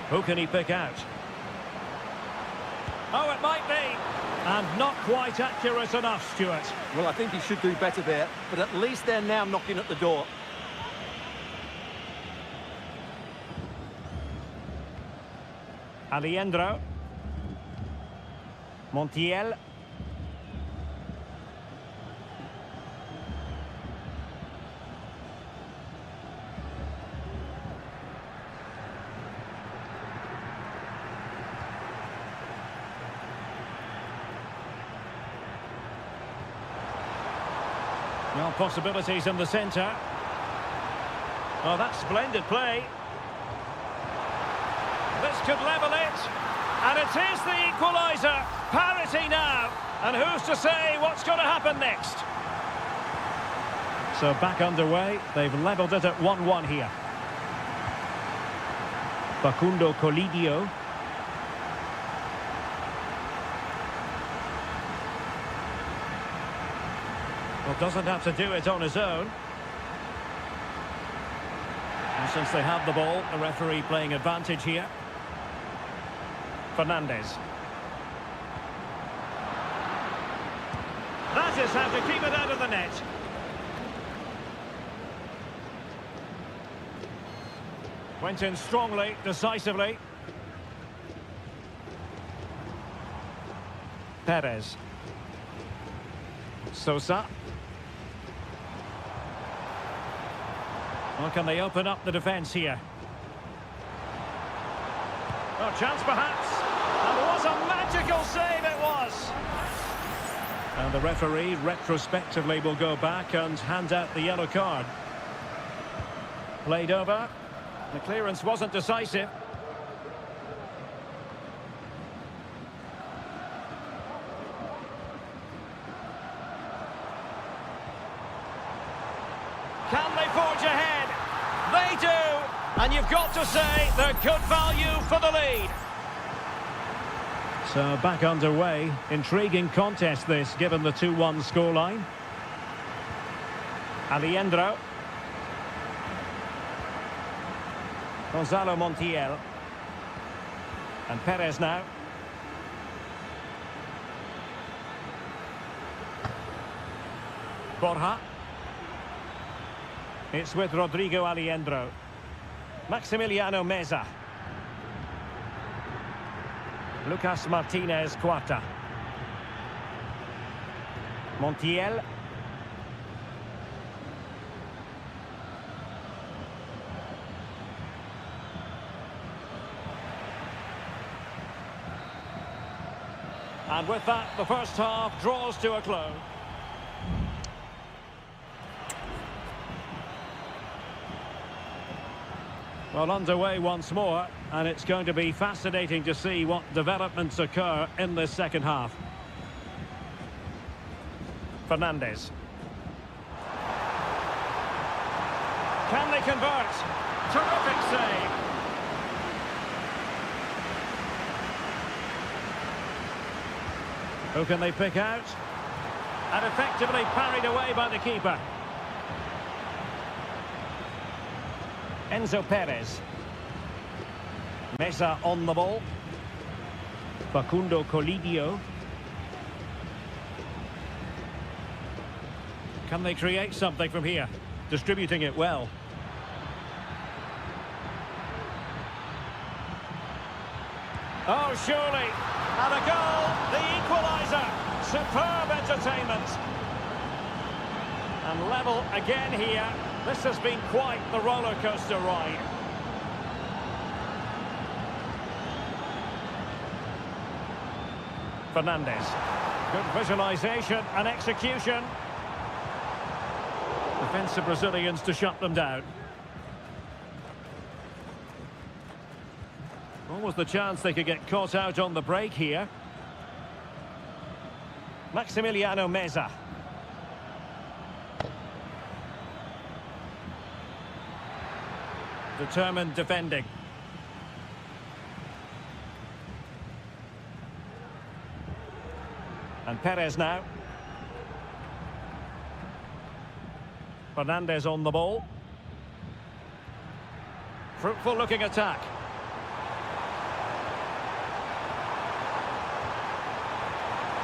Who can he pick out? Oh, it might be. And not quite accurate enough, Stuart. Well, I think he should do better there, but at least they're now knocking at the door. Alejandro. Montiel. Well, possibilities in the centre. Oh, that's splendid play. This could level it. And it is the equaliser. Parity now. And who's to say what's going to happen next? So back underway. They've levelled it at 1-1 here. Facundo Colidio. Well, doesn't have to do it on his own. And since they have the ball, the referee playing advantage here. Fernandez. That is how to keep it out of the net. Went in strongly, decisively. Perez. Sosa. Well, can they open up the defence here? Oh, chance perhaps. And what a magical save it was. And the referee retrospectively will go back and hand out the yellow card. Played over. The clearance wasn't decisive. Can they forge ahead? They do! And you've got to say they're good value for the lead. So back underway. Intriguing contest this, given the 2-1 scoreline. Alejandro. Gonzalo Montiel. And Perez now. Borja. It's with Rodrigo Alejandro. Maximiliano Meza. Lucas Martinez Cuarta. Montiel. And with that, the first half draws to a close. Well, underway once more, and it's going to be fascinating to see what developments occur in this second half. Fernandes. Can they convert? Terrific save. Who can they pick out? And effectively parried away by the keeper. Enzo Perez. Mesa on the ball. Facundo Colidio. Can they create something from here? Distributing it well. Oh, surely. And a goal, the equaliser. Superb entertainment. And level again here. This has been quite the roller coaster ride. Fernandes. Good visualisation and execution. Defensive Brazilians to shut them down. What was the chance they could get caught out on the break here? Maximiliano Meza. Determined defending. And Perez now. Fernandes on the ball. Fruitful looking attack.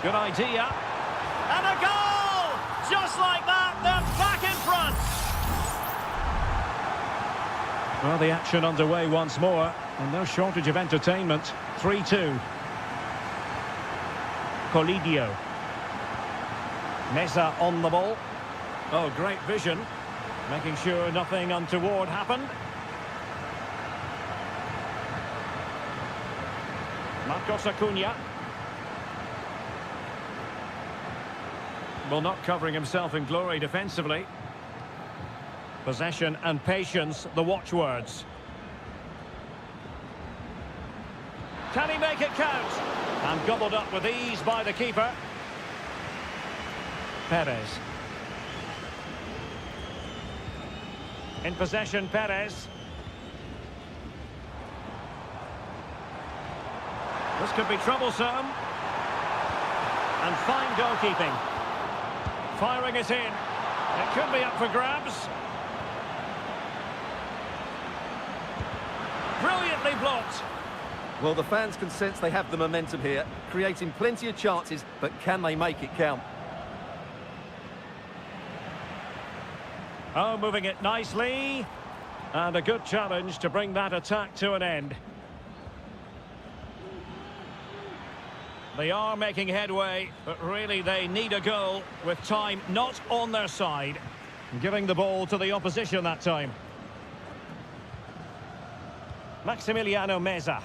Good idea. And a goal! Just like that, they're back in front. Well, the action underway once more, and no shortage of entertainment. 3-2. Colidio. Mesa on the ball. Oh, great vision. Making sure nothing untoward happened. Marcos Acuna. Well, not covering himself in glory defensively. Possession and patience, the watchwords. Can he make it count? And gobbled up with ease by the keeper. Perez. In possession, Perez. This could be troublesome. And fine goalkeeping. Firing it in. It could be up for grabs. Brilliantly blocked. Well, the fans can sense they have the momentum here, creating plenty of chances, but can they make it count? Oh, moving it nicely. And a good challenge to bring that attack to an end. They are making headway, but really they need a goal with time not on their side. Giving the ball to the opposition that time. Maximiliano Meza.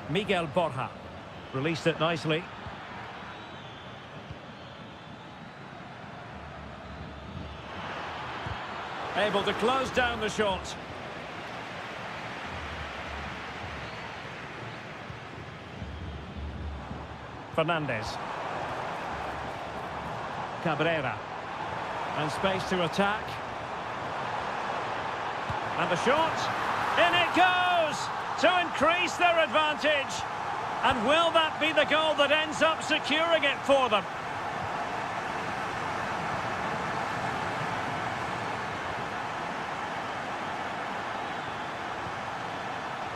Miguel Borja. Released it nicely. Able to close down the shot. Fernandes. Cabrera. And space to attack. And the shot. In it goes! To increase their advantage. And will that be the goal that ends up securing it for them?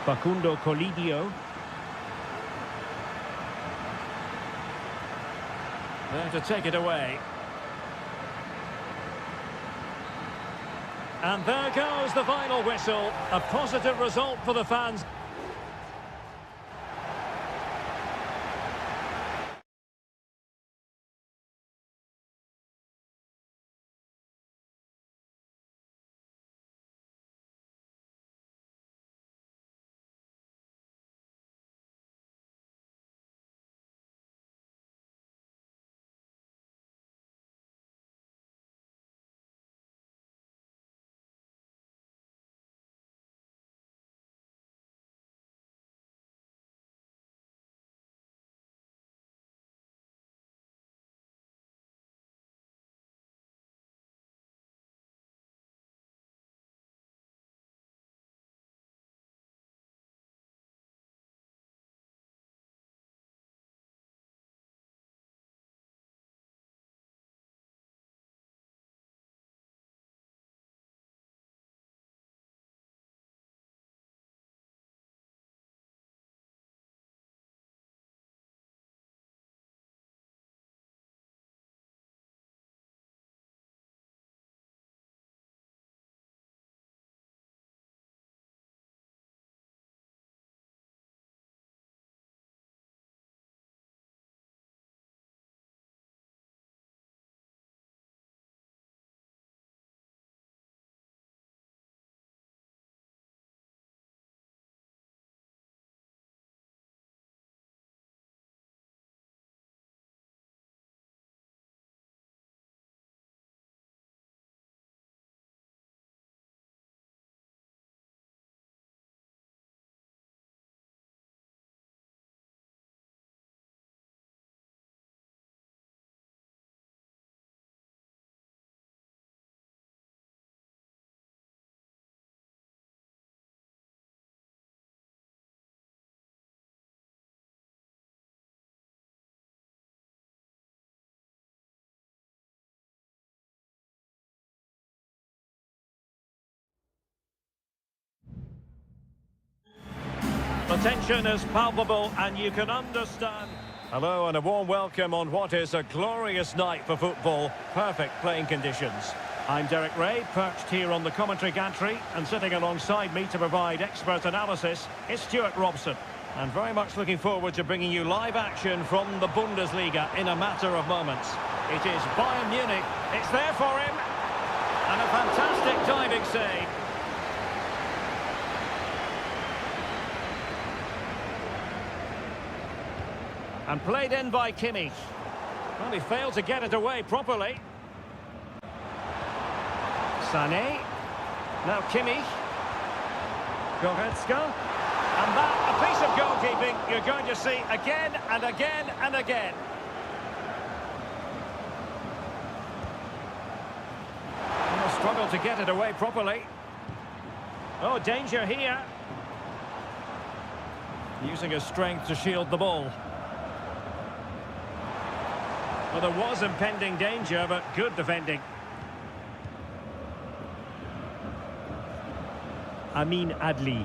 Facundo Colidio. There to take it away. And there goes the final whistle. A positive result for the fans. The tension is palpable and you can understand. Hello and a warm welcome on what is a glorious night for football. Perfect playing conditions. I'm Derek Ray, perched here on the commentary gantry, and sitting alongside me to provide expert analysis is Stuart Robson. And very much looking forward to bringing you live action from the Bundesliga in a matter of moments. It is Bayern Munich. It's there for him. And a fantastic diving save. And played in by Kimmich. Well, he failed to get it away properly. Sané. Now Kimmich. Goretzka. And that, a piece of goalkeeping you're going to see again and again and again. And a struggle to get it away properly. Oh, danger here. Using his strength to shield the ball. Well, there was impending danger, but good defending. Amin Adli.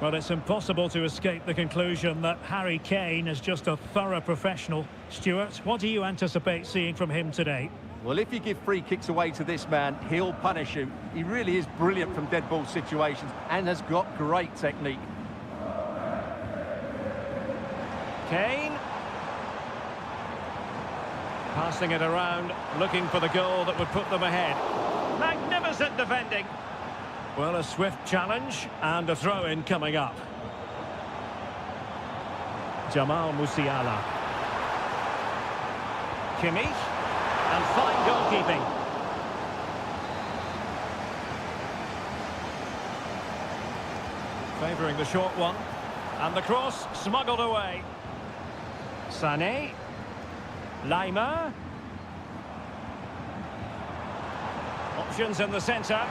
Well, it's impossible to escape the conclusion that Harry Kane is just a thorough professional. Stuart, what do you anticipate seeing from him today? Well, if you give free kicks away to this man, he'll punish you. He really is brilliant from dead ball situations and has got great technique. Kane. Passing it around, looking for the goal that would put them ahead. Magnificent defending. Well, a swift challenge and a throw-in coming up. Jamal Musiala. Kimmich. And fine goalkeeping. Favouring the short one. And the cross smuggled away. Sané. Laimer. Options in the centre.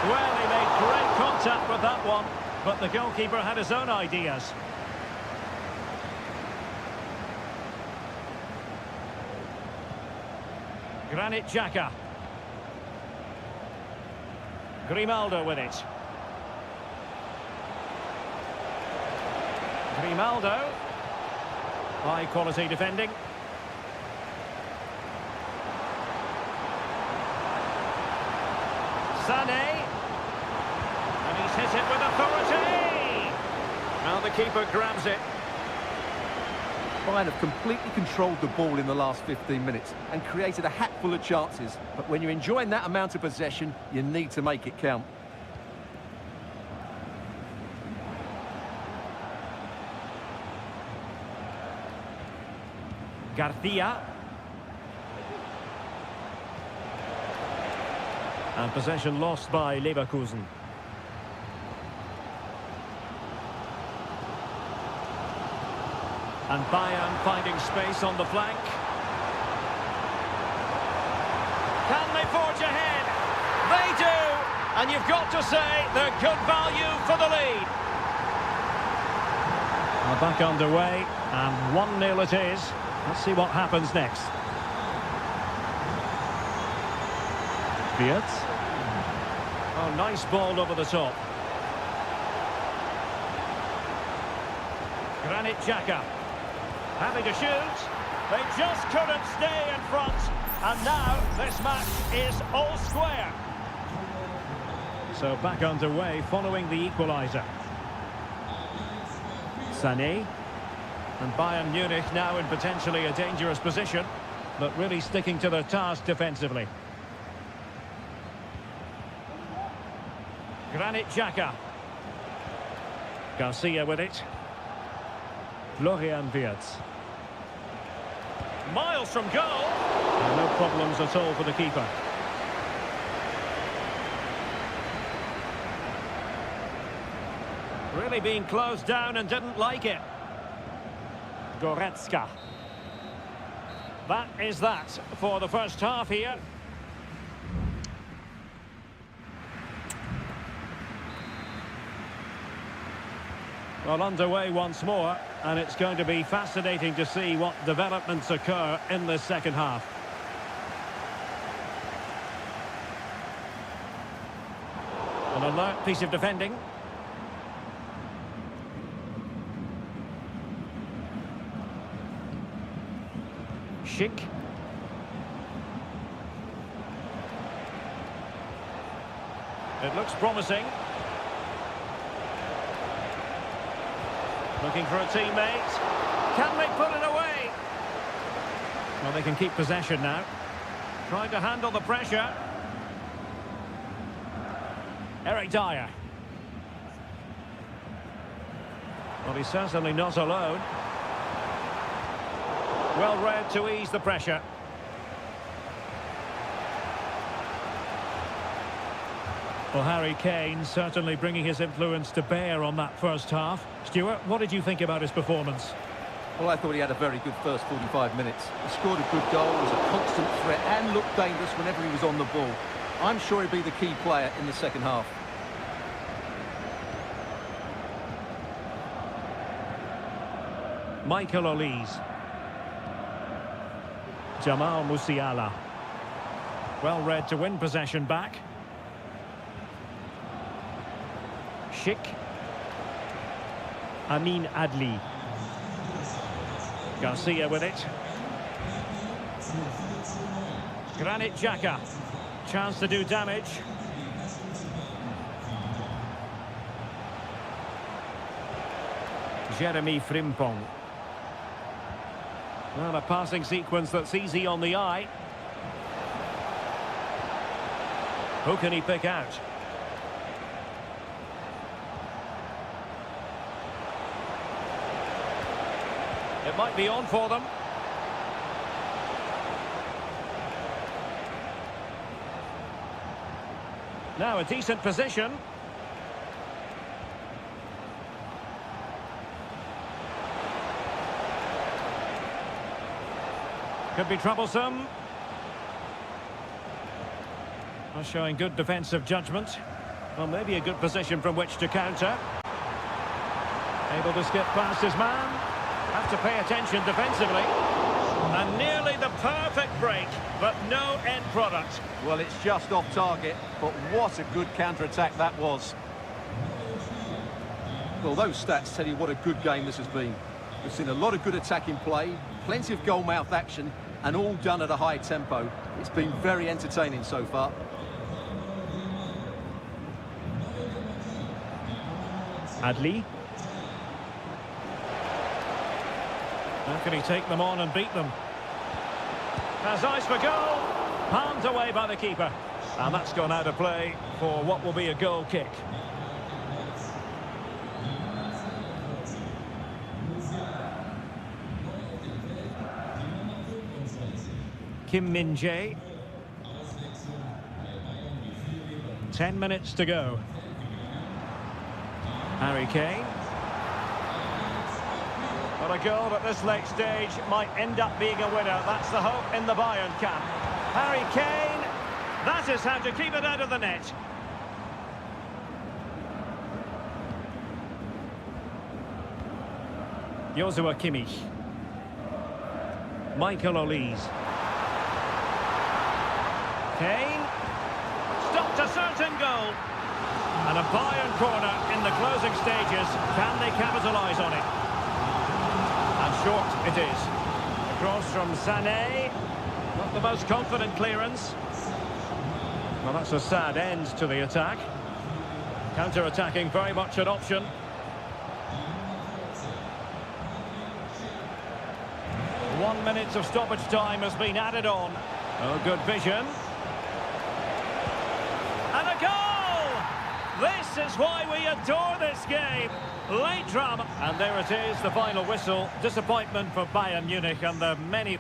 Well, he made great contact with that one, but the goalkeeper had his own ideas. Granit Xhaka. Grimaldo with it. Grimaldo. High quality defending. Sané. And he's hit it with authority. Now the keeper grabs it. Bayern have completely controlled the ball in the last 15 minutes and created a hatful of chances. But when you're enjoying that amount of possession, you need to make it count. Garcia. And possession lost by Leverkusen. And Bayern finding space on the flank. Can they forge ahead? They do! And you've got to say they're good value for the lead. We're back underway, and 1-0 it is. Let's see what happens next. Wirtz. Oh, nice ball over the top. Granit Xhaka. Having to shoot. They just couldn't stay in front. And now this match is all square. So back underway following the equaliser. Sané. And Bayern Munich now in potentially a dangerous position, but really sticking to their task defensively. Granit Xhaka. Garcia with it. Florian Wirtz. Miles from goal. And no problems at all for the keeper. Really being closed down and didn't like it. Goretzka. That is that for the first half here. Well, underway once more, and it's going to be fascinating to see what developments occur in this second half. An alert piece of defending. Schick. It looks promising. Looking for a teammate. Can they put it away? Well, they can keep possession now. Trying to handle the pressure. Eric Dyer. Well, he's certainly not alone. Well read to ease the pressure. Well, Harry Kane certainly bringing his influence to bear on that first half. Stuart, what did you think about his performance? Well, I thought he had a very good first 45 minutes. He scored a good goal, was a constant threat and looked dangerous whenever he was on the ball. I'm sure he'll be the key player in the second half. Michael Olise. Jamal Musiala. Well read to win possession back. Schick. Amin Adli. Garcia with it. Granit Xhaka. Chance to do damage. Jeremy Frimpong. Well, a passing sequence that's easy on the eye. Who can he pick out? It might be on for them. Now a decent position. Could be troublesome. Well, showing good defensive judgment. Well, maybe a good position from which to counter. Able to skip past his man. Have to pay attention defensively. And nearly the perfect break, but no end product. Well, it's just off target, but what a good counter-attack that was. Well, those stats tell you what a good game this has been. We've seen a lot of good attacking play, plenty of goal-mouth action, and all done at a high tempo. It's been very entertaining so far. Adli. How can he take them on and beat them? Has eyes for goal. Palmed away by the keeper. And that's gone out of play for what will be a goal kick. Kim Min-jae. 10 minutes to go. Harry Kane. But a goal at this late stage might end up being a winner. That's the hope in the Bayern camp. Harry Kane. That is how to keep it out of the net. Joshua Kimmich. Michael Olise. Kane. Stopped a certain goal. And a Bayern corner in the closing stages. Can they capitalise on it? And short it is. Across from Sané. Not the most confident clearance. Well, that's a sad end to the attack. Counter-attacking very much an option. One minute of stoppage time has been added on. Oh, good vision. And a goal! This is why we adore this game. Late drama. And there it is, the final whistle. Disappointment for Bayern Munich and the many...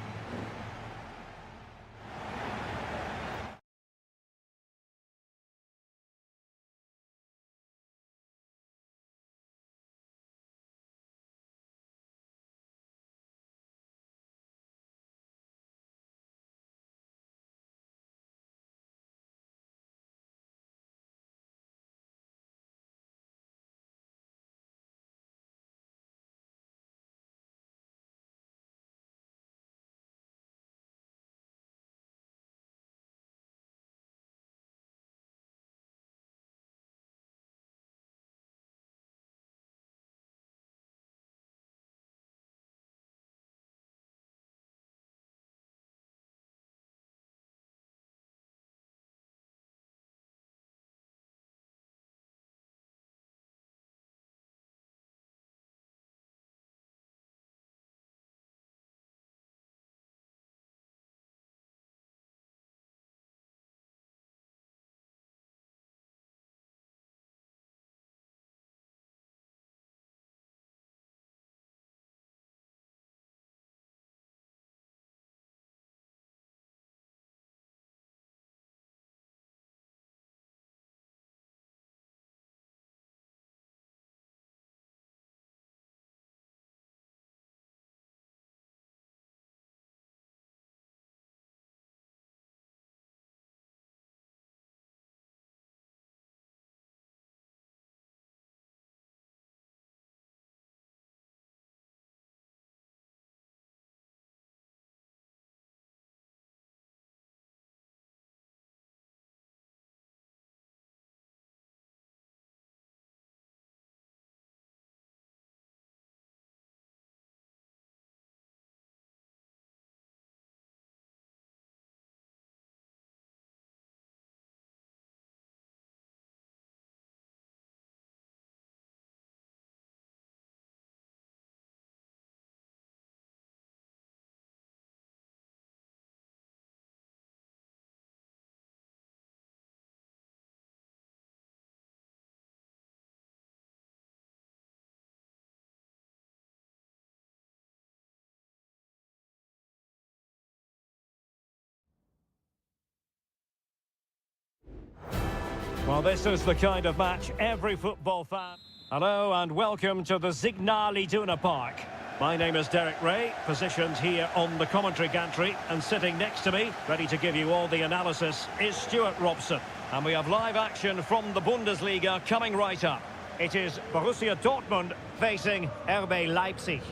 Well, this is the kind of match every football fan... Hello and welcome to the Signal Iduna Park. My name is Derek Ray, positioned here on the commentary gantry, and sitting next to me, ready to give you all the analysis, is Stuart Robson. And we have live action from the Bundesliga coming right up. It is Borussia Dortmund facing RB Leipzig.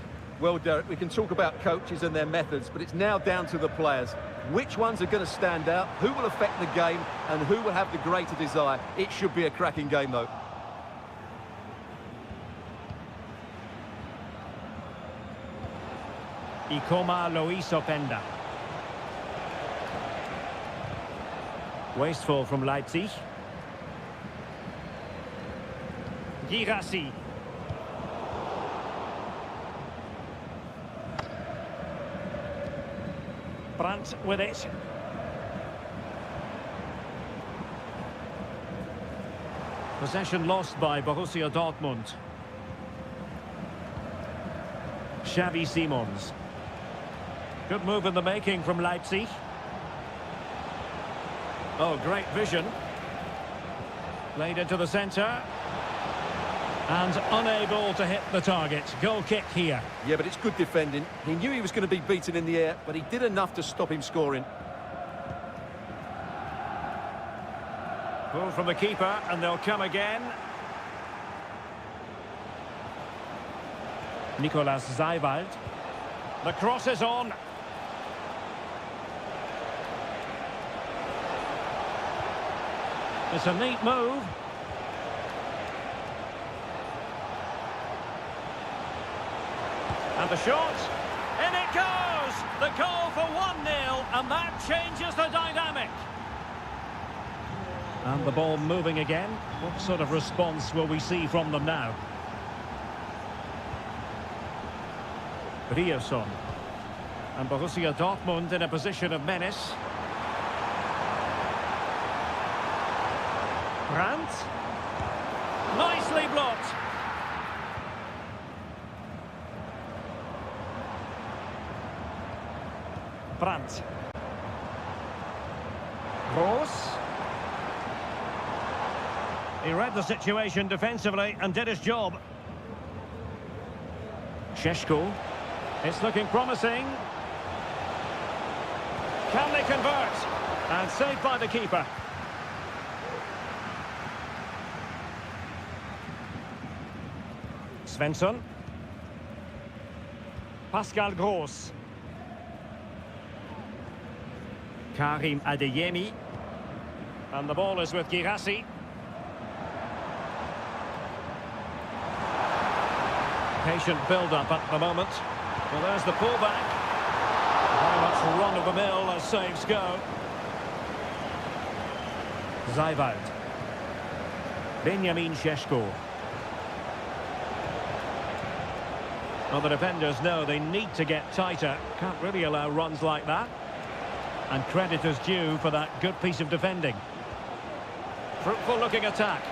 Well, Derek, we can talk about coaches and their methods, but it's now down to the players. Which ones are going to stand out, who will affect the game, and who will have the greater desire? It should be a cracking game, though. Ikoma Luis Openda. Wasteful from Leipzig. Girassi. Brandt with it. Possession lost by Borussia Dortmund. Xavi Simons. Good move in the making from Leipzig. Oh, great vision. Played into the centre. And unable to hit the target. Goal kick here. Yeah, but it's good defending. He knew he was going to be beaten in the air, but he did enough to stop him scoring. Pull from the keeper, and they'll come again. Nicolas Seiwald. The cross is on. It's a neat move. And the shot. In it goes! The goal for 1-0, and that changes the dynamic. And the ball moving again. What sort of response will we see from them now? Ryerson. And Borussia Dortmund in a position of menace. Brandt. Nicely blocked. Brandt. Gross. He read the situation defensively and did his job. Šeško. It's looking promising. Can they convert? And saved by the keeper. Svensson. Pascal Gross. Karim Adeyemi. And the ball is with Girassi. Patient build-up at the moment. Well, there's the pullback. Very much run-of-the-mill as saves go. Seiwald. Benjamin Šeško. Well, the defenders know they need to get tighter. Can't really allow runs like that. And credit is due for that good piece of defending. Fruitful-looking attack.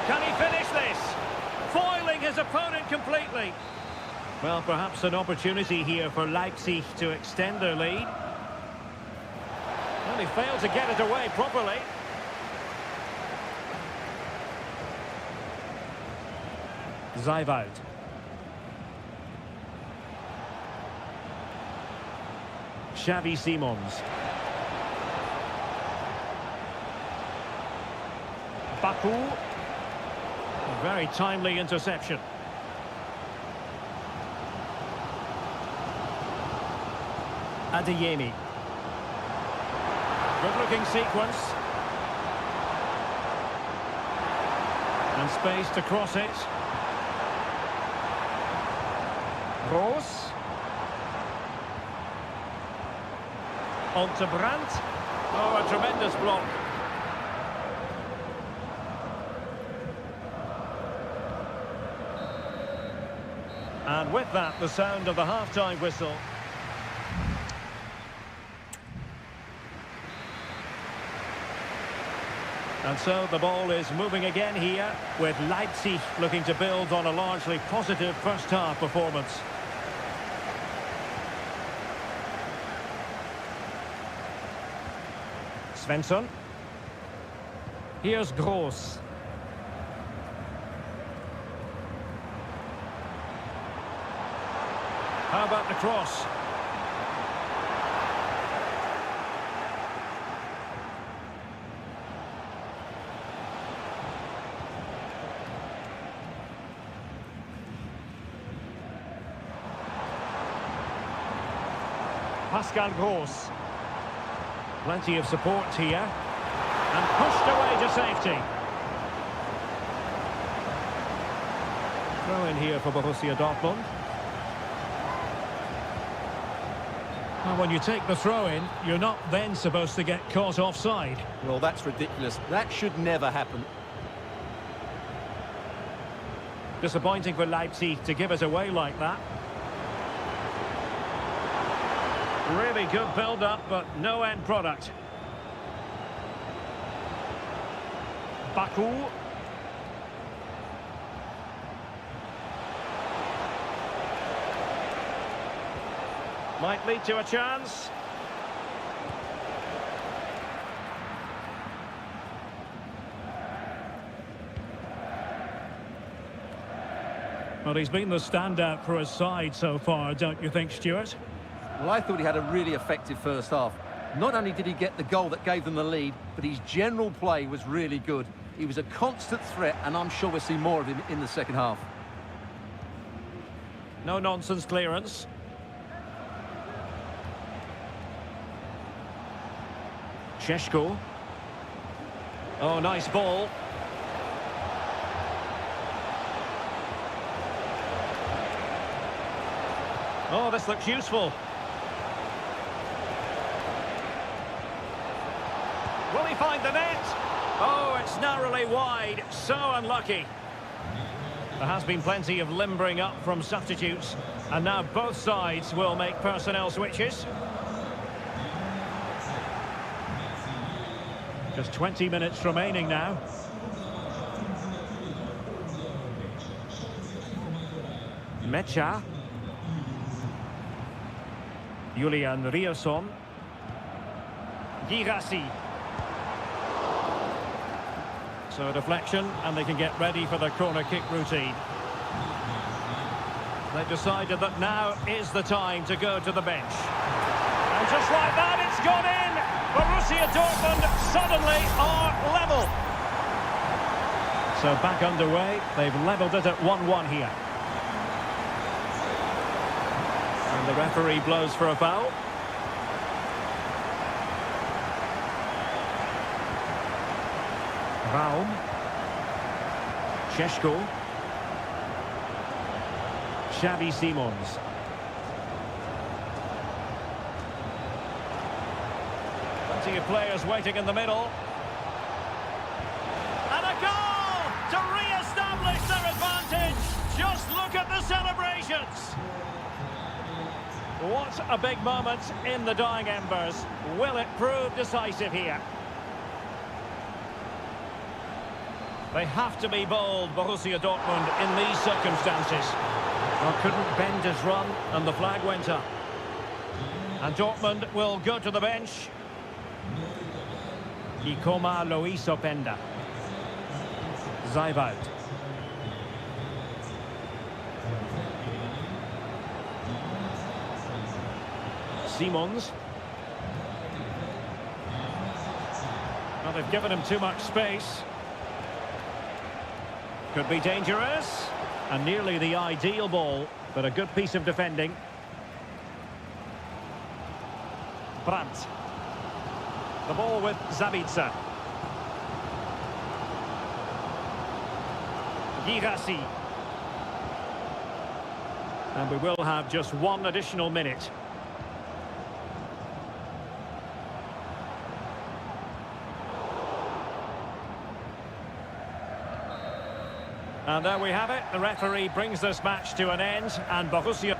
Can he finish this? Foiling his opponent completely. Well, perhaps an opportunity here for Leipzig to extend their lead. Well, he failed to get it away properly. Seiwald. Xavi Simons. Baku. A very timely interception. Adeyemi. Good-looking sequence. And space to cross it. Gross. On to Brandt. Oh, a tremendous block. And with that, the sound of the half-time whistle. And so the ball is moving again here, with Leipzig looking to build on a largely positive first-half performance. Svensson. Here's Gross. How about the cross? Pascal Gross. Plenty of support here. And pushed away to safety. Throw in here for Borussia Dortmund. Well, when you take the throw in, you're not then supposed to get caught offside. Well, that's ridiculous. That should never happen. Disappointing for Leipzig to give it away like that. Really good build-up, but no end product. Baku. Might lead to a chance. Well, he's been the standout for his side so far, don't you think, Stuart? Well, I thought he had a really effective first half. Not only did he get the goal that gave them the lead, but his general play was really good. He was a constant threat, and I'm sure we'll see more of him in the second half. No-nonsense clearance. Šeško. Oh, nice ball. Oh, this looks useful. Will he find the net? Oh, it's narrowly wide. So unlucky. There has been plenty of limbering up from substitutes. And now both sides will make personnel switches. Just 20 minutes remaining now. Mecha. Julian Rierson. Girassi. So a deflection, and they can get ready for the corner kick routine. They've decided that now is the time to go to the bench. And just like that, it's gone in! Borussia Dortmund suddenly are level. So back underway, they've levelled it at 1-1 here. And the referee blows for a foul. Raum. Šeško. Xavi Simons. Plenty of players waiting in the middle. And a goal to re-establish their advantage. Just look at the celebrations. What a big moment in the dying embers. Will it prove decisive here? They have to be bold, Borussia Dortmund, in these circumstances. Well, couldn't bend his run, and the flag went up. And Dortmund will go to the bench. Ikoma Lois Openda. Zaibalt. Simons. Well, they've given him too much space. Could be dangerous. And nearly the ideal ball, but a good piece of defending. Brandt. The ball with Zabitzer. Girassi. And we will have just one additional minute. And there we have it. The referee brings this match to an end, and Borussia...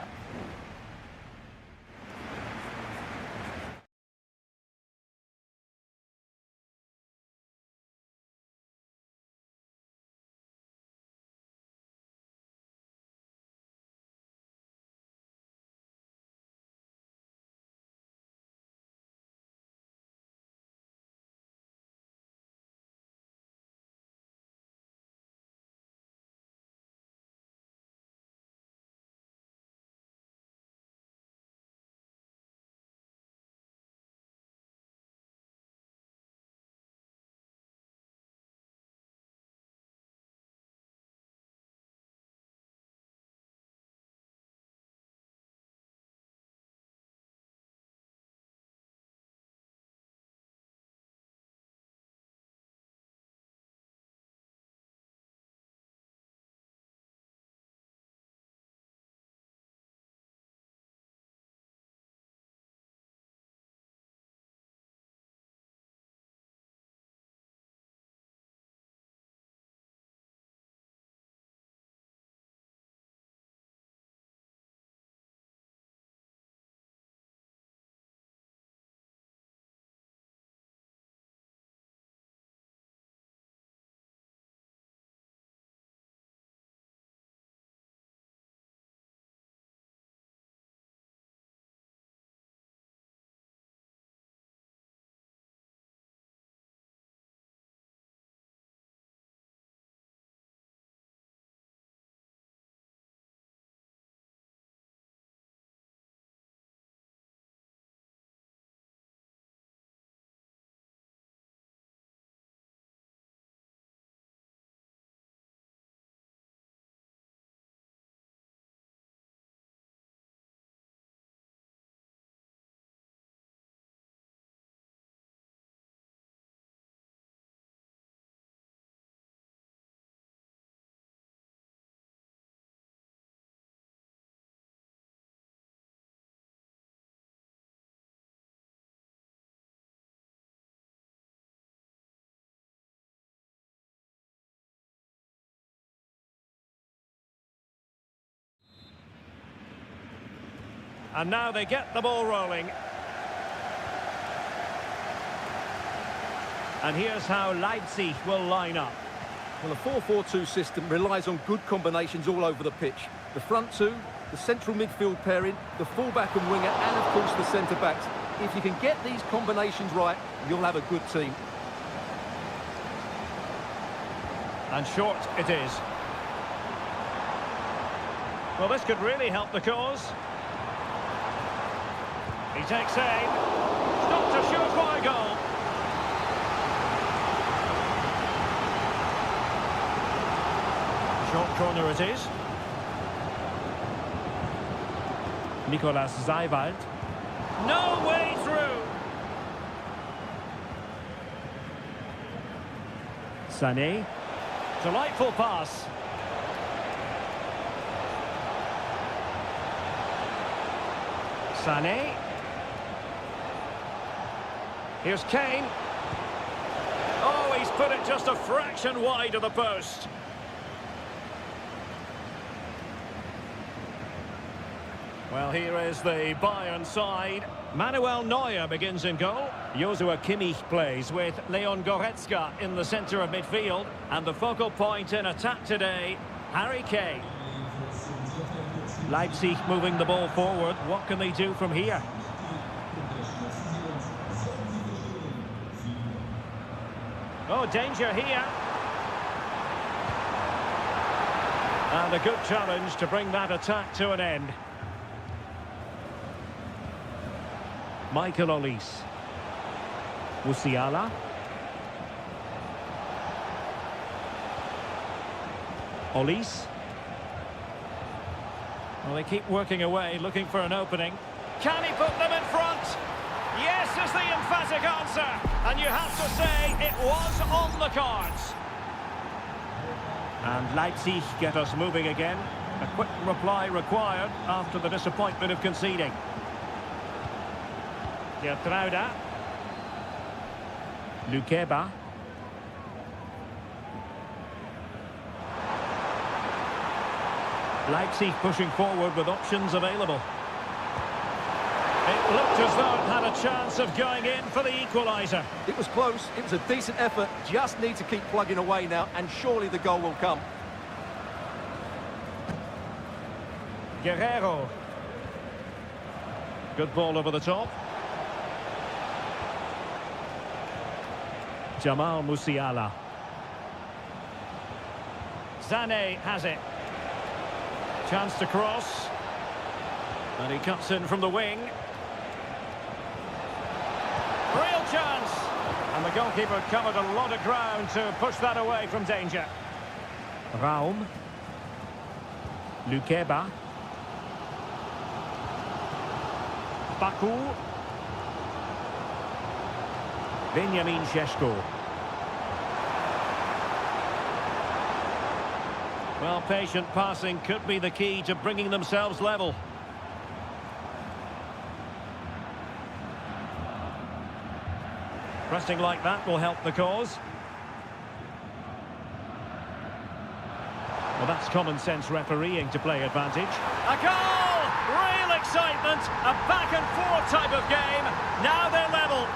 And now they get the ball rolling. And here's how Leipzig will line up. Well, a 4-4-2 system relies on good combinations all over the pitch. The front two, the central midfield pairing, the fullback and winger, and of course the centre-backs. If you can get these combinations right, you'll have a good team. And short it is. Well, this could really help the cause. He takes aim. Stopped a surefire goal. Short corner it is. Nicolas Zeiwald. No way through. Sané. Delightful pass. Sané. Here's Kane. Oh, he's put it just a fraction wide of the post. Well, here is the Bayern side. Manuel Neuer begins in goal. Joshua Kimmich plays with Leon Goretzka in the centre of midfield. And the focal point in attack today, Harry Kane. Leipzig moving the ball forward. What can they do from here? Oh, danger here. And a good challenge to bring that attack to an end. Michael Olise. Musiala. Olise. Well, they keep working away, looking for an opening. Can he put them in front? Yes is the emphatic answer. And you have to say it was on the cards. And Leipzig get us moving again. A quick reply required after the disappointment of conceding. Gertruida. Lukeba. Leipzig pushing forward with options available. It looked as though it had a chance of going in for the equaliser. It was close, it was a decent effort, just need to keep plugging away now, and surely the goal will come. Guerrero. Good ball over the top. Jamal Musiala. Sané has it. Chance to cross. And he cuts in from the wing. Real chance. And the goalkeeper covered a lot of ground to push that away from danger. Raum. Lukeba. Baku. Benjamin Šeško. Well, patient passing could be the key to bringing themselves level. Pressing like that will help the cause. Well, that's common sense refereeing to play advantage. A goal! Real excitement! A back and forth type of game. Now they're level.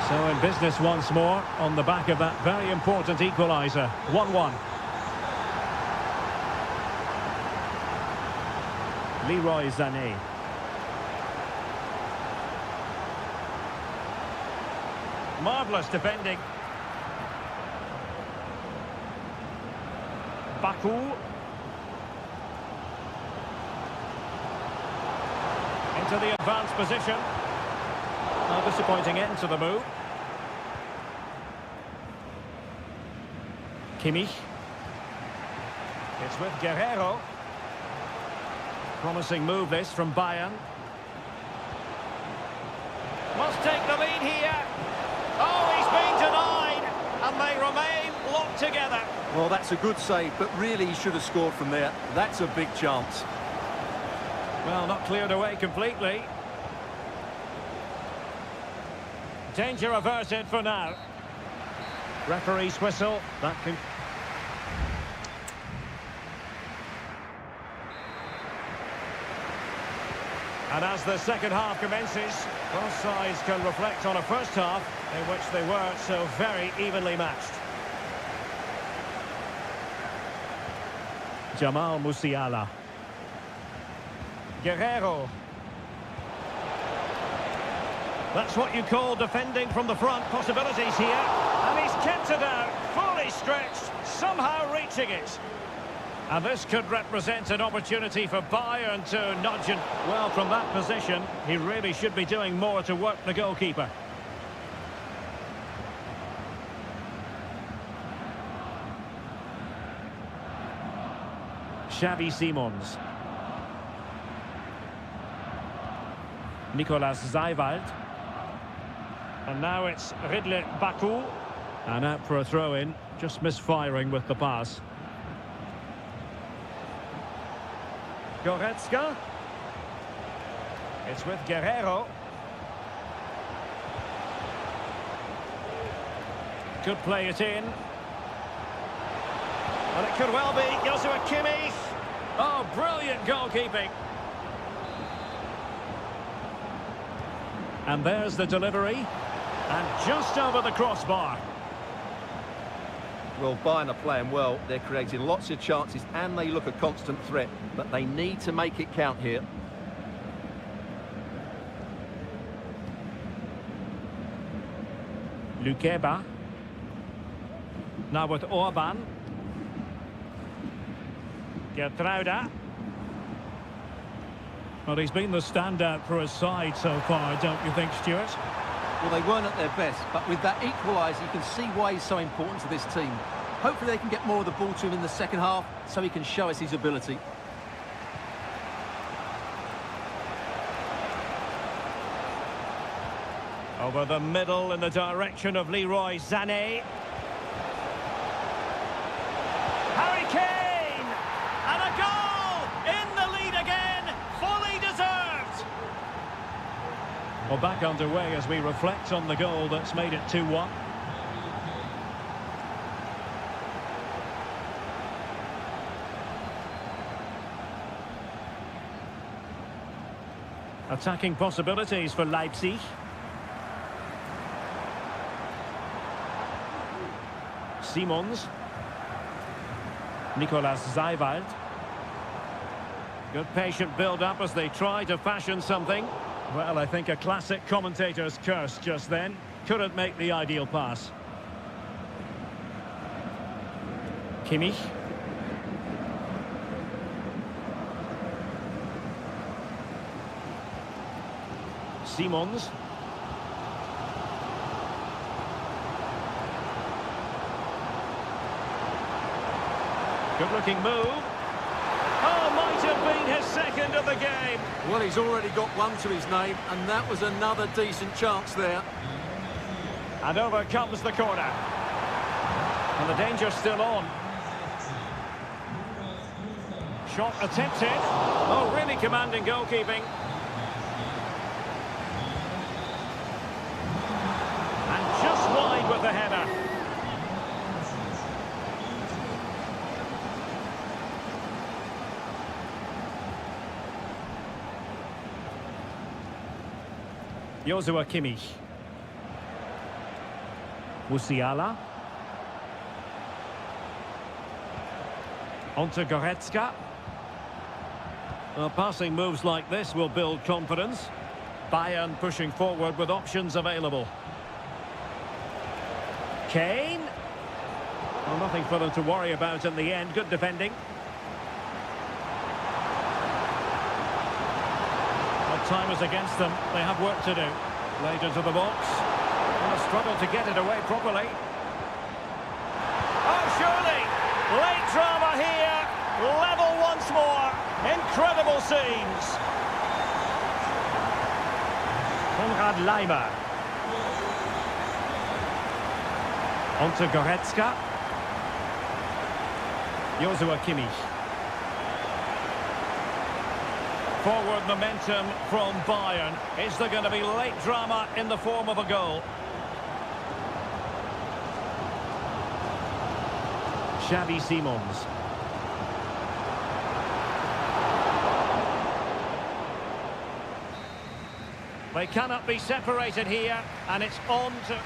So in business once more on the back of that very important equaliser. 1-1. Leroy Sané. Marvellous defending. Baku. Into the advanced position. A disappointing end to the move. Kimmich. It's with Guerrero. Promising move this from Bayern. Must take the lead here. Oh, he's been denied. And they remain locked together. Well, that's a good save, but really he should have scored from there. That's a big chance. Well, not cleared away completely. Danger averted for now. Referee's whistle. That can... And as the second half commences, both sides can reflect on a first half in which they were so very evenly matched. Jamal Musiala. Guerrero. That's what you call defending from the front. Possibilities here. And he's kept it out, fully stretched, somehow reaching it. And this could represent an opportunity for Bayern to nudge it. Well, from that position, he really should be doing more to work the goalkeeper. Xavi Simons. Nicolas Zeiwald. And now it's Ridley Baku. And out for a throw-in, just misfiring with the pass. Goretzka. It's with Guerrero. Could play it in. And it could well be Joshua Kimmich. Oh, brilliant goalkeeping. And there's the delivery. And just over the crossbar. Well, Bayern are playing well. They're creating lots of chances and they look a constant threat. But they need to make it count here. Lukeba. Now with Orban. Gertruida. Well, he's been the standout for his side so far, don't you think, Stuart? Well, they weren't at their best, but with that equaliser, you can see why he's so important to this team. Hopefully they can get more of the ball to him in the second half, so he can show us his ability. Over the middle in the direction of Leroy Sané. Harry Kane! And a goal! In the lead again! Fully deserved! Well, back underway as we reflect on the goal that's made it 2-1. Attacking possibilities for Leipzig. Simons. Nicolas Zeiwald. Good patient build-up as they try to fashion something. Well, I think a classic commentator's curse just then. Couldn't make the ideal pass. Kimmich. Simons. Good-looking move. Oh, might have been his second of the game. Well, he's already got one to his name, and that was another decent chance there. And over comes the corner. And the danger's still on. Shot attempted. Oh, really commanding goalkeeping. And just wide with the header. Joshua Kimmich. Musiala. Onto Goretzka. Well, passing moves like this will build confidence. Bayern pushing forward with options available. Kane. Well, nothing for them to worry about in the end. Good defending. Time is against them. They have work to do. Late into the box. And a struggle to get it away properly. Oh, surely! Late drama here. Level once more. Incredible scenes. Konrad Laimer. Onto Goretzka. Joshua Kimmich. Forward momentum from Bayern. Is there going to be late drama in the form of a goal? Xavi Simons. They cannot be separated here, and it's on to...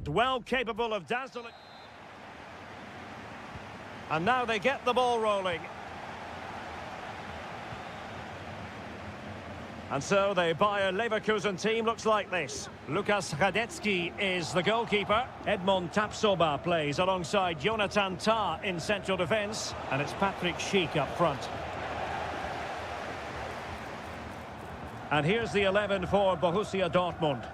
Well capable of dazzling. And now they get the ball rolling. And so the Bayer Leverkusen team looks like this. Lukas Hradecky is the goalkeeper. Edmond Tapsoba plays alongside Jonathan Tah in central defence. And it's Patrick Schick up front. And here's the 11 for Borussia Dortmund.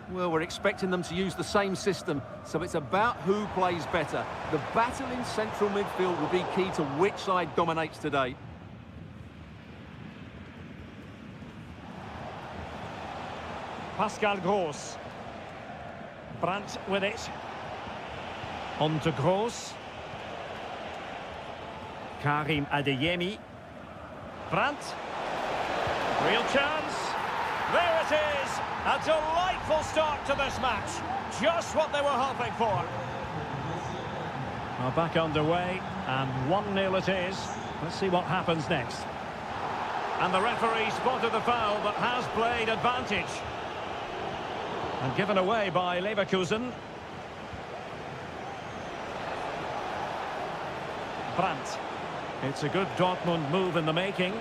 Well, we're expecting them to use the same system, so it's about who plays better. The battle in central midfield will be key to which side dominates today. Pascal Gross. Brandt with it. On to Gross. Karim Adeyemi. Brandt. Real chance. There it is. A delightful start to this match. Just what they were hoping for. Well, back underway, and 1-0 it is. Let's see what happens next. And the referee spotted the foul, but has played advantage. And given away by Leverkusen. Brandt. It's a good Dortmund move in the making.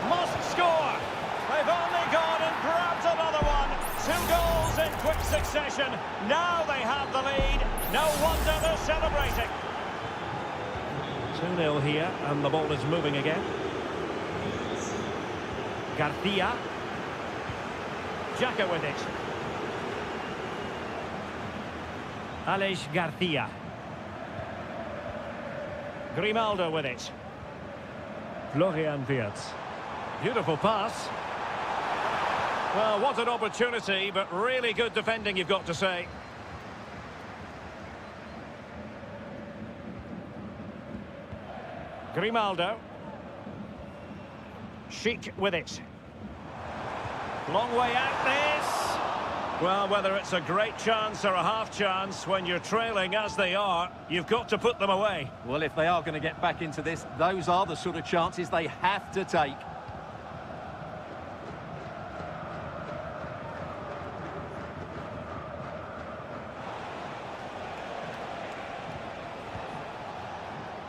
Must score! They've only gone and grabbed another one. 2 goals in quick succession. Now they have the lead. No wonder they're celebrating. 2-0 here, and the ball is moving again. Garcia. Xhaka with it. Aleix Garcia. Grimaldo with it. Florian Wirtz. Beautiful pass. Well, what an opportunity, but really good defending, you've got to say. Grimaldo. Schick with it. Long way out this. Well, whether it's a great chance or a half chance, when you're trailing as they are, you've got to put them away. Well, if they are going to get back into this, those are the sort of chances they have to take.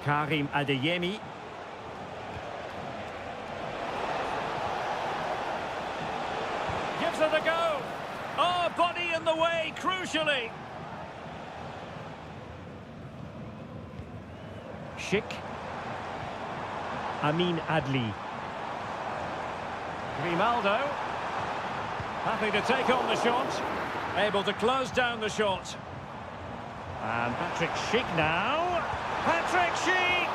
Karim Adeyemi. away crucially. Schick. Amin Adli. Grimaldo. Happy to take on the shot. Able to close down the shot. And Patrick Schick now. Patrick Schick!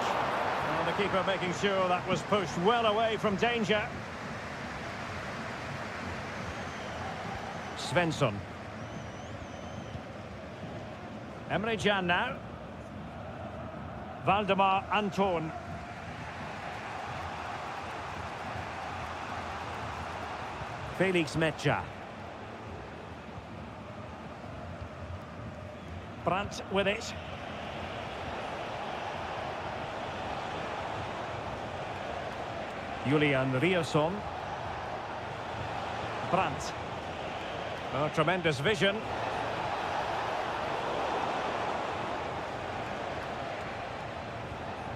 Well, the keeper making sure that was pushed well away from danger. Svensson. Emre Can now. Valdemar Anton. Felix Metja. Brandt with it. Julian Rierson. Brandt. Oh, tremendous vision.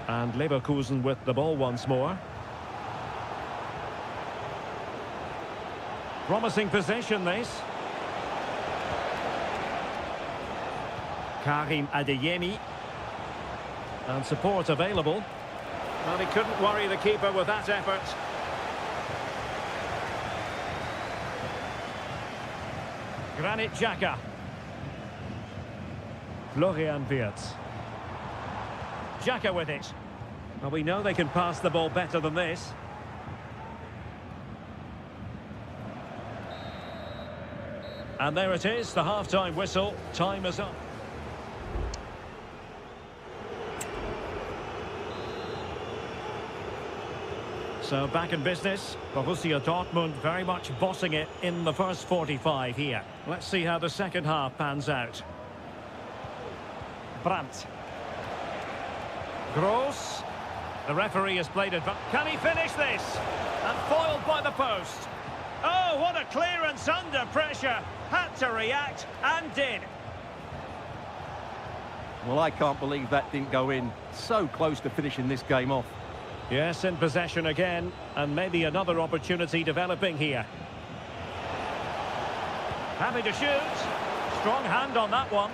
And Leverkusen with the ball once more. Promising possession, this. Karim Adeyemi. And support available. Well, he couldn't worry the keeper with that effort. Granit Xhaka. Florian Wirtz. Xhaka with it. Well, we know they can pass the ball better than this. And there it is, the half-time whistle. Time is up. So back in business. Borussia Dortmund very much bossing it in the first 45 here. Let's see how the second half pans out. Brandt. Gross. The referee has played it. Can he finish this? And foiled by the post. Oh, what a clearance under pressure. Had to react and did. Well, I can't believe that didn't go in. So close to finishing this game off. Yes, in possession again, and maybe another opportunity developing here. Happy to shoot. Strong hand on that one.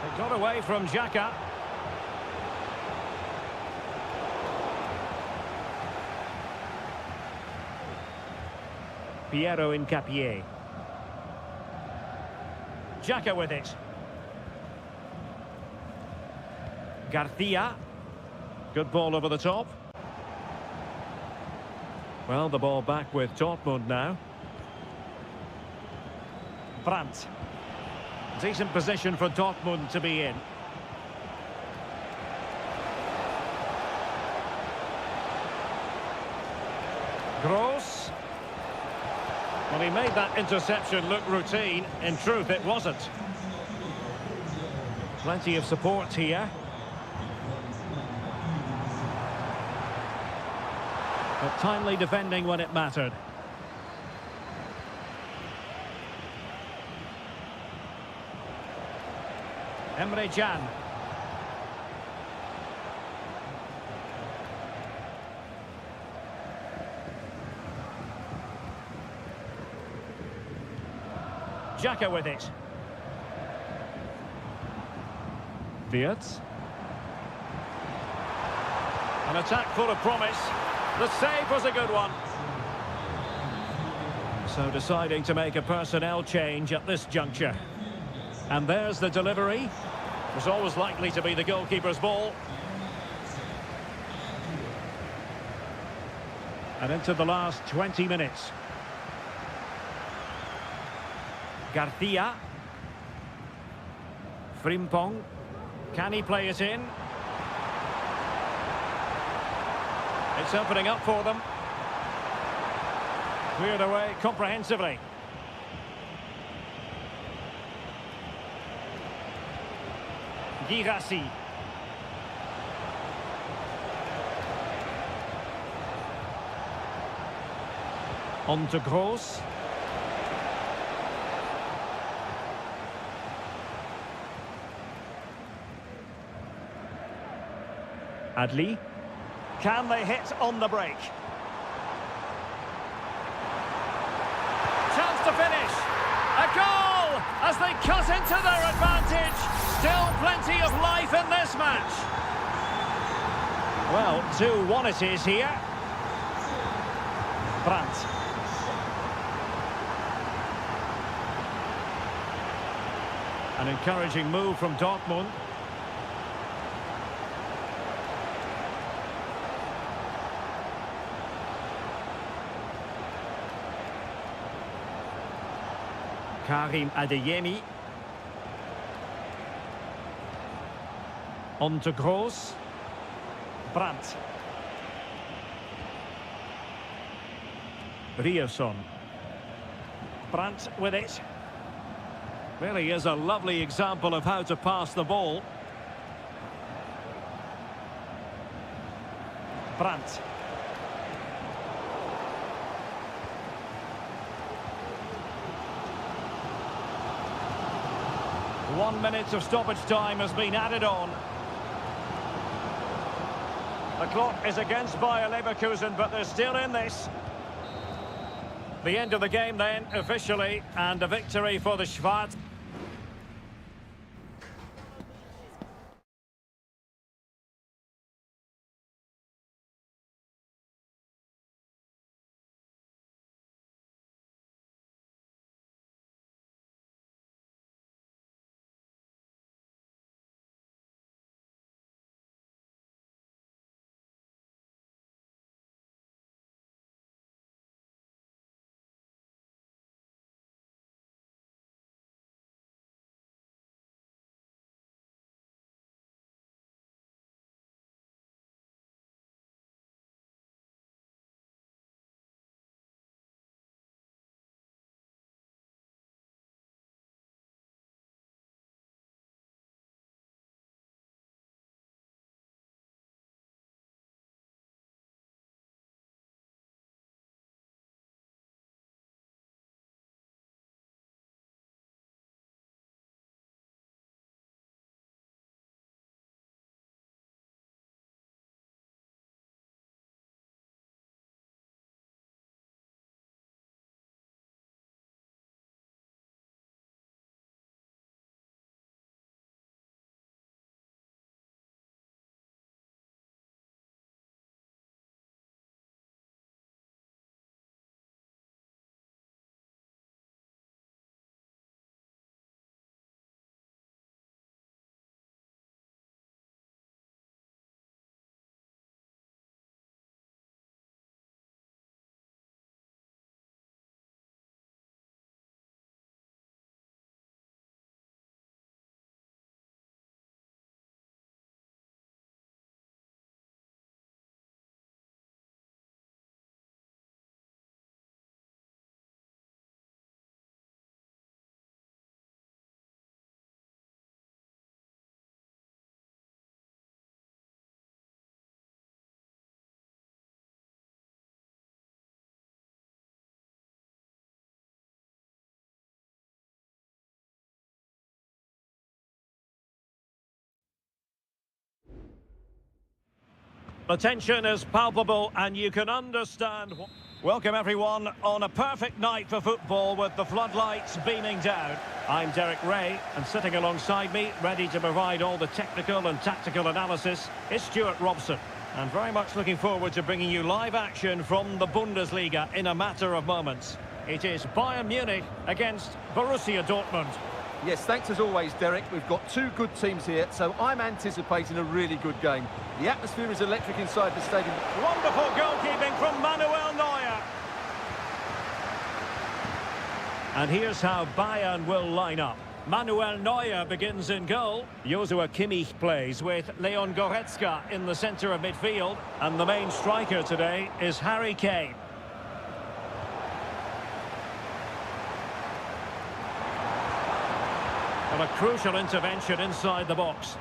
It got away from Xhaka. Piero Incapié. Xhaka with it. Garcia. Good ball over the top. Well, the ball back with Dortmund now. Brandt. Decent position for Dortmund to be in. Gross. Well, he made that interception look routine. In truth, it wasn't. Plenty of support here. But timely defending when it mattered. Emre Can. Xhaka with it. Wirtz. An attack full of promise. The save was a good one. So deciding to make a personnel change at this juncture. And there's the delivery. It was always likely to be the goalkeeper's ball. And into the last 20 minutes. Garcia. Frimpong. Can he play it in? It's opening up for them. Cleared away comprehensively. Girassi. On to Gross. Adli. Can they hit on the break? to finish. A goal as they cut into their advantage. Still plenty of life in this match. Well, 2-1 it is here. Brandt. An encouraging move from Dortmund. Karim Adeyemi. On to Gross. Brandt. Ryerson. Brandt with it. Really is a lovely example of how to pass the ball. Brandt. One minute of stoppage time has been added on. The clock is against Bayer Leverkusen, but they're still in this. The end of the game then, officially, and a victory for the Schwarz. The tension is palpable and you can understand. Welcome everyone on a perfect night for football with the floodlights beaming down. I'm Derek Ray, and sitting alongside me, ready to provide all the technical and tactical analysis, is Stuart Robson. And very much looking forward to bringing you live action from the Bundesliga in a matter of moments. It is Bayern Munich against Borussia Dortmund. Yes, thanks as always, Derek. We've got two good teams here, so I'm anticipating a really good game. The atmosphere is electric inside the stadium. Wonderful goalkeeping from Manuel Neuer. And here's how Bayern will line up. Manuel Neuer begins in goal. Joshua Kimmich plays with Leon Goretzka in the centre of midfield. And the main striker today is Harry Kane. And a crucial intervention inside the box.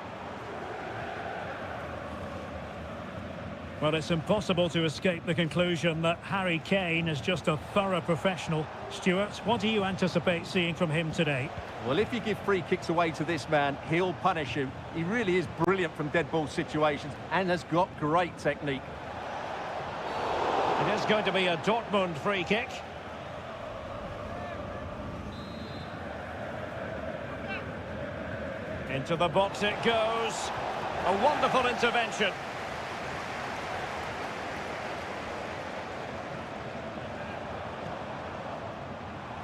Well, it's impossible to escape the conclusion that Harry Kane is just a thorough professional. Stuart, what do you anticipate seeing from him today? Well, if you give free kicks away to this man, he'll punish you. He really is brilliant from dead ball situations and has got great technique. It is going to be a Dortmund free kick. Into the box it goes. A wonderful intervention.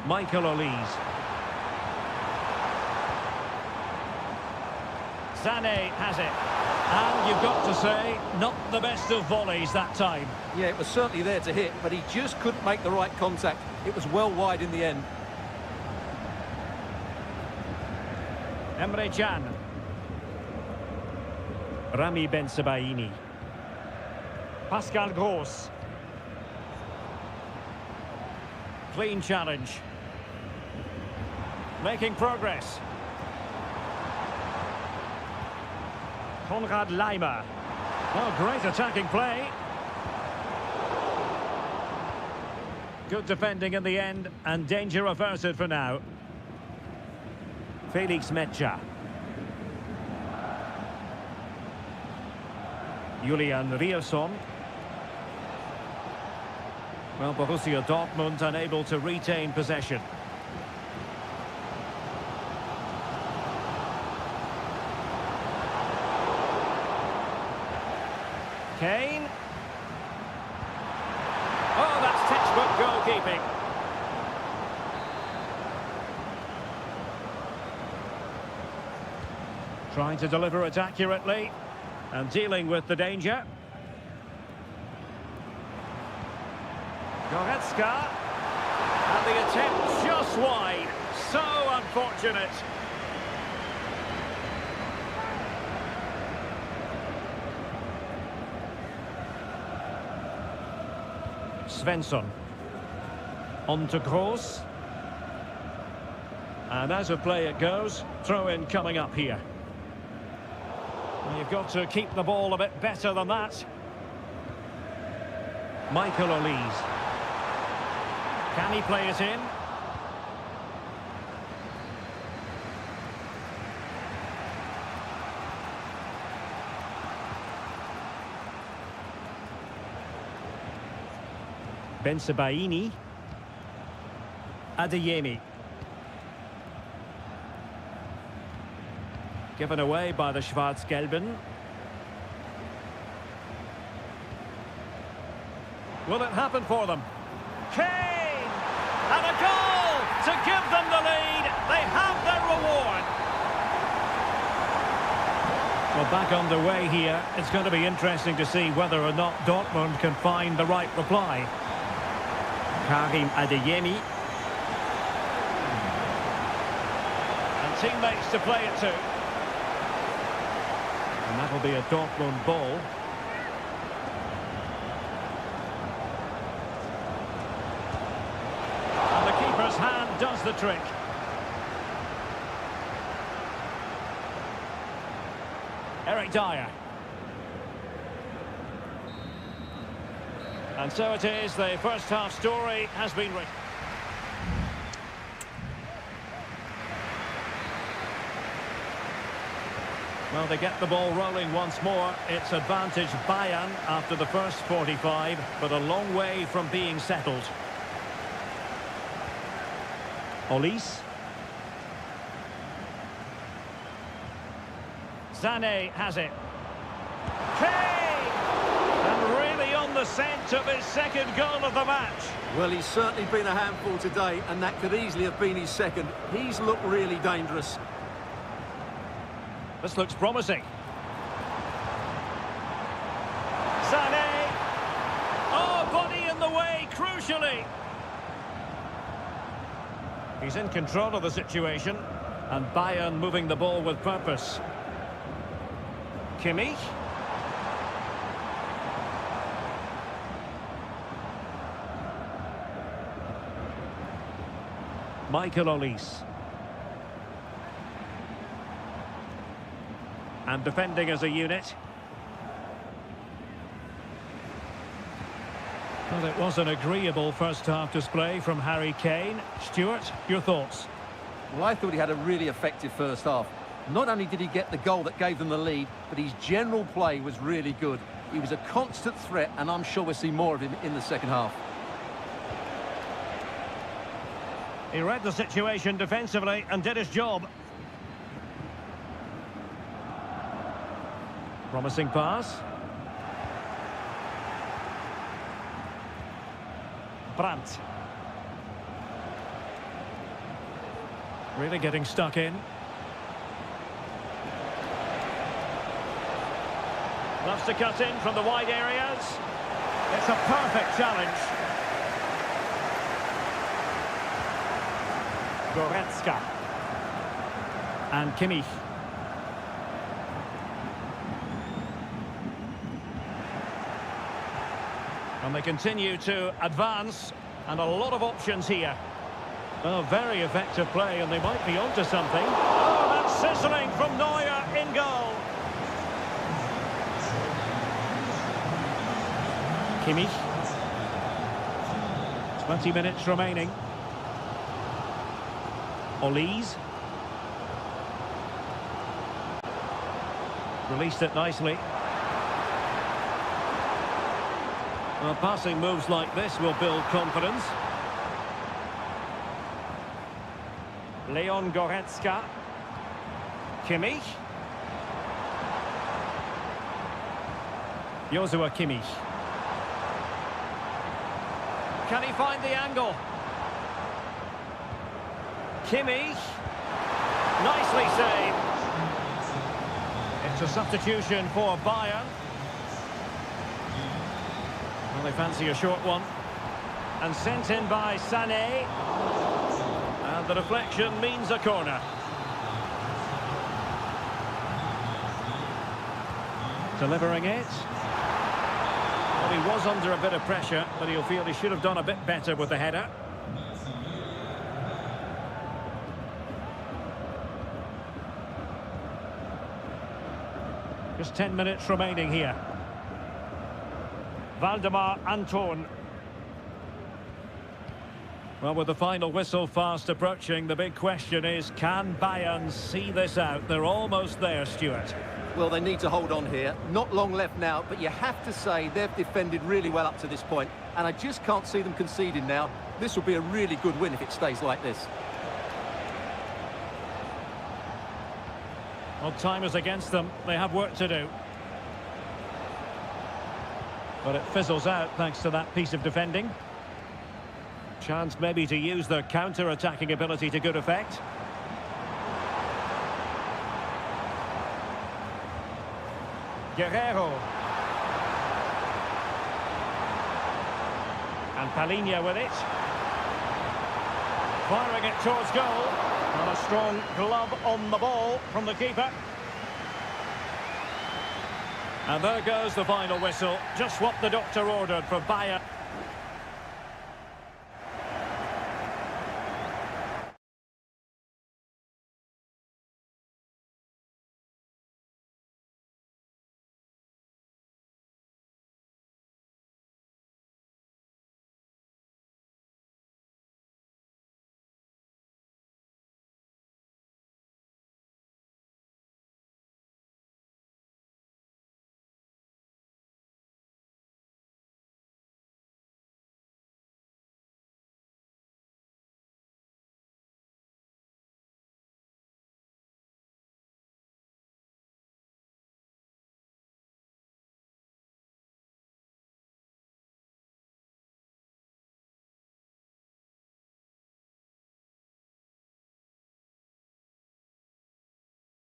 Michael Olise. Sané has it. And you've got to say, not the best of volleys that time. Yeah, it was certainly there to hit, but he just couldn't make the right contact. It was well wide in the end. Emre Can. Rami Bensebaini. Pascal Gross. Clean challenge. Making progress. Konrad Laimer. Oh, great attacking play. Good defending in the end, and danger averted for now. Felix Mecha. Julian Rierson. Well, Borussia Dortmund unable to retain possession. Kane. Oh, that's textbook goalkeeping. Trying to deliver it accurately and dealing with the danger. Goretzka. And the attempt just wide. So unfortunate. Svensson. On to Gross. And as of play it goes, throw-in coming up here. Well, you've got to keep the ball a bit better than that. Michael Olise. Can he play it in? Bensebaini. Adeyemi. Given away by the Schwarz-Gelben. Will it happen for them? Kane! And a goal to give them the lead. They have their reward. Well, back underway here. It's going to be interesting to see whether or not Dortmund can find the right reply. Karim Adeyemi. And teammates to play it to. And that'll be a Dortmund ball. And the keeper's hand does the trick. Eric Dyer. And so it is, the first half story has been written. Well, they get the ball rolling once more. It's advantage Bayern after the first 45, but a long way from being settled. Olise. Sané has it. Kane! And really on the scent of his second goal of the match. Well, he's certainly been a handful today, and that could easily have been his second. He's looked really dangerous. This looks promising. Sané. Oh, body in the way, crucially. He's in control of the situation. And Bayern moving the ball with purpose. Kimmich. Michael Olise. And defending as a unit. Well, it was an agreeable first-half display from Harry Kane. Stuart, your thoughts? Well, I thought he had a really effective first half. Not only did he get the goal that gave them the lead, but his general play was really good. He was a constant threat, and I'm sure we'll see more of him in the second half. He read the situation defensively and did his job. Promising pass. Brandt. Really getting stuck in. Loves to cut in from the wide areas. It's a perfect challenge. Goretzka. And Kimmich. And they continue to advance, and a lot of options here. Oh, very effective play, and they might be onto something. Oh, that's sizzling from Neuer in goal. Kimmich. 20 minutes remaining. Olise. Released it nicely. Well, passing moves like this will build confidence. Leon Goretzka. Kimmich. Joshua Kimmich. Can he find the angle? Kimmich. Nicely saved. It's a substitution for Bayern. Well, they fancy a short one. And sent in by Sané. And the deflection means a corner. Delivering it. Well, he was under a bit of pressure, but he'll feel he should have done a bit better with the header. Just 10 minutes remaining here. Valdemar Anton. Well, with the final whistle fast approaching, the big question is, can Bayern see this out? They're almost there, Stuart. Well, they need to hold on here. Not long left now, but you have to say they've defended really well up to this point, and I just can't see them conceding now. This will be a really good win if it stays like this. Well, time is against them. They have work to do. But it fizzles out thanks to that piece of defending. Chance maybe to use their counter-attacking ability to good effect. Guerrero. And Palhinha with it. Firing it towards goal. And a strong glove on the ball from the keeper. And there goes the final whistle. Just what the doctor ordered for Bayern.